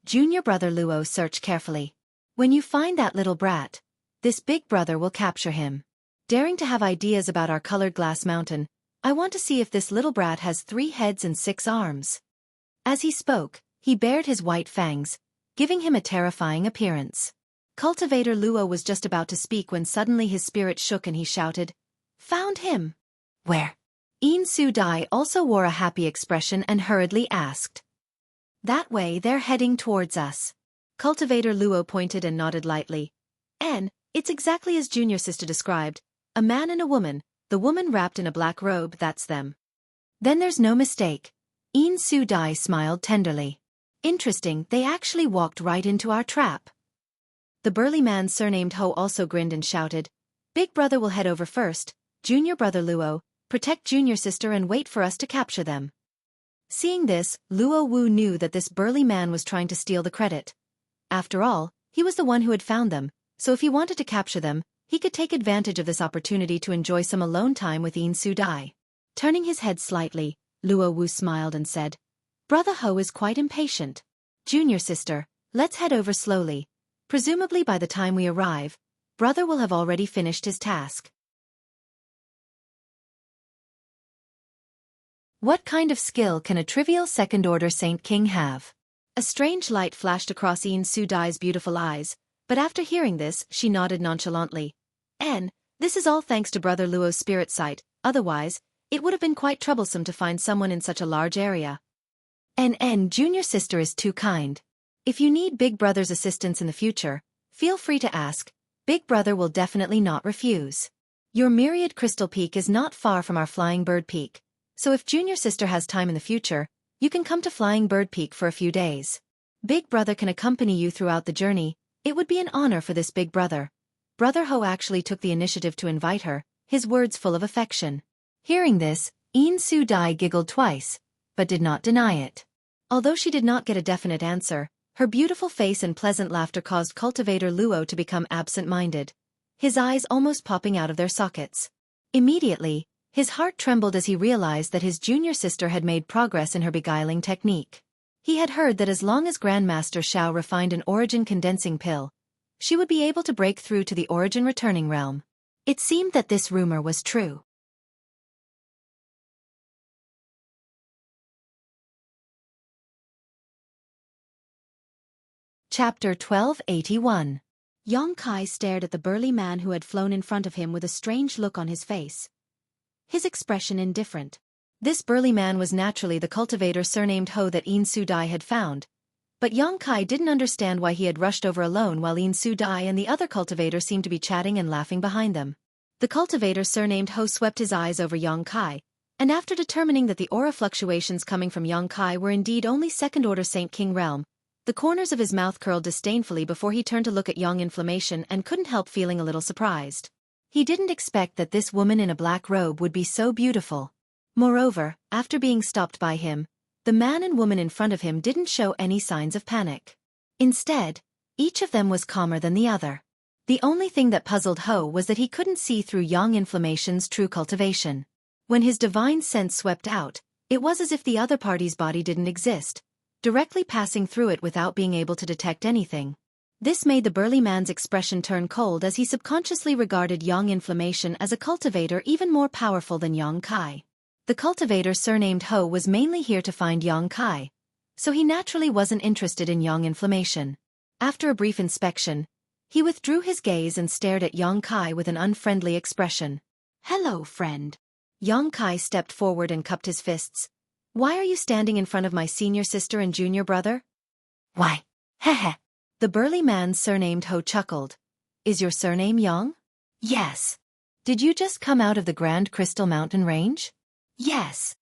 junior brother Luo, search carefully. When you find that little brat, this big brother will capture him. Daring to have ideas about our Colored Glass Mountain, I want to see if this little brat has 3 heads and 6 arms. As he spoke, he bared his white fangs, giving him a terrifying appearance. Cultivator Luo was just about to speak when suddenly his spirit shook and he shouted, "Found him!" "Where?" In Su Dai also wore a happy expression and hurriedly asked. "That way, they're heading towards us." Cultivator Luo pointed and nodded lightly. "And, it's exactly as junior sister described, a man and a woman, the woman wrapped in a black robe, that's them." "Then there's no mistake." In Su Dai smiled tenderly. "Interesting, they actually walked right into our trap." The burly man surnamed Ho also grinned and shouted, "Big brother will head over first, junior brother Luo, protect junior sister and wait for us to capture them." Seeing this, Luo Wu knew that this burly man was trying to steal the credit. After all, he was the one who had found them, so if he wanted to capture them, he could take advantage of this opportunity to enjoy some alone time with In Su Dai. Turning his head slightly, Luo Wu smiled and said, "Brother Ho is quite impatient. Junior sister, let's head over slowly. Presumably by the time we arrive, brother will have already finished his task." What kind of skill can a trivial second-order Saint King have? A strange light flashed across In Su Dai's beautiful eyes, but after hearing this, she nodded nonchalantly. "And, this is all thanks to Brother Luo's spirit sight, otherwise, it would have been quite troublesome to find someone in such a large area. And junior sister is too kind. If you need Big Brother's assistance in the future, feel free to ask. Big Brother will definitely not refuse. Your Myriad Crystal Peak is not far from our Flying Bird Peak, so if junior sister has time in the future, you can come to Flying Bird Peak for a few days. Big Brother can accompany you throughout the journey. It would be an honor for this big brother." Brother Ho actually took the initiative to invite her, his words full of affection. Hearing this, In Su Dai giggled twice, but did not deny it. Although she did not get a definite answer, her beautiful face and pleasant laughter caused Cultivator Luo to become absent-minded, his eyes almost popping out of their sockets. Immediately, his heart trembled as he realized that his junior sister had made progress in her beguiling technique. He had heard that as long as Grandmaster Xiao refined an origin condensing pill, she would be able to break through to the origin returning realm. It seemed that this rumor was true. Chapter 1281. Yang Kai stared at the burly man who had flown in front of him with a strange look on his face. his expression indifferent. This burly man was naturally the cultivator surnamed Ho that In Su Dai had found. But Yang Kai didn't understand why he had rushed over alone while In Su Dai and the other cultivator seemed to be chatting and laughing behind them. The cultivator surnamed Ho swept his eyes over Yang Kai, and after determining that the aura fluctuations coming from Yang Kai were indeed only second-order Saint King realm, the corners of his mouth curled disdainfully before he turned to look at Yang Inflammation and couldn't help feeling a little surprised. He didn't expect that this woman in a black robe would be so beautiful. Moreover, after being stopped by him, the man and woman in front of him didn't show any signs of panic. Instead, each of them was calmer than the other. The only thing that puzzled Ho was that he couldn't see through Yang Inflammation's true cultivation. When his divine sense swept out, it was as if the other party's body didn't exist, directly passing through it without being able to detect anything. This made the burly man's expression turn cold as he subconsciously regarded Yang Inflammation as a cultivator even more powerful than Yang Kai. The cultivator surnamed Ho was mainly here to find Yang Kai, so he naturally wasn't interested in Yang Inflammation. After a brief inspection, he withdrew his gaze and stared at Yang Kai with an unfriendly expression. "Hello, friend." Yang Kai stepped forward and cupped his fists. "Why are you standing in front of my senior sister and junior brother?" "Why, heh." The burly man surnamed Ho chuckled. "Is your surname Yang?" "Yes." "Did you just come out of the Grand Crystal Mountain Range?" "Yes."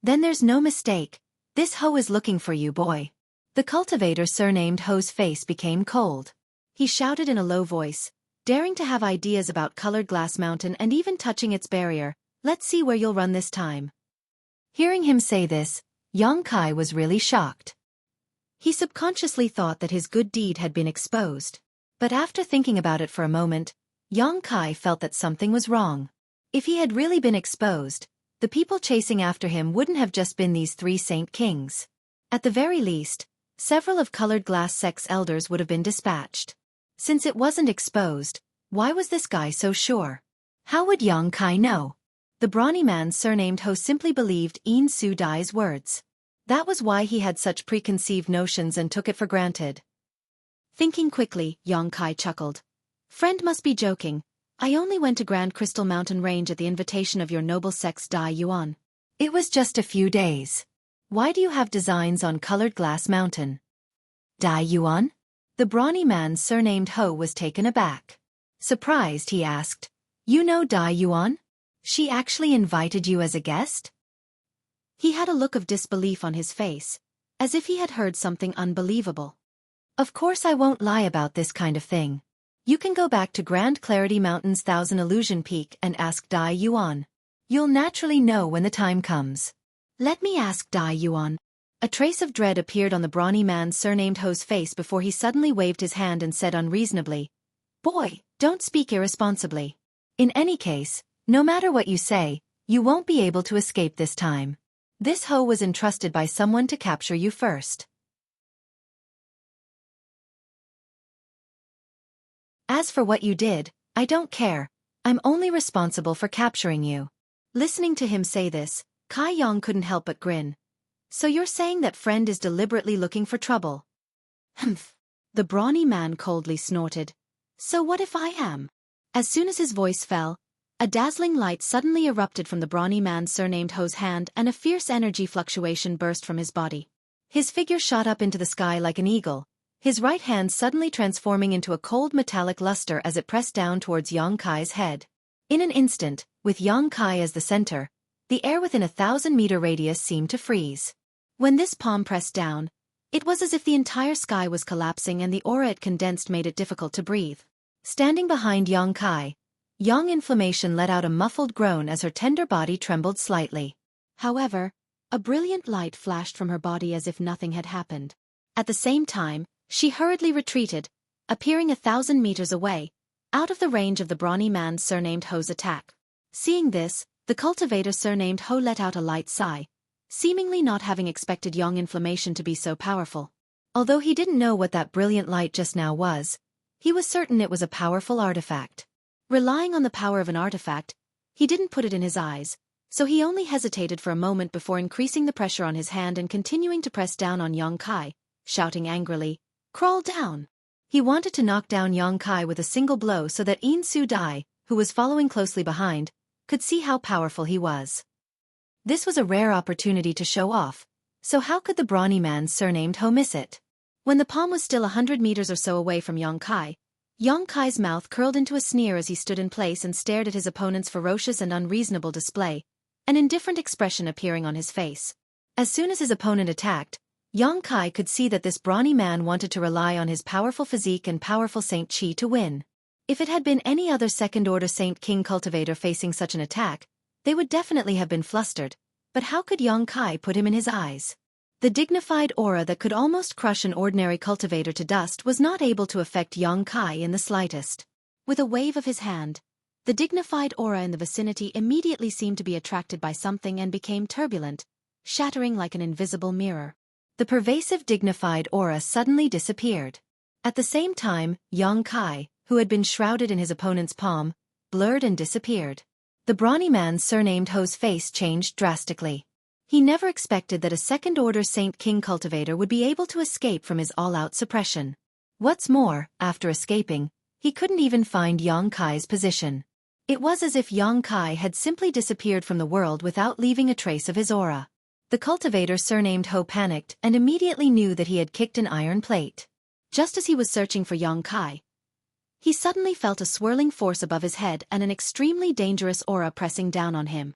"Then there's no mistake. This Ho is looking for you, boy." The cultivator surnamed Ho's face became cold. He shouted in a low voice, daring to have ideas about Colored Glass Mountain and even touching its barrier. "Let's see where you'll run this time." Hearing him say this, Yang Kai was really shocked. He subconsciously thought that his good deed had been exposed. But after thinking about it for a moment, Yang Kai felt that something was wrong. If he had really been exposed, the people chasing after him wouldn't have just been these 3 Saint Kings. At the very least, several of Colored Glass Sect's elders would have been dispatched. Since it wasn't exposed, why was this guy so sure? How would Yang Kai know? The brawny man surnamed Ho simply believed In Su Dai's words. That was why he had such preconceived notions and took it for granted. Thinking quickly, Yang Kai chuckled. "Friend must be joking. I only went to Grand Crystal Mountain Range at the invitation of your noble sex Dai Yuan. It was just a few days. Why do you have designs on Colored Glass Mountain?" "Dai Yuan?" The brawny man surnamed Ho was taken aback. Surprised, he asked, "You know Dai Yuan? She actually invited you as a guest?" He had a look of disbelief on his face, as if he had heard something unbelievable. "Of course I won't lie about this kind of thing. You can go back to Grand Clarity Mountain's Thousand Illusion Peak and ask Dai Yuan. You'll naturally know when the time comes." "Let me ask Dai Yuan." A trace of dread appeared on the brawny man surnamed Ho's face before he suddenly waved his hand and said unreasonably, "Boy, don't speak irresponsibly. In any case, no matter what you say, you won't be able to escape this time. This Ho was entrusted by someone to capture you first. As for what you did, I don't care. I'm only responsible for capturing you." Listening to him say this, Kai Yang couldn't help but grin. "So you're saying that friend is deliberately looking for trouble?" "Humph." The brawny man coldly snorted. "So what if I am?" As soon as his voice fell, a dazzling light suddenly erupted from the brawny man surnamed Ho's hand and a fierce energy fluctuation burst from his body. His figure shot up into the sky like an eagle, his right hand suddenly transforming into a cold metallic luster as it pressed down towards Yang Kai's head. In an instant, with Yang Kai as the center, the air within a 1,000-meter radius seemed to freeze. When this palm pressed down, it was as if the entire sky was collapsing and the aura it condensed made it difficult to breathe. Standing behind Yang Kai, Yang Inflammation let out a muffled groan as her tender body trembled slightly. However, a brilliant light flashed from her body as if nothing had happened. At the same time, she hurriedly retreated, appearing 1,000 meters away, out of the range of the brawny man surnamed Ho's attack. Seeing this, the cultivator surnamed Ho let out a light sigh, seemingly not having expected Yang Inflammation to be so powerful. Although he didn't know what that brilliant light just now was, he was certain it was a powerful artifact. Relying on the power of an artifact, he didn't put it in his eyes, so he only hesitated for a moment before increasing the pressure on his hand and continuing to press down on Yang Kai, shouting angrily, "Crawl down!" He wanted to knock down Yang Kai with a single blow so that In Su Dai, who was following closely behind, could see how powerful he was. This was a rare opportunity to show off, so how could the brawny man surnamed Ho miss it? When the palm was still 100 meters or so away from Yong Kai's mouth curled into a sneer as he stood in place and stared at his opponent's ferocious and unreasonable display, an indifferent expression appearing on his face. As soon as his opponent attacked, Yong Kai could see that this brawny man wanted to rely on his powerful physique and powerful Saint Qi to win. If it had been any other second-order Saint King cultivator facing such an attack, they would definitely have been flustered, but how could Yong Kai put him in his eyes? The dignified aura that could almost crush an ordinary cultivator to dust was not able to affect Yong Kai in the slightest. With a wave of his hand, the dignified aura in the vicinity immediately seemed to be attracted by something and became turbulent, shattering like an invisible mirror. The pervasive dignified aura suddenly disappeared. At the same time, Yong Kai, who had been shrouded in his opponent's palm, blurred and disappeared. The brawny man surnamed Ho's face changed drastically. He never expected that a second-order Saint King cultivator would be able to escape from his all-out suppression. What's more, after escaping, he couldn't even find Yong Kai's position. It was as if Yong Kai had simply disappeared from the world without leaving a trace of his aura. The cultivator surnamed Ho panicked and immediately knew that he had kicked an iron plate. Just as he was searching for Yong Kai, he suddenly felt a swirling force above his head and an extremely dangerous aura pressing down on him.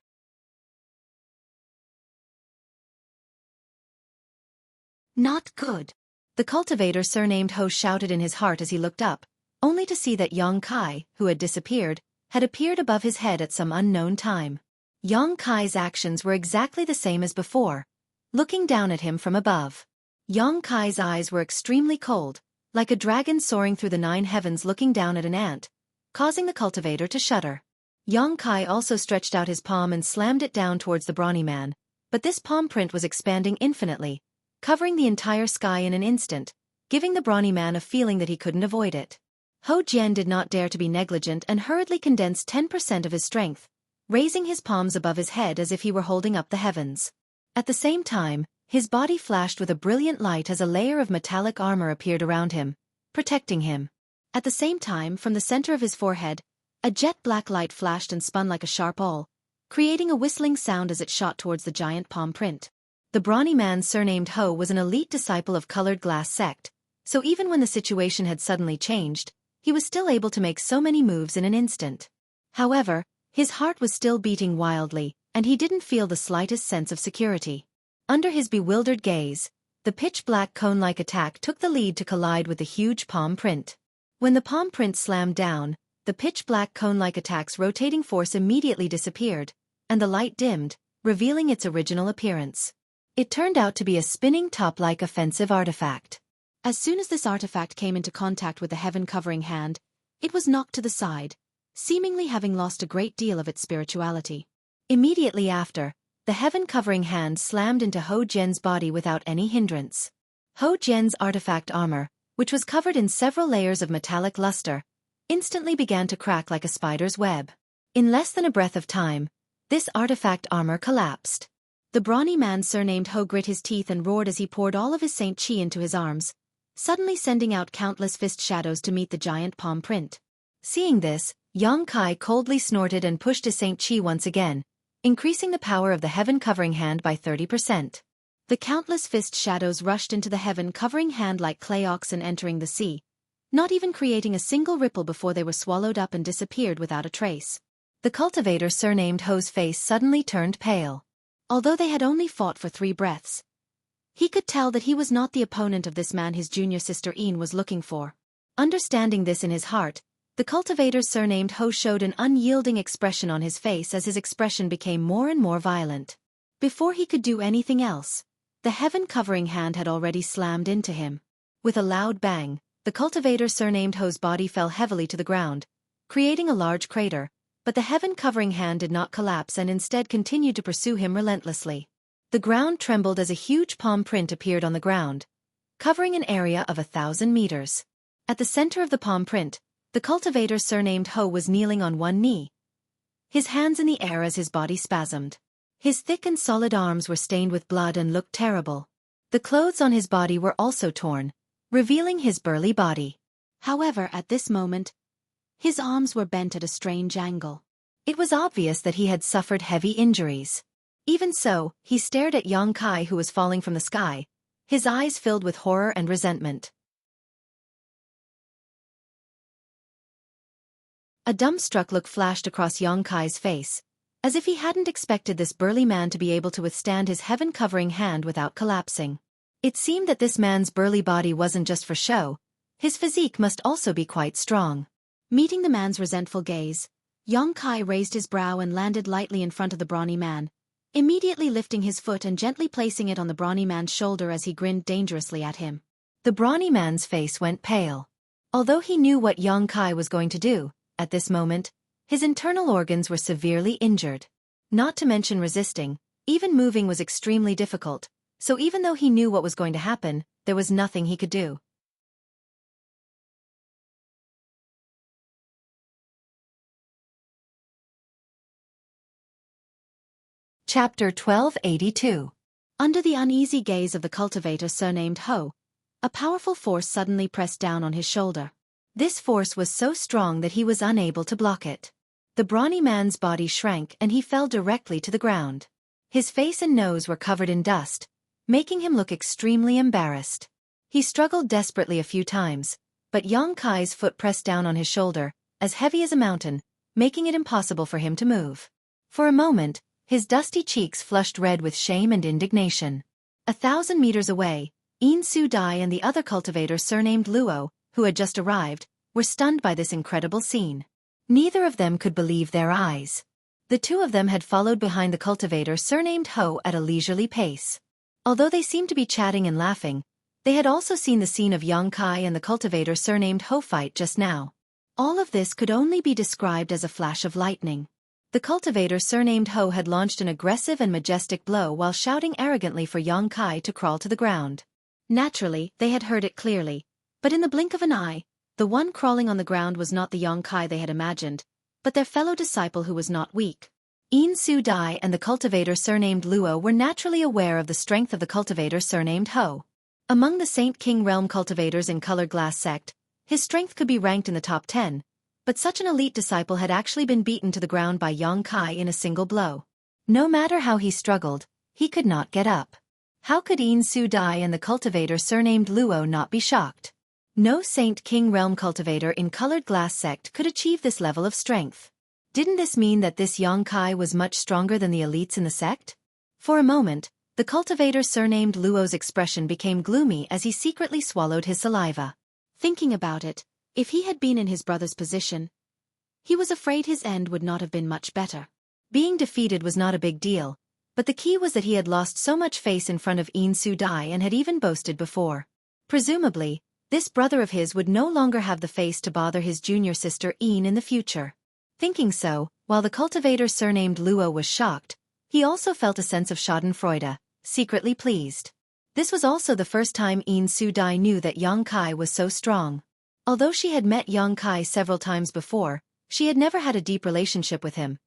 Not good. The cultivator surnamed Ho shouted in his heart as he looked up, only to see that Yong Kai, who had disappeared, had appeared above his head at some unknown time. Yong Kai's actions were exactly the same as before, looking down at him from above. Yong Kai's eyes were extremely cold, like a dragon soaring through the 9 heavens looking down at an ant, causing the cultivator to shudder. Yong Kai also stretched out his palm and slammed it down towards the brawny man, but this palm print was expanding infinitely, covering the entire sky in an instant, giving the brawny man a feeling that he couldn't avoid it. Ho Jian did not dare to be negligent and hurriedly condensed 10% of his strength, raising his palms above his head as if he were holding up the heavens. At the same time, his body flashed with a brilliant light as a layer of metallic armor appeared around him, protecting him. At the same time, from the center of his forehead, a jet-black light flashed and spun like a sharp awl, creating a whistling sound as it shot towards the giant palm print. The brawny man surnamed Ho was an elite disciple of Colored Glass sect, so even when the situation had suddenly changed, he was still able to make so many moves in an instant. However, his heart was still beating wildly, and he didn't feel the slightest sense of security. Under his bewildered gaze, the pitch-black cone-like attack took the lead to collide with the huge palm print. When the palm print slammed down, the pitch-black cone-like attack's rotating force immediately disappeared, and the light dimmed, revealing its original appearance. It turned out to be a spinning top-like offensive artifact. As soon as this artifact came into contact with the heaven-covering hand, it was knocked to the side, seemingly having lost a great deal of its spirituality. Immediately after, the heaven-covering hand slammed into Ho Jian's body without any hindrance. Ho Jian's artifact armor, which was covered in several layers of metallic luster, instantly began to crack like a spider's web. In less than a breath of time, this artifact armor collapsed. The brawny man surnamed Ho grit his teeth and roared as he poured all of his Saint Qi into his arms, suddenly sending out countless fist shadows to meet the giant palm print. Seeing this, Yong Kai coldly snorted and pushed his Saint Qi once again, increasing the power of the heaven-covering hand by 30%. The countless fist shadows rushed into the heaven-covering hand like clay oxen entering the sea, not even creating a single ripple before they were swallowed up and disappeared without a trace. The cultivator surnamed Ho's face suddenly turned pale. Although they had only fought for 3 breaths, he could tell that he was not the opponent of this man his junior sister Een was looking for. Understanding this in his heart, the cultivator surnamed Ho showed an unyielding expression on his face as his expression became more and more violent. Before he could do anything else, the heaven-covering hand had already slammed into him. With a loud bang, the cultivator surnamed Ho's body fell heavily to the ground, creating a large crater, but the heaven-covering hand did not collapse and instead continued to pursue him relentlessly. The ground trembled as a huge palm print appeared on the ground, covering an area of 1,000 meters. At the center of the palm print, the cultivator surnamed Ho was kneeling on one knee, his hands in the air as his body spasmed. His thick and solid arms were stained with blood and looked terrible. The clothes on his body were also torn, revealing his burly body. However, at this moment, his arms were bent at a strange angle. It was obvious that he had suffered heavy injuries. Even so, he stared at Yang Kai who was falling from the sky, his eyes filled with horror and resentment. A dumbstruck look flashed across Yang Kai's face, as if he hadn't expected this burly man to be able to withstand his heaven-covering hand without collapsing. It seemed that this man's burly body wasn't just for show, his physique must also be quite strong. Meeting the man's resentful gaze, Yang Kai raised his brow and landed lightly in front of the brawny man, immediately lifting his foot and gently placing it on the brawny man's shoulder as he grinned dangerously at him. The brawny man's face went pale. Although he knew what Yang Kai was going to do, at this moment, his internal organs were severely injured. Not to mention resisting, even moving was extremely difficult, so even though he knew what was going to happen, there was nothing he could do. Chapter 1282. Under the uneasy gaze of the cultivator surnamed Ho, a powerful force suddenly pressed down on his shoulder. This force was so strong that he was unable to block it. The brawny man's body shrank and he fell directly to the ground. His face and nose were covered in dust, making him look extremely embarrassed. He struggled desperately a few times, but Yang Kai's foot pressed down on his shoulder, as heavy as a mountain, making it impossible for him to move. For a moment, his dusty cheeks flushed red with shame and indignation. 1,000 meters away, Yin Su Dai and the other cultivator surnamed Luo, who had just arrived, were stunned by this incredible scene. Neither of them could believe their eyes. The two of them had followed behind the cultivator surnamed Ho at a leisurely pace. Although they seemed to be chatting and laughing, they had also seen the scene of Yang Kai and the cultivator surnamed Ho fight just now. All of this could only be described as a flash of lightning. The cultivator surnamed Ho had launched an aggressive and majestic blow while shouting arrogantly for Yang Kai to crawl to the ground. Naturally, they had heard it clearly, but in the blink of an eye, the one crawling on the ground was not the Yang Kai they had imagined, but their fellow disciple who was not weak. Yin Su Dai and the cultivator surnamed Luo were naturally aware of the strength of the cultivator surnamed Ho. Among the Saint King Realm cultivators in Colored Glass sect, his strength could be ranked in the top 10, but such an elite disciple had actually been beaten to the ground by Yang Kai in a single blow. No matter how he struggled, he could not get up. How could Yin Su Dai and the cultivator surnamed Luo not be shocked? No Saint King Realm cultivator in Colored Glass sect could achieve this level of strength. Didn't this mean that this Yang Kai was much stronger than the elites in the sect? For a moment, the cultivator surnamed Luo's expression became gloomy as he secretly swallowed his saliva. Thinking about it, if he had been in his brother's position, he was afraid his end would not have been much better. Being defeated was not a big deal, but the key was that he had lost so much face in front of Yin Su Dai and had even boasted before. Presumably, this brother of his would no longer have the face to bother his junior sister Yin in the future. Thinking so, while the cultivator surnamed Luo was shocked, he also felt a sense of schadenfreude, secretly pleased. This was also the first time Yin Su Dai knew that Yang Kai was so strong. Although she had met Yang Kai several times before, she had never had a deep relationship with him.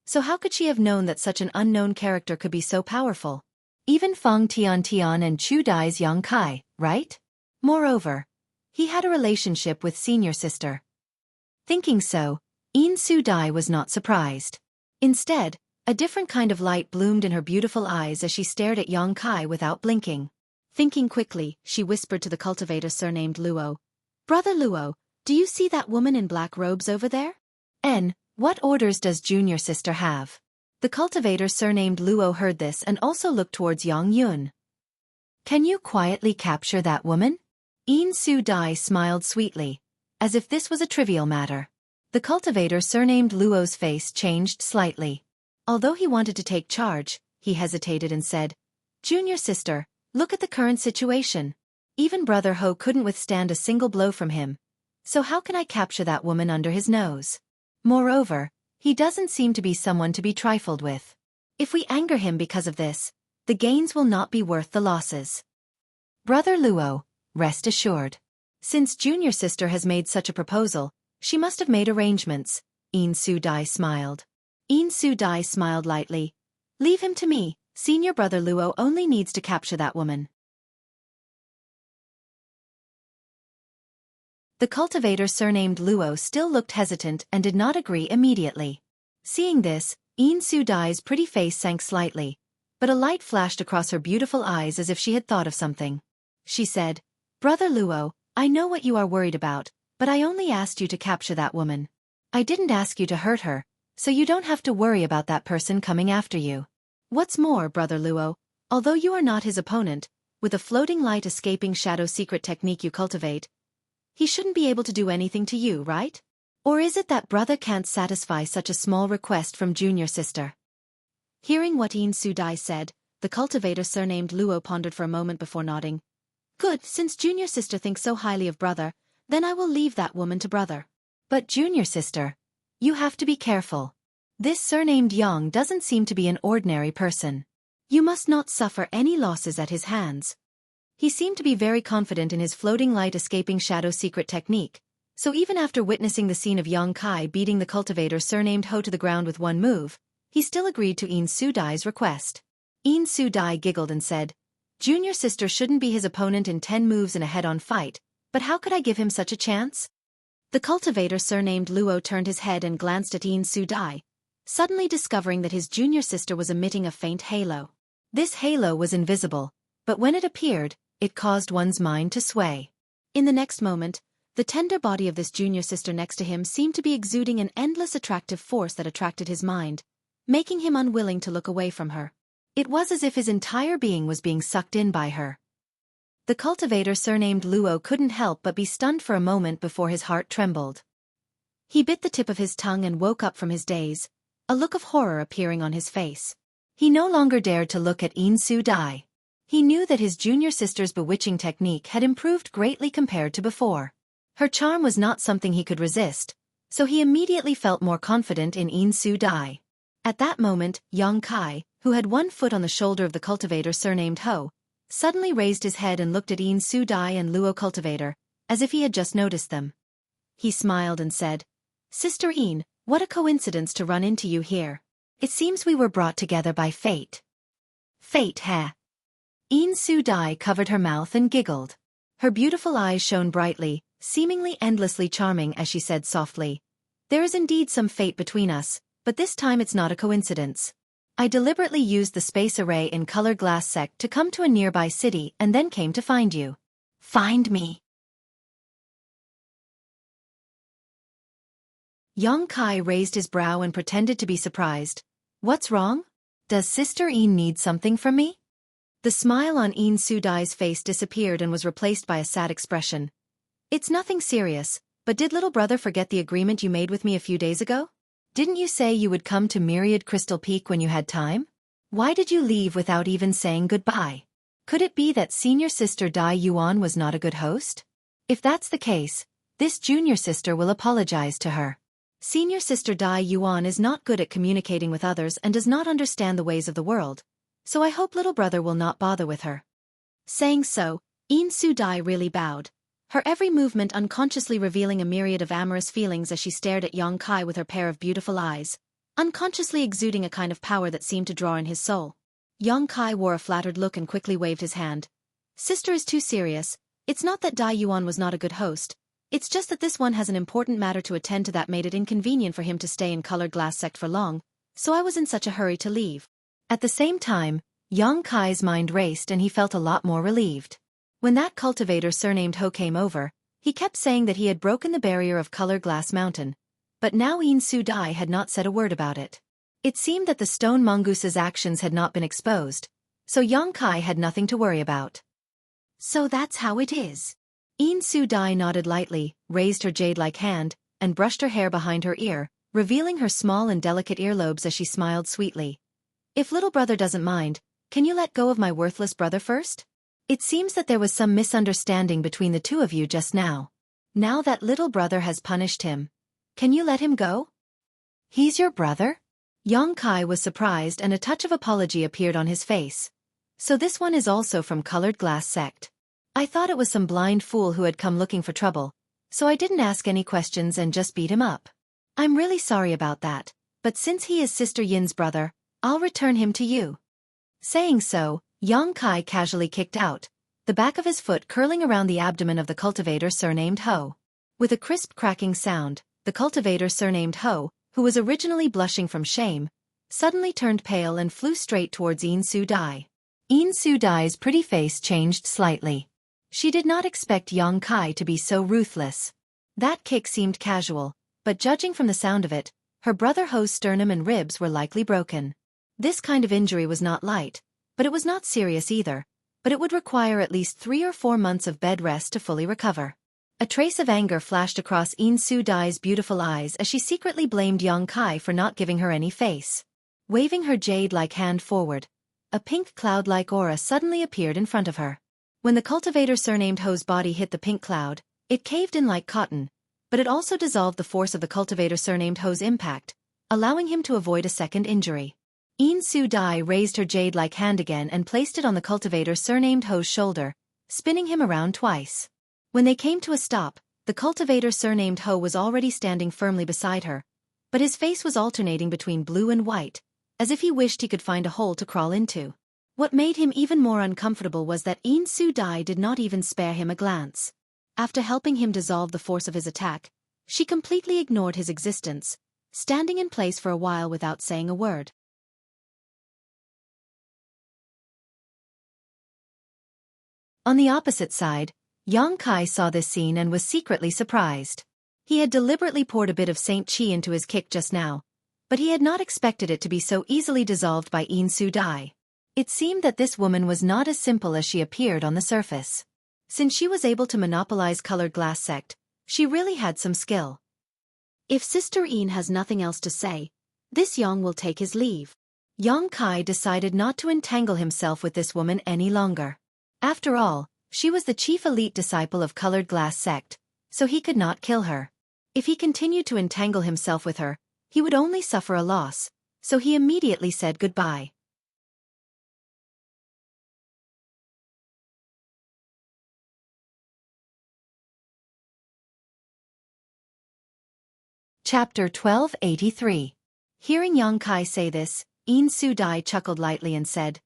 So how could she have known that such an unknown character could be so powerful? Even Feng Tian and Chu Dai's Yang Kai, right? Moreover, he had a relationship with senior sister. Thinking so, Yin Su Dai was not surprised. Instead, a different kind of light bloomed in her beautiful eyes as she stared at Yang Kai without blinking. Thinking quickly, she whispered to the cultivator surnamed Luo, "Brother Luo, do you see that woman in black robes over there? What orders does junior sister have?" The cultivator surnamed Luo heard this and also looked towards Yang Yun. "Can you quietly capture that woman?" Yin Su Dai smiled sweetly, as if this was a trivial matter. The cultivator surnamed Luo's face changed slightly. Although he wanted to take charge, he hesitated and said, "Junior sister, look at the current situation. Even Brother Ho couldn't withstand a single blow from him. So how can I capture that woman under his nose? Moreover, he doesn't seem to be someone to be trifled with. If we anger him because of this, the gains will not be worth the losses. Brother Luo, rest assured. Since junior sister has made such a proposal, she must have made arrangements." Yin Su Dai smiled. Yin Su Dai smiled lightly. "Leave him to me, senior brother Luo only needs to capture that woman." The cultivator surnamed Luo still looked hesitant and did not agree immediately. Seeing this, Yin Su-dai's pretty face sank slightly, but a light flashed across her beautiful eyes as if she had thought of something. She said, "Brother Luo, I know what you are worried about, but I only asked you to capture that woman. I didn't ask you to hurt her, so you don't have to worry about that person coming after you. What's more, Brother Luo, although you are not his opponent, with a floating light escaping shadow secret technique you cultivate, he shouldn't be able to do anything to you, right? Or is it that brother can't satisfy such a small request from junior sister?" Hearing what Yin Su-dai said, the cultivator surnamed Luo pondered for a moment before nodding. "Good, since junior sister thinks so highly of brother, then I will leave that woman to brother. But junior sister, you have to be careful. This surnamed Yang doesn't seem to be an ordinary person. You must not suffer any losses at his hands." He seemed to be very confident in his floating light escaping shadow secret technique, so even after witnessing the scene of Yang Kai beating the cultivator surnamed Ho to the ground with one move, he still agreed to Yin Su-dai's request. Yin Su-dai giggled and said, "Junior sister shouldn't be his opponent in 10 moves in a head-on fight, but how could I give him such a chance?" The cultivator surnamed Luo turned his head and glanced at Yin Su-dai, suddenly discovering that his junior sister was emitting a faint halo. This halo was invisible, but when it appeared, it caused one's mind to sway. In the next moment, the tender body of this junior sister next to him seemed to be exuding an endless attractive force that attracted his mind, making him unwilling to look away from her. It was as if his entire being was being sucked in by her. The cultivator surnamed Luo couldn't help but be stunned for a moment before his heart trembled. He bit the tip of his tongue and woke up from his daze, a look of horror appearing on his face. He no longer dared to look at Yin Su-dai. He knew that his junior sister's bewitching technique had improved greatly compared to before. Her charm was not something he could resist, so he immediately felt more confident in Yin Su-dai. At that moment, Yang Kai, who had one foot on the shoulder of the cultivator surnamed Ho, suddenly raised his head and looked at Yin Su-dai and Luo cultivator, as if he had just noticed them. He smiled and said, "Sister Yin, what a coincidence to run into you here. It seems we were brought together by fate." "Fate, heh?" Yin Su-dai covered her mouth and giggled. Her beautiful eyes shone brightly, seemingly endlessly charming as she said softly, "There is indeed some fate between us, but this time it's not a coincidence. I deliberately used the space array in colored glass sect to come to a nearby city and then came to find you." "Find me?" Yang Kai raised his brow and pretended to be surprised. "What's wrong? Does Sister Yin need something from me?" The smile on Yin Su-dai's face disappeared and was replaced by a sad expression. "It's nothing serious, but did little brother forget the agreement you made with me a few days ago? Didn't you say you would come to Myriad Crystal Peak when you had time? Why did you leave without even saying goodbye? Could it be that senior sister Dai Yuan was not a good host? If that's the case, this junior sister will apologize to her. Senior sister Dai Yuan is not good at communicating with others and does not understand the ways of the world, so I hope little brother will not bother with her." Saying so, Yin Su-dai really bowed, her every movement unconsciously revealing a myriad of amorous feelings as she stared at Yang Kai with her pair of beautiful eyes, unconsciously exuding a kind of power that seemed to draw in his soul. Yang Kai wore a flattered look and quickly waved his hand. "Sister is too serious. It's not that Dai Yuan was not a good host. It's just that this one has an important matter to attend to that made it inconvenient for him to stay in colored glass sect for long, so I was in such a hurry to leave." At the same time, Yang Kai's mind raced and he felt a lot more relieved. When that cultivator surnamed Ho came over, he kept saying that he had broken the barrier of Color Glass Mountain, but now Yin Su-dai had not said a word about it. It seemed that the stone mongoose's actions had not been exposed, so Yang Kai had nothing to worry about. "So that's how it is." Yin Su-dai nodded lightly, raised her jade-like hand, and brushed her hair behind her ear, revealing her small and delicate earlobes as she smiled sweetly. "If little brother doesn't mind, can you let go of my worthless brother first? It seems that there was some misunderstanding between the two of you just now. Now that little brother has punished him, can you let him go?" "He's your brother?" Yang Kai was surprised and a touch of apology appeared on his face. "So this one is also from Colored Glass Sect. I thought it was some blind fool who had come looking for trouble, so I didn't ask any questions and just beat him up. I'm really sorry about that, but since he is Sister Yin's brother, I'll return him to you." Saying so, Yang Kai casually kicked out, the back of his foot curling around the abdomen of the cultivator surnamed Ho. With a crisp cracking sound, the cultivator surnamed Ho, who was originally blushing from shame, suddenly turned pale and flew straight towards Su Dai. Su Dai's pretty face changed slightly. She did not expect Yang Kai to be so ruthless. That kick seemed casual, but judging from the sound of it, her brother Ho's sternum and ribs were likely broken. This kind of injury was not light, but it was not serious either, but it would require at least 3 or 4 months of bed rest to fully recover. A trace of anger flashed across Su Dai's beautiful eyes as she secretly blamed Yang Kai for not giving her any face. Waving her jade-like hand forward, a pink cloud-like aura suddenly appeared in front of her. When the cultivator surnamed Ho's body hit the pink cloud, it caved in like cotton, but it also dissolved the force of the cultivator surnamed Ho's impact, allowing him to avoid a second injury. Su Dai raised her jade-like hand again and placed it on the cultivator surnamed Ho's shoulder, spinning him around twice. When they came to a stop, the cultivator surnamed Ho was already standing firmly beside her, but his face was alternating between blue and white, as if he wished he could find a hole to crawl into. What made him even more uncomfortable was that Su Dai did not even spare him a glance. After helping him dissolve the force of his attack, she completely ignored his existence, standing in place for a while without saying a word. On the opposite side, Yang Kai saw this scene and was secretly surprised. He had deliberately poured a bit of Saint Chi into his kick just now, but he had not expected it to be so easily dissolved by Su Dai. It seemed that this woman was not as simple as she appeared on the surface. Since she was able to monopolize colored glass sect, she really had some skill. If Sister Een has nothing else to say, this Yang will take his leave. Yang Kai decided not to entangle himself with this woman any longer. After all, she was the chief elite disciple of colored glass sect, so he could not kill her. If he continued to entangle himself with her, he would only suffer a loss, so he immediately said goodbye. Chapter 1283. Hearing Yang Kai say this, Su Dai chuckled lightly and said,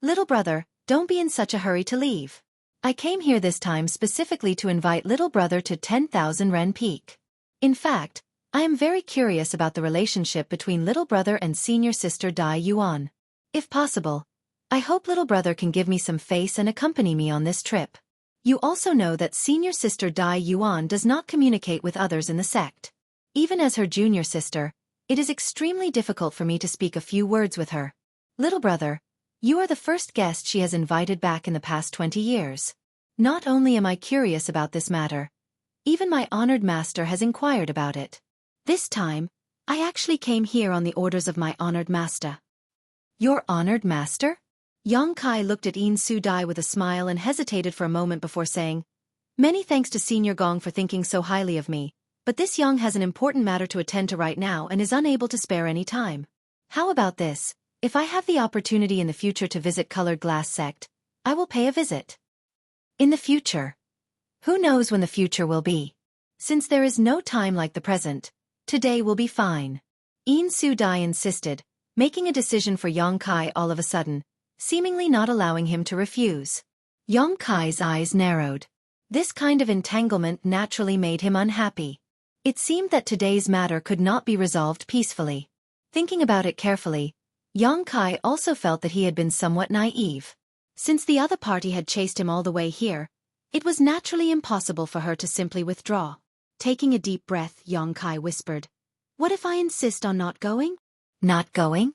"Little brother, don't be in such a hurry to leave. I came here this time specifically to invite little brother to 10,000 Ren Peak. In fact, I am very curious about the relationship between little brother and senior sister Dai Yuan. If possible, I hope little brother can give me some face and accompany me on this trip. You also know that senior sister Dai Yuan does not communicate with others in the sect. Even as her junior sister, it is extremely difficult for me to speak a few words with her. Little brother, you are the first guest she has invited back in the past 20 years. Not only am I curious about this matter, even my honored master has inquired about it. This time, I actually came here on the orders of my honored master." "Your honored master?" Yang Kai looked at Su Dai with a smile and hesitated for a moment before saying, "Many thanks to Senior Gong for thinking so highly of me, but this Yang has an important matter to attend to right now and is unable to spare any time. How about this? If I have the opportunity in the future to visit Colored Glass Sect, I will pay a visit." In the future. Who knows when the future will be? Since there is no time like the present, today will be fine. Su Dai insisted, making a decision for Yang Kai all of a sudden, seemingly not allowing him to refuse. Yang Kai's eyes narrowed. This kind of entanglement naturally made him unhappy. It seemed that today's matter could not be resolved peacefully. Thinking about it carefully, Yang Kai also felt that he had been somewhat naive. Since the other party had chased him all the way here, it was naturally impossible for her to simply withdraw. Taking a deep breath, Yang Kai whispered, "What if I insist on not going?" "Not going?"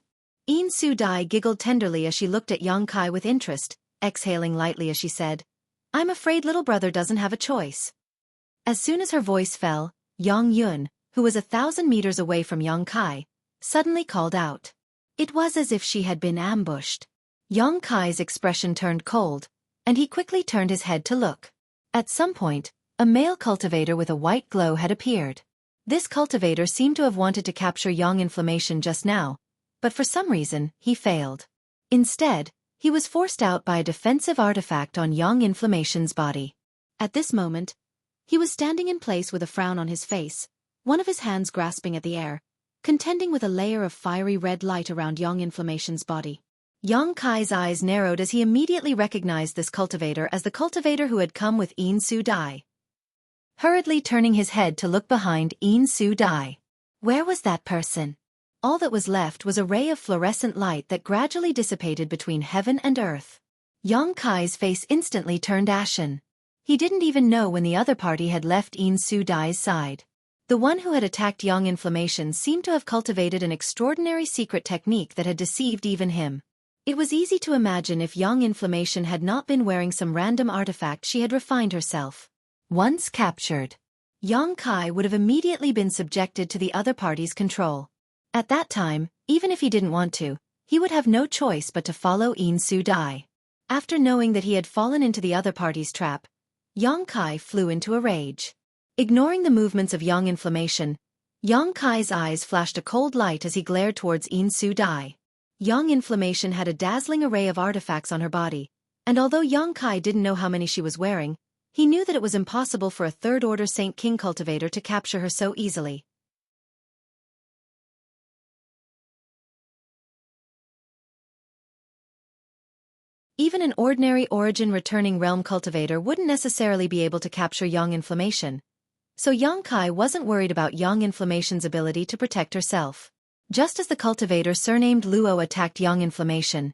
Su Dai giggled tenderly as she looked at Yang Kai with interest, exhaling lightly as she said, "I'm afraid little brother doesn't have a choice." As soon as her voice fell, Yang Yun, who was 1,000 meters away from Yang Kai, suddenly called out. It was as if she had been ambushed. Yang Kai's expression turned cold, and he quickly turned his head to look. At some point, a male cultivator with a white glow had appeared. This cultivator seemed to have wanted to capture Yang Inflammation just now, but for some reason, he failed. Instead, he was forced out by a defensive artifact on Yang Inflammation's body. At this moment, he was standing in place with a frown on his face, one of his hands grasping at the air, contending with a layer of fiery red light around Yang Inflammation's body. Yang Kai's eyes narrowed as he immediately recognized this cultivator as the cultivator who had come with Su Dai. Hurriedly turning his head to look behind Su Dai, Where was that person? All that was left was a ray of fluorescent light that gradually dissipated between heaven and earth. Yang Kai's face instantly turned ashen. He didn't even know when the other party had left In Su Dai's side. The one who had attacked Yang Inflammation seemed to have cultivated an extraordinary secret technique that had deceived even him. It was easy to imagine if Yang Inflammation had not been wearing some random artifact she had refined herself. Once captured, Yang Kai would have immediately been subjected to the other party's control. At that time, even if he didn't want to, he would have no choice but to follow In Su Dai. After knowing that he had fallen into the other party's trap, Yang Kai flew into a rage. Ignoring the movements of Yang Inflammation, Yang Kai's eyes flashed a cold light as he glared towards In Su Dai. Yang Inflammation had a dazzling array of artifacts on her body, and although Yang Kai didn't know how many she was wearing, he knew that it was impossible for a third-order Saint King cultivator to capture her so easily. Even an ordinary origin-returning realm cultivator wouldn't necessarily be able to capture Yang Inflammation, so Yang Kai wasn't worried about Yang Inflammation's ability to protect herself. Just as the cultivator surnamed Luo attacked Yang Inflammation,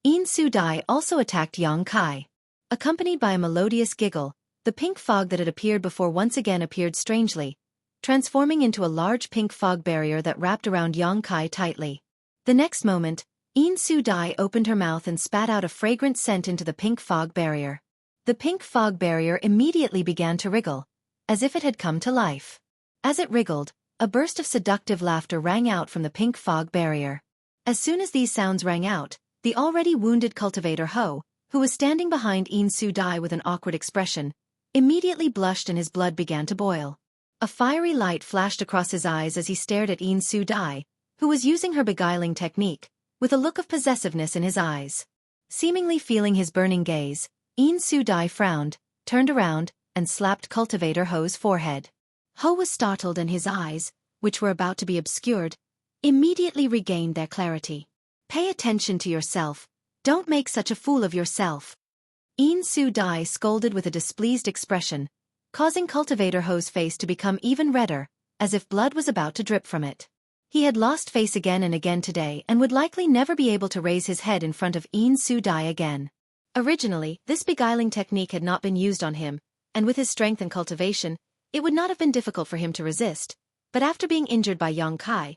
In Su Dai also attacked Yang Kai. Accompanied by a melodious giggle, the pink fog that had appeared before once again appeared strangely, transforming into a large pink fog barrier that wrapped around Yang Kai tightly. The next moment, In Su Dai opened her mouth and spat out a fragrant scent into the pink fog barrier. The pink fog barrier immediately began to wriggle, as if it had come to life. As it wriggled, a burst of seductive laughter rang out from the pink fog barrier. As soon as these sounds rang out, the already wounded cultivator Ho, who was standing behind In Su Dai with an awkward expression, immediately blushed and his blood began to boil. A fiery light flashed across his eyes as he stared at In Su Dai, who was using her beguiling technique, with a look of possessiveness in his eyes. Seemingly feeling his burning gaze, In Su Dai frowned, turned around, and slapped cultivator Ho's forehead. Ho was startled and his eyes, which were about to be obscured, immediately regained their clarity. Pay attention to yourself, don't make such a fool of yourself. In Su Dai scolded with a displeased expression, causing cultivator Ho's face to become even redder, as if blood was about to drip from it. He had lost face again and again today and would likely never be able to raise his head in front of In Su Dai again. Originally, this beguiling technique had not been used on him, and with his strength and cultivation, it would not have been difficult for him to resist, but after being injured by Yang Kai,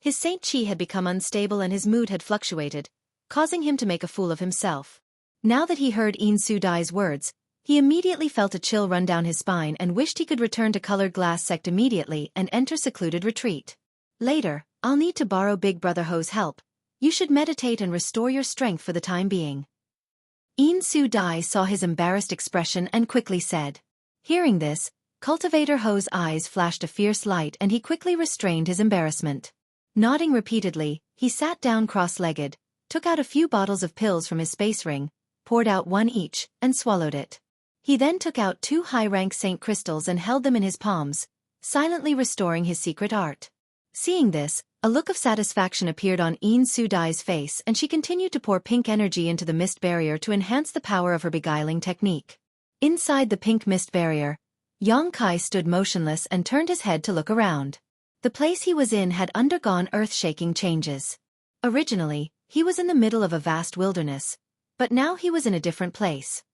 his Saint Chi had become unstable and his mood had fluctuated, causing him to make a fool of himself. Now that he heard In Su Dai's words, he immediately felt a chill run down his spine and wished he could return to Colored Glass Sect immediately and enter secluded retreat. Later, I'll need to borrow Big Brother Ho's help. You should meditate and restore your strength for the time being. In Su Dai saw his embarrassed expression and quickly said. Hearing this, Cultivator Ho's eyes flashed a fierce light and he quickly restrained his embarrassment. Nodding repeatedly, he sat down cross-legged, took out a few bottles of pills from his space ring, poured out one each, and swallowed it. He then took out 2 high-rank Saint crystals and held them in his palms, silently restoring his secret art. Seeing this, a look of satisfaction appeared on In Su Dai's face and she continued to pour pink energy into the mist barrier to enhance the power of her beguiling technique. Inside the pink mist barrier, Yang Kai stood motionless and turned his head to look around. The place he was in had undergone earth-shaking changes. Originally, he was in the middle of a vast wilderness, but now he was in a different place.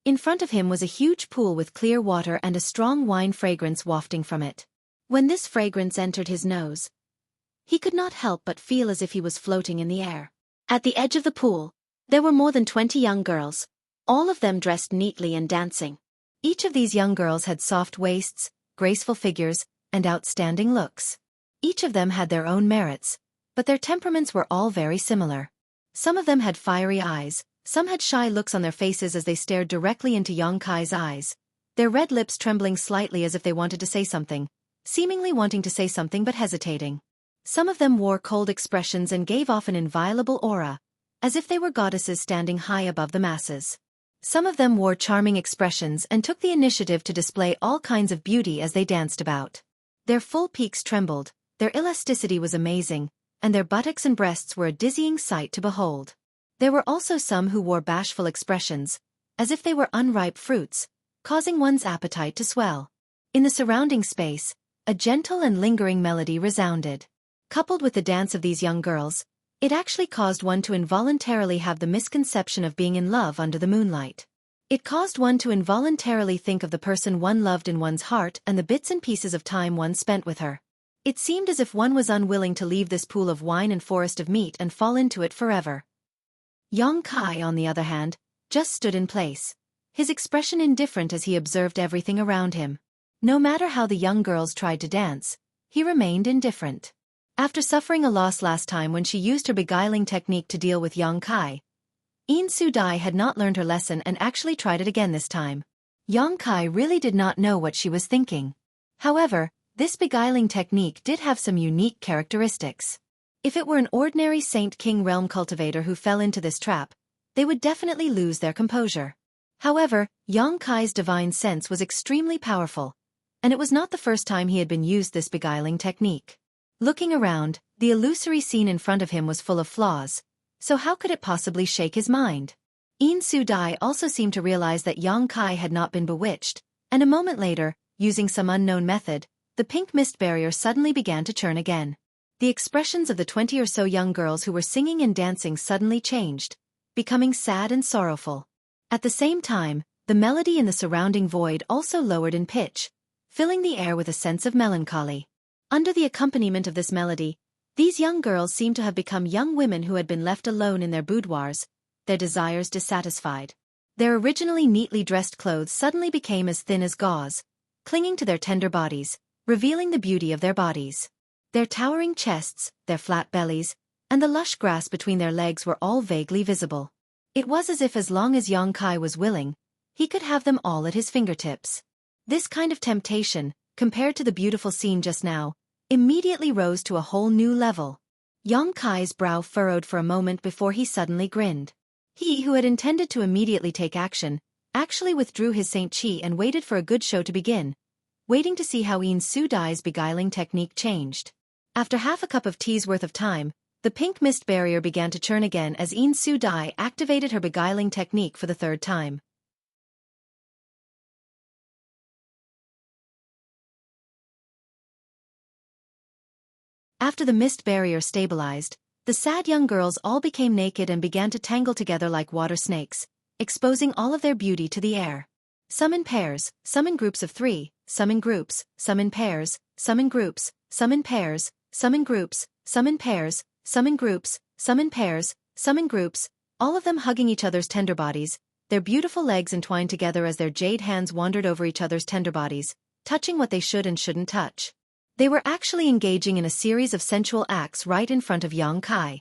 In front of him was a huge pool with clear water and a strong wine fragrance wafting from it. When this fragrance entered his nose, he could not help but feel as if he was floating in the air. At the edge of the pool, there were more than 20 young girls, all of them dressed neatly and dancing. Each of these young girls had soft waists, graceful figures, and outstanding looks. Each of them had their own merits, but their temperaments were all very similar. Some of them had fiery eyes, some had shy looks on their faces as they stared directly into Yang Kai's eyes, their red lips trembling slightly as if they wanted to say something, seemingly wanting to say something but hesitating. Some of them wore cold expressions and gave off an inviolable aura, as if they were goddesses standing high above the masses. Some of them wore charming expressions and took the initiative to display all kinds of beauty as they danced about. Their full peaks trembled, their elasticity was amazing, and their buttocks and breasts were a dizzying sight to behold. There were also some who wore bashful expressions, as if they were unripe fruits, causing one's appetite to swell. In the surrounding space, a gentle and lingering melody resounded. Coupled with the dance of these young girls, it actually caused one to involuntarily have the misconception of being in love under the moonlight. It caused one to involuntarily think of the person one loved in one's heart and the bits and pieces of time one spent with her. It seemed as if one was unwilling to leave this pool of wine and forest of meat and fall into it forever. Xueqi, on the other hand, just stood in place, his expression indifferent as he observed everything around him. No matter how the young girls tried to dance, he remained indifferent. After suffering a loss last time when she used her beguiling technique to deal with Xueqi, Su-dai had not learned her lesson and actually tried it again this time. Xueqi really did not know what she was thinking. However, this beguiling technique did have some unique characteristics. If it were an ordinary Saint King realm cultivator who fell into this trap, they would definitely lose their composure. However, Xueqi's divine sense was extremely powerful, and it was not the first time he had been used this beguiling technique. Looking around, the illusory scene in front of him was full of flaws, so how could it possibly shake his mind? Su-dai also seemed to realize that Xueqi had not been bewitched, and a moment later, using some unknown method, the pink mist barrier suddenly began to churn again. The expressions of the 20 or so young girls who were singing and dancing suddenly changed, becoming sad and sorrowful. At the same time, the melody in the surrounding void also lowered in pitch, filling the air with a sense of melancholy. Under the accompaniment of this melody, these young girls seemed to have become young women who had been left alone in their boudoirs, their desires dissatisfied. Their originally neatly dressed clothes suddenly became as thin as gauze, clinging to their tender bodies, revealing the beauty of their bodies. Their towering chests, their flat bellies, and the lush grass between their legs were all vaguely visible. It was as if as long as Xueqi was willing, he could have them all at his fingertips. This kind of temptation, compared to the beautiful scene just now, immediately rose to a whole new level. Xueqi's brow furrowed for a moment before he suddenly grinned. He who had intended to immediately take action, actually withdrew his Saint Chi and waited for a good show to begin, waiting to see how Su-dai's beguiling technique changed. After half a cup of tea's worth of time, the pink mist barrier began to churn again as Su-dai activated her beguiling technique for the third time. After the mist barrier stabilized, the sad young girls all became naked and began to tangle together like water snakes, exposing all of their beauty to the air. Some in pairs, some in groups of 3, some in groups, some in pairs, some in groups, some in pairs, some in groups, some in pairs, some in groups, some in pairs, some in groups, all of them hugging each other's tender bodies, their beautiful legs entwined together as their jade hands wandered over each other's tender bodies, touching what they should and shouldn't touch. They were actually engaging in a series of sensual acts right in front of Xueqi.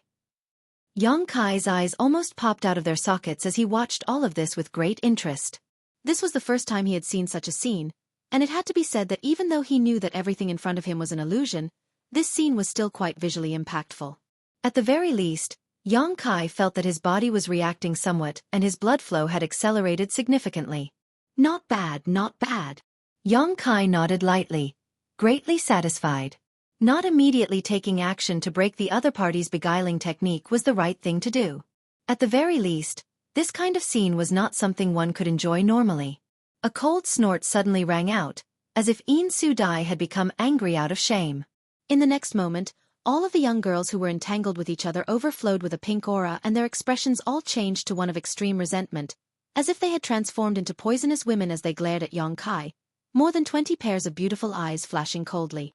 Xueqi's eyes almost popped out of their sockets as he watched all of this with great interest. This was the first time he had seen such a scene, and it had to be said that even though he knew that everything in front of him was an illusion, this scene was still quite visually impactful. At the very least, Xueqi felt that his body was reacting somewhat and his blood flow had accelerated significantly. Not bad, not bad. Xueqi nodded lightly, greatly satisfied. Not immediately taking action to break the other party's beguiling technique was the right thing to do. At the very least, this kind of scene was not something one could enjoy normally. A cold snort suddenly rang out, as if Su-dai had become angry out of shame. In the next moment, all of the young girls who were entangled with each other overflowed with a pink aura and their expressions all changed to one of extreme resentment, as if they had transformed into poisonous women as they glared at Xueqi, more than 20 pairs of beautiful eyes flashing coldly.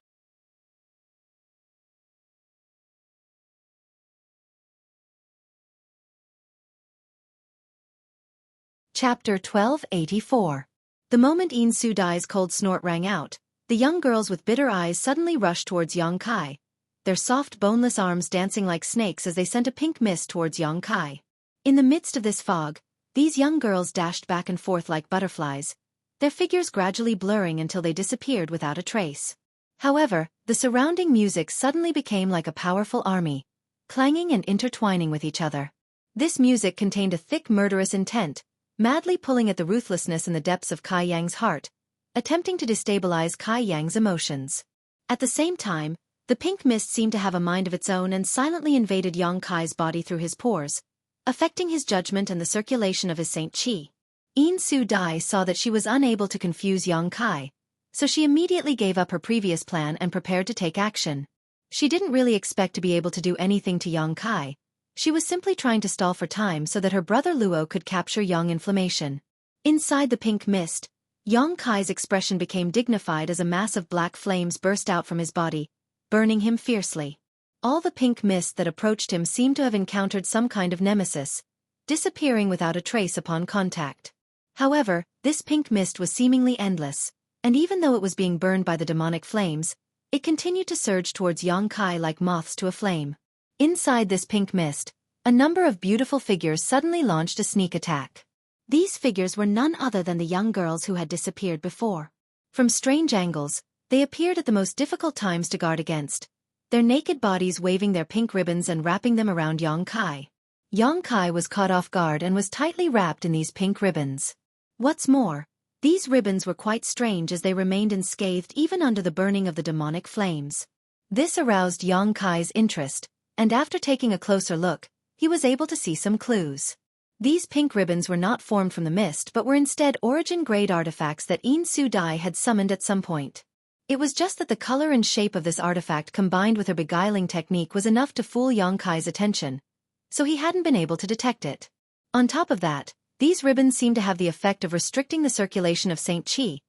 Chapter 1284. The moment Su-dai's cold snort rang out, the young girls with bitter eyes suddenly rushed towards Xueqi, their soft boneless arms dancing like snakes as they sent a pink mist towards Xueqi. In the midst of this fog, these young girls dashed back and forth like butterflies, their figures gradually blurring until they disappeared without a trace. However, the surrounding music suddenly became like a powerful army, clanging and intertwining with each other. This music contained a thick murderous intent, madly pulling at the ruthlessness in the depths of Kai Yang's heart, attempting to destabilize Kai Yang's emotions. At the same time, the pink mist seemed to have a mind of its own and silently invaded Xueqi's body through his pores, affecting his judgment and the circulation of his Saint Chi. Yin Su Dai saw that she was unable to confuse Yang Kai, so she immediately gave up her previous plan and prepared to take action. She didn't really expect to be able to do anything to Yang Kai. She was simply trying to stall for time so that her brother Luo could capture Yang Inflammation. Inside the pink mist, Yang Kai's expression became dignified as a mass of black flames burst out from his body, burning him fiercely. All the pink mist that approached him seemed to have encountered some kind of nemesis, disappearing without a trace upon contact. However, this pink mist was seemingly endless, and even though it was being burned by the demonic flames, it continued to surge towards Yang Kai like moths to a flame. Inside this pink mist, a number of beautiful figures suddenly launched a sneak attack. These figures were none other than the young girls who had disappeared before. From strange angles, they appeared at the most difficult times to guard against, their naked bodies waving their pink ribbons and wrapping them around Yang Kai. Yang Kai was caught off guard and was tightly wrapped in these pink ribbons. What's more, these ribbons were quite strange as they remained unscathed even under the burning of the demonic flames. This aroused Yang Kai's interest, and after taking a closer look, he was able to see some clues. These pink ribbons were not formed from the mist but were instead origin-grade artifacts that Yin Su Dai had summoned at some point. It was just that the color and shape of this artifact combined with her beguiling technique was enough to fool Yang Kai's attention, so he hadn't been able to detect it. On top of that, these ribbons seemed to have the effect of restricting the circulation of Saint Qi,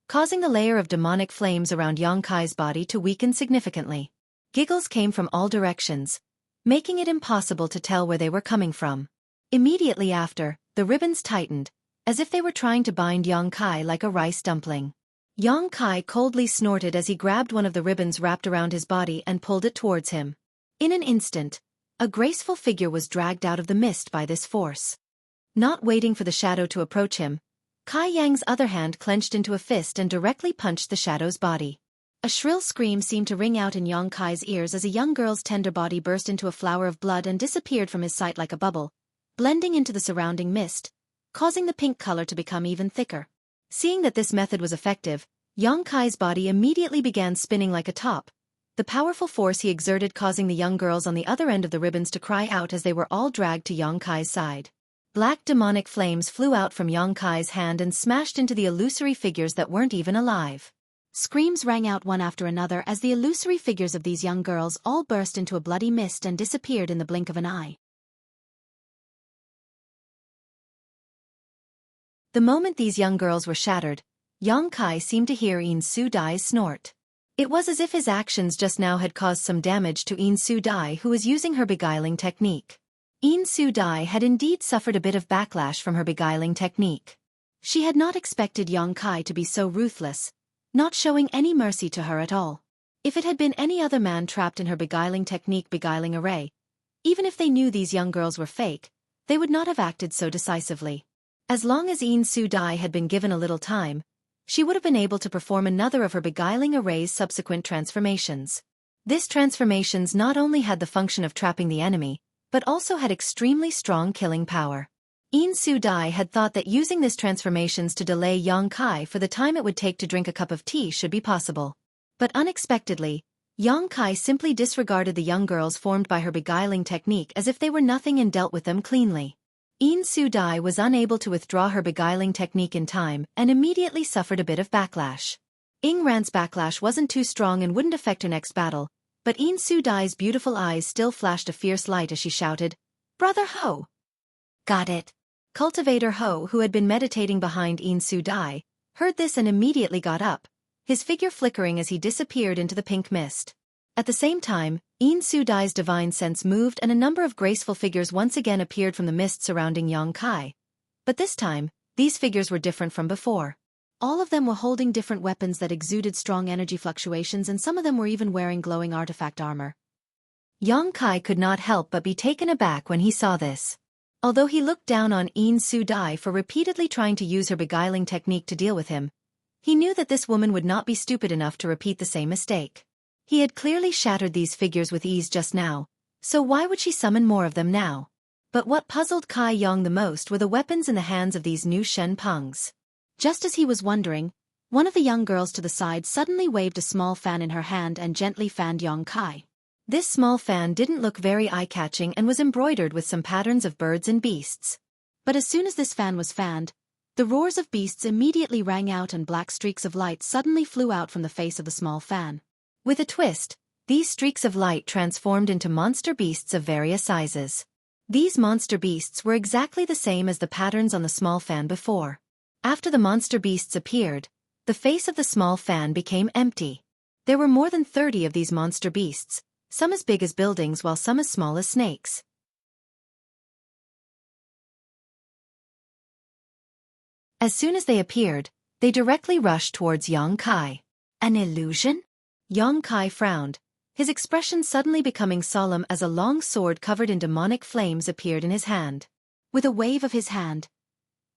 causing the layer of demonic flames around Yang Kai's body to weaken significantly. Giggles came from all directions, making it impossible to tell where they were coming from. Immediately after, the ribbons tightened, as if they were trying to bind Yang Kai like a rice dumpling. Yang Kai coldly snorted as he grabbed one of the ribbons wrapped around his body and pulled it towards him. In an instant, a graceful figure was dragged out of the mist by this force. Not waiting for the shadow to approach him, Kai Yang's other hand clenched into a fist and directly punched the shadow's body. A shrill scream seemed to ring out in Yang Kai's ears as a young girl's tender body burst into a flower of blood and disappeared from his sight like a bubble, blending into the surrounding mist, causing the pink color to become even thicker. Seeing that this method was effective, Yang Kai's body immediately began spinning like a top, the powerful force he exerted causing the young girls on the other end of the ribbons to cry out as they were all dragged to Yang Kai's side. Black demonic flames flew out from Yang Kai's hand and smashed into the illusory figures that weren't even alive. Screams rang out one after another as the illusory figures of these young girls all burst into a bloody mist and disappeared in the blink of an eye. The moment these young girls were shattered, Yang Kai seemed to hear Yin Su Dai's snort. It was as if his actions just now had caused some damage to Yin Su Dai, who was using her beguiling technique. Yin Su Dai had indeed suffered a bit of backlash from her beguiling technique. She had not expected Yang Kai to be so ruthless, not showing any mercy to her at all. If it had been any other man trapped in her beguiling technique beguiling array, even if they knew these young girls were fake, they would not have acted so decisively. As long as Yin Su Dai had been given a little time, she would have been able to perform another of her beguiling array's subsequent transformations. This transformations not only had the function of trapping the enemy, but also had extremely strong killing power. Yin Su Dai had thought that using this transformations to delay Yang Kai for the time it would take to drink a cup of tea should be possible. But unexpectedly, Yang Kai simply disregarded the young girls formed by her beguiling technique as if they were nothing and dealt with them cleanly. Yin Su Dai was unable to withdraw her beguiling technique in time and immediately suffered a bit of backlash. Ing Ran's backlash wasn't too strong and wouldn't affect her next battle, but Yin Su Dai's beautiful eyes still flashed a fierce light as she shouted, "Brother Ho!" "Got it." Cultivator Ho, who had been meditating behind Yin Su Dai, heard this and immediately got up, his figure flickering as he disappeared into the pink mist. At the same time, Yin Su Dai's divine sense moved and a number of graceful figures once again appeared from the mist surrounding Yang Kai. But this time, these figures were different from before. All of them were holding different weapons that exuded strong energy fluctuations, and some of them were even wearing glowing artifact armor. Yang Kai could not help but be taken aback when he saw this. Although he looked down on Yin Su Dai for repeatedly trying to use her beguiling technique to deal with him, he knew that this woman would not be stupid enough to repeat the same mistake. He had clearly shattered these figures with ease just now, so why would she summon more of them now? But what puzzled Kai Yang the most were the weapons in the hands of these new Shen Pungs. Just as he was wondering, one of the young girls to the side suddenly waved a small fan in her hand and gently fanned Yang Kai. This small fan didn't look very eye-catching and was embroidered with some patterns of birds and beasts. But as soon as this fan was fanned, The roars of beasts immediately rang out and black streaks of light suddenly flew out from the face of the small fan. With a twist, these streaks of light transformed into monster beasts of various sizes. These monster beasts were exactly the same as the patterns on the small fan before. After the monster beasts appeared, the face of the small fan became empty. There were more than 30 of these monster beasts, some as big as buildings while some as small as snakes. As soon as they appeared, they directly rushed towards Yang Kai. An illusion? Yang Kai frowned, his expression suddenly becoming solemn as a long sword covered in demonic flames appeared in his hand. With a wave of his hand,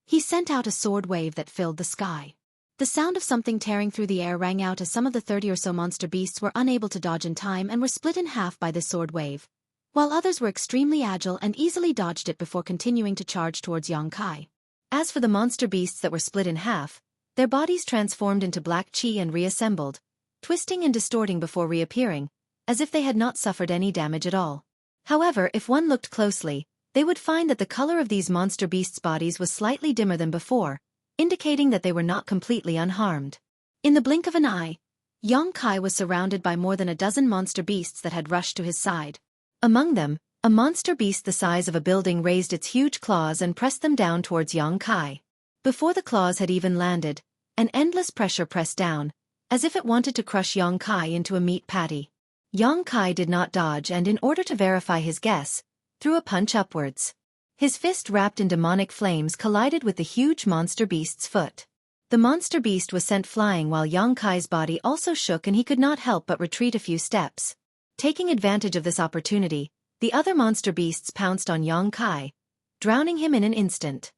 he sent out a sword wave that filled the sky. The sound of something tearing through the air rang out as some of the 30 or so monster beasts were unable to dodge in time and were split in half by this sword wave, while others were extremely agile and easily dodged it before continuing to charge towards Yang Kai. As for the monster beasts that were split in half, their bodies transformed into black chi and reassembled, twisting and distorting before reappearing, as if they had not suffered any damage at all. However, if one looked closely, they would find that the color of these monster beasts' bodies was slightly dimmer than before, indicating that they were not completely unharmed. In the blink of an eye, Yang Kai was surrounded by more than a dozen monster beasts that had rushed to his side. Among them, a monster beast the size of a building raised its huge claws and pressed them down towards Yang Kai. Before the claws had even landed, an endless pressure pressed down, as if it wanted to crush Yang Kai into a meat patty. Yang Kai did not dodge and, in order to verify his guess, threw a punch upwards. His fist wrapped in demonic flames collided with the huge monster beast's foot. The monster beast was sent flying while Yang Kai's body also shook and he could not help but retreat a few steps. Taking advantage of this opportunity, the other monster beasts pounced on Yang Kai, drowning him in an instant.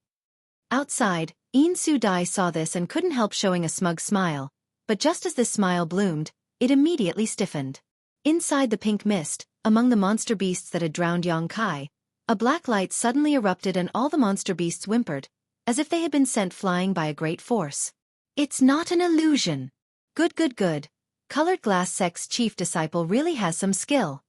Outside, Yin Su Dai saw this and couldn't help showing a smug smile, but just as this smile bloomed, it immediately stiffened. Inside the pink mist, among the monster beasts that had drowned Yang Kai, a black light suddenly erupted and all the monster beasts whimpered, as if they had been sent flying by a great force. It's not an illusion. Good, good, good. Colored Glass Sect's chief disciple really has some skill.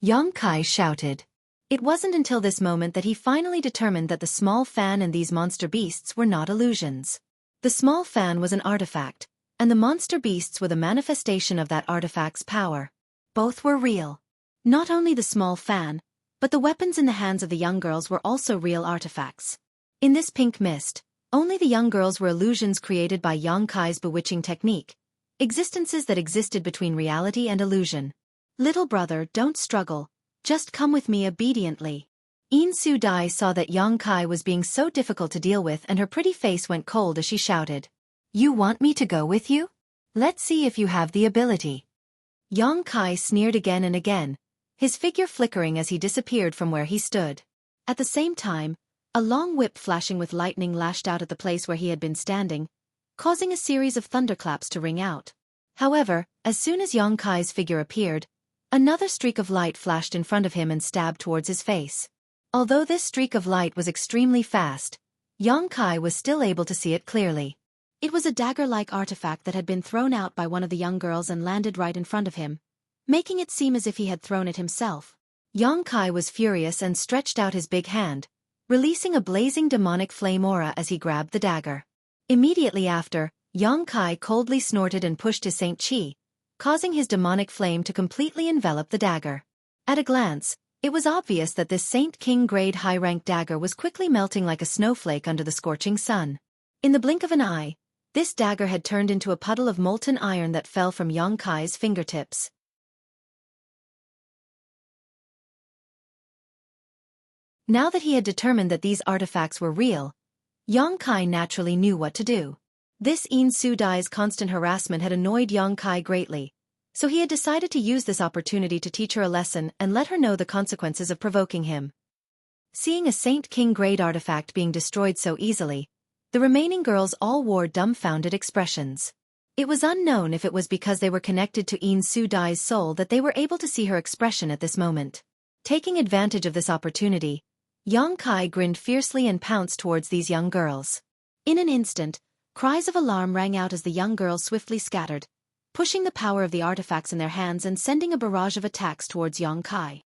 Yang Kai shouted. It wasn't until this moment that he finally determined that the small fan and these monster beasts were not illusions. The small fan was an artifact, and the monster beasts were the manifestation of that artifact's power. Both were real. Not only the small fan, but the weapons in the hands of the young girls were also real artifacts. In this pink mist, only the young girls were illusions created by Yang Kai's bewitching technique, existences that existed between reality and illusion. Little brother, don't struggle, just come with me obediently. Yin Su Dai saw that Yang Kai was being so difficult to deal with and her pretty face went cold as she shouted. You want me to go with you? Let's see if you have the ability. Yang Kai sneered again and again, his figure flickering as he disappeared from where he stood. At the same time, a long whip flashing with lightning lashed out at the place where he had been standing, causing a series of thunderclaps to ring out. However, as soon as Yang Kai's figure appeared, another streak of light flashed in front of him and stabbed towards his face. Although this streak of light was extremely fast, Yang Kai was still able to see it clearly. It was a dagger-like artifact that had been thrown out by one of the young girls and landed right in front of him, making it seem as if he had thrown it himself. Yang Kai was furious and stretched out his big hand, releasing a blazing demonic flame aura as he grabbed the dagger. Immediately after, Yang Kai coldly snorted and pushed his Saint Chi, causing his demonic flame to completely envelop the dagger. At a glance, it was obvious that this Saint King grade high-rank dagger was quickly melting like a snowflake under the scorching sun. In the blink of an eye, this dagger had turned into a puddle of molten iron that fell from Yang Kai's fingertips. Now that he had determined that these artifacts were real, Yang Kai naturally knew what to do. This Yin Su Dai's constant harassment had annoyed Yang Kai greatly, so he had decided to use this opportunity to teach her a lesson and let her know the consequences of provoking him. Seeing a Saint King grade artifact being destroyed so easily, the remaining girls all wore dumbfounded expressions. It was unknown if it was because they were connected to Yin Su Dai's soul that they were able to see her expression at this moment. Taking advantage of this opportunity, Yang Kai grinned fiercely and pounced towards these young girls. In an instant, cries of alarm rang out as the young girls swiftly scattered, pushing the power of the artifacts in their hands and sending a barrage of attacks towards Yang Kai.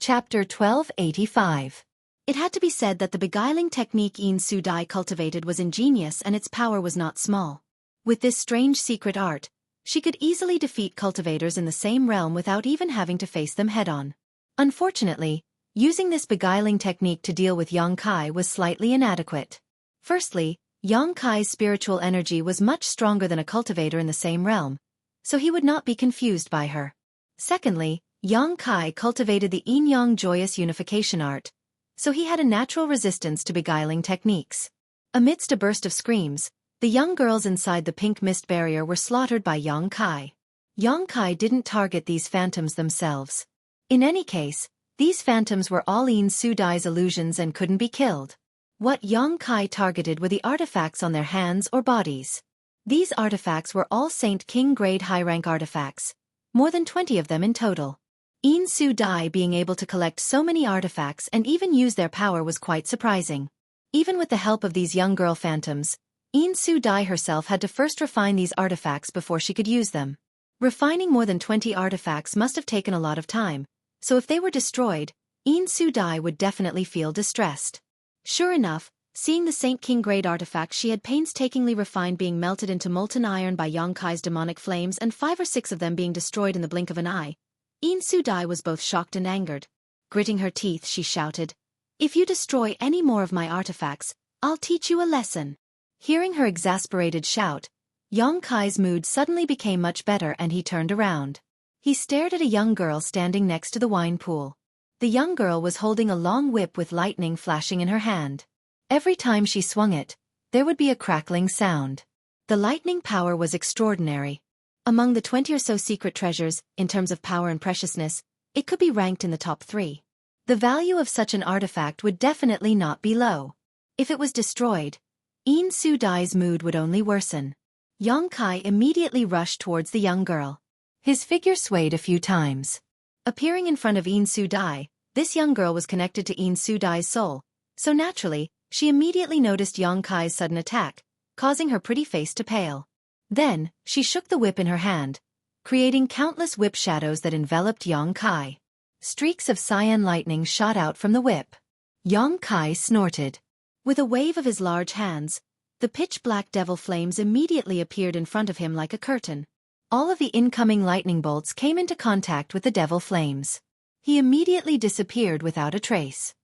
Chapter 1285. It had to be said that the beguiling technique Yin Su Dai cultivated was ingenious and its power was not small. With this strange secret art, she could easily defeat cultivators in the same realm without even having to face them head-on. Unfortunately, using this beguiling technique to deal with Yang Kai was slightly inadequate. Firstly, Yang Kai's spiritual energy was much stronger than a cultivator in the same realm, so he would not be confused by her. Secondly, Yang Kai cultivated the yin-yang joyous unification art, so he had a natural resistance to beguiling techniques. Amidst a burst of screams, the young girls inside the pink mist barrier were slaughtered by Yang Kai. Yang Kai didn't target these phantoms themselves. In any case, these phantoms were all Yin Su Dai's illusions and couldn't be killed. What Yang Kai targeted were the artifacts on their hands or bodies. These artifacts were all Saint King grade high-rank artifacts, more than 20 of them in total. Yin Su Dai being able to collect so many artifacts and even use their power was quite surprising. Even with the help of these young girl phantoms, Yin Su Dai herself had to first refine these artifacts before she could use them. Refining more than 20 artifacts must have taken a lot of time, so if they were destroyed, Yin Su Dai would definitely feel distressed. Sure enough, seeing the Saint King grade artifacts she had painstakingly refined being melted into molten iron by Yang Kai's demonic flames and 5 or 6 of them being destroyed in the blink of an eye, Yin Su Dai was both shocked and angered. Gritting her teeth, she shouted, "If you destroy any more of my artifacts, I'll teach you a lesson." Hearing her exasperated shout, Yang Kai's mood suddenly became much better and he turned around. He stared at a young girl standing next to the wine pool. The young girl was holding a long whip with lightning flashing in her hand. Every time she swung it, there would be a crackling sound. The lightning power was extraordinary. Among the 20 or so secret treasures, in terms of power and preciousness, it could be ranked in the top 3. The value of such an artifact would definitely not be low. If it was destroyed, Yin Su Dai's mood would only worsen. Yang Kai immediately rushed towards the young girl. His figure swayed a few times. Appearing in front of Yin Su Dai, this young girl was connected to Yin Su Dai's soul, so naturally, she immediately noticed Yang Kai's sudden attack, causing her pretty face to pale. Then, she shook the whip in her hand, creating countless whip shadows that enveloped Yang Kai. Streaks of cyan lightning shot out from the whip. Yang Kai snorted. With a wave of his large hands, the pitch-black devil flames immediately appeared in front of him like a curtain. All of the incoming lightning bolts came into contact with the devil flames. He immediately disappeared without a trace.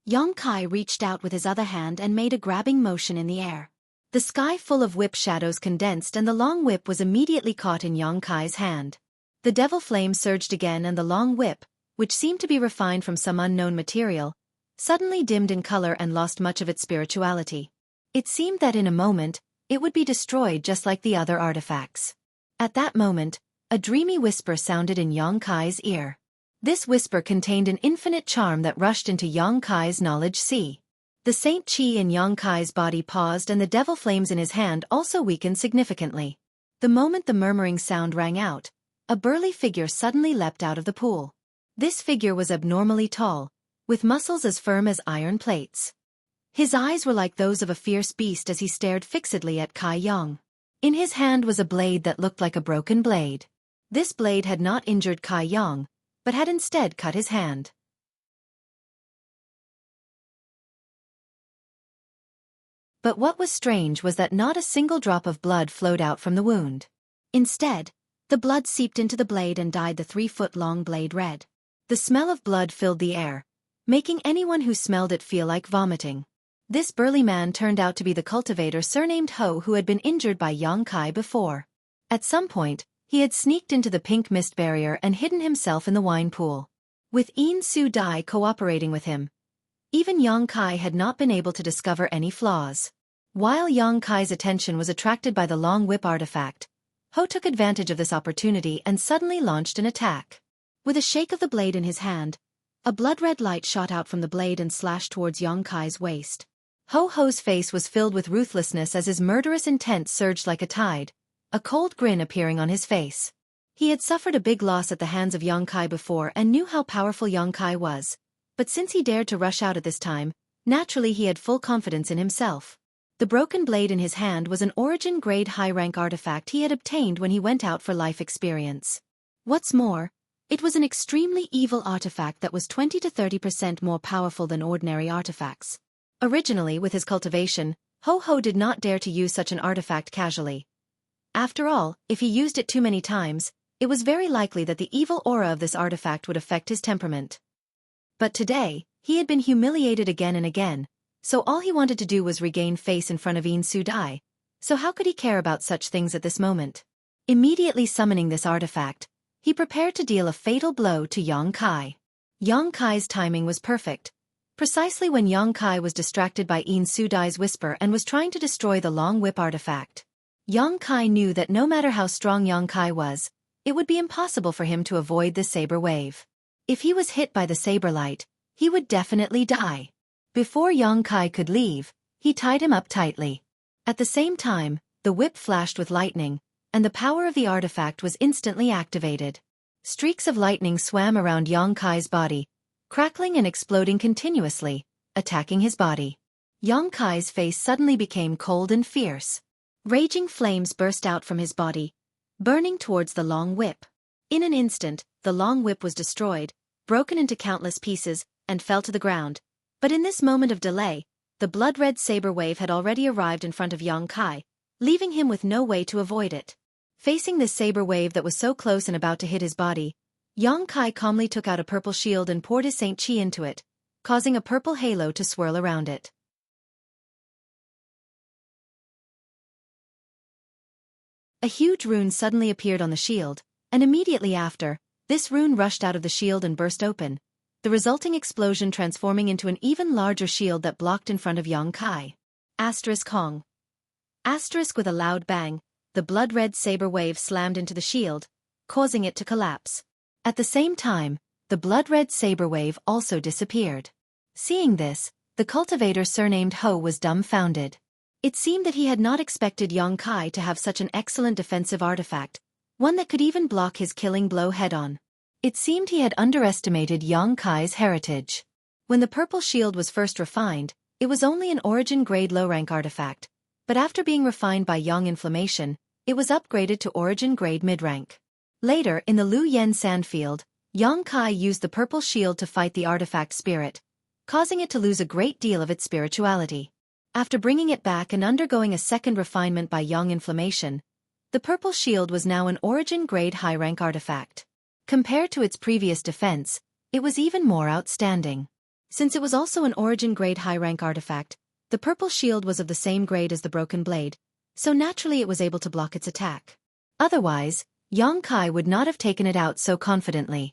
Yang Kai reached out with his other hand and made a grabbing motion in the air. The sky full of whip shadows condensed and the long whip was immediately caught in Yang Kai's hand. The devil flame surged again and the long whip, which seemed to be refined from some unknown material, suddenly dimmed in color and lost much of its spirituality. It seemed that in a moment, it would be destroyed just like the other artifacts. At that moment, a dreamy whisper sounded in Yang Kai's ear. This whisper contained an infinite charm that rushed into Yang Kai's knowledge sea. The Saint Qi in Yang Kai's body paused and the devil flames in his hand also weakened significantly. The moment the murmuring sound rang out, a burly figure suddenly leapt out of the pool. This figure was abnormally tall, with muscles as firm as iron plates. His eyes were like those of a fierce beast as he stared fixedly at Kai Yang. In his hand was a blade that looked like a broken blade. This blade had not injured Kai Yang, but had instead cut his hand. But what was strange was that not a single drop of blood flowed out from the wound. Instead, the blood seeped into the blade and dyed the 3-foot-long blade red. The smell of blood filled the air, making anyone who smelled it feel like vomiting. This burly man turned out to be the cultivator surnamed Ho who had been injured by Yang Kai before. At some point, he had sneaked into the pink mist barrier and hidden himself in the wine pool. With Yin Su Dai cooperating with him, even Yang Kai had not been able to discover any flaws. While Yang Kai's attention was attracted by the long whip artifact, Ho took advantage of this opportunity and suddenly launched an attack. With a shake of the blade in his hand, a blood-red light shot out from the blade and slashed towards Yang Kai's waist. Ho's face was filled with ruthlessness as his murderous intent surged like a tide, a cold grin appearing on his face. He had suffered a big loss at the hands of Yang Kai before and knew how powerful Yang Kai was. But since he dared to rush out at this time, naturally he had full confidence in himself. The broken blade in his hand was an origin-grade high-rank artifact he had obtained when he went out for life experience. What's more, It was an extremely evil artifact that was 20 to 30% more powerful than ordinary artifacts. Originally, with his cultivation, Ho-Ho did not dare to use such an artifact casually. After all, if he used it too many times, it was very likely that the evil aura of this artifact would affect his temperament. But today, he had been humiliated again and again, so all he wanted to do was regain face in front of In Su Dai, so how could he care about such things at this moment? Immediately summoning this artifact, he prepared to deal a fatal blow to Yang Kai. Yang Kai's timing was perfect. Precisely when Yang Kai was distracted by In Su Dai's whisper and was trying to destroy the long whip artifact. Yang Kai knew that no matter how strong Yang Kai was, it would be impossible for him to avoid the saber wave. If he was hit by the saber light, he would definitely die. Before Yang Kai could leave, he tied him up tightly. At the same time, the whip flashed with lightning, and the power of the artifact was instantly activated. Streaks of lightning swam around Yang Kai's body, crackling and exploding continuously, attacking his body. Yang Kai's face suddenly became cold and fierce. Raging flames burst out from his body, burning towards the long whip. In an instant, the long whip was destroyed, broken into countless pieces, and fell to the ground. But in this moment of delay, the blood-red saber wave had already arrived in front of Yang Kai, leaving him with no way to avoid it. Facing this saber wave that was so close and about to hit his body, Yang Kai calmly took out a purple shield and poured his Saint Chi into it, causing a purple halo to swirl around it. A huge rune suddenly appeared on the shield, and immediately after, this rune rushed out of the shield and burst open, the resulting explosion transforming into an even larger shield that blocked in front of Yang Kai. Asterisk Hong. Asterisk with a loud bang, the blood-red saber wave slammed into the shield, causing it to collapse. At the same time, the blood-red saber wave also disappeared. Seeing this, the cultivator surnamed Ho was dumbfounded. It seemed that he had not expected Yang Kai to have such an excellent defensive artifact, one that could even block his killing blow head-on. It seemed he had underestimated Yang Kai's heritage. When the purple shield was first refined, it was only an origin-grade low-rank artifact, but after being refined by Yang Inflammation, it was upgraded to origin-grade mid-rank. Later, in the Lu Yen Sandfield, Yang Kai used the purple shield to fight the artifact spirit, causing it to lose a great deal of its spirituality. After bringing it back and undergoing a second refinement by Yang Inflammation, the purple shield was now an origin-grade high-rank artifact. Compared to its previous defense, it was even more outstanding. Since it was also an origin-grade high-rank artifact, the purple shield was of the same grade as the broken blade, so naturally it was able to block its attack. Otherwise, Yang Kai would not have taken it out so confidently.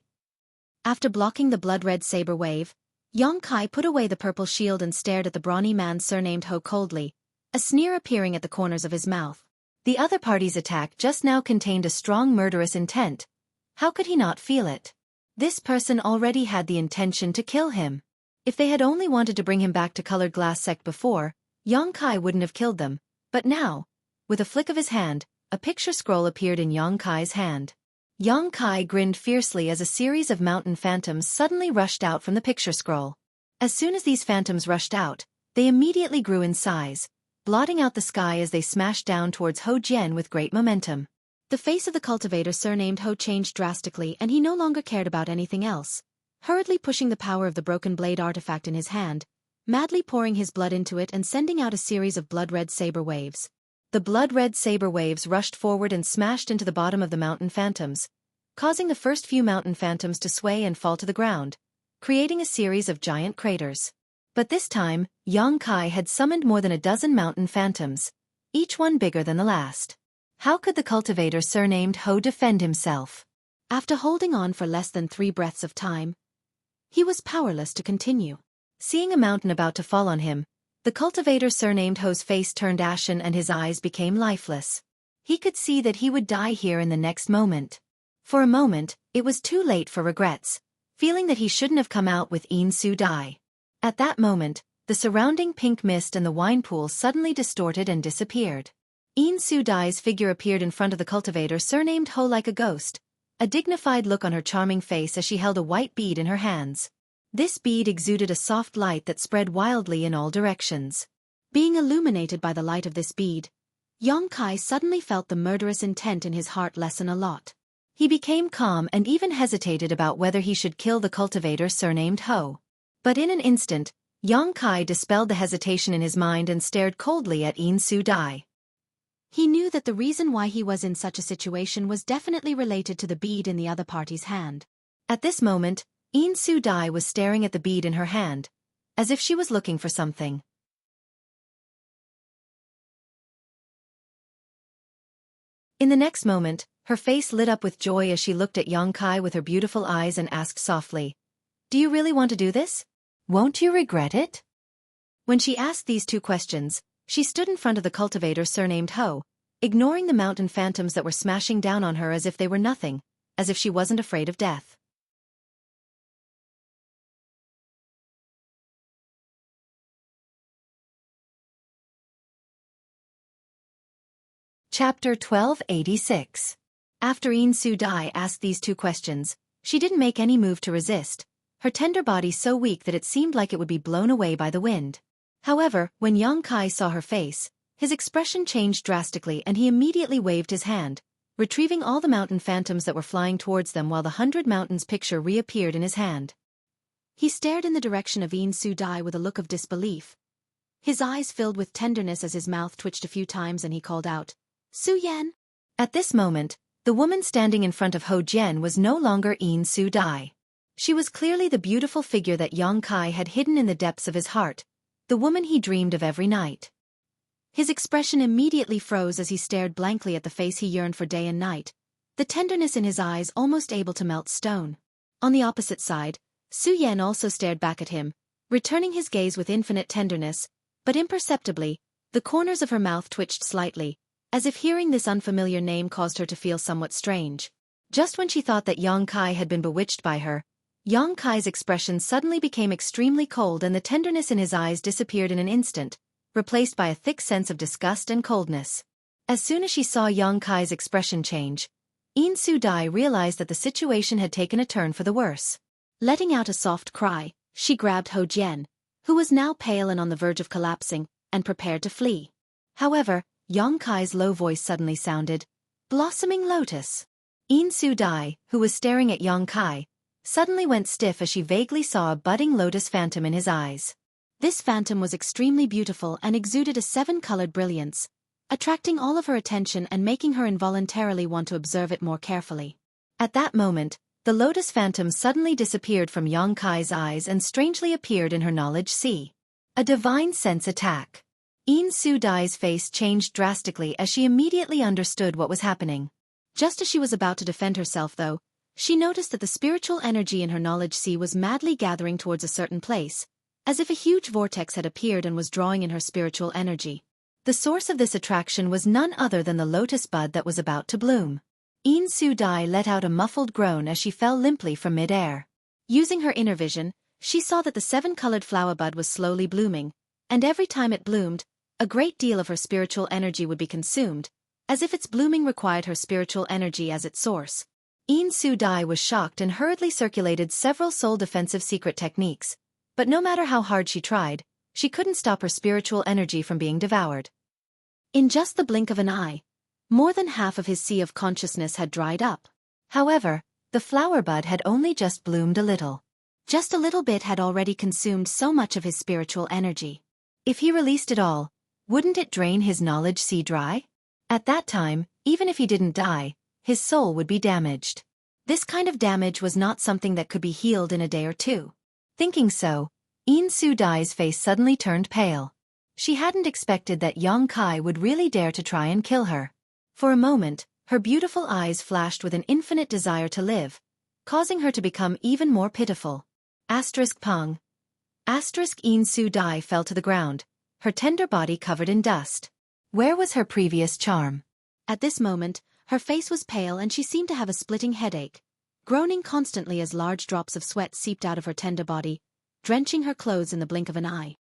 After blocking the blood-red saber wave, Yang Kai put away the purple shield and stared at the brawny man surnamed Ho coldly, a sneer appearing at the corners of his mouth. The other party's attack just now contained a strong murderous intent. How could he not feel it? This person already had the intention to kill him. If they had only wanted to bring him back to Colored Glass Sect before, Yang Kai wouldn't have killed them, but now, with a flick of his hand, a picture scroll appeared in Yang Kai's hand. Yang Kai grinned fiercely as a series of mountain phantoms suddenly rushed out from the picture scroll. As soon as these phantoms rushed out, they immediately grew in size, blotting out the sky as they smashed down towards Ho Jian with great momentum. The face of the cultivator surnamed Ho changed drastically and he no longer cared about anything else. Hurriedly pushing the power of the broken blade artifact in his hand, madly pouring his blood into it and sending out a series of blood-red saber waves. The blood-red saber waves rushed forward and smashed into the bottom of the mountain phantoms, causing the first few mountain phantoms to sway and fall to the ground, creating a series of giant craters. But this time, Yang Kai had summoned more than a dozen mountain phantoms, each one bigger than the last. How could the cultivator surnamed Ho defend himself? After holding on for less than 3 breaths of time, he was powerless to continue. Seeing a mountain about to fall on him, the cultivator surnamed Ho's face turned ashen and his eyes became lifeless. He could see that he would die here in the next moment. For a moment, it was too late for regrets, feeling that he shouldn't have come out with In Su Dai. At that moment, the surrounding pink mist and the wine pool suddenly distorted and disappeared. In Su Dai's figure appeared in front of the cultivator surnamed Ho like a ghost, a dignified look on her charming face as she held a white bead in her hands. This bead exuded a soft light that spread wildly in all directions. Being illuminated by the light of this bead, Yang Kai suddenly felt the murderous intent in his heart lessen a lot. He became calm and even hesitated about whether he should kill the cultivator surnamed Ho. But in an instant, Yang Kai dispelled the hesitation in his mind and stared coldly at Yin Su Dai. He knew that the reason why he was in such a situation was definitely related to the bead in the other party's hand. At this moment, Yin Su Dai was staring at the bead in her hand, as if she was looking for something. In the next moment, her face lit up with joy as she looked at Yang Kai with her beautiful eyes and asked softly, "Do you really want to do this? Won't you regret it?" When she asked these two questions, she stood in front of the cultivator surnamed Ho, ignoring the mountain phantoms that were smashing down on her as if they were nothing, as if she wasn't afraid of death. Chapter 1286. After Yin Su Dai asked these two questions, she didn't make any move to resist, her tender body so weak that it seemed like it would be blown away by the wind. However, when Yang Kai saw her face, his expression changed drastically and he immediately waved his hand, retrieving all the mountain phantoms that were flying towards them while the 100 Mountains picture reappeared in his hand. He stared in the direction of Yin Su Dai with a look of disbelief. His eyes filled with tenderness as his mouth twitched a few times and he called out, "Su Yan!" At this moment, the woman standing in front of Ho Jian was no longer Yin Su Dai. She was clearly the beautiful figure that Yang Kai had hidden in the depths of his heart, the woman he dreamed of every night. His expression immediately froze as he stared blankly at the face he yearned for day and night, the tenderness in his eyes almost able to melt stone. On the opposite side, Su Yan also stared back at him, returning his gaze with infinite tenderness, but imperceptibly, the corners of her mouth twitched slightly, as if hearing this unfamiliar name caused her to feel somewhat strange. Just when she thought that Yang Kai had been bewitched by her, Yang Kai's expression suddenly became extremely cold and the tenderness in his eyes disappeared in an instant, replaced by a thick sense of disgust and coldness. As soon as she saw Yang Kai's expression change, Yin Su Dai realized that the situation had taken a turn for the worse. Letting out a soft cry, she grabbed Ho Jian, who was now pale and on the verge of collapsing, and prepared to flee. However, Yang Kai's low voice suddenly sounded, "Blossoming Lotus." Yin Su Dai, who was staring at Yang Kai, suddenly went stiff as she vaguely saw a budding lotus phantom in his eyes. This phantom was extremely beautiful and exuded a 7-colored brilliance, attracting all of her attention and making her involuntarily want to observe it more carefully. At that moment, the lotus phantom suddenly disappeared from Yang Kai's eyes and strangely appeared in her knowledge sea. A divine sense attack. Yin Su Dai's face changed drastically as she immediately understood what was happening. Just as she was about to defend herself though, she noticed that the spiritual energy in her knowledge sea was madly gathering towards a certain place, as if a huge vortex had appeared and was drawing in her spiritual energy. The source of this attraction was none other than the lotus bud that was about to bloom. Yin Su Dai let out a muffled groan as she fell limply from mid-air. Using her inner vision, she saw that the 7-colored flower bud was slowly blooming, and every time it bloomed, a great deal of her spiritual energy would be consumed, as if its blooming required her spiritual energy as its source. Yin Su Dai was shocked and hurriedly circulated several soul defensive secret techniques, but no matter how hard she tried, she couldn't stop her spiritual energy from being devoured. In just the blink of an eye, more than half of his sea of consciousness had dried up. However, the flower bud had only just bloomed a little. Just a little bit had already consumed so much of his spiritual energy. If he released it all, wouldn't it drain his knowledge sea dry? At that time, even if he didn't die, his soul would be damaged. This kind of damage was not something that could be healed in a day or two. Thinking so, Yin Su Dai's face suddenly turned pale. She hadn't expected that Yang Kai would really dare to try and kill her. For a moment, her beautiful eyes flashed with an infinite desire to live, causing her to become even more pitiful. Pong. Yin Su Dai fell to the ground, her tender body covered in dust. Where was her previous charm? At this moment, her face was pale and she seemed to have a splitting headache, groaning constantly as large drops of sweat seeped out of her tender body, drenching her clothes in the blink of an eye.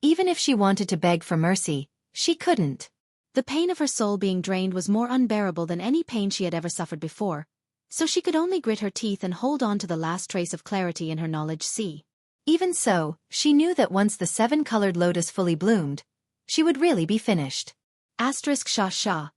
Even if she wanted to beg for mercy, she couldn't. The pain of her soul being drained was more unbearable than any pain she had ever suffered before, so she could only grit her teeth and hold on to the last trace of clarity in her knowledge sea. Even so, she knew that once the 7-colored lotus fully bloomed, she would really be finished. Asterisk sha sha.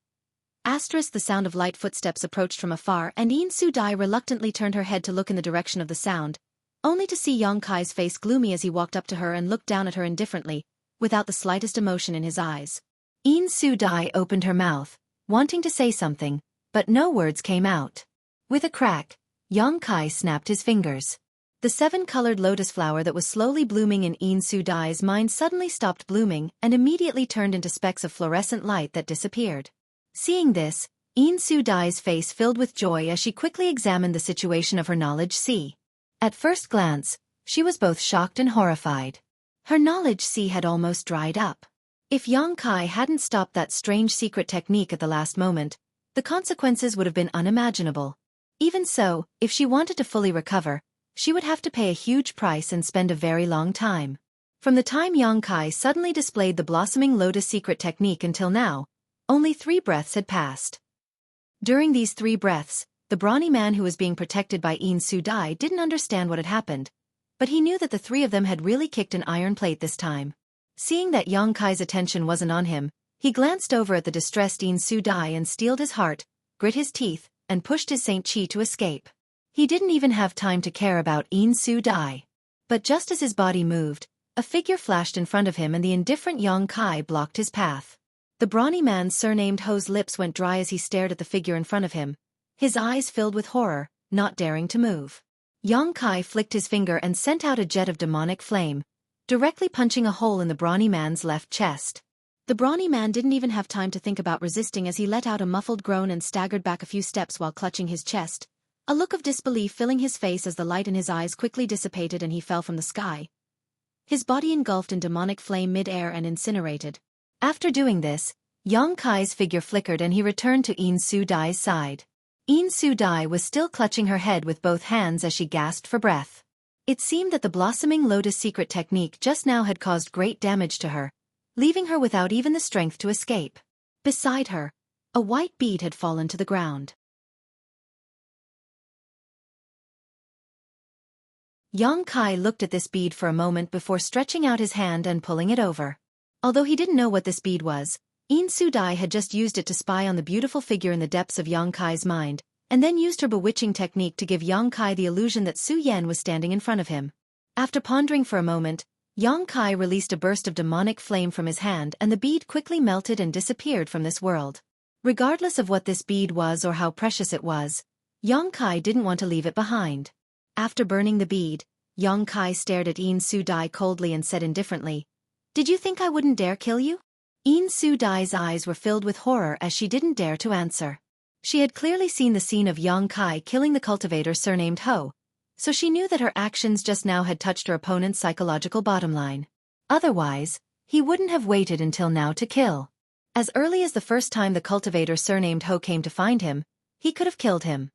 Asterisk the sound of light footsteps approached from afar and Yin Su-dai reluctantly turned her head to look in the direction of the sound, only to see Yang Kai's face gloomy as he walked up to her and looked down at her indifferently, without the slightest emotion in his eyes. Yin Su-dai opened her mouth, wanting to say something, but no words came out. With a crack, Yang Kai snapped his fingers. The 7-colored lotus flower that was slowly blooming in Yin Su-dai's mind suddenly stopped blooming and immediately turned into specks of fluorescent light that disappeared. Seeing this, Yin Su-dai's face filled with joy as she quickly examined the situation of her knowledge sea. At first glance, she was both shocked and horrified. Her knowledge sea had almost dried up. If Yang Kai hadn't stopped that strange secret technique at the last moment, the consequences would have been unimaginable. Even so, if she wanted to fully recover, she would have to pay a huge price and spend a very long time. From the time Yang Kai suddenly displayed the blossoming lotus secret technique until now, only 3 breaths had passed. During these 3 breaths, the brawny man who was being protected by Yin Su-dai didn't understand what had happened, but he knew that the 3 of them had really kicked an iron plate this time. Seeing that Yang Kai's attention wasn't on him, he glanced over at the distressed Yin Su-dai and steeled his heart, grit his teeth, and pushed his Saint Chi to escape. He didn't even have time to care about Yin Su-dai. But just as his body moved, a figure flashed in front of him and the indifferent Yang Kai blocked his path. The brawny man surnamed Ho's lips went dry as he stared at the figure in front of him, his eyes filled with horror, not daring to move. Yang Kai flicked his finger and sent out a jet of demonic flame, directly punching a hole in the brawny man's left chest. The brawny man didn't even have time to think about resisting as he let out a muffled groan and staggered back a few steps while clutching his chest, a look of disbelief filling his face as the light in his eyes quickly dissipated and he fell from the sky. His body engulfed in demonic flame mid-air and incinerated. After doing this, Yang Kai's figure flickered and he returned to Yin Su-dai's side. Yin Su-dai was still clutching her head with both hands as she gasped for breath. It seemed that the blossoming lotus secret technique just now had caused great damage to her, leaving her without even the strength to escape. Beside her, a white bead had fallen to the ground. Yang Kai looked at this bead for a moment before stretching out his hand and pulling it over. Although he didn't know what this bead was, Yin Su-dai had just used it to spy on the beautiful figure in the depths of Yang Kai's mind, and then used her bewitching technique to give Yang Kai the illusion that Su Yan was standing in front of him. After pondering for a moment, Yang Kai released a burst of demonic flame from his hand and the bead quickly melted and disappeared from this world. Regardless of what this bead was or how precious it was, Yang Kai didn't want to leave it behind. After burning the bead, Yang Kai stared at Yin Su-dai coldly and said indifferently, "Did you think I wouldn't dare kill you?" Yin Su-dai's eyes were filled with horror as she didn't dare to answer. She had clearly seen the scene of Yang Kai killing the cultivator surnamed Ho, so she knew that her actions just now had touched her opponent's psychological bottom line. Otherwise, he wouldn't have waited until now to kill. As early as the first time the cultivator surnamed Ho came to find him, he could have killed him.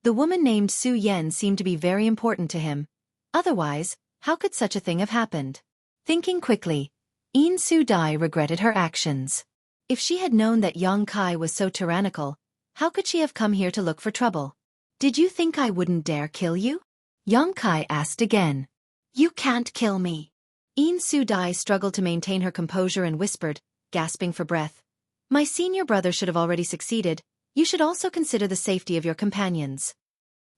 The woman named Su Yan seemed to be very important to him. Otherwise, how could such a thing have happened? Thinking quickly, Yin Su-dai regretted her actions. If she had known that Yang Kai was so tyrannical, how could she have come here to look for trouble? "Did you think I wouldn't dare kill you?" Yang Kai asked again. "You can't kill me." Yin Su-dai struggled to maintain her composure and whispered, gasping for breath, "My senior brother should have already succeeded. You should also consider the safety of your companions."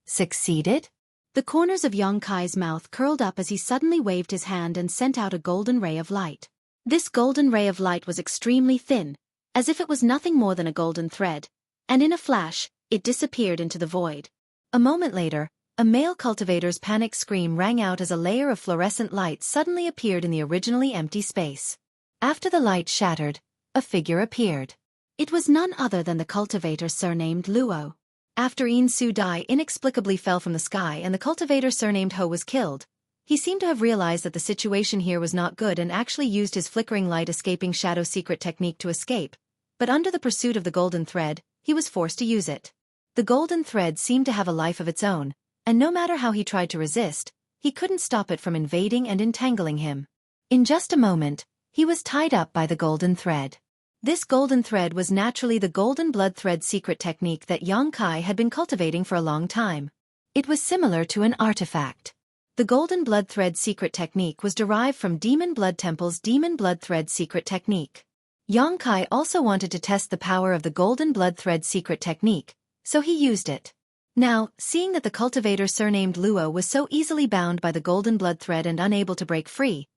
Succeeded? The corners of Yang Kai's mouth curled up as he suddenly waved his hand and sent out a golden ray of light. This golden ray of light was extremely thin, as if it was nothing more than a golden thread, and in a flash, it disappeared into the void. A moment later, a male cultivator's panic scream rang out as a layer of fluorescent light suddenly appeared in the originally empty space. After the light shattered, a figure appeared. It was none other than the cultivator surnamed Luo. After Yin Su-dai inexplicably fell from the sky and the cultivator surnamed Ho was killed, he seemed to have realized that the situation here was not good and actually used his flickering light escaping shadow secret technique to escape, but under the pursuit of the golden thread, he was forced to use it. The golden thread seemed to have a life of its own, and no matter how he tried to resist, he couldn't stop it from invading and entangling him. In just a moment, he was tied up by the golden thread. This golden thread was naturally the golden blood thread secret technique that Yang Kai had been cultivating for a long time. It was similar to an artifact. The Golden Blood Thread secret technique was derived from Demon Blood Temple's Demon Blood Thread secret technique. Yang Kai also wanted to test the power of the Golden Blood Thread secret technique, so he used it. Now, seeing that the cultivator surnamed Luo was so easily bound by the Golden Blood Thread and unable to break free,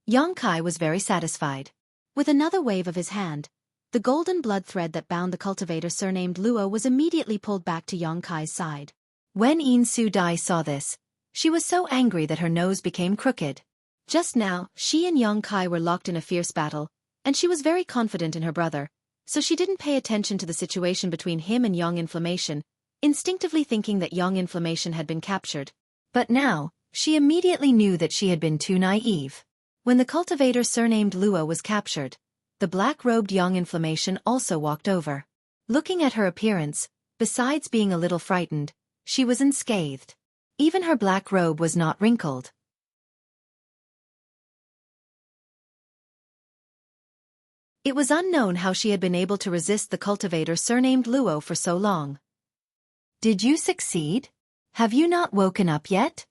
Yang Kai was very satisfied. With another wave of his hand, the Golden Blood Thread that bound the cultivator surnamed Luo was immediately pulled back to Yang Kai's side. When Yin Su Dai saw this, she was so angry that her nose became crooked. Just now, she and Yang Kai were locked in a fierce battle, and she was very confident in her brother, so she didn't pay attention to the situation between him and Yang Inflammation, instinctively thinking that Yang Inflammation had been captured. But now, she immediately knew that she had been too naive. When the cultivator surnamed Luo was captured, the black-robed Yang Inflammation also walked over. Looking at her appearance, besides being a little frightened, she was unscathed. Even her black robe was not wrinkled. It was unknown how she had been able to resist the cultivator surnamed Luo for so long. Did you succeed? Have you not woken up yet?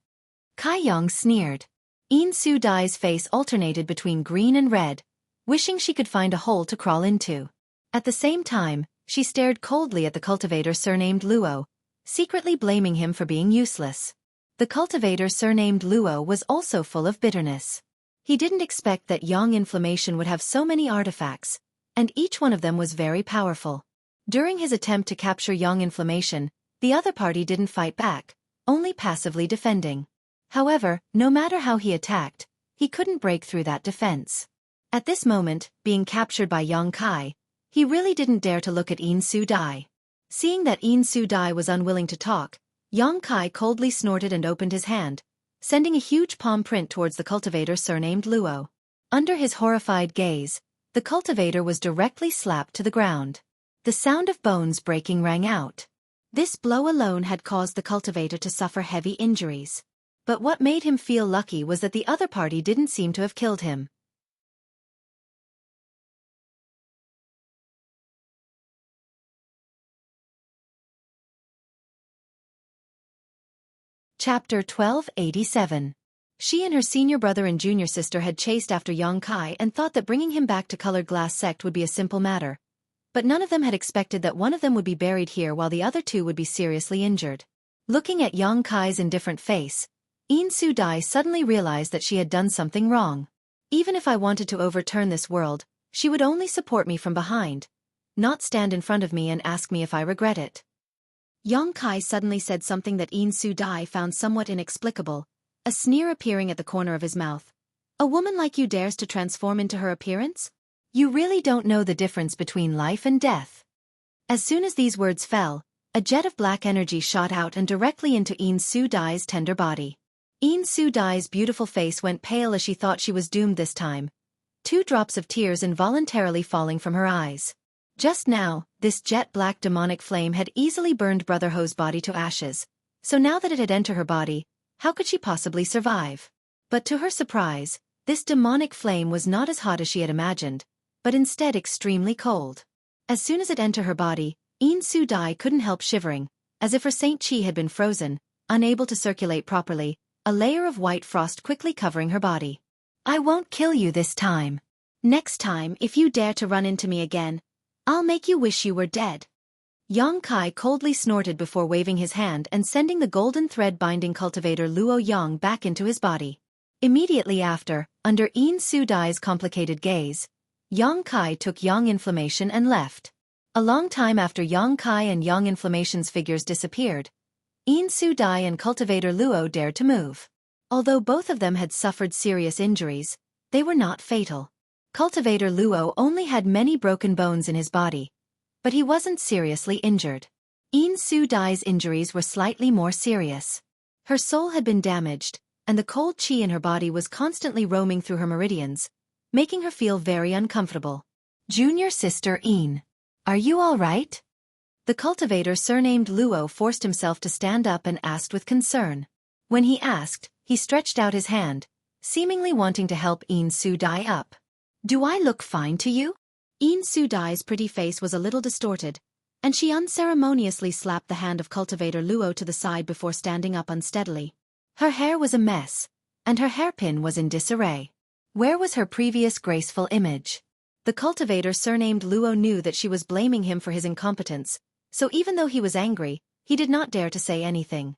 Kai Yang sneered. Yin Su Dai's face alternated between green and red, wishing she could find a hole to crawl into. At the same time, she stared coldly at the cultivator surnamed Luo, secretly blaming him for being useless. The cultivator surnamed Luo was also full of bitterness. He didn't expect that Yang Inflammation would have so many artifacts, and each one of them was very powerful. During his attempt to capture Yang Inflammation, the other party didn't fight back, only passively defending. However, no matter how he attacked, he couldn't break through that defense. At this moment, being captured by Yang Kai, he really didn't dare to look at Yin Su Dai. Seeing that Yin Su Dai was unwilling to talk, Yang Kai coldly snorted and opened his hand, sending a huge palm print towards the cultivator surnamed Luo. Under his horrified gaze, the cultivator was directly slapped to the ground. The sound of bones breaking rang out. This blow alone had caused the cultivator to suffer heavy injuries. But what made him feel lucky was that the other party didn't seem to have killed him. Chapter 1287. She and her senior brother and junior sister had chased after Yang Kai and thought that bringing him back to Colored Glass Sect would be a simple matter. But none of them had expected that one of them would be buried here while the other two would be seriously injured. Looking at Yang Kai's indifferent face, Yin Su Dai suddenly realized that she had done something wrong. Even if I wanted to overturn this world, she would only support me from behind, not stand in front of me and ask me if I regret it. Yang Kai suddenly said something that Yin Su Dai found somewhat inexplicable, a sneer appearing at the corner of his mouth. A woman like you dares to transform into her appearance? You really don't know the difference between life and death. As soon as these words fell, a jet of black energy shot out and directly into Yin Su Dai's tender body. Yin Su Dai's beautiful face went pale as she thought she was doomed this time, 2 drops of tears involuntarily falling from her eyes. Just now, this jet-black demonic flame had easily burned Brother Ho's body to ashes, so now that it had entered her body, how could she possibly survive? But to her surprise, this demonic flame was not as hot as she had imagined, but instead extremely cold. As soon as it entered her body, Yin Su Dai couldn't help shivering, as if her Saint Chi had been frozen, unable to circulate properly, a layer of white frost quickly covering her body. I won't kill you this time. Next time, if you dare to run into me again, I'll make you wish you were dead. Yang Kai coldly snorted before waving his hand and sending the golden thread binding cultivator Luo Yang back into his body. Immediately after, under Yin Su Dai's complicated gaze, Yang Kai took Yang Inflammation and left. A long time after Yang Kai and Yang Inflammation's figures disappeared, Yin Su Dai and cultivator Luo dared to move. Although both of them had suffered serious injuries, they were not fatal. Cultivator Luo only had many broken bones in his body, but he wasn't seriously injured. Yin Su Dai's injuries were slightly more serious. Her soul had been damaged, and the cold chi in her body was constantly roaming through her meridians, making her feel very uncomfortable. Junior sister Yin, are you all right? The cultivator surnamed Luo forced himself to stand up and asked with concern. When he asked, he stretched out his hand, seemingly wanting to help Yin Su Dai up. Do I look fine to you? Yin Su Dai's pretty face was a little distorted, and she unceremoniously slapped the hand of cultivator Luo to the side before standing up unsteadily. Her hair was a mess, and her hairpin was in disarray. Where was her previous graceful image? The cultivator surnamed Luo knew that she was blaming him for his incompetence, so even though he was angry, he did not dare to say anything.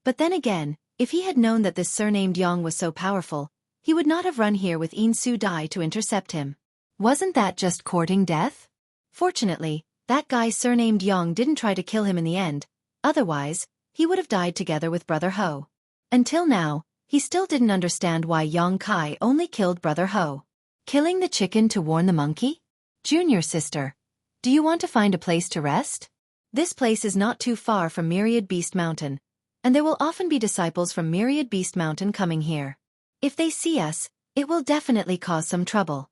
But then again, if he had known that this surnamed Yang was so powerful, he would not have run here with Insu Dai to intercept him. Wasn't that just courting death? Fortunately, that guy surnamed Yang didn't try to kill him in the end, otherwise, he would have died together with Brother Ho. Until now, he still didn't understand why Yang Kai only killed Brother Ho. Killing the chicken to warn the monkey? Junior sister, do you want to find a place to rest? This place is not too far from Myriad Beast Mountain, and there will often be disciples from Myriad Beast Mountain coming here. If they see us, it will definitely cause some trouble.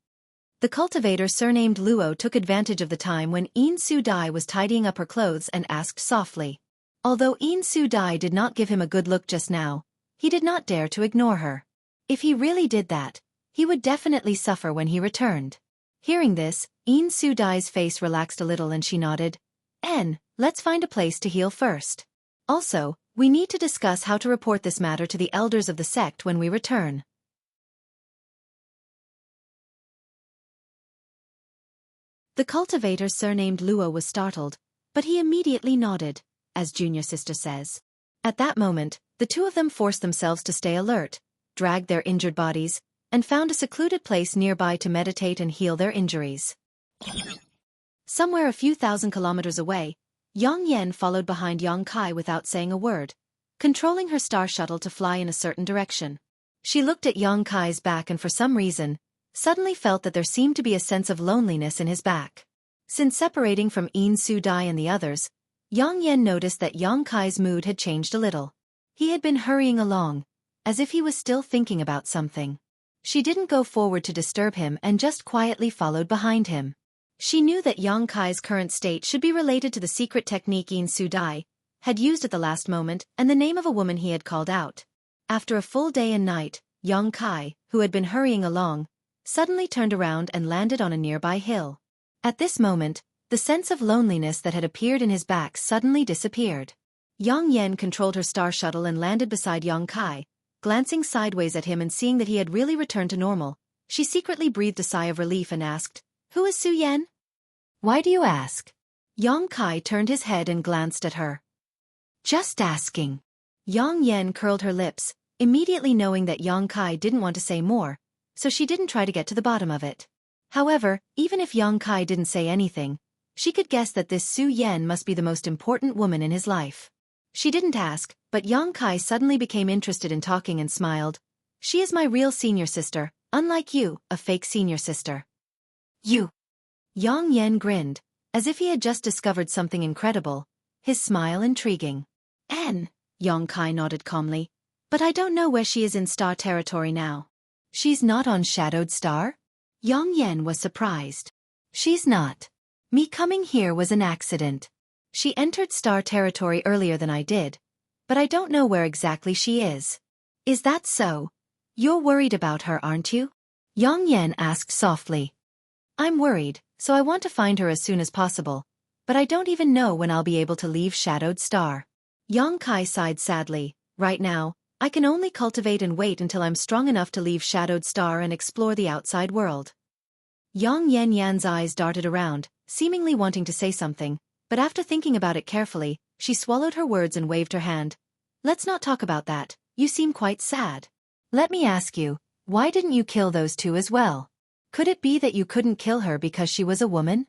The cultivator surnamed Luo took advantage of the time when Insu Dai was tidying up her clothes and asked softly. Although Insu Dai did not give him a good look just now, he did not dare to ignore her. If he really did that, he would definitely suffer when he returned. Hearing this, Insu Dai's face relaxed a little and she nodded. Let's find a place to heal first. Also, we need to discuss how to report this matter to the elders of the sect when we return. The cultivator surnamed Luo was startled, but he immediately nodded, as Junior Sister says. At that moment, the two of them forced themselves to stay alert, dragged their injured bodies, and found a secluded place nearby to meditate and heal their injuries. Somewhere a few thousand kilometers away, Yang Yen followed behind Yang Kai without saying a word, controlling her star shuttle to fly in a certain direction. She looked at Yang Kai's back and for some reason, suddenly felt that there seemed to be a sense of loneliness in his back. Since separating from Insu Dai and the others, Yang Yen noticed that Yang Kai's mood had changed a little. He had been hurrying along, as if he was still thinking about something. She didn't go forward to disturb him and just quietly followed behind him. She knew that Yang Kai's current state should be related to the secret technique Insu Dai had used at the last moment and the name of a woman he had called out. After a full day and night, Yang Kai, who had been hurrying along, suddenly turned around and landed on a nearby hill. At this moment, the sense of loneliness that had appeared in his back suddenly disappeared. Yang Yen controlled her star shuttle and landed beside Yang Kai, glancing sideways at him and seeing that he had really returned to normal. She secretly breathed a sigh of relief and asked, "Who is Su Yen?" "Why do you ask?" Yang Kai turned his head and glanced at her. "Just asking." Yang Yen curled her lips, immediately knowing that Yang Kai didn't want to say more, so she didn't try to get to the bottom of it. However, even if Yang Kai didn't say anything, she could guess that this Su Yen must be the most important woman in his life. She didn't ask, but Yang Kai suddenly became interested in talking and smiled. "She is my real senior sister, unlike you, a fake senior sister." "You?" Yang Yen grinned, as if he had just discovered something incredible, his smile intriguing. Yang Kai nodded calmly. "But I don't know where she is in Star territory now." "She's not on Shadowed Star?" Yang Yen was surprised. "She's not. Me coming here was an accident. She entered Star territory earlier than I did, but I don't know where exactly she is." "Is that so? You're worried about her, aren't you?" Yang Yen asked softly. "I'm worried, so I want to find her as soon as possible, but I don't even know when I'll be able to leave Shadowed Star." Yang Kai sighed sadly. "Right now, I can only cultivate and wait until I'm strong enough to leave Shadowed Star and explore the outside world." Yang Yan's eyes darted around, seemingly wanting to say something, but after thinking about it carefully, she swallowed her words and waved her hand. "Let's not talk about that, you seem quite sad. Let me ask you, why didn't you kill those two as well? Could it be that you couldn't kill her because she was a woman?"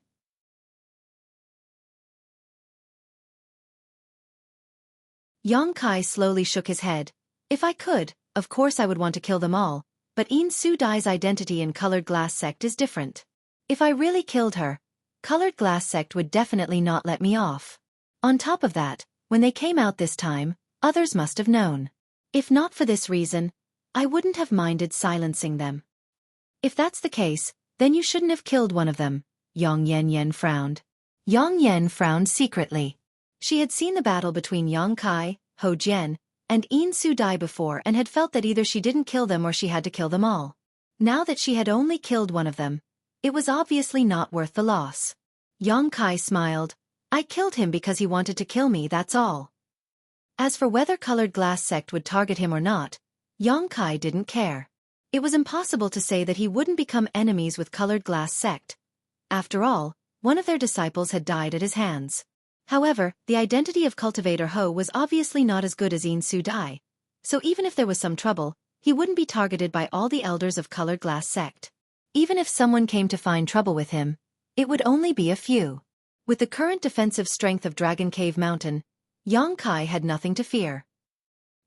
Yang Kai slowly shook his head. "If I could, of course I would want to kill them all, but Insu Dai's identity in Colored Glass Sect is different. If I really killed her, Colored Glass Sect would definitely not let me off. On top of that, when they came out this time, others must have known. If not for this reason, I wouldn't have minded silencing them." "If that's the case, then you shouldn't have killed one of them," Yang Yen frowned. Yang Yen frowned secretly. She had seen the battle between Yang Kai, Ho Jian, and Insu Dai before and had felt that either she didn't kill them or she had to kill them all. Now that she had only killed one of them, it was obviously not worth the loss. Yang Kai smiled. "I killed him because he wanted to kill me, that's all." As for whether colored glass sect would target him or not, Yang Kai didn't care. It was impossible to say that he wouldn't become enemies with colored glass sect. After all, one of their disciples had died at his hands. However, the identity of Cultivator Ho was obviously not as good as In Su Dai, so even if there was some trouble, he wouldn't be targeted by all the elders of colored glass sect. Even if someone came to find trouble with him, it would only be a few. With the current defensive strength of Dragon Cave Mountain, Yang Kai had nothing to fear.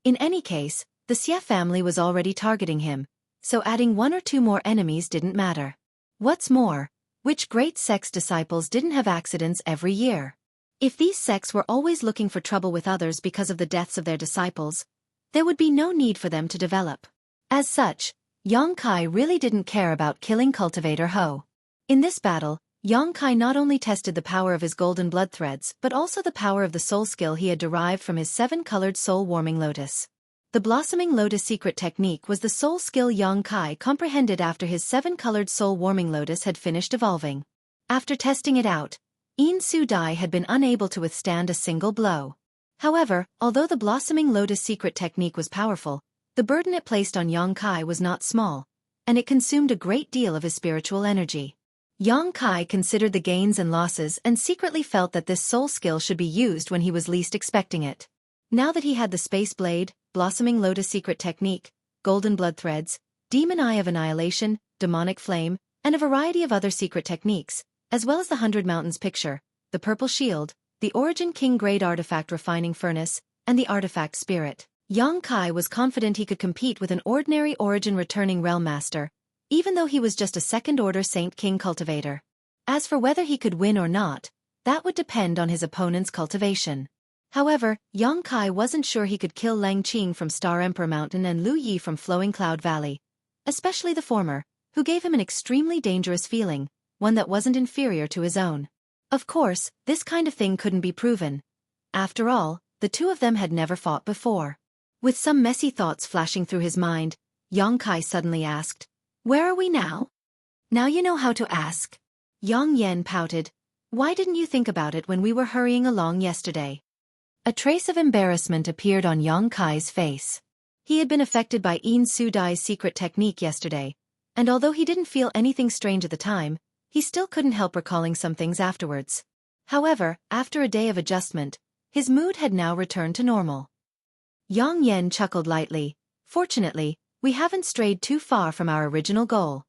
In any case, the Xie family was already targeting him, so adding one or two more enemies didn't matter. What's more, which great sect's disciples didn't have accidents every year? If these sects were always looking for trouble with others because of the deaths of their disciples, there would be no need for them to develop. As such, Yang Kai really didn't care about killing Cultivator Ho. In this battle, Yang Kai not only tested the power of his golden blood threads but also the power of the soul skill he had derived from his 7-colored soul-warming lotus. The blossoming lotus secret technique was the soul skill Yang Kai comprehended after his 7-colored soul-warming lotus had finished evolving. After testing it out, In Su Dai had been unable to withstand a single blow. However, although the blossoming lotus secret technique was powerful, the burden it placed on Yang Kai was not small, and it consumed a great deal of his spiritual energy. Yang Kai considered the gains and losses and secretly felt that this soul skill should be used when he was least expecting it. Now that he had the Space Blade, Blossoming Lotus Secret Technique, Golden Blood Threads, Demon Eye of Annihilation, Demonic Flame, and a variety of other secret techniques, as well as the 100 Mountains picture, the Purple Shield, the Origin King Grade Artifact Refining Furnace, and the Artifact Spirit, Yang Kai was confident he could compete with an ordinary Origin Returning Realm Master, even though he was just a second-order Saint King cultivator. As for whether he could win or not, that would depend on his opponent's cultivation. However, Yang Kai wasn't sure he could kill Lang Qing from Star Emperor Mountain and Lu Yi from Flowing Cloud Valley, especially the former, who gave him an extremely dangerous feeling, one that wasn't inferior to his own. Of course, this kind of thing couldn't be proven. After all, the two of them had never fought before. With some messy thoughts flashing through his mind, Yang Kai suddenly asked, "Where are we now?" "Now you know how to ask." Yang Yen pouted. "Why didn't you think about it when we were hurrying along yesterday?" A trace of embarrassment appeared on Yang Kai's face. He had been affected by In Su Dai's secret technique yesterday, and although he didn't feel anything strange at the time, he still couldn't help recalling some things afterwards. However, after a day of adjustment, his mood had now returned to normal. Yang Yen chuckled lightly. "Fortunately, we haven't strayed too far from our original goal.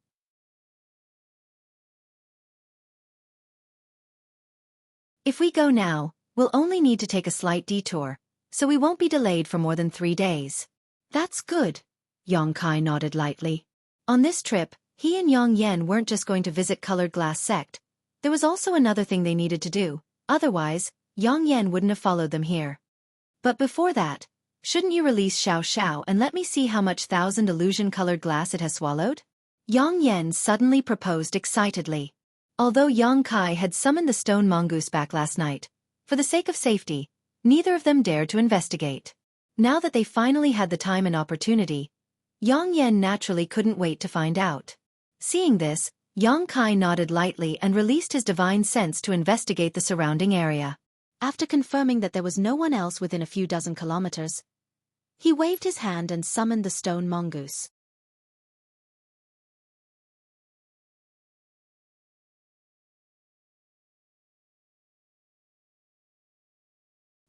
If we go now, we'll only need to take a slight detour, so we won't be delayed for more than 3 days. "That's good." Yang Kai nodded lightly. On this trip, he and Yang Yen weren't just going to visit Colored Glass Sect. There was also another thing they needed to do, otherwise, Yang Yen wouldn't have followed them here. But before that, shouldn't you release Xiao Xiao and let me see how much 1,000 illusion-colored glass it has swallowed? Yang Yen suddenly proposed excitedly. Although Yang Kai had summoned the stone mongoose back last night, for the sake of safety, neither of them dared to investigate. Now that they finally had the time and opportunity, Yang Yen naturally couldn't wait to find out. Seeing this, Yang Kai nodded lightly and released his divine sense to investigate the surrounding area. After confirming that there was no one else within a few dozen kilometers, he waved his hand and summoned the stone mongoose.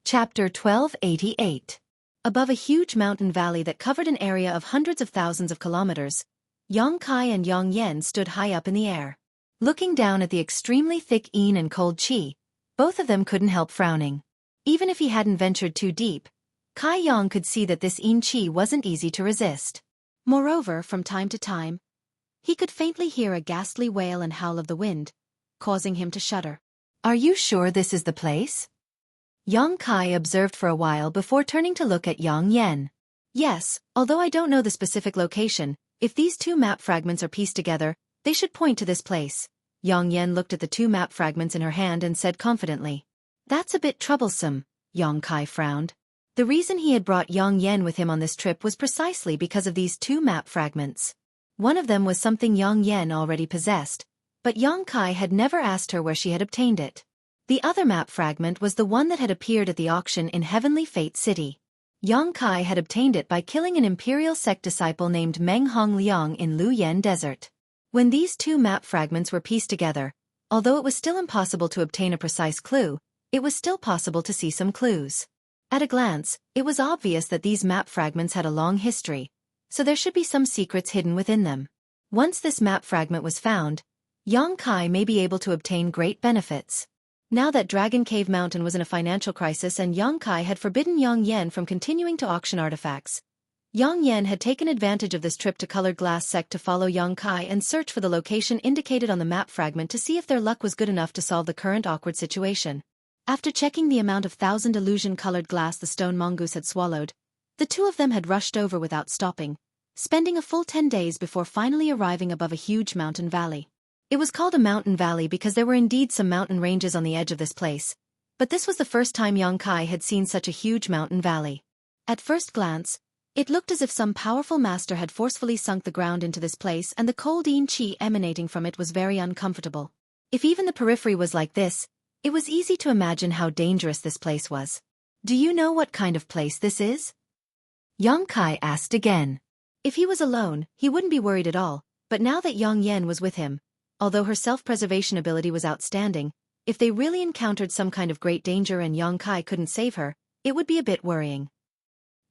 Chapter 1288. Above a huge mountain valley that covered an area of hundreds of thousands of kilometers, Yang Kai and Yang Yen stood high up in the air. Looking down at the extremely thick yin and cold qi, both of them couldn't help frowning. Even if he hadn't ventured too deep, Kai Yang could see that this yin qi wasn't easy to resist. Moreover, from time to time, he could faintly hear a ghastly wail and howl of the wind, causing him to shudder. "Are you sure this is the place?" Yang Kai observed for a while before turning to look at Yang Yen. "Yes, although I don't know the specific location, if these 2 map fragments are pieced together, they should point to this place." Yang Yen looked at the 2 map fragments in her hand and said confidently. "That's a bit troublesome," Yang Kai frowned. The reason he had brought Yang Yen with him on this trip was precisely because of these 2 map fragments. One of them was something Yang Yen already possessed, but Yang Kai had never asked her where she had obtained it. The other map fragment was the one that had appeared at the auction in Heavenly Fate City. Yang Kai had obtained it by killing an imperial sect disciple named Meng Hongliang in Luyan Desert. When these two map fragments were pieced together, although it was still impossible to obtain a precise clue, it was still possible to see some clues. At a glance, it was obvious that these map fragments had a long history, so there should be some secrets hidden within them. Once this map fragment was found, Yang Kai may be able to obtain great benefits. Now that Dragon Cave Mountain was in a financial crisis and Yang Kai had forbidden Yang Yan from continuing to auction artifacts, Yang Yan had taken advantage of this trip to Colored Glass Sect to follow Yang Kai and search for the location indicated on the map fragment to see if their luck was good enough to solve the current awkward situation. After checking the amount of 1,000 illusion-colored glass the stone mongoose had swallowed, the two of them had rushed over without stopping, spending a full 10 days before finally arriving above a huge mountain valley. It was called a mountain valley because there were indeed some mountain ranges on the edge of this place, but this was the first time Yang Kai had seen such a huge mountain valley. At first glance, it looked as if some powerful master had forcefully sunk the ground into this place and the cold yin qi emanating from it was very uncomfortable. If even the periphery was like this, it was easy to imagine how dangerous this place was. Do you know what kind of place this is? Yang Kai asked again. If he was alone, he wouldn't be worried at all, but now that Yang Yan was with him, although her self-preservation ability was outstanding, if they really encountered some kind of great danger and Yang Kai couldn't save her, it would be a bit worrying.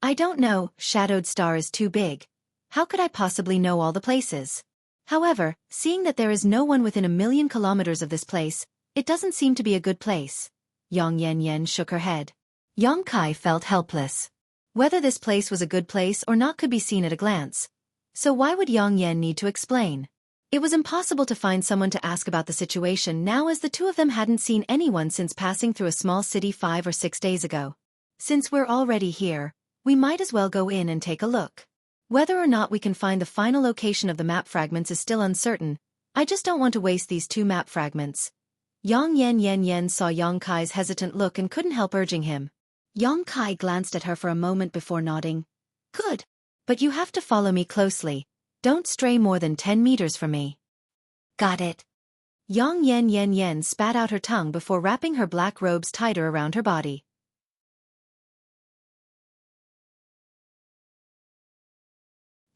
I don't know, Shadowed Star is too big. How could I possibly know all the places? However, seeing that there is no one within 1,000,000 kilometers of this place, it doesn't seem to be a good place. Yang Yan shook her head. Yang Kai felt helpless. Whether this place was a good place or not could be seen at a glance. So why would Yang Yan need to explain? It was impossible to find someone to ask about the situation now as the two of them hadn't seen anyone since passing through a small city 5 or 6 days ago. Since we're already here, we might as well go in and take a look. Whether or not we can find the final location of the map fragments is still uncertain. I just don't want to waste these two map fragments. Yang Yan saw Yang Kai's hesitant look and couldn't help urging him. Yang Kai glanced at her for a moment before nodding. Good. But you have to follow me closely. Don't stray more than 10 meters from me. Got it. Yang Yan spat out her tongue before wrapping her black robes tighter around her body.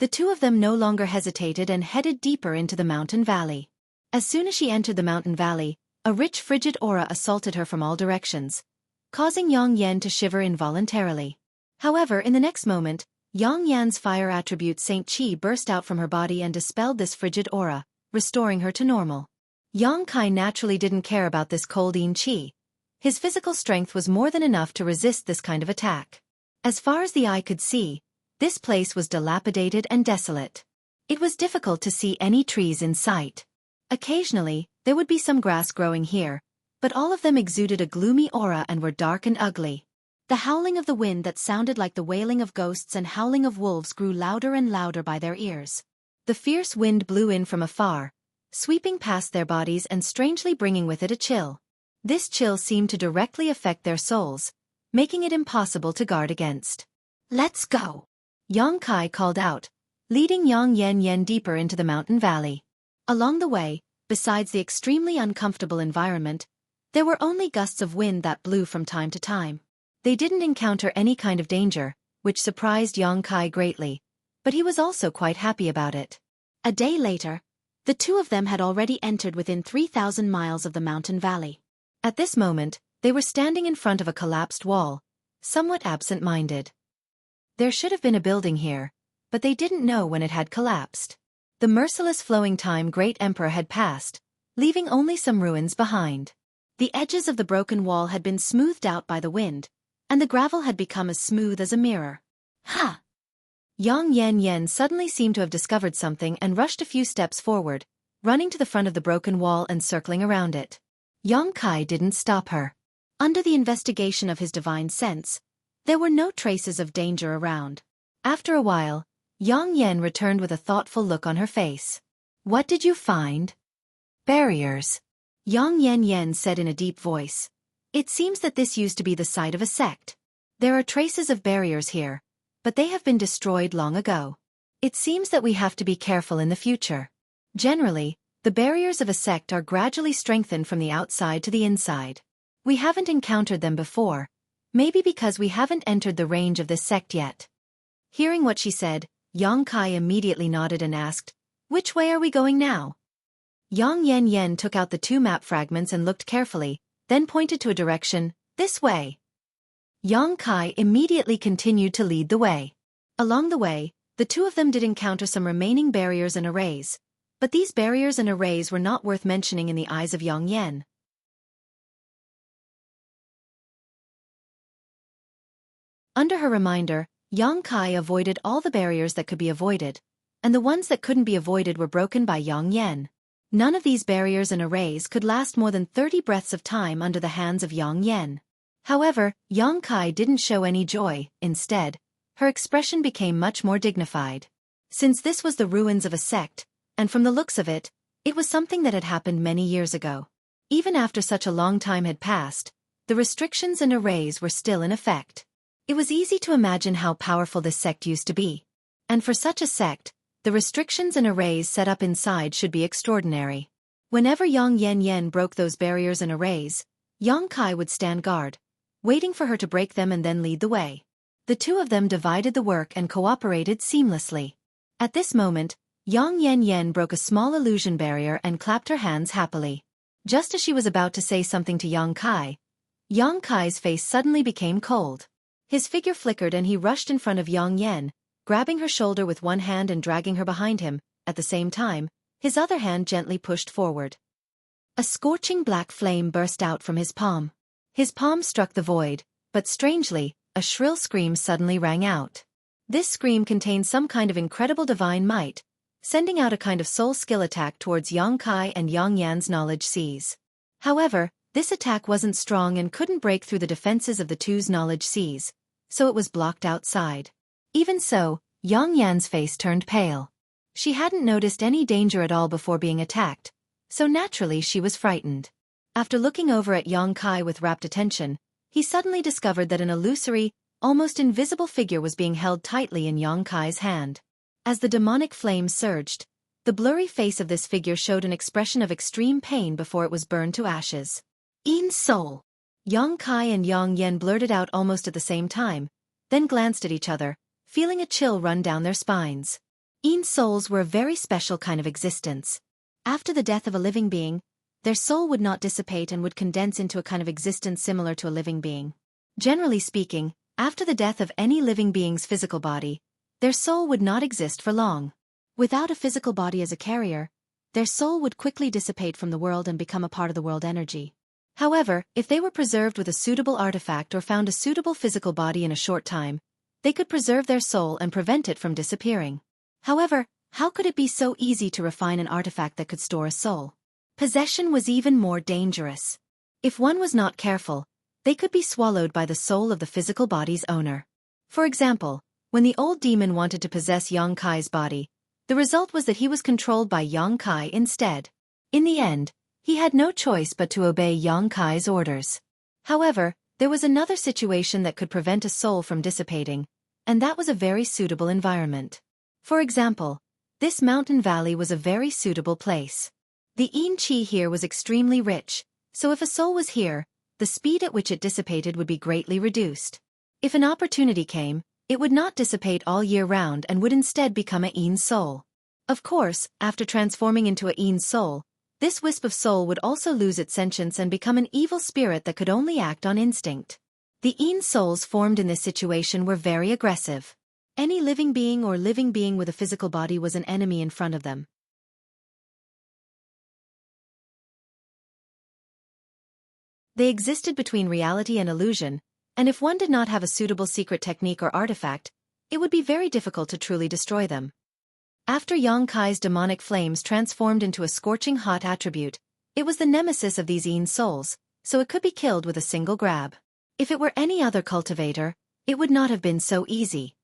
The two of them no longer hesitated and headed deeper into the mountain valley. As soon as she entered the mountain valley, a rich frigid aura assaulted her from all directions, causing Yang Yan to shiver involuntarily. However, in the next moment, Yang Yan's fire attribute Saint Qi burst out from her body and dispelled this frigid aura, restoring her to normal. Yang Kai naturally didn't care about this cold yin qi. His physical strength was more than enough to resist this kind of attack. As far as the eye could see, this place was dilapidated and desolate. It was difficult to see any trees in sight. Occasionally, there would be some grass growing here, but all of them exuded a gloomy aura and were dark and ugly. The howling of the wind that sounded like the wailing of ghosts and howling of wolves grew louder and louder by their ears. The fierce wind blew in from afar, sweeping past their bodies and strangely bringing with it a chill. This chill seemed to directly affect their souls, making it impossible to guard against. Let's go! Yang Kai called out, leading Yang Yan deeper into the mountain valley. Along the way, besides the extremely uncomfortable environment, there were only gusts of wind that blew from time to time. They didn't encounter any kind of danger, which surprised Yang Kai greatly, but he was also quite happy about it. A day later, the two of them had already entered within 3,000 miles of the mountain valley. At this moment, they were standing in front of a collapsed wall, somewhat absent-minded. There should have been a building here, but they didn't know when it had collapsed. The merciless flowing time Great Emperor had passed, leaving only some ruins behind. The edges of the broken wall had been smoothed out by the wind, and the gravel had become as smooth as a mirror. Ha! Yang Yan suddenly seemed to have discovered something and rushed a few steps forward, running to the front of the broken wall and circling around it. Yang Kai didn't stop her. Under the investigation of his divine sense, there were no traces of danger around. After a while, Yang Yan returned with a thoughtful look on her face. What did you find? Barriers. Yang Yan said in a deep voice. It seems that this used to be the site of a sect. There are traces of barriers here, but they have been destroyed long ago. It seems that we have to be careful in the future. Generally, the barriers of a sect are gradually strengthened from the outside to the inside. We haven't encountered them before, maybe because we haven't entered the range of this sect yet. Hearing what she said, Yang Kai immediately nodded and asked, "Which way are we going now?" Yang Yen took out the 2 map fragments and looked carefully, then pointed to a direction, "This way." Yang Kai immediately continued to lead the way. Along the way, the 2 of them did encounter some remaining barriers and arrays, but these barriers and arrays were not worth mentioning in the eyes of Yang Yen. Under her reminder, Yang Kai avoided all the barriers that could be avoided, and the ones that couldn't be avoided were broken by Yang Yen. None of these barriers and arrays could last more than 30 breaths of time under the hands of Yang Yen. However, Yang Kai didn't show any joy. Instead, her expression became much more dignified. Since this was the ruins of a sect, and from the looks of it, it was something that had happened many years ago. Even after such a long time had passed, the restrictions and arrays were still in effect. It was easy to imagine how powerful this sect used to be. And for such a sect, the restrictions and arrays set up inside should be extraordinary. Whenever Yang Yen broke those barriers and arrays, Yang Kai would stand guard, waiting for her to break them and then lead the way. The 2 of them divided the work and cooperated seamlessly. At this moment, Yang Yen broke a small illusion barrier and clapped her hands happily. Just as she was about to say something to Yang Kai's face suddenly became cold. His figure flickered and he rushed in front of Yang Yen, grabbing her shoulder with one hand and dragging her behind him. At the same time, his other hand gently pushed forward. A scorching black flame burst out from his palm. His palm struck the void, but strangely, a shrill scream suddenly rang out. This scream contained some kind of incredible divine might, sending out a kind of soul skill attack towards Yang Kai and Yang Yan's knowledge seas. However, this attack wasn't strong and couldn't break through the defenses of the 2's knowledge seas, so it was blocked outside. Even so, Yang Yan's face turned pale. She hadn't noticed any danger at all before being attacked, so naturally she was frightened. After looking over at Yang Kai with rapt attention, he suddenly discovered that an illusory, almost invisible figure was being held tightly in Yang Kai's hand. As the demonic flame surged, the blurry face of this figure showed an expression of extreme pain before it was burned to ashes. "In soul!" Yang Kai and Yang Yen blurted out almost at the same time, then glanced at each other, feeling a chill run down their spines. In souls were a very special kind of existence. After the death of a living being, their soul would not dissipate and would condense into a kind of existence similar to a living being. Generally speaking, after the death of any living being's physical body, their soul would not exist for long. Without a physical body as a carrier, their soul would quickly dissipate from the world and become a part of the world energy. However, if they were preserved with a suitable artifact or found a suitable physical body in a short time, they could preserve their soul and prevent it from disappearing. However, how could it be so easy to refine an artifact that could store a soul? Possession was even more dangerous. If one was not careful, they could be swallowed by the soul of the physical body's owner. For example, when the old demon wanted to possess Yang Kai's body, the result was that he was controlled by Yang Kai instead. In the end, he had no choice but to obey Yang Kai's orders. However, there was another situation that could prevent a soul from dissipating, and that was a very suitable environment. For example, this mountain valley was a very suitable place. The yin qi here was extremely rich, so if a soul was here, the speed at which it dissipated would be greatly reduced. If an opportunity came, it would not dissipate all year round and would instead become a yin soul. Of course, after transforming into a yin soul, this wisp of soul would also lose its sentience and become an evil spirit that could only act on instinct. The yin souls formed in this situation were very aggressive. Any living being or living being with a physical body was an enemy in front of them. They existed between reality and illusion, and if one did not have a suitable secret technique or artifact, it would be very difficult to truly destroy them. After Yang Kai's demonic flames transformed into a scorching hot attribute, it was the nemesis of these yin souls, so it could be killed with a single grab. If it were any other cultivator, it would not have been so easy.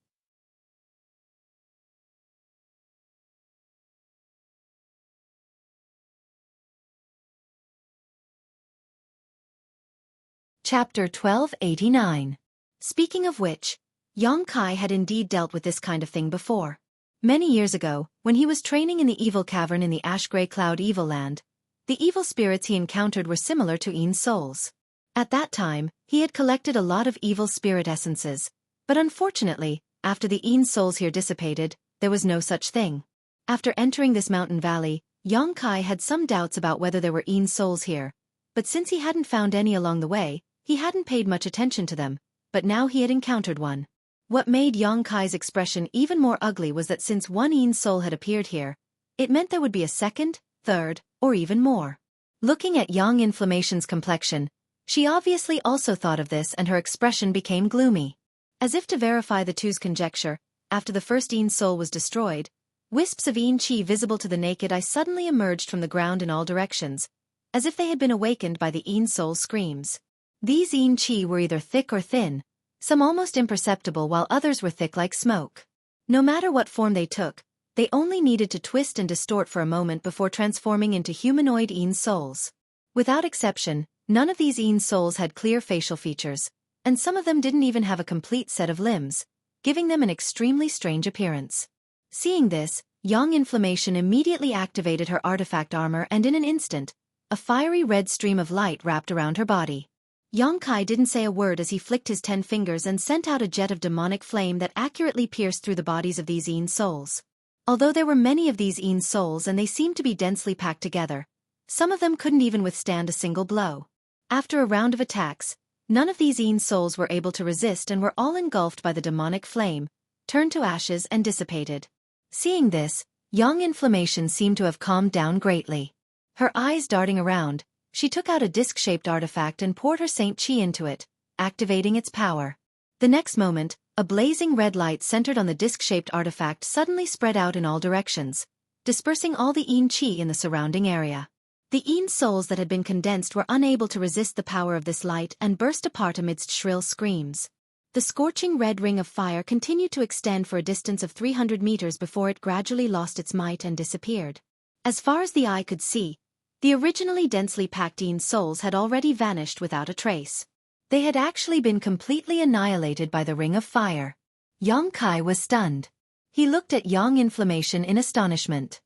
Chapter 1289. Speaking of which, Yang Kai had indeed dealt with this kind of thing before. Many years ago, when he was training in the evil cavern in the ash-gray cloud evil land, the evil spirits he encountered were similar to yin souls. At that time, he had collected a lot of evil spirit essences. But unfortunately, after the Een souls here dissipated, there was no such thing. After entering this mountain valley, Xueqi had some doubts about whether there were Een souls here. But since he hadn't found any along the way, he hadn't paid much attention to them. But now he had encountered one. What made Xueqi's expression even more ugly was that since one Een soul had appeared here, it meant there would be a second, third, or even more. Looking at Yang Inflammation's complexion, she obviously also thought of this and her expression became gloomy. As if to verify the two's conjecture, after the first Een soul was destroyed, wisps of Een chi visible to the naked eye suddenly emerged from the ground in all directions, as if they had been awakened by the Een soul's screams. These Een chi were either thick or thin, some almost imperceptible while others were thick like smoke. No matter what form they took, they only needed to twist and distort for a moment before transforming into humanoid Een souls. Without exception, none of these Een souls had clear facial features, and some of them didn't even have a complete set of limbs, giving them an extremely strange appearance. Seeing this, Yang Inflammation immediately activated her artifact armor and in an instant, a fiery red stream of light wrapped around her body. Xueqi didn't say a word as he flicked his 10 fingers and sent out a jet of demonic flame that accurately pierced through the bodies of these Een souls. Although there were many of these Een souls and they seemed to be densely packed together, some of them couldn't even withstand a single blow. After a round of attacks, none of these Een souls were able to resist and were all engulfed by the demonic flame, turned to ashes and dissipated. Seeing this, Yang Inflammation seemed to have calmed down greatly. Her eyes darting around, she took out a disc-shaped artifact and poured her Saint Chi into it, activating its power. The next moment, a blazing red light centered on the disc-shaped artifact suddenly spread out in all directions, dispersing all the Een Chi in the surrounding area. The Een souls that had been condensed were unable to resist the power of this light and burst apart amidst shrill screams. The scorching red ring of fire continued to extend for a distance of 300 meters before it gradually lost its might and disappeared. As far as the eye could see, the originally densely packed Een souls had already vanished without a trace. They had actually been completely annihilated by the ring of fire. Xueqi was stunned. He looked at Yang Inflammation in astonishment.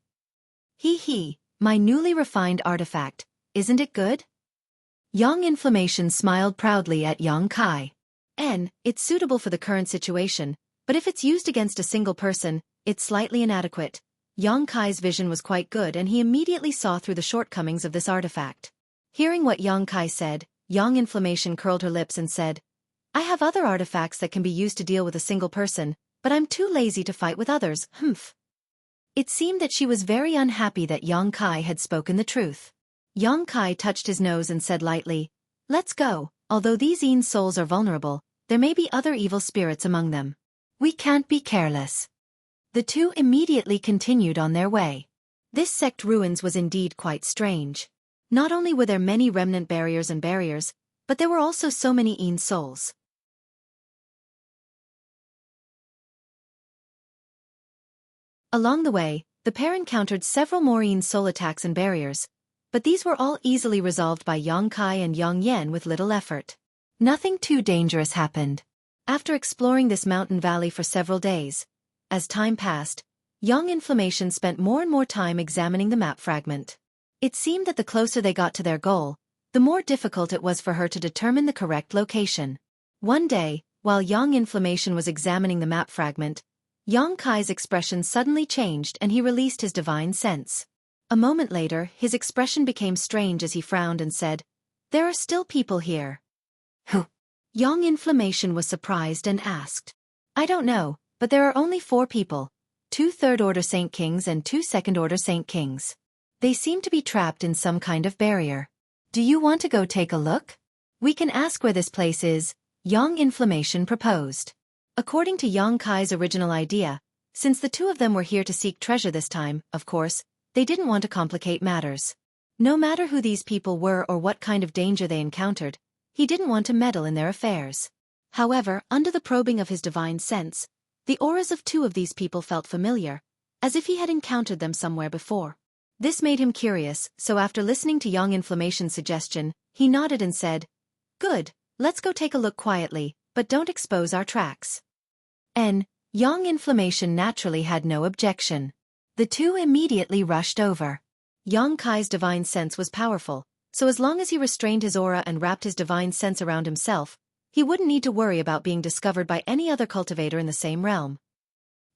He. My newly refined artifact, isn't it good? Yang Inflammation smiled proudly at Xueqi. It's suitable for the current situation, but if it's used against a single person, it's slightly inadequate. Xueqi's vision was quite good and he immediately saw through the shortcomings of this artifact. Hearing what Xueqi said, Yang Inflammation curled her lips and said, I have other artifacts that can be used to deal with a single person, but I'm too lazy to fight with others, It seemed that she was very unhappy that Xueqi had spoken the truth. Xueqi touched his nose and said lightly, Let's go, although these Een souls are vulnerable, there may be other evil spirits among them. We can't be careless. The two immediately continued on their way. This sect ruins was indeed quite strange. Not only were there many remnant barriers, but there were also so many Een souls. Along the way, the pair encountered several more Een soul attacks and barriers, but these were all easily resolved by Xueqi and Yang with little effort. Nothing too dangerous happened. After exploring this mountain valley for several days, as time passed, Yang Inflammation spent more and more time examining the map fragment. It seemed that the closer they got to their goal, the more difficult it was for her to determine the correct location. One day, while Yang Inflammation was examining the map fragment, Xueqi's expression suddenly changed and he released his divine sense. A moment later, his expression became strange as he frowned and said, There are still people here. Who? Yang Inflammation was surprised and asked. I don't know, but there are only 4 people, 2 third-order Saint Kings and 2 second-order Saint Kings. They seem to be trapped in some kind of barrier. Do you want to go take a look? We can ask where this place is, Yang Inflammation proposed. According to Xueqi's original idea, since the two of them were here to seek treasure this time, of course, they didn't want to complicate matters. No matter who these people were or what kind of danger they encountered, he didn't want to meddle in their affairs. However, under the probing of his divine sense, the auras of 2 of these people felt familiar, as if he had encountered them somewhere before. This made him curious, so after listening to Yang Inflammation's suggestion, he nodded and said, Good, let's go take a look quietly, but don't expose our tracks. Yang Inflammation naturally had no objection. The two immediately rushed over. Xueqi's divine sense was powerful, so as long as he restrained his aura and wrapped his divine sense around himself, he wouldn't need to worry about being discovered by any other cultivator in the same realm.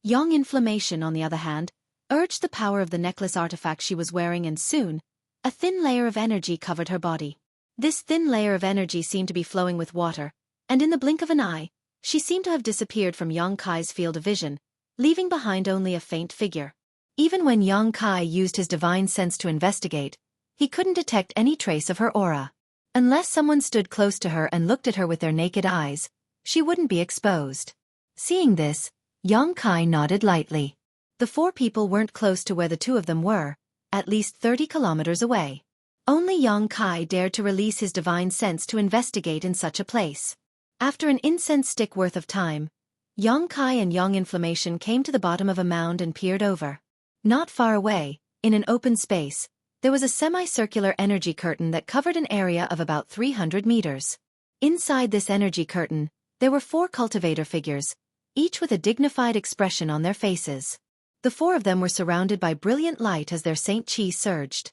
Young Inflammation, on the other hand, urged the power of the necklace artifact she was wearing, and soon, a thin layer of energy covered her body. This thin layer of energy seemed to be flowing with water, and in the blink of an eye, she seemed to have disappeared from Yang Kai's field of vision, leaving behind only a faint figure. Even when Yang Kai used his divine sense to investigate, he couldn't detect any trace of her aura. Unless someone stood close to her and looked at her with their naked eyes, she wouldn't be exposed. Seeing this, Yang Kai nodded lightly. The four people weren't close to where the two of them were, at least 30 kilometers away. Only Yang Kai dared to release his divine sense to investigate in such a place. After an incense stick worth of time, Yang Kai and Yang Inflammation came to the bottom of a mound and peered over. Not far away, in an open space, there was a semicircular energy curtain that covered an area of about 300 meters. Inside this energy curtain, there were 4 cultivator figures, each with a dignified expression on their faces. The 4 of them were surrounded by brilliant light as their Saint Chi surged.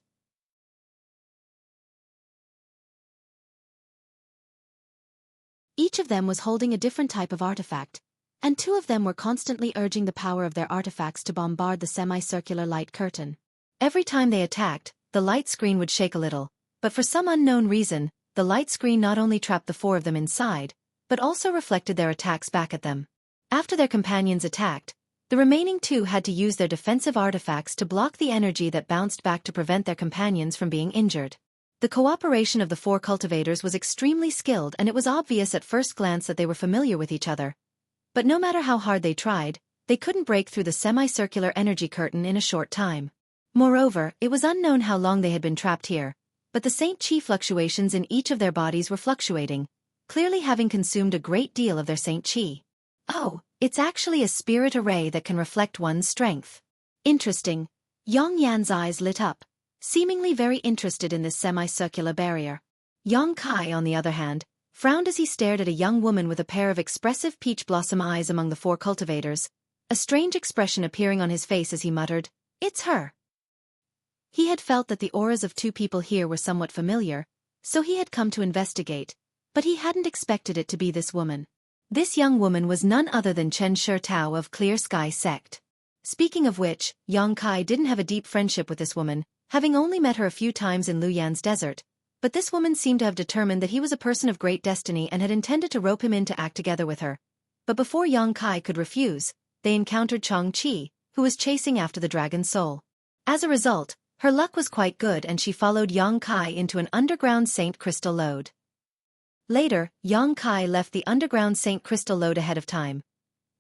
Each of them was holding a different type of artifact, and 2 of them were constantly urging the power of their artifacts to bombard the semicircular light curtain. Every time they attacked, the light screen would shake a little, but for some unknown reason, the light screen not only trapped the 4 of them inside, but also reflected their attacks back at them. After their companions attacked, the remaining 2 had to use their defensive artifacts to block the energy that bounced back to prevent their companions from being injured. The cooperation of the 4 cultivators was extremely skilled, and it was obvious at first glance that they were familiar with each other. But no matter how hard they tried, they couldn't break through the semicircular energy curtain in a short time. Moreover, it was unknown how long they had been trapped here, but the Saint Chi fluctuations in each of their bodies were fluctuating, clearly having consumed a great deal of their Saint Chi. Oh, it's actually a spirit array that can reflect one's strength. Interesting. Yang Yan's eyes lit up, seemingly very interested in this semicircular barrier. Yang Kai, on the other hand, frowned as he stared at a young woman with a pair of expressive peach blossom eyes among the 4 cultivators, a strange expression appearing on his face as he muttered, "It's her." He had felt that the auras of 2 people here were somewhat familiar, so he had come to investigate, but he hadn't expected it to be this woman. This young woman was none other than Chen Shurtao of Clear Sky Sect. Speaking of which, Yang Kai didn't have a deep friendship with this woman, having only met her a few times in Luyan's desert, but this woman seemed to have determined that he was a person of great destiny and had intended to rope him in to act together with her. But before Yang Kai could refuse, they encountered Chang Chi, who was chasing after the dragon's soul. As a result, her luck was quite good and she followed Yang Kai into an underground Saint Crystal lode. Later, Yang Kai left the underground Saint Crystal lode ahead of time,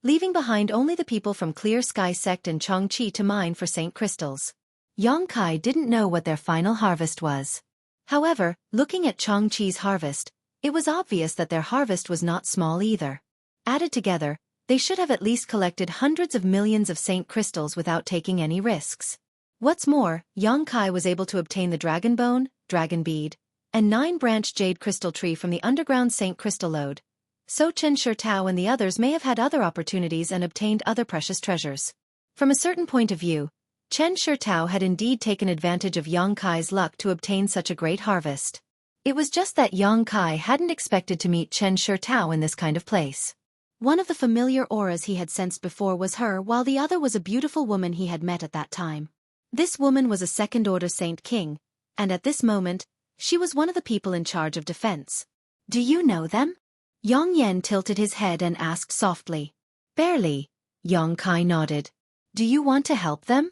leaving behind only the people from Clear Sky Sect and Chang Chi to mine for Saint Crystals. Yang Kai didn't know what their final harvest was. However, looking at Chang Chi's harvest, it was obvious that their harvest was not small either. Added together, they should have at least collected hundreds of millions of Saint Crystals without taking any risks. What's more, Yang Kai was able to obtain the Dragon Bone, Dragon Bead, and 9-branch Jade Crystal Tree from the underground Saint Crystal lode. So Chen Shurtao and the others may have had other opportunities and obtained other precious treasures. From a certain point of view, Chen Shurtao had indeed taken advantage of Yang Kai's luck to obtain such a great harvest. It was just that Yang Kai hadn't expected to meet Chen Shurtao in this kind of place. One of the familiar auras he had sensed before was her, while the other was a beautiful woman he had met at that time. This woman was a second-order Saint King, and at this moment, she was one of the people in charge of defense. "Do you know them?" Yang Yan tilted his head and asked softly. "Barely," Yang Kai nodded. "Do you want to help them?"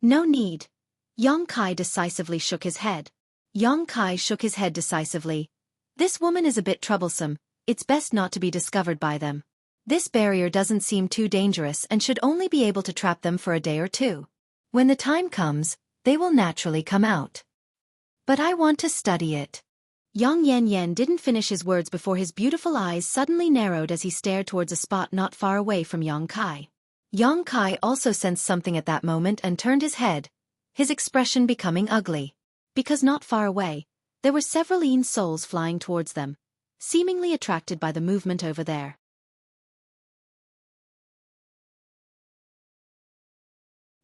"No need." Yang Kai decisively shook his head. Yang Kai shook his head decisively. "This woman is a bit troublesome, it's best not to be discovered by them. This barrier doesn't seem too dangerous and should only be able to trap them for a day or 2. When the time comes, they will naturally come out. But I want to study it." Yang Yan didn't finish his words before his beautiful eyes suddenly narrowed as he stared towards a spot not far away from Yang Kai. Yang Kai also sensed something at that moment and turned his head, his expression becoming ugly. Because not far away, there were several Een souls flying towards them, seemingly attracted by the movement over there.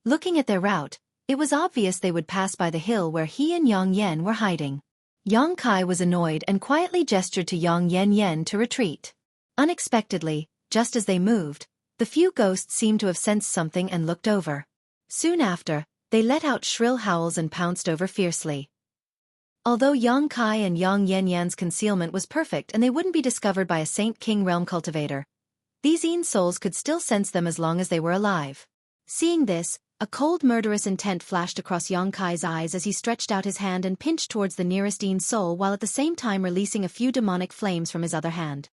Looking at their route, it was obvious they would pass by the hill where he and Yang Yan were hiding. Yang Kai was annoyed and quietly gestured to Yang Yen Yen to retreat. Unexpectedly, just as they moved, the few ghosts seemed to have sensed something and looked over. Soon after, they let out shrill howls and pounced over fiercely. Although Yang Kai and Yang Yen Yan's concealment was perfect and they wouldn't be discovered by a Saint King realm cultivator, these Yin souls could still sense them as long as they were alive. Seeing this, a cold murderous intent flashed across Yang Kai's eyes as he stretched out his hand and pinched towards the nearest Yin soul while at the same time releasing a few demonic flames from his other hand.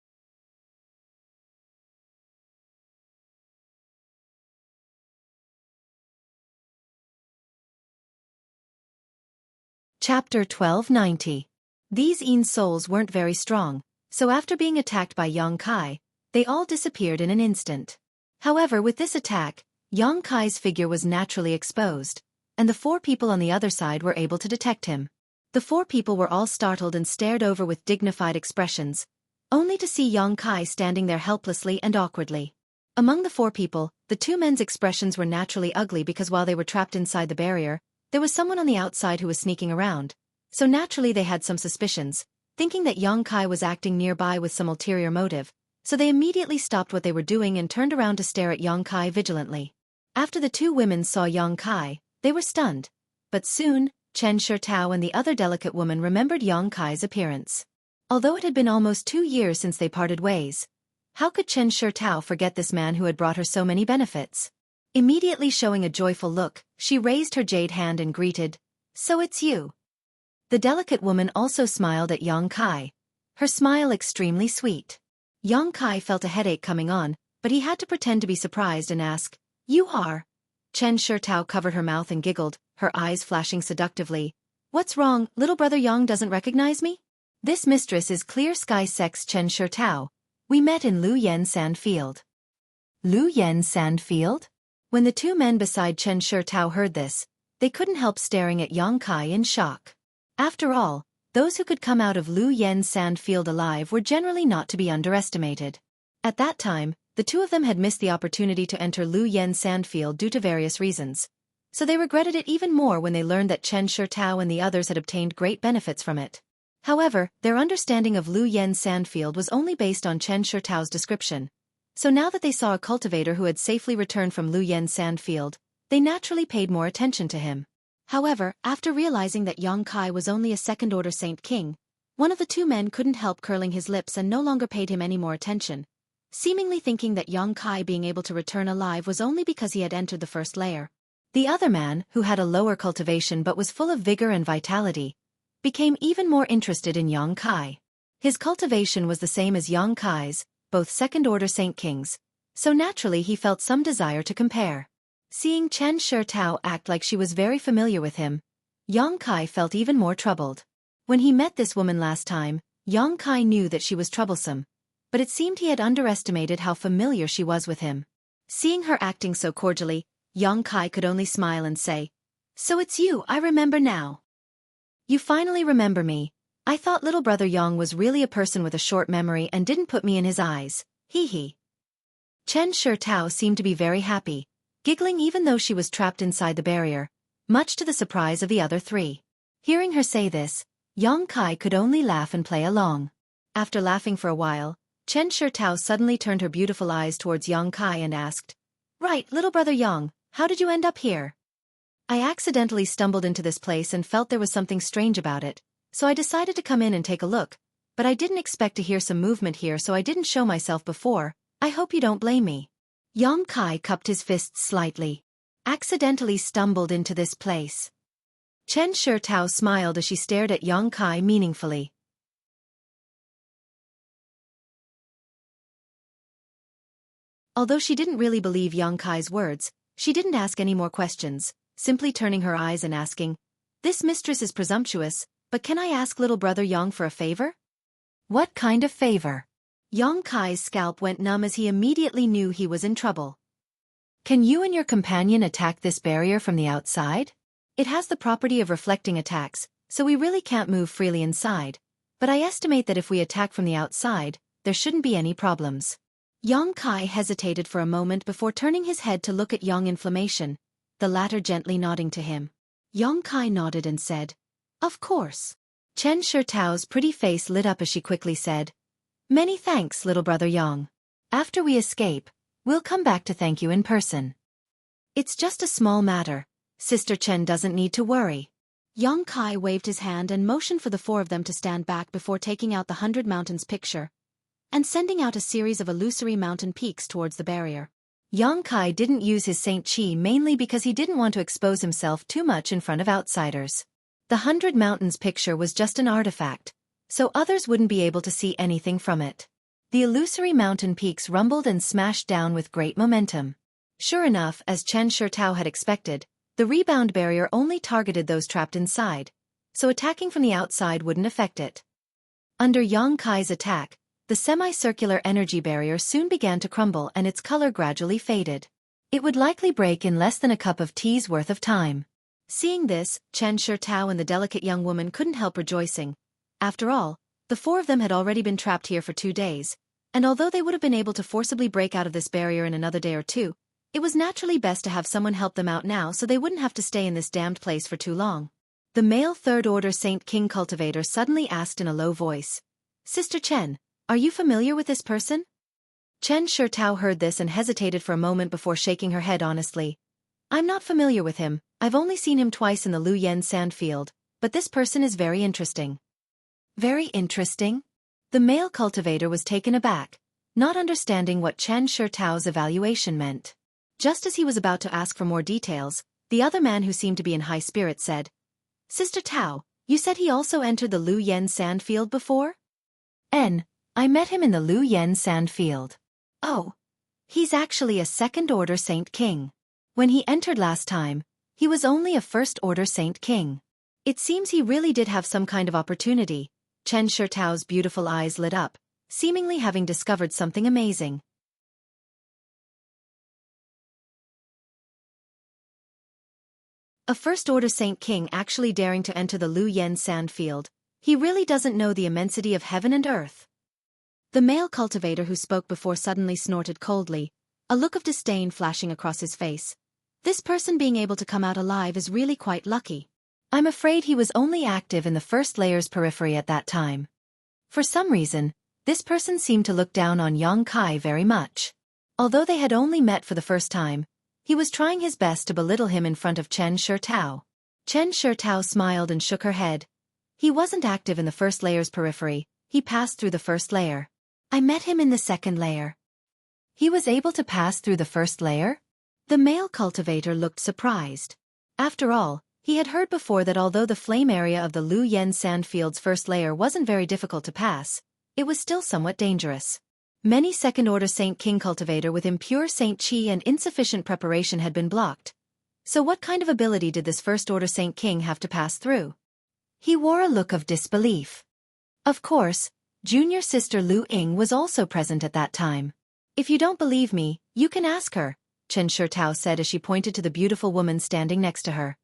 Chapter 1290. These Yin souls weren't very strong, so after being attacked by Yang Kai, they all disappeared in an instant. However, with this attack, Yang Kai's figure was naturally exposed, and the four people on the other side were able to detect him. The four people were all startled and stared over with dignified expressions, only to see Yang Kai standing there helplessly and awkwardly. Among the four people, the two men's expressions were naturally ugly because while they were trapped inside the barrier, there was someone on the outside who was sneaking around, so naturally they had some suspicions, thinking that Yang Kai was acting nearby with some ulterior motive, so they immediately stopped what they were doing and turned around to stare at Yang Kai vigilantly. After the two women saw Yang Kai, they were stunned. But soon, Chen Shirtao and the other delicate woman remembered Yang Kai's appearance. Although it had been almost 2 years since they parted ways, how could Chen Shirtao forget this man who had brought her so many benefits? Immediately showing a joyful look, she raised her jade hand and greeted, "So it's you." The delicate woman also smiled at Yang Kai, her smile extremely sweet. Yang Kai felt a headache coming on, but he had to pretend to be surprised and ask, "You are?" Chen Shirtao covered her mouth and giggled, her eyes flashing seductively. "What's wrong, little brother Yang doesn't recognize me? This mistress is Clear Sky Sex Chen Shirtao. We met in Lu Yen Sand Field." Lu Yen Sand Field? When the two men beside Chen Shirtao heard this, they couldn't help staring at Yang Kai in shock. After all, those who could come out of Lu Yen Sand Field alive were generally not to be underestimated. At that time, the two of them had missed the opportunity to enter Lu Yen Sand Field due to various reasons, so they regretted it even more when they learned that Chen Shirtao and the others had obtained great benefits from it. However, their understanding of Lu Yen Sand Field was only based on Chen Shirtao's description. So now that they saw a cultivator who had safely returned from Lu Yen Sand Field, they naturally paid more attention to him. However, after realizing that Yang Kai was only a second-order Saint King, one of the two men couldn't help curling his lips and no longer paid him any more attention, seemingly thinking that Yang Kai being able to return alive was only because he had entered the first layer. The other man, who had a lower cultivation but was full of vigor and vitality, became even more interested in Yang Kai. His cultivation was the same as Yang Kai's, both second-order Saint Kings, so naturally he felt some desire to compare. Seeing Chen Shirtao act like she was very familiar with him, Yang Kai felt even more troubled. When he met this woman last time, Yang Kai knew that she was troublesome, but it seemed he had underestimated how familiar she was with him. Seeing her acting so cordially, Yang Kai could only smile and say, "So it's you, I remember now. You finally remember me. I thought little brother Yang was really a person with a short memory and didn't put me in his eyes, hee." Chen Shirtao seemed to be very happy, giggling even though she was trapped inside the barrier, much to the surprise of the other three. Hearing her say this, Yang Kai could only laugh and play along. After laughing for a while, Chen Shirtao suddenly turned her beautiful eyes towards Yang Kai and asked, "Right, little brother Yang, how did you end up here?" "I accidentally stumbled into this place and felt there was something strange about it, so I decided to come in and take a look, but I didn't expect to hear some movement here so I didn't show myself before. I hope you don't blame me." Yang Kai cupped his fists slightly. "Accidentally stumbled into this place." Chen Shirtao smiled as she stared at Yang Kai meaningfully. Although she didn't really believe Yang Kai's words, she didn't ask any more questions, simply turning her eyes and asking, "This mistress is presumptuous, but can I ask little brother Yang for a favor?" "What kind of favor?" Yang Kai's scalp went numb as he immediately knew he was in trouble. "Can you and your companion attack this barrier from the outside? It has the property of reflecting attacks, so we really can't move freely inside, but I estimate that if we attack from the outside, there shouldn't be any problems." Yang Kai hesitated for a moment before turning his head to look at Yang Inflammation, the latter gently nodding to him. Yang Kai nodded and said, "Of course. Chen Shitao's pretty face lit up as she quickly said, "Many thanks, little brother Yang. After we escape, we'll come back to thank you in person. It's just a small matter. Sister Chen doesn't need to worry." Yang Kai waved his hand and motioned for the four of them to stand back before taking out the 100 Mountains picture and sending out a series of illusory mountain peaks towards the barrier. Yang Kai didn't use his Saint Chi mainly because he didn't want to expose himself too much in front of outsiders. The 100 Mountains picture was just an artifact, so others wouldn't be able to see anything from it. The illusory mountain peaks rumbled and smashed down with great momentum. Sure enough, as Chen Shitao had expected, the rebound barrier only targeted those trapped inside, so attacking from the outside wouldn't affect it. Under Yang Kai's attack, the semicircular energy barrier soon began to crumble and its color gradually faded. It would likely break in less than a cup of tea's worth of time. Seeing this, Chen Shitao and the delicate young woman couldn't help rejoicing. After all, the four of them had already been trapped here for 2 days, and although they would have been able to forcibly break out of this barrier in another day or two, it was naturally best to have someone help them out now so they wouldn't have to stay in this damned place for too long. The male third-order Saint King cultivator suddenly asked in a low voice, "Sister Chen, are you familiar with this person?" Chen Shitao heard this and hesitated for a moment before shaking her head honestly. "I'm not familiar with him. I've only seen him twice in the Luyan sandfield, but this person is very interesting." "Very interesting?" The male cultivator was taken aback, not understanding what Chen Shitao's evaluation meant. Just as he was about to ask for more details, the other man who seemed to be in high spirits said, "Sister Tao, you said he also entered the Luyan sandfield before?" I met him in the Luyan sandfield." "Oh. He's actually a second-order Saint King. When he entered last time, he was only a first-order Saint King. It seems he really did have some kind of opportunity." Chen Shitao's beautiful eyes lit up, seemingly having discovered something amazing. A first-order Saint King actually daring to enter the Luyan sandfield. He really doesn't know the immensity of heaven and earth. The male cultivator who spoke before suddenly snorted coldly, a look of disdain flashing across his face. This person being able to come out alive is really quite lucky. I'm afraid he was only active in the first layer's periphery at that time. For some reason, this person seemed to look down on Yang Kai very much. Although they had only met for the first time, he was trying his best to belittle him in front of Chen Shitao. Chen Shitao smiled and shook her head. He wasn't active in the first layer's periphery, he passed through the first layer. I met him in the second layer. He was able to pass through the first layer? The male cultivator looked surprised. After all, he had heard before that although the flame area of the Luyan sandfield's first layer wasn't very difficult to pass, it was still somewhat dangerous. Many second-order Saint King cultivator with impure Saint Chi and insufficient preparation had been blocked. So what kind of ability did this first-order Saint King have to pass through? He wore a look of disbelief. Of course, junior sister Lu Ying was also present at that time. "If you don't believe me, you can ask her," Chen Shitao said as she pointed to the beautiful woman standing next to her.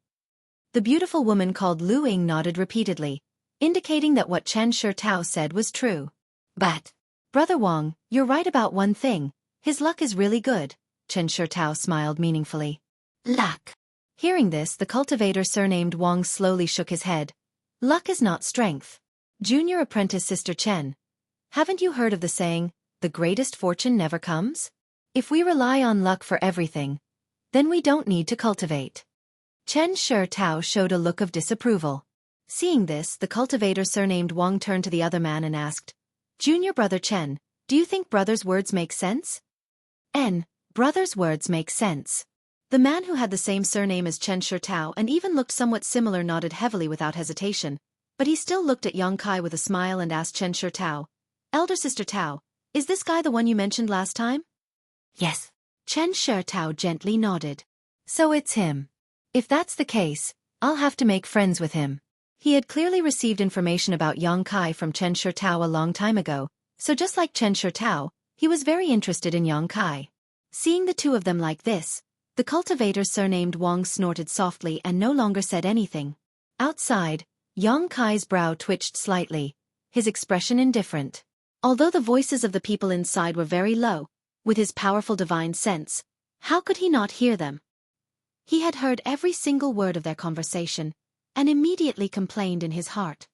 The beautiful woman called Lu Ying nodded repeatedly, indicating that what Chen Shitao said was true. "But, Brother Wang, you're right about one thing, his luck is really good," Chen Shitao smiled meaningfully. "Luck." Hearing this, the cultivator surnamed Wang slowly shook his head. "Luck is not strength. Junior apprentice Sister Chen, haven't you heard of the saying, the greatest fortune never comes? If we rely on luck for everything, then we don't need to cultivate." Chen Shitao showed a look of disapproval. Seeing this, the cultivator surnamed Wang turned to the other man and asked, "Junior brother Chen, do you think brother's words make sense?" Brother's words make sense." The man who had the same surname as Chen Shitao and even looked somewhat similar nodded heavily without hesitation, but he still looked at Yang Kai with a smile and asked Chen Shitao, "Elder sister Tao, is this guy the one you mentioned last time?" "Yes." Chen Shitao gently nodded. "So it's him. If that's the case, I'll have to make friends with him." He had clearly received information about Yang Kai from Chen Shitao a long time ago, so just like Chen Shitao, he was very interested in Yang Kai. Seeing the two of them like this, the cultivator surnamed Wang snorted softly and no longer said anything. Outside, Yang Kai's brow twitched slightly, his expression indifferent. Although the voices of the people inside were very low, with his powerful divine sense, how could he not hear them? He had heard every single word of their conversation, and immediately complained in his heart.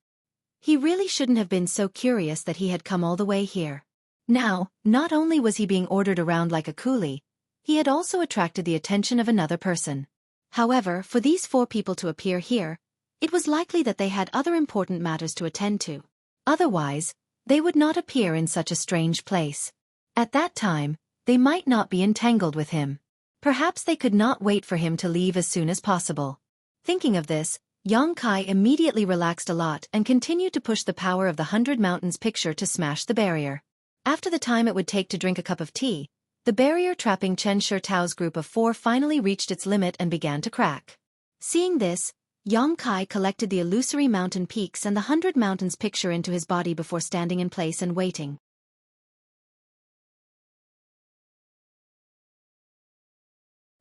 He really shouldn't have been so curious that he had come all the way here. Now, not only was he being ordered around like a coolie, he had also attracted the attention of another person. However, for these 4 people to appear here, it was likely that they had other important matters to attend to. Otherwise, they would not appear in such a strange place. At that time, they might not be entangled with him. Perhaps they could not wait for him to leave as soon as possible. Thinking of this, Xueqi immediately relaxed a lot and continued to push the power of the 100 Mountains picture to smash the barrier. After the time it would take to drink a cup of tea, the barrier trapping Chen Shitao's group of 4 finally reached its limit and began to crack. Seeing this, Xueqi collected the illusory mountain peaks and the 100 Mountains picture into his body before standing in place and waiting.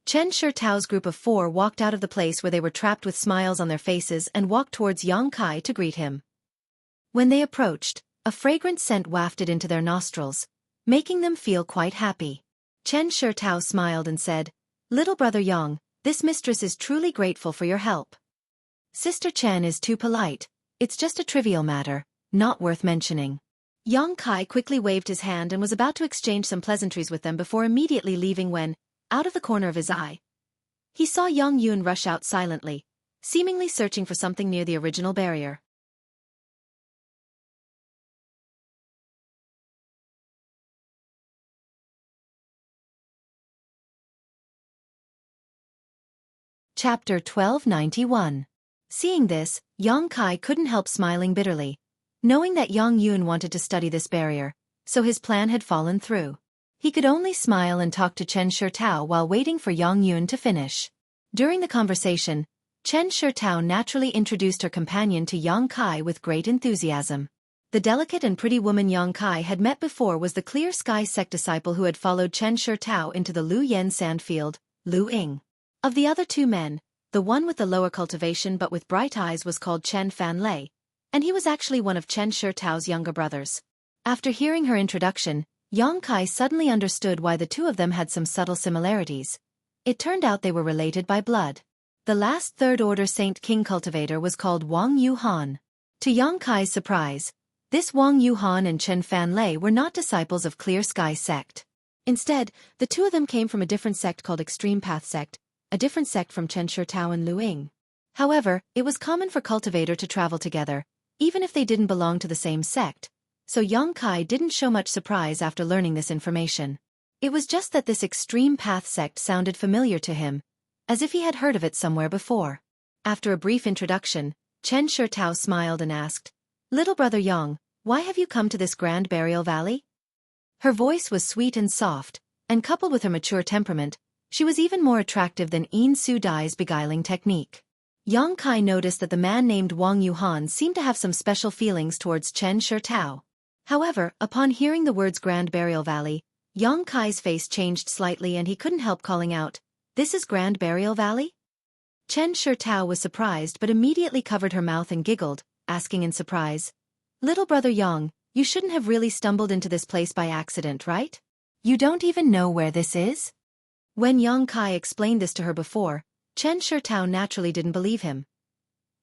Chen Shitao's group of 4 walked out of the place where they were trapped with smiles on their faces and walked towards Xueqi to greet him. When they approached, a fragrant scent wafted into their nostrils, making them feel quite happy. Chen Shitao smiled and said, "Little brother Yang, this mistress is truly grateful for your help. Sister Chen is too polite, it's just a trivial matter, not worth mentioning." Xueqi quickly waved his hand and was about to exchange some pleasantries with them before immediately leaving when, out of the corner of his eye, he saw Yang Yun rush out silently, seemingly searching for something near the original barrier. Chapter 1291. Seeing this, Xueqi couldn't help smiling bitterly, knowing that Yang Yun wanted to study this barrier, so his plan had fallen through. He could only smile and talk to Chen Shitao while waiting for Yang Yun to finish. During the conversation, Chen Shitao naturally introduced her companion to Xueqi with great enthusiasm. The delicate and pretty woman Xueqi had met before was the Clear Sky sect disciple who had followed Chen Shitao into the Lu Yen sandfield, Lu Ying. Of the other 2 men, the one with the lower cultivation but with bright eyes was called Chen Fanlei, and he was actually one of Chen Shitao's younger brothers. After hearing her introduction, Xueqi suddenly understood why the 2 of them had some subtle similarities. It turned out they were related by blood. The last 3rd Order Saint King cultivator was called Wang Yuhan. To Xueqi's surprise, this Wang Yuhan and Chen Fanlei were not disciples of Clear Sky sect. Instead, the 2 of them came from a different sect called Extreme Path sect, a different sect from Chen Shitao and Lu Ying. However, it was common for cultivator to travel together, even if they didn't belong to the same sect, so Xueqi didn't show much surprise after learning this information. It was just that this Extreme Path sect sounded familiar to him, as if he had heard of it somewhere before. After a brief introduction, Chen Shitao smiled and asked, "Little brother Yang, why have you come to this grand burial valley?" Her voice was sweet and soft, and coupled with her mature temperament, she was even more attractive than Yin Su Dai's beguiling technique. Xueqi noticed that the man named Wang Yuhan seemed to have some special feelings towards Chen Shitao. However, upon hearing the words Grand Burial Valley, Xueqi's face changed slightly and he couldn't help calling out, "This is Grand Burial Valley?" Chen Shitao was surprised but immediately covered her mouth and giggled, asking in surprise, "Little brother Yang, you shouldn't have really stumbled into this place by accident, right? You don't even know where this is?" When Xueqi explained this to her before, Chen Shitao naturally didn't believe him.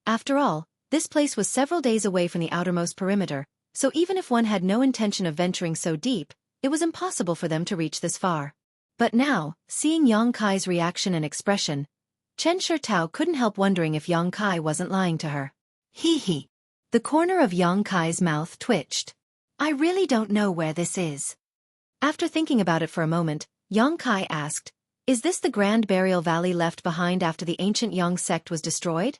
After all, this place was several days away from the outermost perimeter, so even if one had no intention of venturing so deep, it was impossible for them to reach this far. But now, seeing Xueqi's reaction and expression, Chen Shitao couldn't help wondering if Xueqi wasn't lying to her. Hee. The corner of Xueqi's mouth twitched. "I really don't know where this is." After thinking about it for a moment, Xueqi asked, "Is this the Grand Burial Valley left behind after the ancient Yang sect was destroyed?"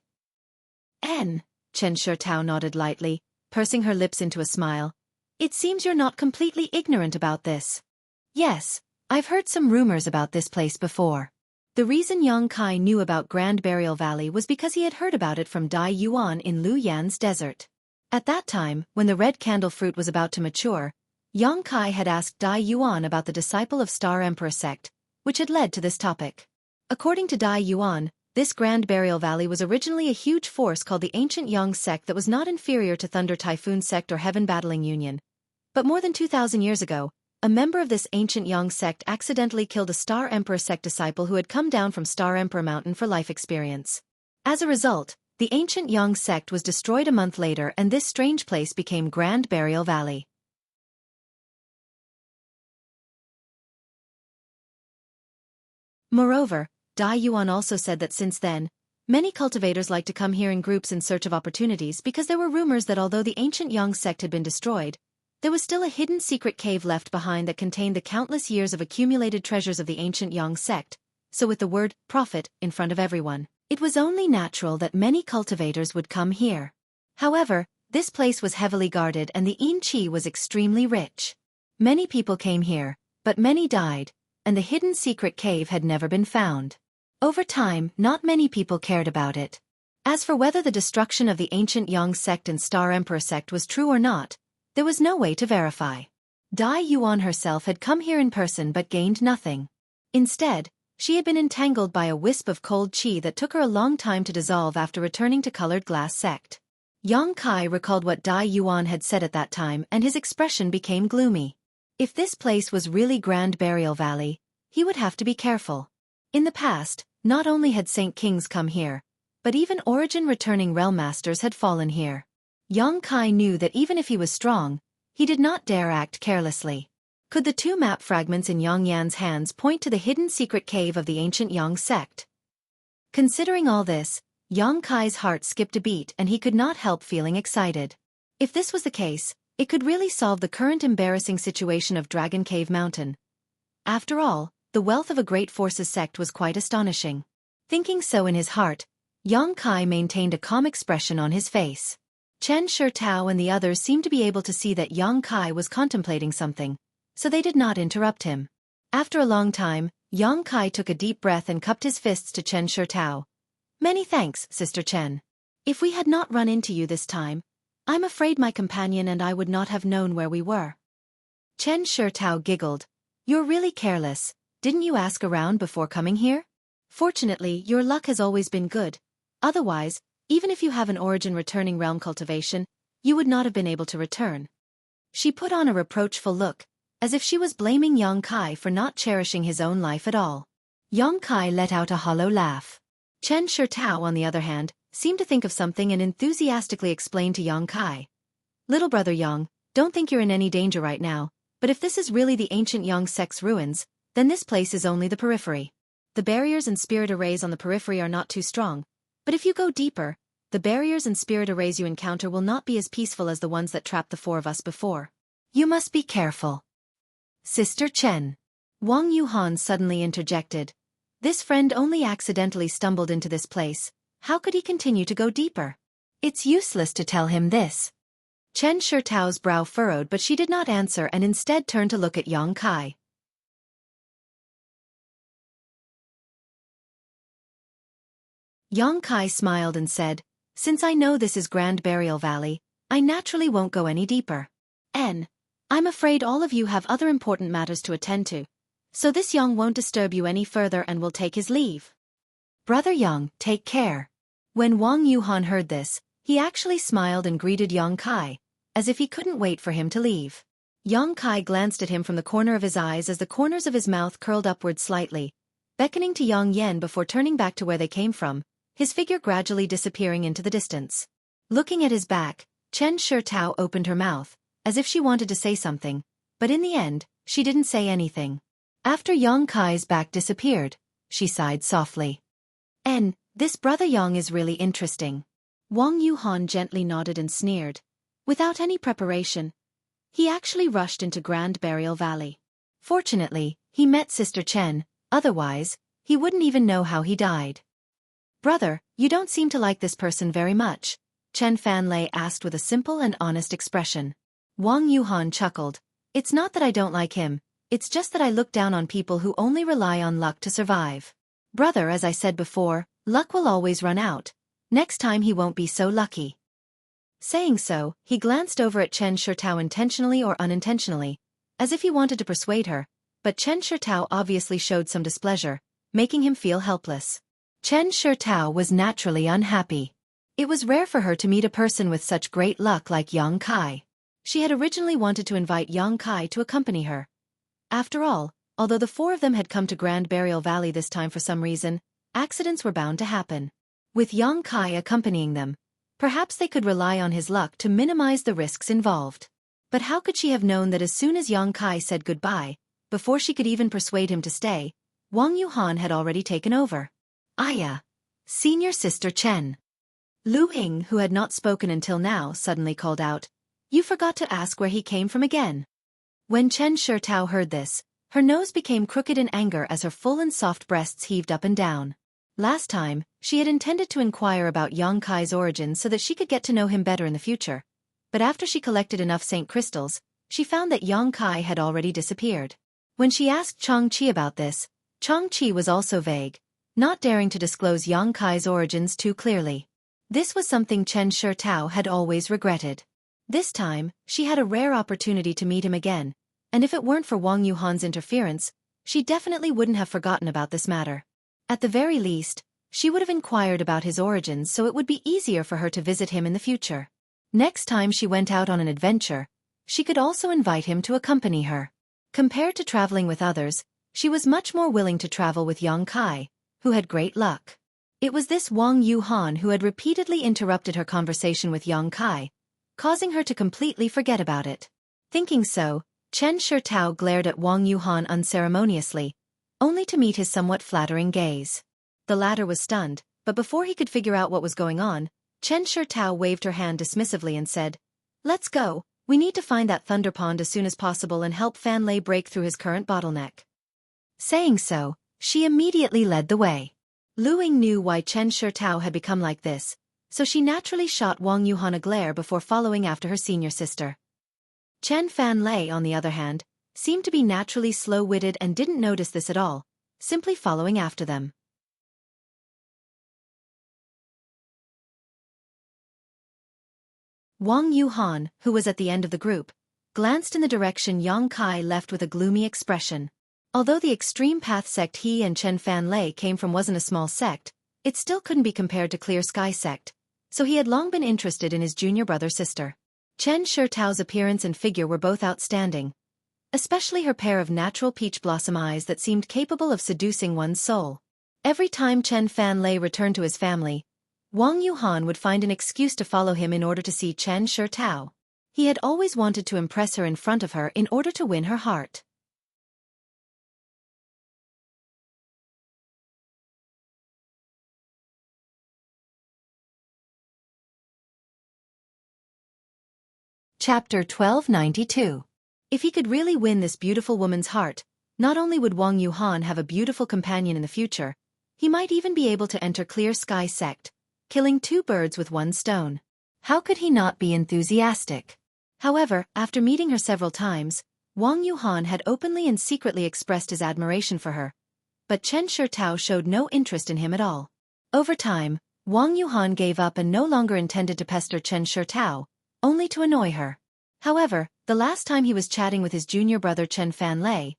Chen Shitao nodded lightly, pursing her lips into a smile. "It seems you're not completely ignorant about this." "Yes, I've heard some rumors about this place before." The reason Xueqi knew about Grand Burial Valley was because he had heard about it from Dai Yuan in Lu Yan's desert. At that time, when the red candle fruit was about to mature, Xueqi had asked Dai Yuan about the disciple of Star Emperor sect, which had led to this topic. According to Dai Yuan, this Grand Burial Valley was originally a huge force called the Ancient Yang sect that was not inferior to Thunder Typhoon sect or Heaven Battling Union. But more than 2,000 years ago, a member of this Ancient Yang sect accidentally killed a Star Emperor sect disciple who had come down from Star Emperor Mountain for life experience. As a result, The ancient Yang sect was destroyed a month later and this strange place became Grand Burial Valley. Moreover, Dai Yuan also said that since then, many cultivators like to come here in groups in search of opportunities because there were rumors that although the ancient Yang sect had been destroyed, there was still a hidden secret cave left behind that contained the countless years of accumulated treasures of the ancient Yang sect, so with the word prophet in front of everyone, it was only natural that many cultivators would come here. However, this place was heavily guarded and the Yin Qi was extremely rich. Many people came here, but many died, and the hidden secret cave had never been found. Over time, not many people cared about it. As for whether the destruction of the ancient Yang sect and Star Emperor sect was true or not, there was no way to verify. Dai Yuan herself had come here in person but gained nothing. Instead, she had been entangled by a wisp of cold qi that took her a long time to dissolve after returning to Colored Glass sect. Yang Kai recalled what Dai Yuan had said at that time and his expression became gloomy. If this place was really Grand Burial Valley, he would have to be careful. In the past, not only had Saint Kings come here, but even origin returning realm masters had fallen here. Yang Kai knew that even if he was strong, he did not dare act carelessly. Could the two map fragments in Yang Yan's hands point to the hidden secret cave of the ancient Yang sect? Considering all this, Yang Kai's heart skipped a beat and he could not help feeling excited. If this was the case, it could really solve the current embarrassing situation of Dragon Cave Mountain. After all, the wealth of a great forces sect was quite astonishing. Thinking so in his heart, Yang Kai maintained a calm expression on his face. Chen Shitao and the others seemed to be able to see that Yang Kai was contemplating something, so they did not interrupt him. After a long time, Yang Kai took a deep breath and cupped his fists to Chen Shitao. Many thanks, Sister Chen. If we had not run into you this time, I'm afraid my companion and I would not have known where we were. Chen Shitao giggled. You're really careless. Didn't you ask around before coming here? Fortunately, your luck has always been good. Otherwise, even if you have an origin returning realm cultivation, you would not have been able to return. She put on a reproachful look, as if she was blaming Yang Kai for not cherishing his own life at all. Yang Kai let out a hollow laugh. Chen Shitao, on the other hand, seemed to think of something and enthusiastically explained to Yang Kai. Little brother Yang, don't think you're in any danger right now, but if this is really the ancient Yang sect's ruins, then this place is only the periphery. The barriers and spirit arrays on the periphery are not too strong, but if you go deeper, the barriers and spirit arrays you encounter will not be as peaceful as the ones that trapped the four of us before. You must be careful. Sister Chen. Wang Yuhan suddenly interjected. This friend only accidentally stumbled into this place. How could he continue to go deeper? It's useless to tell him this. Chen Shitao's brow furrowed but she did not answer and instead turned to look at Yang Kai. Yang Kai smiled and said, since I know this is Grand Burial Valley, I naturally won't go any deeper. I'm afraid all of you have other important matters to attend to, so this Yang won't disturb you any further and will take his leave. Brother Yang, take care. When Wang Yuhan heard this, he actually smiled and greeted Yang Kai, as if he couldn't wait for him to leave. Yang Kai glanced at him from the corner of his eyes as the corners of his mouth curled upward slightly, beckoning to Yang Yan before turning back to where they came from, his figure gradually disappearing into the distance. Looking at his back, Chen Shitao opened her mouth, as if she wanted to say something, but in the end, she didn't say anything. After Yang Kai's back disappeared, she sighed softly. This brother Yang is really interesting. Wang Yuhan gently nodded and sneered. Without any preparation, he actually rushed into Grand Burial Valley. Fortunately, he met Sister Chen, otherwise, he wouldn't even know how he died. Brother, you don't seem to like this person very much, Chen Fanlei asked with a simple and honest expression. Wang Yuhan chuckled. It's not that I don't like him, it's just that I look down on people who only rely on luck to survive. Brother, as I said before, luck will always run out. Next time he won't be so lucky. Saying so, he glanced over at Chen Shitao intentionally or unintentionally, as if he wanted to persuade her, but Chen Shitao obviously showed some displeasure, making him feel helpless. Chen Shitao was naturally unhappy. It was rare for her to meet a person with such great luck like Yang Kai. She had originally wanted to invite Yang Kai to accompany her. After all, although the four of them had come to Grand Burial Valley this time for some reason, accidents were bound to happen. With Yang Kai accompanying them, perhaps they could rely on his luck to minimize the risks involved. But how could she have known that as soon as Yang Kai said goodbye, before she could even persuade him to stay, Wang Yuhan had already taken over? Aya. Senior Sister Chen. Lu Ying, who had not spoken until now, suddenly called out, "You forgot to ask where he came from again." When Chen Shitao heard this, her nose became crooked in anger as her full and soft breasts heaved up and down. Last time, she had intended to inquire about Yang Kai's origin so that she could get to know him better in the future. But after she collected enough saint crystals, she found that Yang Kai had already disappeared. When she asked Chang Qi about this, Chang Qi was also vague, not daring to disclose Yang Kai's origins too clearly. This was something Chen Shitao had always regretted. This time, she had a rare opportunity to meet him again, and if it weren't for Wang Yuhan's interference, she definitely wouldn't have forgotten about this matter. At the very least, she would have inquired about his origins so it would be easier for her to visit him in the future. Next time she went out on an adventure, she could also invite him to accompany her. Compared to traveling with others, she was much more willing to travel with Yang Kai, who had great luck. It was this Wang Yuhan who had repeatedly interrupted her conversation with Yang Kai, causing her to completely forget about it. Thinking so, Chen Shitao glared at Wang Yuhan unceremoniously, only to meet his somewhat flattering gaze. The latter was stunned, but before he could figure out what was going on, Chen Shitao waved her hand dismissively and said, "Let's go, we need to find that thunder pond as soon as possible and help Fan Lei break through his current bottleneck." Saying so, she immediately led the way. Lu Ying knew why Chen Shitao had become like this, so she naturally shot Wang Yuhan a glare before following after her senior sister. Chen Fan Lei, on the other hand, seemed to be naturally slow-witted and didn't notice this at all, simply following after them. Wang Yuhan, who was at the end of the group, glanced in the direction Yang Kai left with a gloomy expression. Although the extreme path sect he and Chen Fan Lei came from wasn't a small sect, it still couldn't be compared to Clear Sky sect, so he had long been interested in his junior brother-sister. Chen Shitao's appearance and figure were both outstanding, especially her pair of natural peach blossom eyes that seemed capable of seducing one's soul. Every time Chen Fan Lei returned to his family, Wang Yuhan would find an excuse to follow him in order to see Chen Shitao. He had always wanted to impress her in front of her in order to win her heart. Chapter 1292. If he could really win this beautiful woman's heart, not only would Wang Yuhan have a beautiful companion in the future, he might even be able to enter Clear Sky sect, killing two birds with one stone. How could he not be enthusiastic? However, after meeting her several times, Wang Yuhan had openly and secretly expressed his admiration for her, but Chen Shitao showed no interest in him at all. Over time, Wang Yuhan gave up and no longer intended to pester Chen Shitao, only to annoy her. However, the last time he was chatting with his junior brother Chen Fan Lei,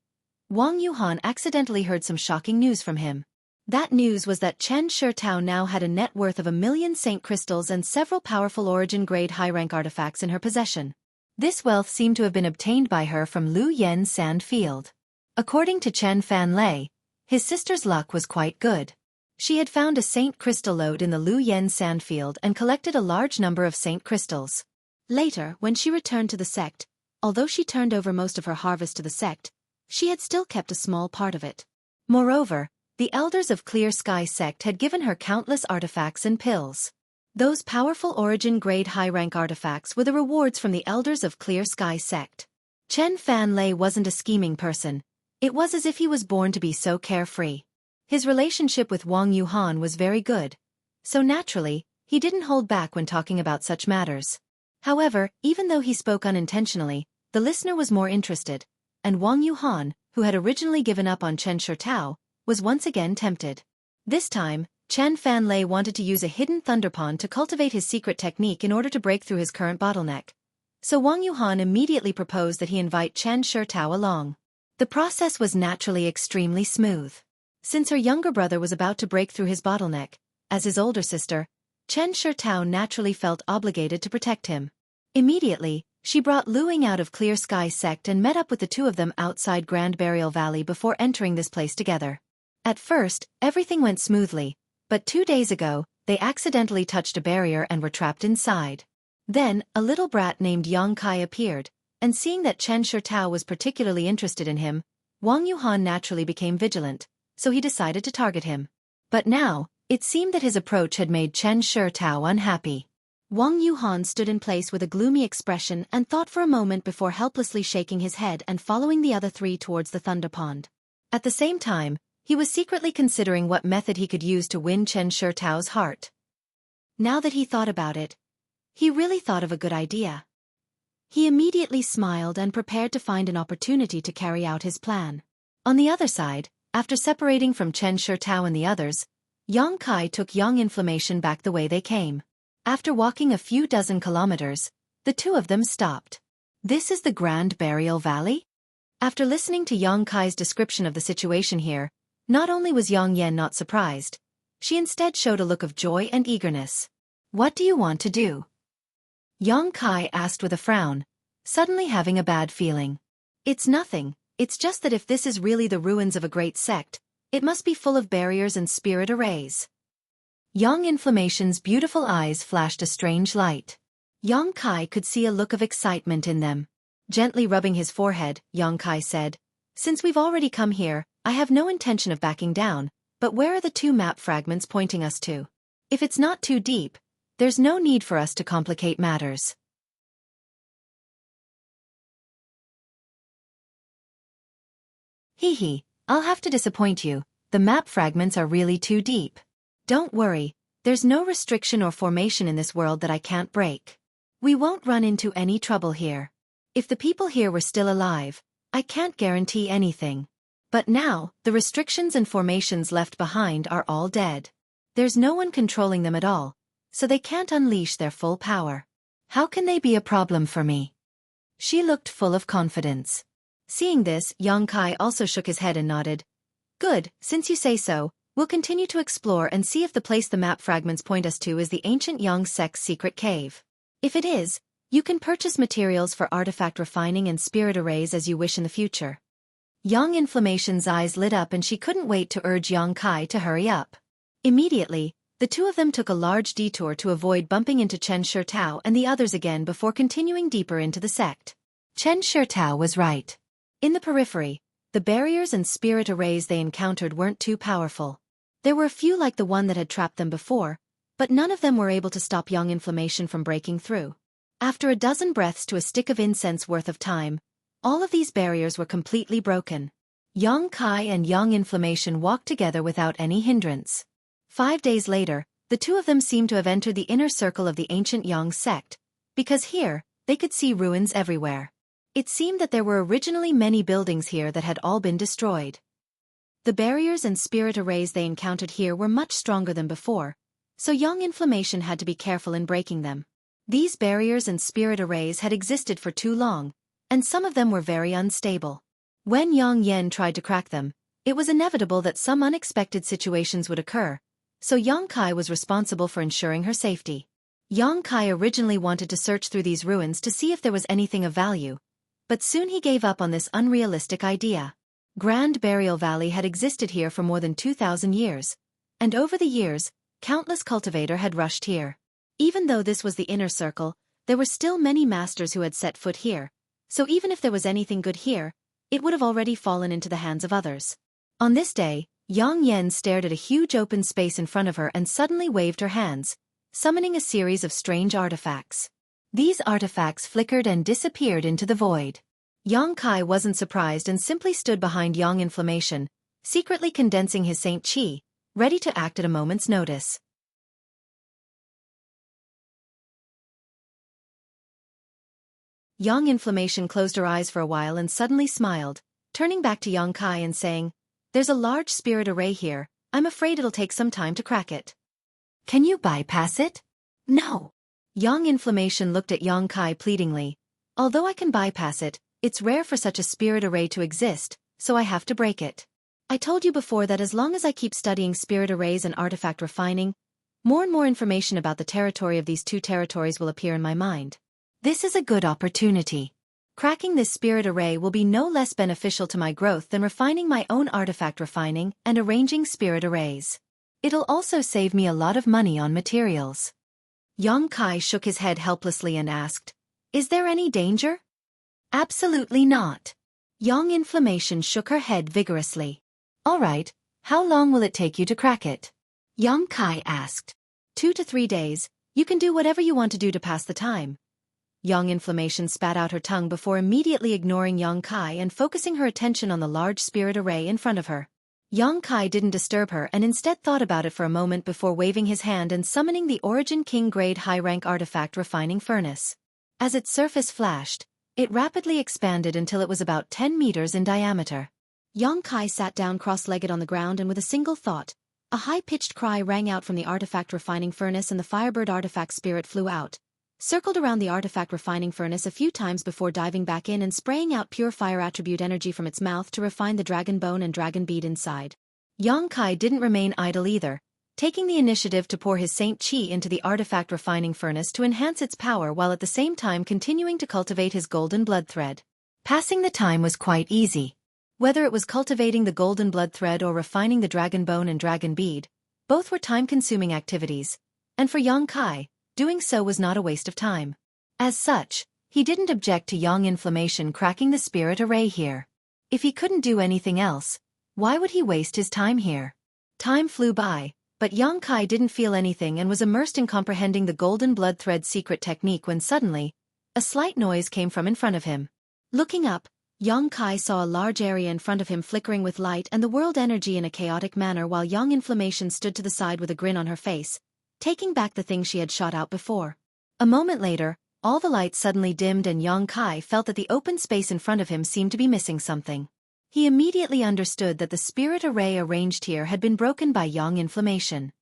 Wang Yuhan accidentally heard some shocking news from him. That news was that Chen Shitao now had a net worth of 1,000,000 saint crystals and several powerful origin-grade high-rank artifacts in her possession. This wealth seemed to have been obtained by her from Lu Yen's sand field. According to Chen Fan Lei, his sister's luck was quite good. She had found a saint crystal lode in the Lu Yen sand field and collected a large number of saint crystals. Later, when she returned to the sect, although she turned over most of her harvest to the sect, she had still kept a small part of it. Moreover, the elders of Clear Sky sect had given her countless artifacts and pills. Those powerful origin-grade high-rank artifacts were the rewards from the elders of Clear Sky sect. Chen Fan Lei wasn't a scheming person. It was as if he was born to be so carefree. His relationship with Wang Yuhan was very good, so naturally, he didn't hold back when talking about such matters. However, even though he spoke unintentionally, the listener was more interested, and Wang Yuhan, who had originally given up on Chen Shitao, was once again tempted. This time, Chen Fan Lei wanted to use a hidden thunder pond to cultivate his secret technique in order to break through his current bottleneck. So Wang Yuhan immediately proposed that he invite Chen Shitao along. The process was naturally extremely smooth. Since her younger brother was about to break through his bottleneck, as his older sister, Chen Shitao naturally felt obligated to protect him. Immediately, she brought Lu Ying out of Clear Sky sect and met up with the two of them outside Grand Burial Valley before entering this place together. At first, everything went smoothly, but 2 days ago, they accidentally touched a barrier and were trapped inside. Then, a little brat named Yang Kai appeared, and seeing that Chen Shitao was particularly interested in him, Wang Yuhan naturally became vigilant, so he decided to target him. But now, it seemed that his approach had made Chen Shitao unhappy. Wang Yuhan stood in place with a gloomy expression and thought for a moment before helplessly shaking his head and following the other three towards the thunder pond. At the same time, he was secretly considering what method he could use to win Chen Shitao's heart. Now that he thought about it, he really thought of a good idea. He immediately smiled and prepared to find an opportunity to carry out his plan. On the other side, after separating from Chen Shitao and the others, Yang Kai took Yang Inflammation back the way they came. After walking a few dozen kilometers, the two of them stopped. This is the Grand Burial Valley? After listening to Yang Kai's description of the situation here, not only was Yang Yan not surprised, she instead showed a look of joy and eagerness. What do you want to do? Yang Kai asked with a frown, suddenly having a bad feeling. It's nothing, it's just that if this is really the ruins of a great sect, it must be full of barriers and spirit arrays. Yang Inflammation's beautiful eyes flashed a strange light. Yang Kai could see a look of excitement in them. Gently rubbing his forehead, Yang Kai said, "Since we've already come here, I have no intention of backing down, but where are the two map fragments pointing us to? If it's not too deep, there's no need for us to complicate matters." Hee, I'll have to disappoint you, the map fragments are really too deep. Don't worry, there's no restriction or formation in this world that I can't break. We won't run into any trouble here. If the people here were still alive, I can't guarantee anything. But now, the restrictions and formations left behind are all dead. There's no one controlling them at all, so they can't unleash their full power. How can they be a problem for me? She looked full of confidence. Seeing this, Yang Kai also shook his head and nodded. Good, since you say so, we'll continue to explore and see if the place the map fragments point us to is the ancient Yang sect's secret cave. If it is, you can purchase materials for artifact refining and spirit arrays as you wish in the future. Yang Inflammation's eyes lit up and she couldn't wait to urge Yang Kai to hurry up. Immediately, the two of them took a large detour to avoid bumping into Chen Shitao and the others again before continuing deeper into the sect. Chen Shitao was right. In the periphery, the barriers and spirit arrays they encountered weren't too powerful. There were a few like the one that had trapped them before, but none of them were able to stop Yang Inflammation from breaking through. After a dozen breaths to a stick of incense worth of time, all of these barriers were completely broken. Yang Kai and Yang Inflammation walked together without any hindrance. 5 days later, the two of them seemed to have entered the inner circle of the ancient Yang sect, because here, they could see ruins everywhere. It seemed that there were originally many buildings here that had all been destroyed. The barriers and spirit arrays they encountered here were much stronger than before, so Yang Inflammation had to be careful in breaking them. These barriers and spirit arrays had existed for too long, and some of them were very unstable. When Yang Yan tried to crack them, it was inevitable that some unexpected situations would occur, so Yang Kai was responsible for ensuring her safety. Yang Kai originally wanted to search through these ruins to see if there was anything of value, but soon he gave up on this unrealistic idea. Grand Burial Valley had existed here for more than 2,000 years, and over the years, countless cultivators had rushed here. Even though this was the inner circle, there were still many masters who had set foot here, so even if there was anything good here, it would have already fallen into the hands of others. On this day, Yang Yan stared at a huge open space in front of her and suddenly waved her hands, summoning a series of strange artifacts. These artifacts flickered and disappeared into the void. Yang Kai wasn't surprised and simply stood behind Yang Inflammation, secretly condensing his Saint Qi, ready to act at a moment's notice. Yang Inflammation closed her eyes for a while and suddenly smiled, turning back to Yang Kai and saying, "There's a large spirit array here, I'm afraid it'll take some time to crack it." "Can you bypass it?" "No." Yang Inflammation looked at Yang Kai pleadingly. "Although I can bypass it, it's rare for such a spirit array to exist, so I have to break it. I told you before that as long as I keep studying spirit arrays and artifact refining, more and more information about the territory of these two territories will appear in my mind. This is a good opportunity. Cracking this spirit array will be no less beneficial to my growth than refining my own artifact refining and arranging spirit arrays." It'll also save me a lot of money on materials. Yang Kai shook his head helplessly and asked, "Is there any danger?" "Absolutely not." Yang Inflammation shook her head vigorously. "All right, how long will it take you to crack it?" Yang Kai asked. 2 to 3 days, you can do whatever you want to do to pass the time. Yang Inflammation spat out her tongue before immediately ignoring Yang Kai and focusing her attention on the large spirit array in front of her. Yang Kai didn't disturb her and instead thought about it for a moment before waving his hand and summoning the Origin King grade high-rank artifact refining furnace. As its surface flashed, it rapidly expanded until it was about 10 meters in diameter. Yang Kai sat down cross-legged on the ground and with a single thought, a high-pitched cry rang out from the artifact refining furnace and the Firebird artifact spirit flew out, circled around the artifact refining furnace a few times before diving back in and spraying out pure fire attribute energy from its mouth to refine the dragon bone and dragon bead inside. Yang Kai didn't remain idle either, taking the initiative to pour his Saint Qi into the artifact refining furnace to enhance its power while at the same time continuing to cultivate his golden blood thread. Passing the time was quite easy. Whether it was cultivating the golden blood thread or refining the dragon bone and dragon bead, both were time-consuming activities, and for Yang Kai, doing so was not a waste of time. As such, he didn't object to Yang Inflammation cracking the spirit array here. If he couldn't do anything else, why would he waste his time here? Time flew by, but Yang Kai didn't feel anything and was immersed in comprehending the golden blood thread secret technique when suddenly, a slight noise came from in front of him. Looking up, Yang Kai saw a large area in front of him flickering with light and the world energy in a chaotic manner while Yang Inflammation stood to the side with a grin on her face, taking back the thing she had shot out before. A moment later, all the lights suddenly dimmed and Yang Kai felt that the open space in front of him seemed to be missing something. He immediately understood that the spirit array arranged here had been broken by Yang Inflammation.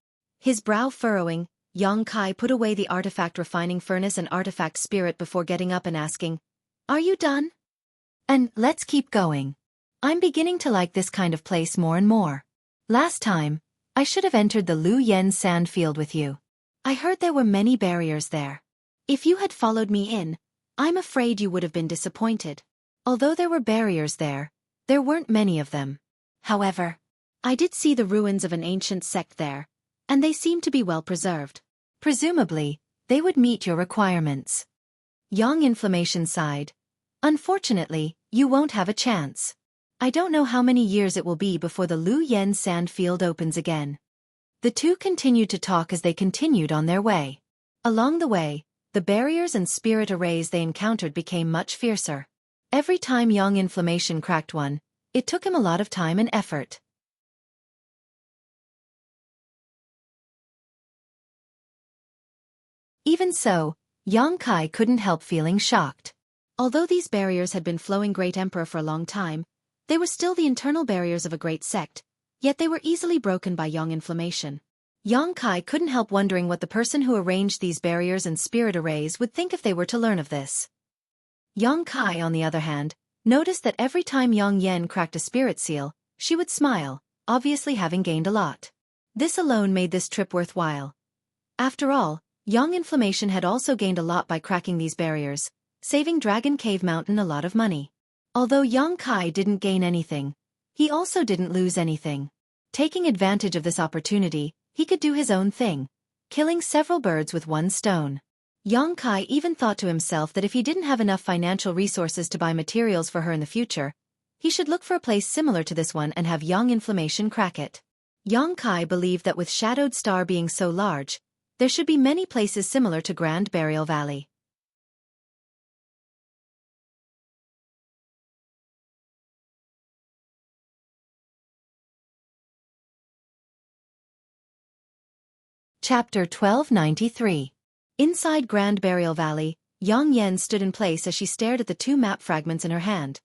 His brow furrowing, Yang Kai put away the artifact refining furnace and artifact spirit before getting up and asking, "Are you done? And let's keep going. I'm beginning to like this kind of place more and more. Last time, I should have entered the Lu Yen sand field with you. I heard there were many barriers there. If you had followed me in, I'm afraid you would have been disappointed. Although there were barriers there weren't many of them. However, I did see the ruins of an ancient sect there, and they seem to be well preserved. Presumably, they would meet your requirements." Yang Inflammation sighed. "Unfortunately, you won't have a chance. I don't know how many years it will be before the Lu Yen sand field opens again." The two continued to talk as they continued on their way. Along the way, the barriers and spirit arrays they encountered became much fiercer. Every time Yang Inflammation cracked one, it took him a lot of time and effort. Even so, Yang Kai couldn't help feeling shocked. Although these barriers had been flowing Great Emperor for a long time, they were still the internal barriers of a great sect, yet they were easily broken by Yang Inflammation. Yang Kai couldn't help wondering what the person who arranged these barriers and spirit arrays would think if they were to learn of this. Yang Kai, on the other hand, noticed that every time Yang Yen cracked a spirit seal, she would smile, obviously having gained a lot. This alone made this trip worthwhile. After all, Yang Inflammation had also gained a lot by cracking these barriers, saving Dragon Cave Mountain a lot of money. Although Yang Kai didn't gain anything, he also didn't lose anything. Taking advantage of this opportunity, he could do his own thing, killing several birds with one stone. Yang Kai even thought to himself that if he didn't have enough financial resources to buy materials for her in the future, he should look for a place similar to this one and have Yang Inflammation crack it. Yang Kai believed that with Shadowed Star being so large, there should be many places similar to Grand Burial Valley. Chapter 1293. Inside Grand Burial Valley, Yang Yen stood in place as she stared at the two map fragments in her hand.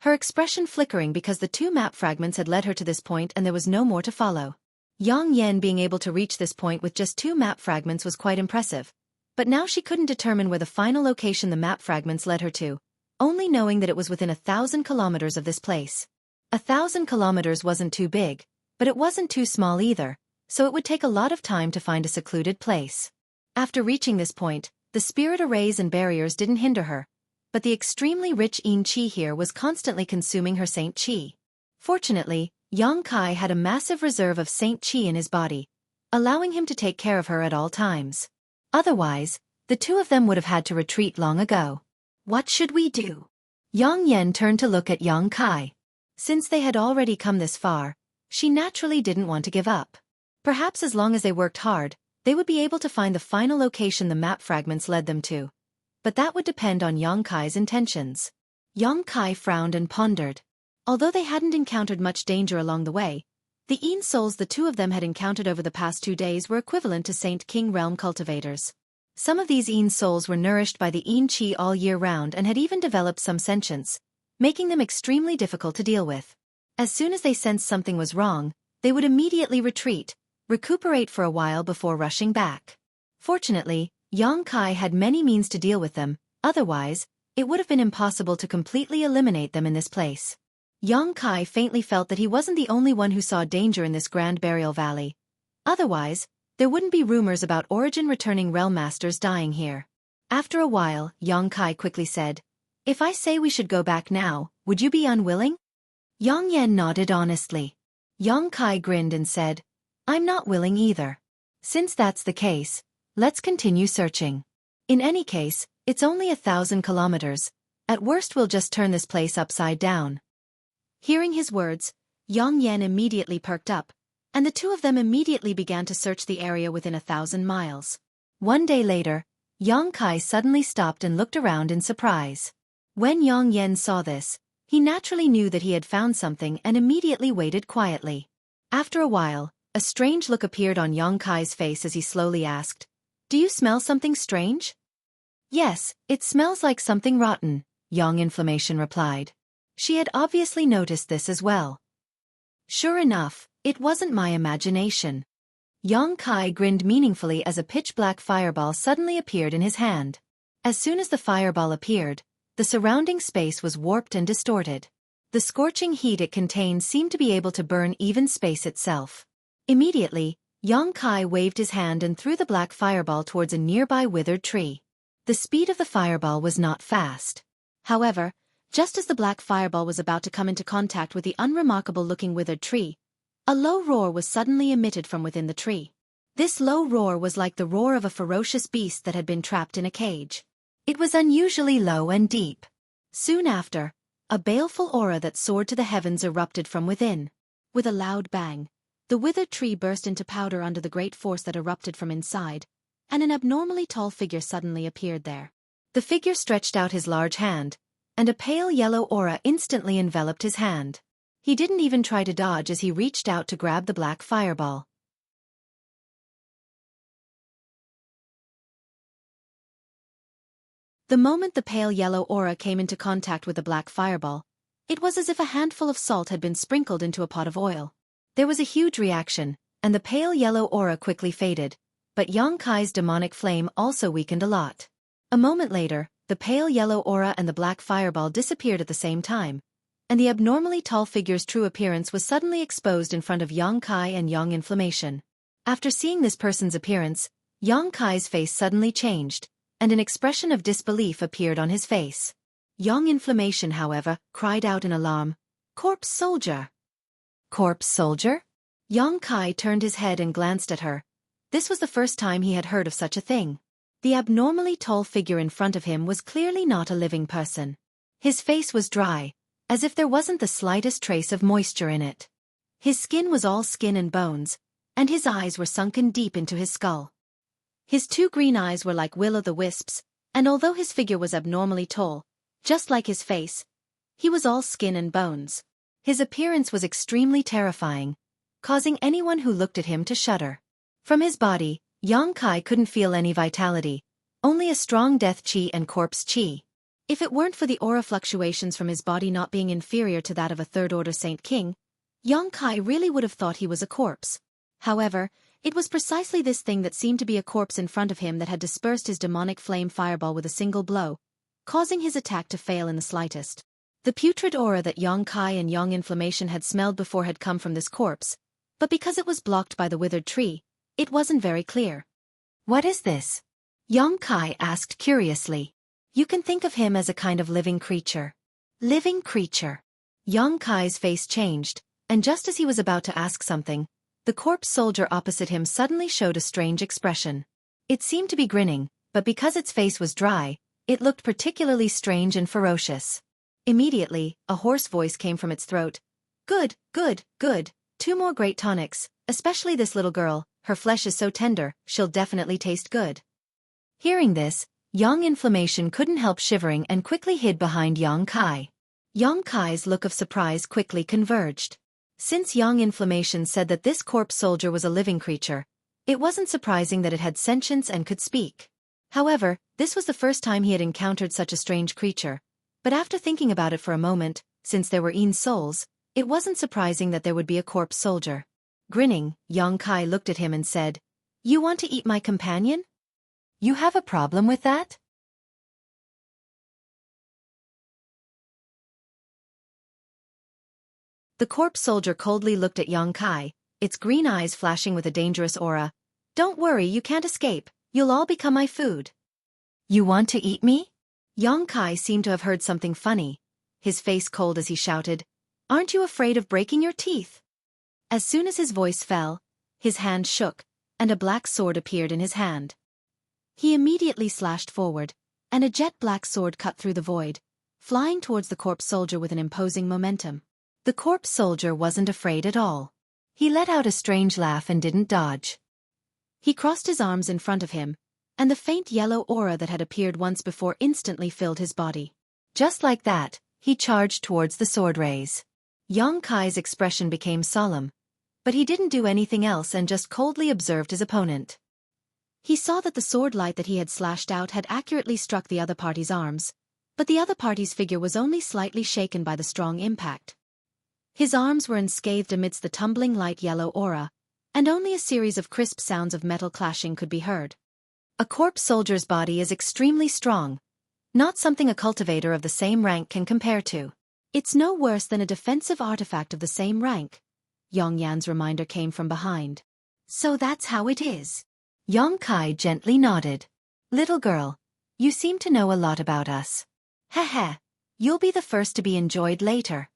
Her expression flickering because the two map fragments had led her to this point and there was no more to follow. Yang Yen being able to reach this point with just two map fragments was quite impressive, but now she couldn't determine where the final location the map fragments led her to, only knowing that it was within 1,000 kilometers of this place. 1,000 kilometers wasn't too big, but it wasn't too small either, so it would take a lot of time to find a secluded place. After reaching this point, the spirit arrays and barriers didn't hinder her, but the extremely rich Yin Qi here was constantly consuming her Saint Qi. Fortunately, Yang Kai had a massive reserve of Saint Qi in his body, allowing him to take care of her at all times. Otherwise, the two of them would have had to retreat long ago. What should we do? Yang Yan turned to look at Yang Kai. Since they had already come this far, she naturally didn't want to give up. Perhaps as long as they worked hard, they would be able to find the final location the map fragments led them to. But that would depend on Yang Kai's intentions. Yang Kai frowned and pondered. Although they hadn't encountered much danger along the way, the Yin souls the two of them had encountered over the past 2 days were equivalent to Saint King realm cultivators. Some of these Yin souls were nourished by the Yin Qi all year round and had even developed some sentience, making them extremely difficult to deal with. As soon as they sensed something was wrong, they would immediately retreat, recuperate for a while before rushing back. Fortunately, Yang Kai had many means to deal with them, otherwise, it would have been impossible to completely eliminate them in this place. Yang Kai faintly felt that he wasn't the only one who saw danger in this grand burial valley. Otherwise, there wouldn't be rumors about origin-returning realm masters dying here. After a while, Yang Kai quickly said, "If I say we should go back now, would you be unwilling?" Yang Yan nodded honestly. Yang Kai grinned and said, "I'm not willing either. Since that's the case, let's continue searching. In any case, it's only 1,000 kilometers. At worst we'll just turn this place upside down." Hearing his words, Yang Yan immediately perked up, and the two of them immediately began to search the area within 1,000 miles. One day later, Yang Kai suddenly stopped and looked around in surprise. When Yang Yan saw this, he naturally knew that he had found something and immediately waited quietly. After a while, a strange look appeared on Yang Kai's face as he slowly asked, "Do you smell something strange?" "Yes, it smells like something rotten," Yang Inflammation replied. She had obviously noticed this as well. Sure enough, it wasn't my imagination. Yang Kai grinned meaningfully as a pitch-black fireball suddenly appeared in his hand. As soon as the fireball appeared, the surrounding space was warped and distorted. The scorching heat it contained seemed to be able to burn even space itself. Immediately, Yang Kai waved his hand and threw the black fireball towards a nearby withered tree. The speed of the fireball was not fast. However, just as the black fireball was about to come into contact with the unremarkable-looking withered tree, a low roar was suddenly emitted from within the tree. This low roar was like the roar of a ferocious beast that had been trapped in a cage. It was unusually low and deep. Soon after, a baleful aura that soared to the heavens erupted from within. With a loud bang, the withered tree burst into powder under the great force that erupted from inside, and an abnormally tall figure suddenly appeared there. The figure stretched out his large hand, and a pale yellow aura instantly enveloped his hand. He didn't even try to dodge as he reached out to grab the black fireball. The moment the pale yellow aura came into contact with the black fireball, it was as if a handful of salt had been sprinkled into a pot of oil. There was a huge reaction, and the pale yellow aura quickly faded, but Yang Kai's demonic flame also weakened a lot. A moment later, the pale yellow aura and the black fireball disappeared at the same time, and the abnormally tall figure's true appearance was suddenly exposed in front of Yang Kai and Yang Inflammation. After seeing this person's appearance, Yang Kai's face suddenly changed, and an expression of disbelief appeared on his face. Yang Inflammation, however, cried out in alarm, "Corpse soldier!" "Corpse soldier?" Yang Kai turned his head and glanced at her. This was the first time he had heard of such a thing. The abnormally tall figure in front of him was clearly not a living person. His face was dry, as if there wasn't the slightest trace of moisture in it. His skin was all skin and bones, and his eyes were sunken deep into his skull. His 2 green eyes were like will-o'-the-wisps, and although his figure was abnormally tall, just like his face, he was all skin and bones. His appearance was extremely terrifying, causing anyone who looked at him to shudder. From his body, Yang Kai couldn't feel any vitality, only a strong death chi and corpse chi. If it weren't for the aura fluctuations from his body not being inferior to that of a third-order Saint King, Yang Kai really would have thought he was a corpse. However, it was precisely this thing that seemed to be a corpse in front of him that had dispersed his demonic flame fireball with a single blow, causing his attack to fail in the slightest. The putrid aura that Yang Kai and Yang Inflammation had smelled before had come from this corpse, but because it was blocked by the withered tree, it wasn't very clear. "What is this?" Yang Kai asked curiously. "You can think of him as a kind of living creature." "Living creature." Yang Kai's face changed, And just as he was about to ask something, the corpse soldier opposite him suddenly showed a strange expression. It seemed to be grinning, but because its face was dry, it looked particularly strange and ferocious. Immediately, a hoarse voice came from its throat. Good, good, good. 2 more great tonics, especially this little girl, her flesh is so tender, she'll definitely taste good. Hearing this, Yang Inflammation couldn't help shivering and quickly hid behind Yang Kai. Yang Kai's look of surprise quickly converged. Since Yang Inflammation said that this corpse soldier was a living creature, it wasn't surprising that it had sentience and could speak. However, this was the first time he had encountered such a strange creature. But after thinking about it for a moment, since there were souls, it wasn't surprising that there would be a corpse soldier. Grinning, Yang Kai looked at him and said, You want to eat my companion? You have a problem with that? The corpse soldier coldly looked at Yang Kai, its green eyes flashing with a dangerous aura. Don't worry, you can't escape, you'll all become my food. You want to eat me? Yang Kai seemed to have heard something funny, his face cold as he shouted, Aren't you afraid of breaking your teeth? As soon as his voice fell, his hand shook, and a black sword appeared in his hand. He immediately slashed forward, and a jet-black sword cut through the void, flying towards the corpse soldier with an imposing momentum. The corpse soldier wasn't afraid at all. He let out a strange laugh and didn't dodge. He crossed his arms in front of him, and the faint yellow aura that had appeared once before instantly filled his body. Just like that, he charged towards the sword rays. Yang Kai's expression became solemn, but he didn't do anything else and just coldly observed his opponent. He saw that the sword light that he had slashed out had accurately struck the other party's arms, but the other party's figure was only slightly shaken by the strong impact. His arms were unscathed amidst the tumbling light yellow aura, and only a series of crisp sounds of metal clashing could be heard. A corpse soldier's body is extremely strong, not something a cultivator of the same rank can compare to. It's no worse than a defensive artifact of the same rank. Yang Yan's reminder came from behind. So that's how it is. Yang Kai gently nodded. Little girl, you seem to know a lot about us. Heh, you'll be the first to be enjoyed later.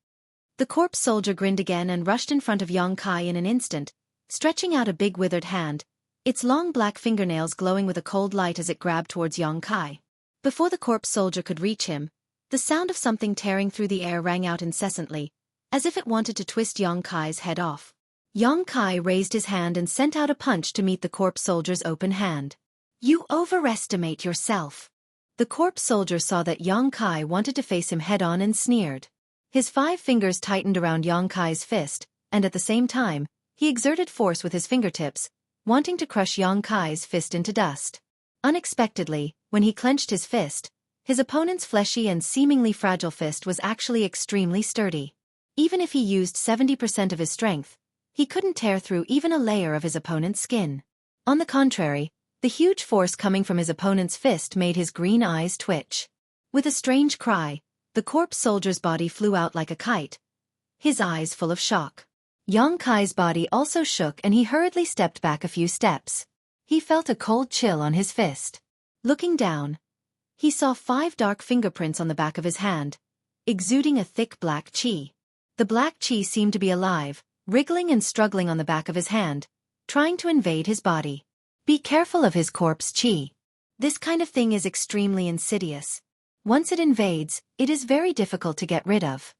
The corpse soldier grinned again and rushed in front of Yang Kai in an instant, stretching out a big withered hand, its long black fingernails glowing with a cold light as it grabbed towards Yang Kai. Before the corpse soldier could reach him, the sound of something tearing through the air rang out incessantly, as if it wanted to twist Yang Kai's head off. Yang Kai raised his hand and sent out a punch to meet the corpse soldier's open hand. You overestimate yourself. The corpse soldier saw that Yang Kai wanted to face him head-on and sneered. His 5 fingers tightened around Yang Kai's fist, and at the same time, he exerted force with his fingertips, wanting to crush Yang Kai's fist into dust. Unexpectedly, when he clenched his fist, his opponent's fleshy and seemingly fragile fist was actually extremely sturdy. Even if he used 70% of his strength, he couldn't tear through even a layer of his opponent's skin. On the contrary, the huge force coming from his opponent's fist made his green eyes twitch. With a strange cry, the corpse soldier's body flew out like a kite, his eyes full of shock. Yang Kai's body also shook and he hurriedly stepped back a few steps. He felt a cold chill on his fist. Looking down, he saw 5 dark fingerprints on the back of his hand, exuding a thick black chi. The black chi seemed to be alive, wriggling and struggling on the back of his hand, trying to invade his body. Be careful of his corpse chi. This kind of thing is extremely insidious. Once it invades, it is very difficult to get rid of.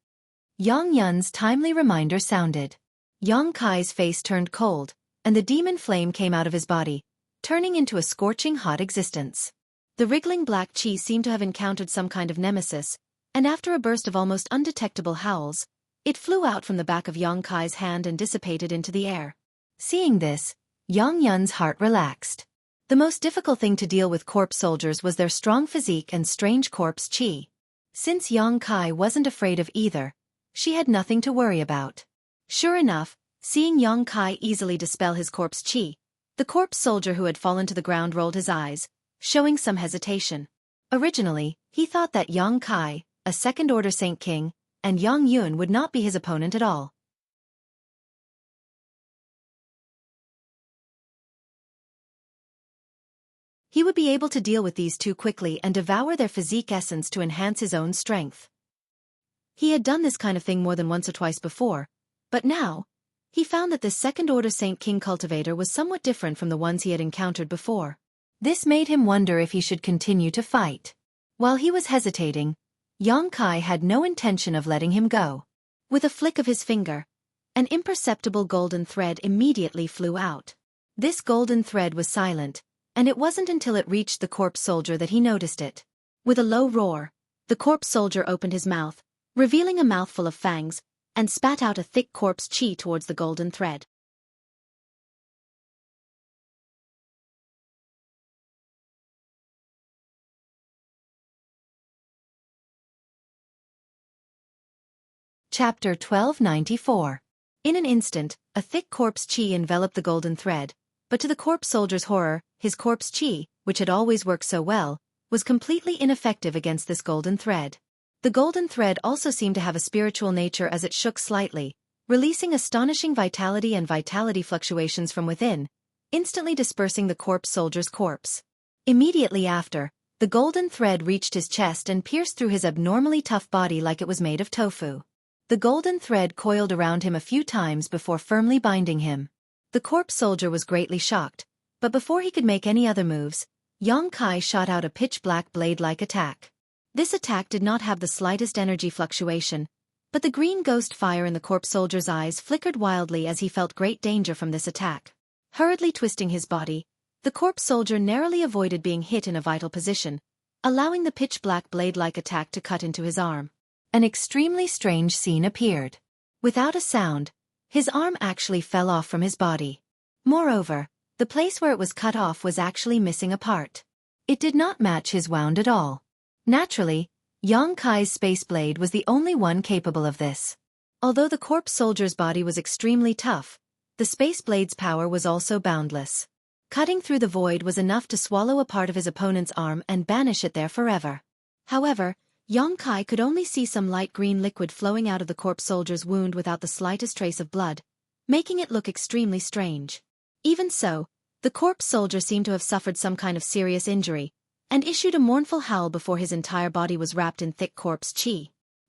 Yang Yun's timely reminder sounded. Yang Kai's face turned cold, and the demon flame came out of his body, turning into a scorching hot existence. The wriggling black chi seemed to have encountered some kind of nemesis, and after a burst of almost undetectable howls, it flew out from the back of Yang Kai's hand and dissipated into the air. Seeing this, Yang Yun's heart relaxed. The most difficult thing to deal with corpse soldiers was their strong physique and strange corpse chi. Since Yang Kai wasn't afraid of either, she had nothing to worry about. Sure enough, seeing Yang Kai easily dispel his corpse chi, the corpse soldier who had fallen to the ground rolled his eyes, showing some hesitation. Originally, he thought that Yang Kai, a second-order Saint King, and Yang Yun would not be his opponent at all. He would be able to deal with these two quickly and devour their physique essence to enhance his own strength. He had done this kind of thing more than once or twice before, But now, he found that this second-order Saint King cultivator was somewhat different from the ones he had encountered before. This made him wonder if he should continue to fight. While he was hesitating, Xueqi had no intention of letting him go. With a flick of his finger, an imperceptible golden thread immediately flew out. This golden thread was silent, and it wasn't until it reached the corpse soldier that he noticed it. With a low roar, the corpse soldier opened his mouth, revealing a mouthful of fangs, and spat out a thick corpse chi towards the golden thread. Chapter 1294. In an instant, a thick corpse chi enveloped the golden thread, but to the corpse soldier's horror, his corpse chi, which had always worked so well, was completely ineffective against this golden thread. The golden thread also seemed to have a spiritual nature as it shook slightly, releasing astonishing vitality and vitality fluctuations from within, instantly dispersing the corpse soldier's corpse. Immediately after, the golden thread reached his chest and pierced through his abnormally tough body like it was made of tofu. The golden thread coiled around him a few times before firmly binding him. The corpse soldier was greatly shocked, but before he could make any other moves, Xueqi shot out a pitch-black blade-like attack. This attack did not have the slightest energy fluctuation, but the green ghost fire in the corpse soldier's eyes flickered wildly as he felt great danger from this attack. Hurriedly twisting his body, the corpse soldier narrowly avoided being hit in a vital position, allowing the pitch-black blade-like attack to cut into his arm. An extremely strange scene appeared. Without a sound, his arm actually fell off from his body. Moreover, the place where it was cut off was actually missing a part. It did not match his wound at all. Naturally, Xueqi's space blade was the only one capable of this. Although the corpse soldier's body was extremely tough, the space blade's power was also boundless. Cutting through the void was enough to swallow a part of his opponent's arm and banish it there forever. However, Xueqi could only see some light green liquid flowing out of the corpse soldier's wound without the slightest trace of blood, making it look extremely strange. Even so, the corpse soldier seemed to have suffered some kind of serious injury, and issued a mournful howl before his entire body was wrapped in thick corpse chi.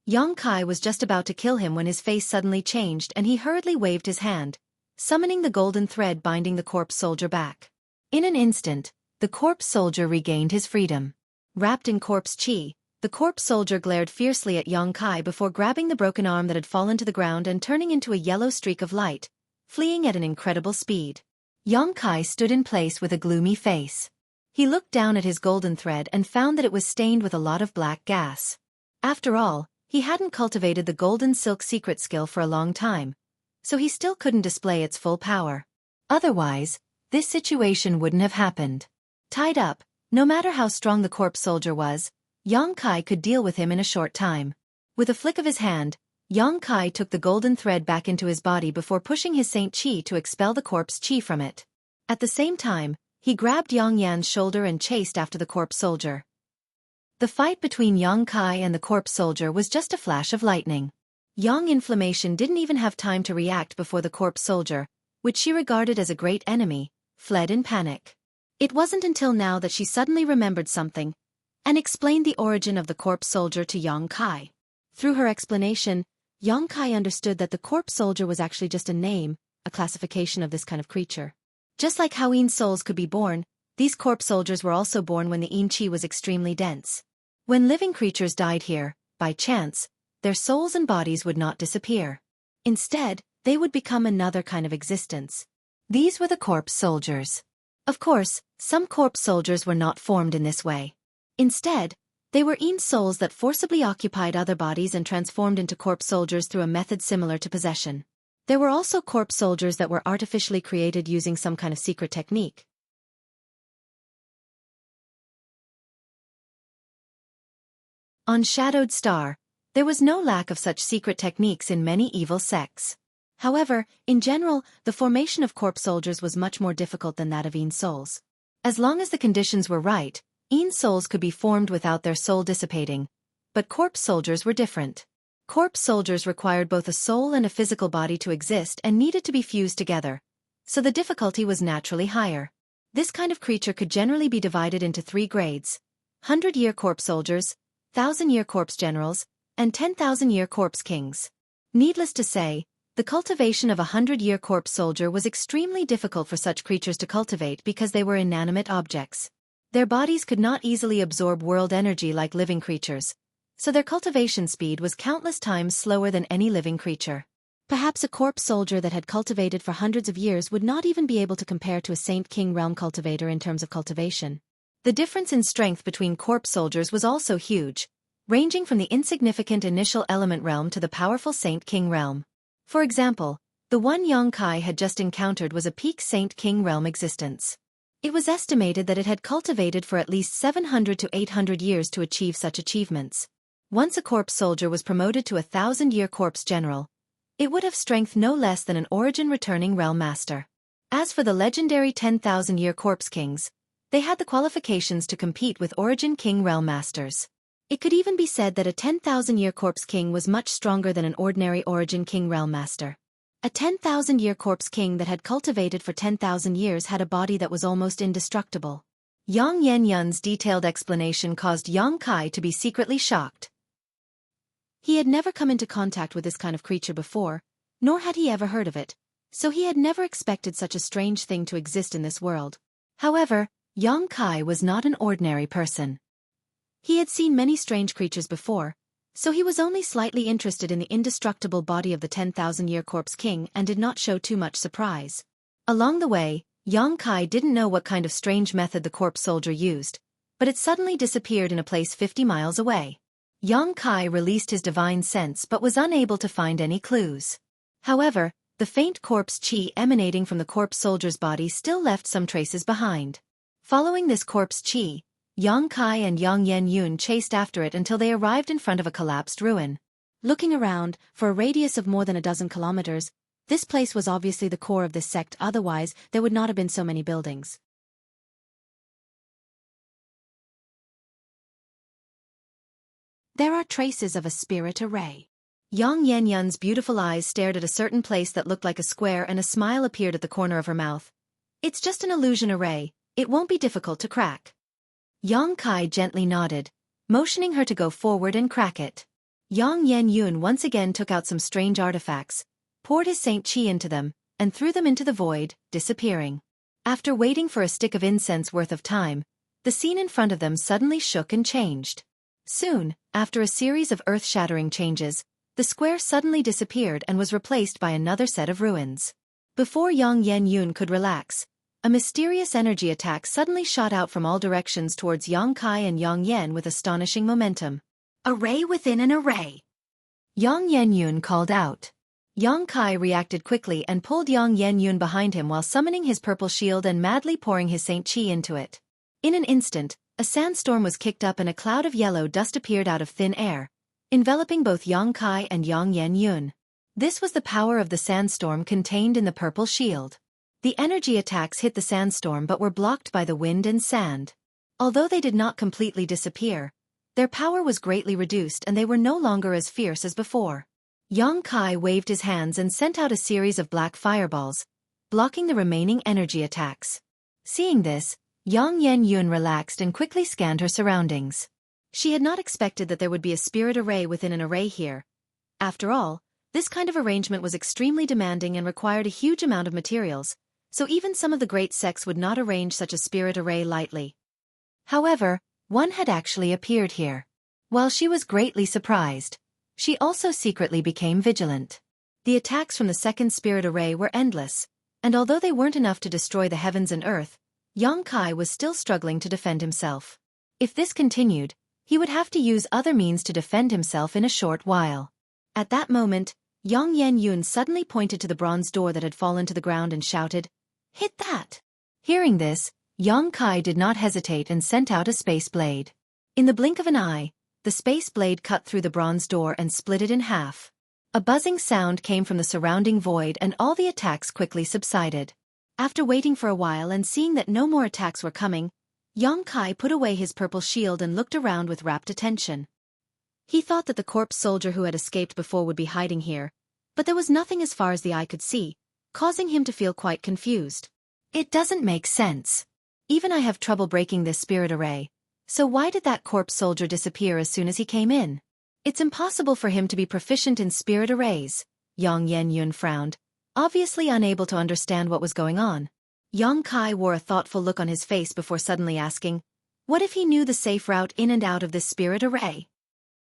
Xueqi was just about to kill him when his face suddenly changed and he hurriedly waved his hand, summoning the golden thread binding the corpse soldier back. In an instant, the corpse soldier regained his freedom. Wrapped in corpse chi, the corpse soldier glared fiercely at Xueqi before grabbing the broken arm that had fallen to the ground and turning into a yellow streak of light, fleeing at an incredible speed. Xueqi stood in place with a gloomy face. He looked down at his golden thread and found that it was stained with a lot of black gas. After all, he hadn't cultivated the golden silk secret skill for a long time, so he still couldn't display its full power. Otherwise, this situation wouldn't have happened. Tied up, no matter how strong the corpse soldier was, Xueqi could deal with him in a short time. With a flick of his hand, Xueqi took the golden thread back into his body before pushing his Saint Chi to expel the corpse chi from it. At the same time, he grabbed Yang Yan's shoulder and chased after the corpse soldier. The fight between Xueqi and the corpse soldier was just a flash of lightning. Yang Inflammation didn't even have time to react before the corpse soldier, which she regarded as a great enemy, fled in panic. It wasn't until now that she suddenly remembered something, and explained the origin of the corpse soldier to Xueqi. Through her explanation, Xueqi understood that the corpse soldier was actually just a name, a classification of this kind of creature. Just like how Yin souls could be born, these corpse soldiers were also born when the Yin chi was extremely dense. When living creatures died here, by chance, their souls and bodies would not disappear. Instead, they would become another kind of existence. These were the corpse soldiers. Of course, some corpse soldiers were not formed in this way. Instead, they were Yin souls that forcibly occupied other bodies and transformed into corpse soldiers through a method similar to possession. There were also corpse soldiers that were artificially created using some kind of secret technique. On Shadowed Star, there was no lack of such secret techniques in many evil sects. However, in general, the formation of corpse soldiers was much more difficult than that of Yin souls. As long as the conditions were right, Yin souls could be formed without their soul dissipating, but corpse soldiers were different. Corpse soldiers required both a soul and a physical body to exist and needed to be fused together, so the difficulty was naturally higher. This kind of creature could generally be divided into 3 grades: 100-year corpse soldiers, 1,000-year corpse generals, and 10,000-year corpse kings. Needless to say, The cultivation of a 100-year corpse soldier was extremely difficult for such creatures to cultivate because they were inanimate objects. Their bodies could not easily absorb world energy like living creatures, so their cultivation speed was countless times slower than any living creature. Perhaps a corpse soldier that had cultivated for hundreds of years would not even be able to compare to a Saint King realm cultivator in terms of cultivation. The difference in strength between corpse soldiers was also huge, ranging from the insignificant initial element realm to the powerful Saint King realm. For example, the one Xueqi had just encountered was a peak Saint King realm existence. It was estimated that it had cultivated for at least 700 to 800 years to achieve such achievements. Once a corpse soldier was promoted to a 1,000-year corpse general, it would have strength no less than an origin-returning realm master. As for the legendary 10,000-year corpse kings, they had the qualifications to compete with origin king realm masters. It could even be said that a 10,000-year corpse king was much stronger than an ordinary origin king realm master. A 10,000-year corpse king that had cultivated for 10,000 years had a body that was almost indestructible. Yang Yun's detailed explanation caused Xueqi to be secretly shocked. He had never come into contact with this kind of creature before, nor had he ever heard of it, so he had never expected such a strange thing to exist in this world. However, Xueqi was not an ordinary person. He had seen many strange creatures before, so he was only slightly interested in the indestructible body of the 10,000-year corpse king and did not show too much surprise. Along the way, Xueqi didn't know what kind of strange method the corpse soldier used, but it suddenly disappeared in a place 50 miles away. Xueqi released his divine sense but was unable to find any clues. However, the faint corpse qi emanating from the corpse soldier's body still left some traces behind. Following this corpse qi, Xueqi and Yang Yun chased after it until they arrived in front of a collapsed ruin. Looking around, for a radius of more than a dozen kilometers, this place was obviously the core of this sect, otherwise there would not have been so many buildings. There are traces of a spirit array. Yang Yun's beautiful eyes stared at a certain place that looked like a square and a smile appeared at the corner of her mouth. It's just an illusion array, it won't be difficult to crack. Xueqi gently nodded, motioning her to go forward and crack it. Yang Yun once again took out some strange artifacts, poured his Saint Qi into them, and threw them into the void, disappearing. After waiting for a stick of incense worth of time, the scene in front of them suddenly shook and changed. Soon, after a series of earth-shattering changes, the square suddenly disappeared and was replaced by another set of ruins. Before Yang Yun could relax, a mysterious energy attack suddenly shot out from all directions towards Xueqi and Yang Yan with astonishing momentum. Array within an array! Yang Yun called out. Xueqi reacted quickly and pulled Yang Yun behind him while summoning his purple shield and madly pouring his Saint Qi into it. In an instant, a sandstorm was kicked up and a cloud of yellow dust appeared out of thin air, enveloping both Xueqi and Yang Yun. This was the power of the sandstorm contained in the purple shield. The energy attacks hit the sandstorm but were blocked by the wind and sand. Although they did not completely disappear, their power was greatly reduced and they were no longer as fierce as before. Xueqi waved his hands and sent out a series of black fireballs, blocking the remaining energy attacks. Seeing this, Yang Yun relaxed and quickly scanned her surroundings. She had not expected that there would be a spirit array within an array here. After all, this kind of arrangement was extremely demanding and required a huge amount of materials, so even some of the great sects would not arrange such a spirit array lightly. However, one had actually appeared here. While she was greatly surprised, she also secretly became vigilant. The attacks from the second spirit array were endless, and although they weren't enough to destroy the heavens and earth, Xueqi was still struggling to defend himself. If this continued, he would have to use other means to defend himself in a short while. At that moment, Yang Yun suddenly pointed to the bronze door that had fallen to the ground and shouted, "Hit that!" Hearing this, Xueqi did not hesitate and sent out a space blade. In the blink of an eye, the space blade cut through the bronze door and split it in half. A buzzing sound came from the surrounding void and all the attacks quickly subsided. After waiting for a while and seeing that no more attacks were coming, Xueqi put away his purple shield and looked around with rapt attention. He thought that the corpse soldier who had escaped before would be hiding here, but there was nothing as far as the eye could see, causing him to feel quite confused. It doesn't make sense. Even I have trouble breaking this spirit array, so why did that corpse soldier disappear as soon as he came in? It's impossible for him to be proficient in spirit arrays, Yang Yenyun frowned, obviously unable to understand what was going on. Yang Kai wore a thoughtful look on his face before suddenly asking, what if he knew the safe route in and out of this spirit array?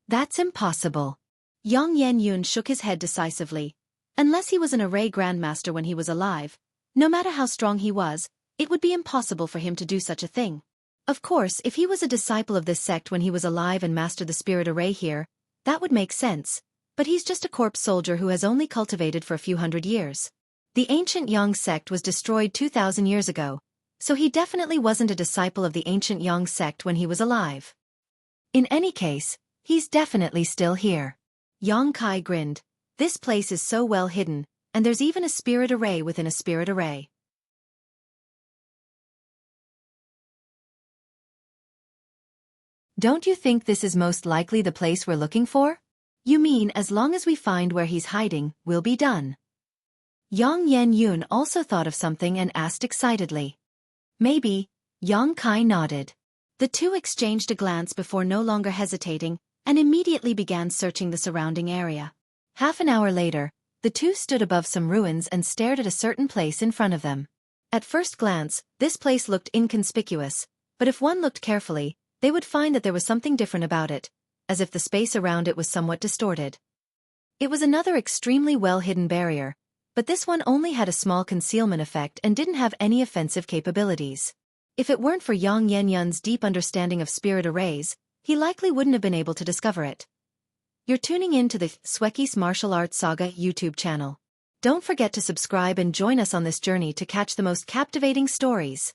That's impossible. Yang Yenyun shook his head decisively. Unless he was an array grandmaster when he was alive, no matter how strong he was, it would be impossible for him to do such a thing. Of course, if he was a disciple of this sect when he was alive and mastered the spirit array here, that would make sense, but he's just a corpse soldier who has only cultivated for a few hundred years. The ancient Yang sect was destroyed 2,000 years ago, so he definitely wasn't a disciple of the ancient Yang sect when he was alive. In any case, he's definitely still here. Yang Kai grinned. This place is so well hidden, and there's even a spirit array within a spirit array. Don't you think this is most likely the place we're looking for? You mean as long as we find where he's hiding, we'll be done? Yang Yenyun also thought of something and asked excitedly. Maybe. Yang Kai nodded. The two exchanged a glance before no longer hesitating, and immediately began searching the surrounding area. Half an hour later, the two stood above some ruins and stared at a certain place in front of them. At first glance, this place looked inconspicuous, but if one looked carefully, they would find that there was something different about it, as if the space around it was somewhat distorted. It was another extremely well-hidden barrier, but this one only had a small concealment effect and didn't have any offensive capabilities. If it weren't for Yang Yenyun's deep understanding of spirit arrays, he likely wouldn't have been able to discover it. You're tuning in to the Xueqi's Martial Arts Saga YouTube channel. Don't forget to subscribe and join us on this journey to catch the most captivating stories.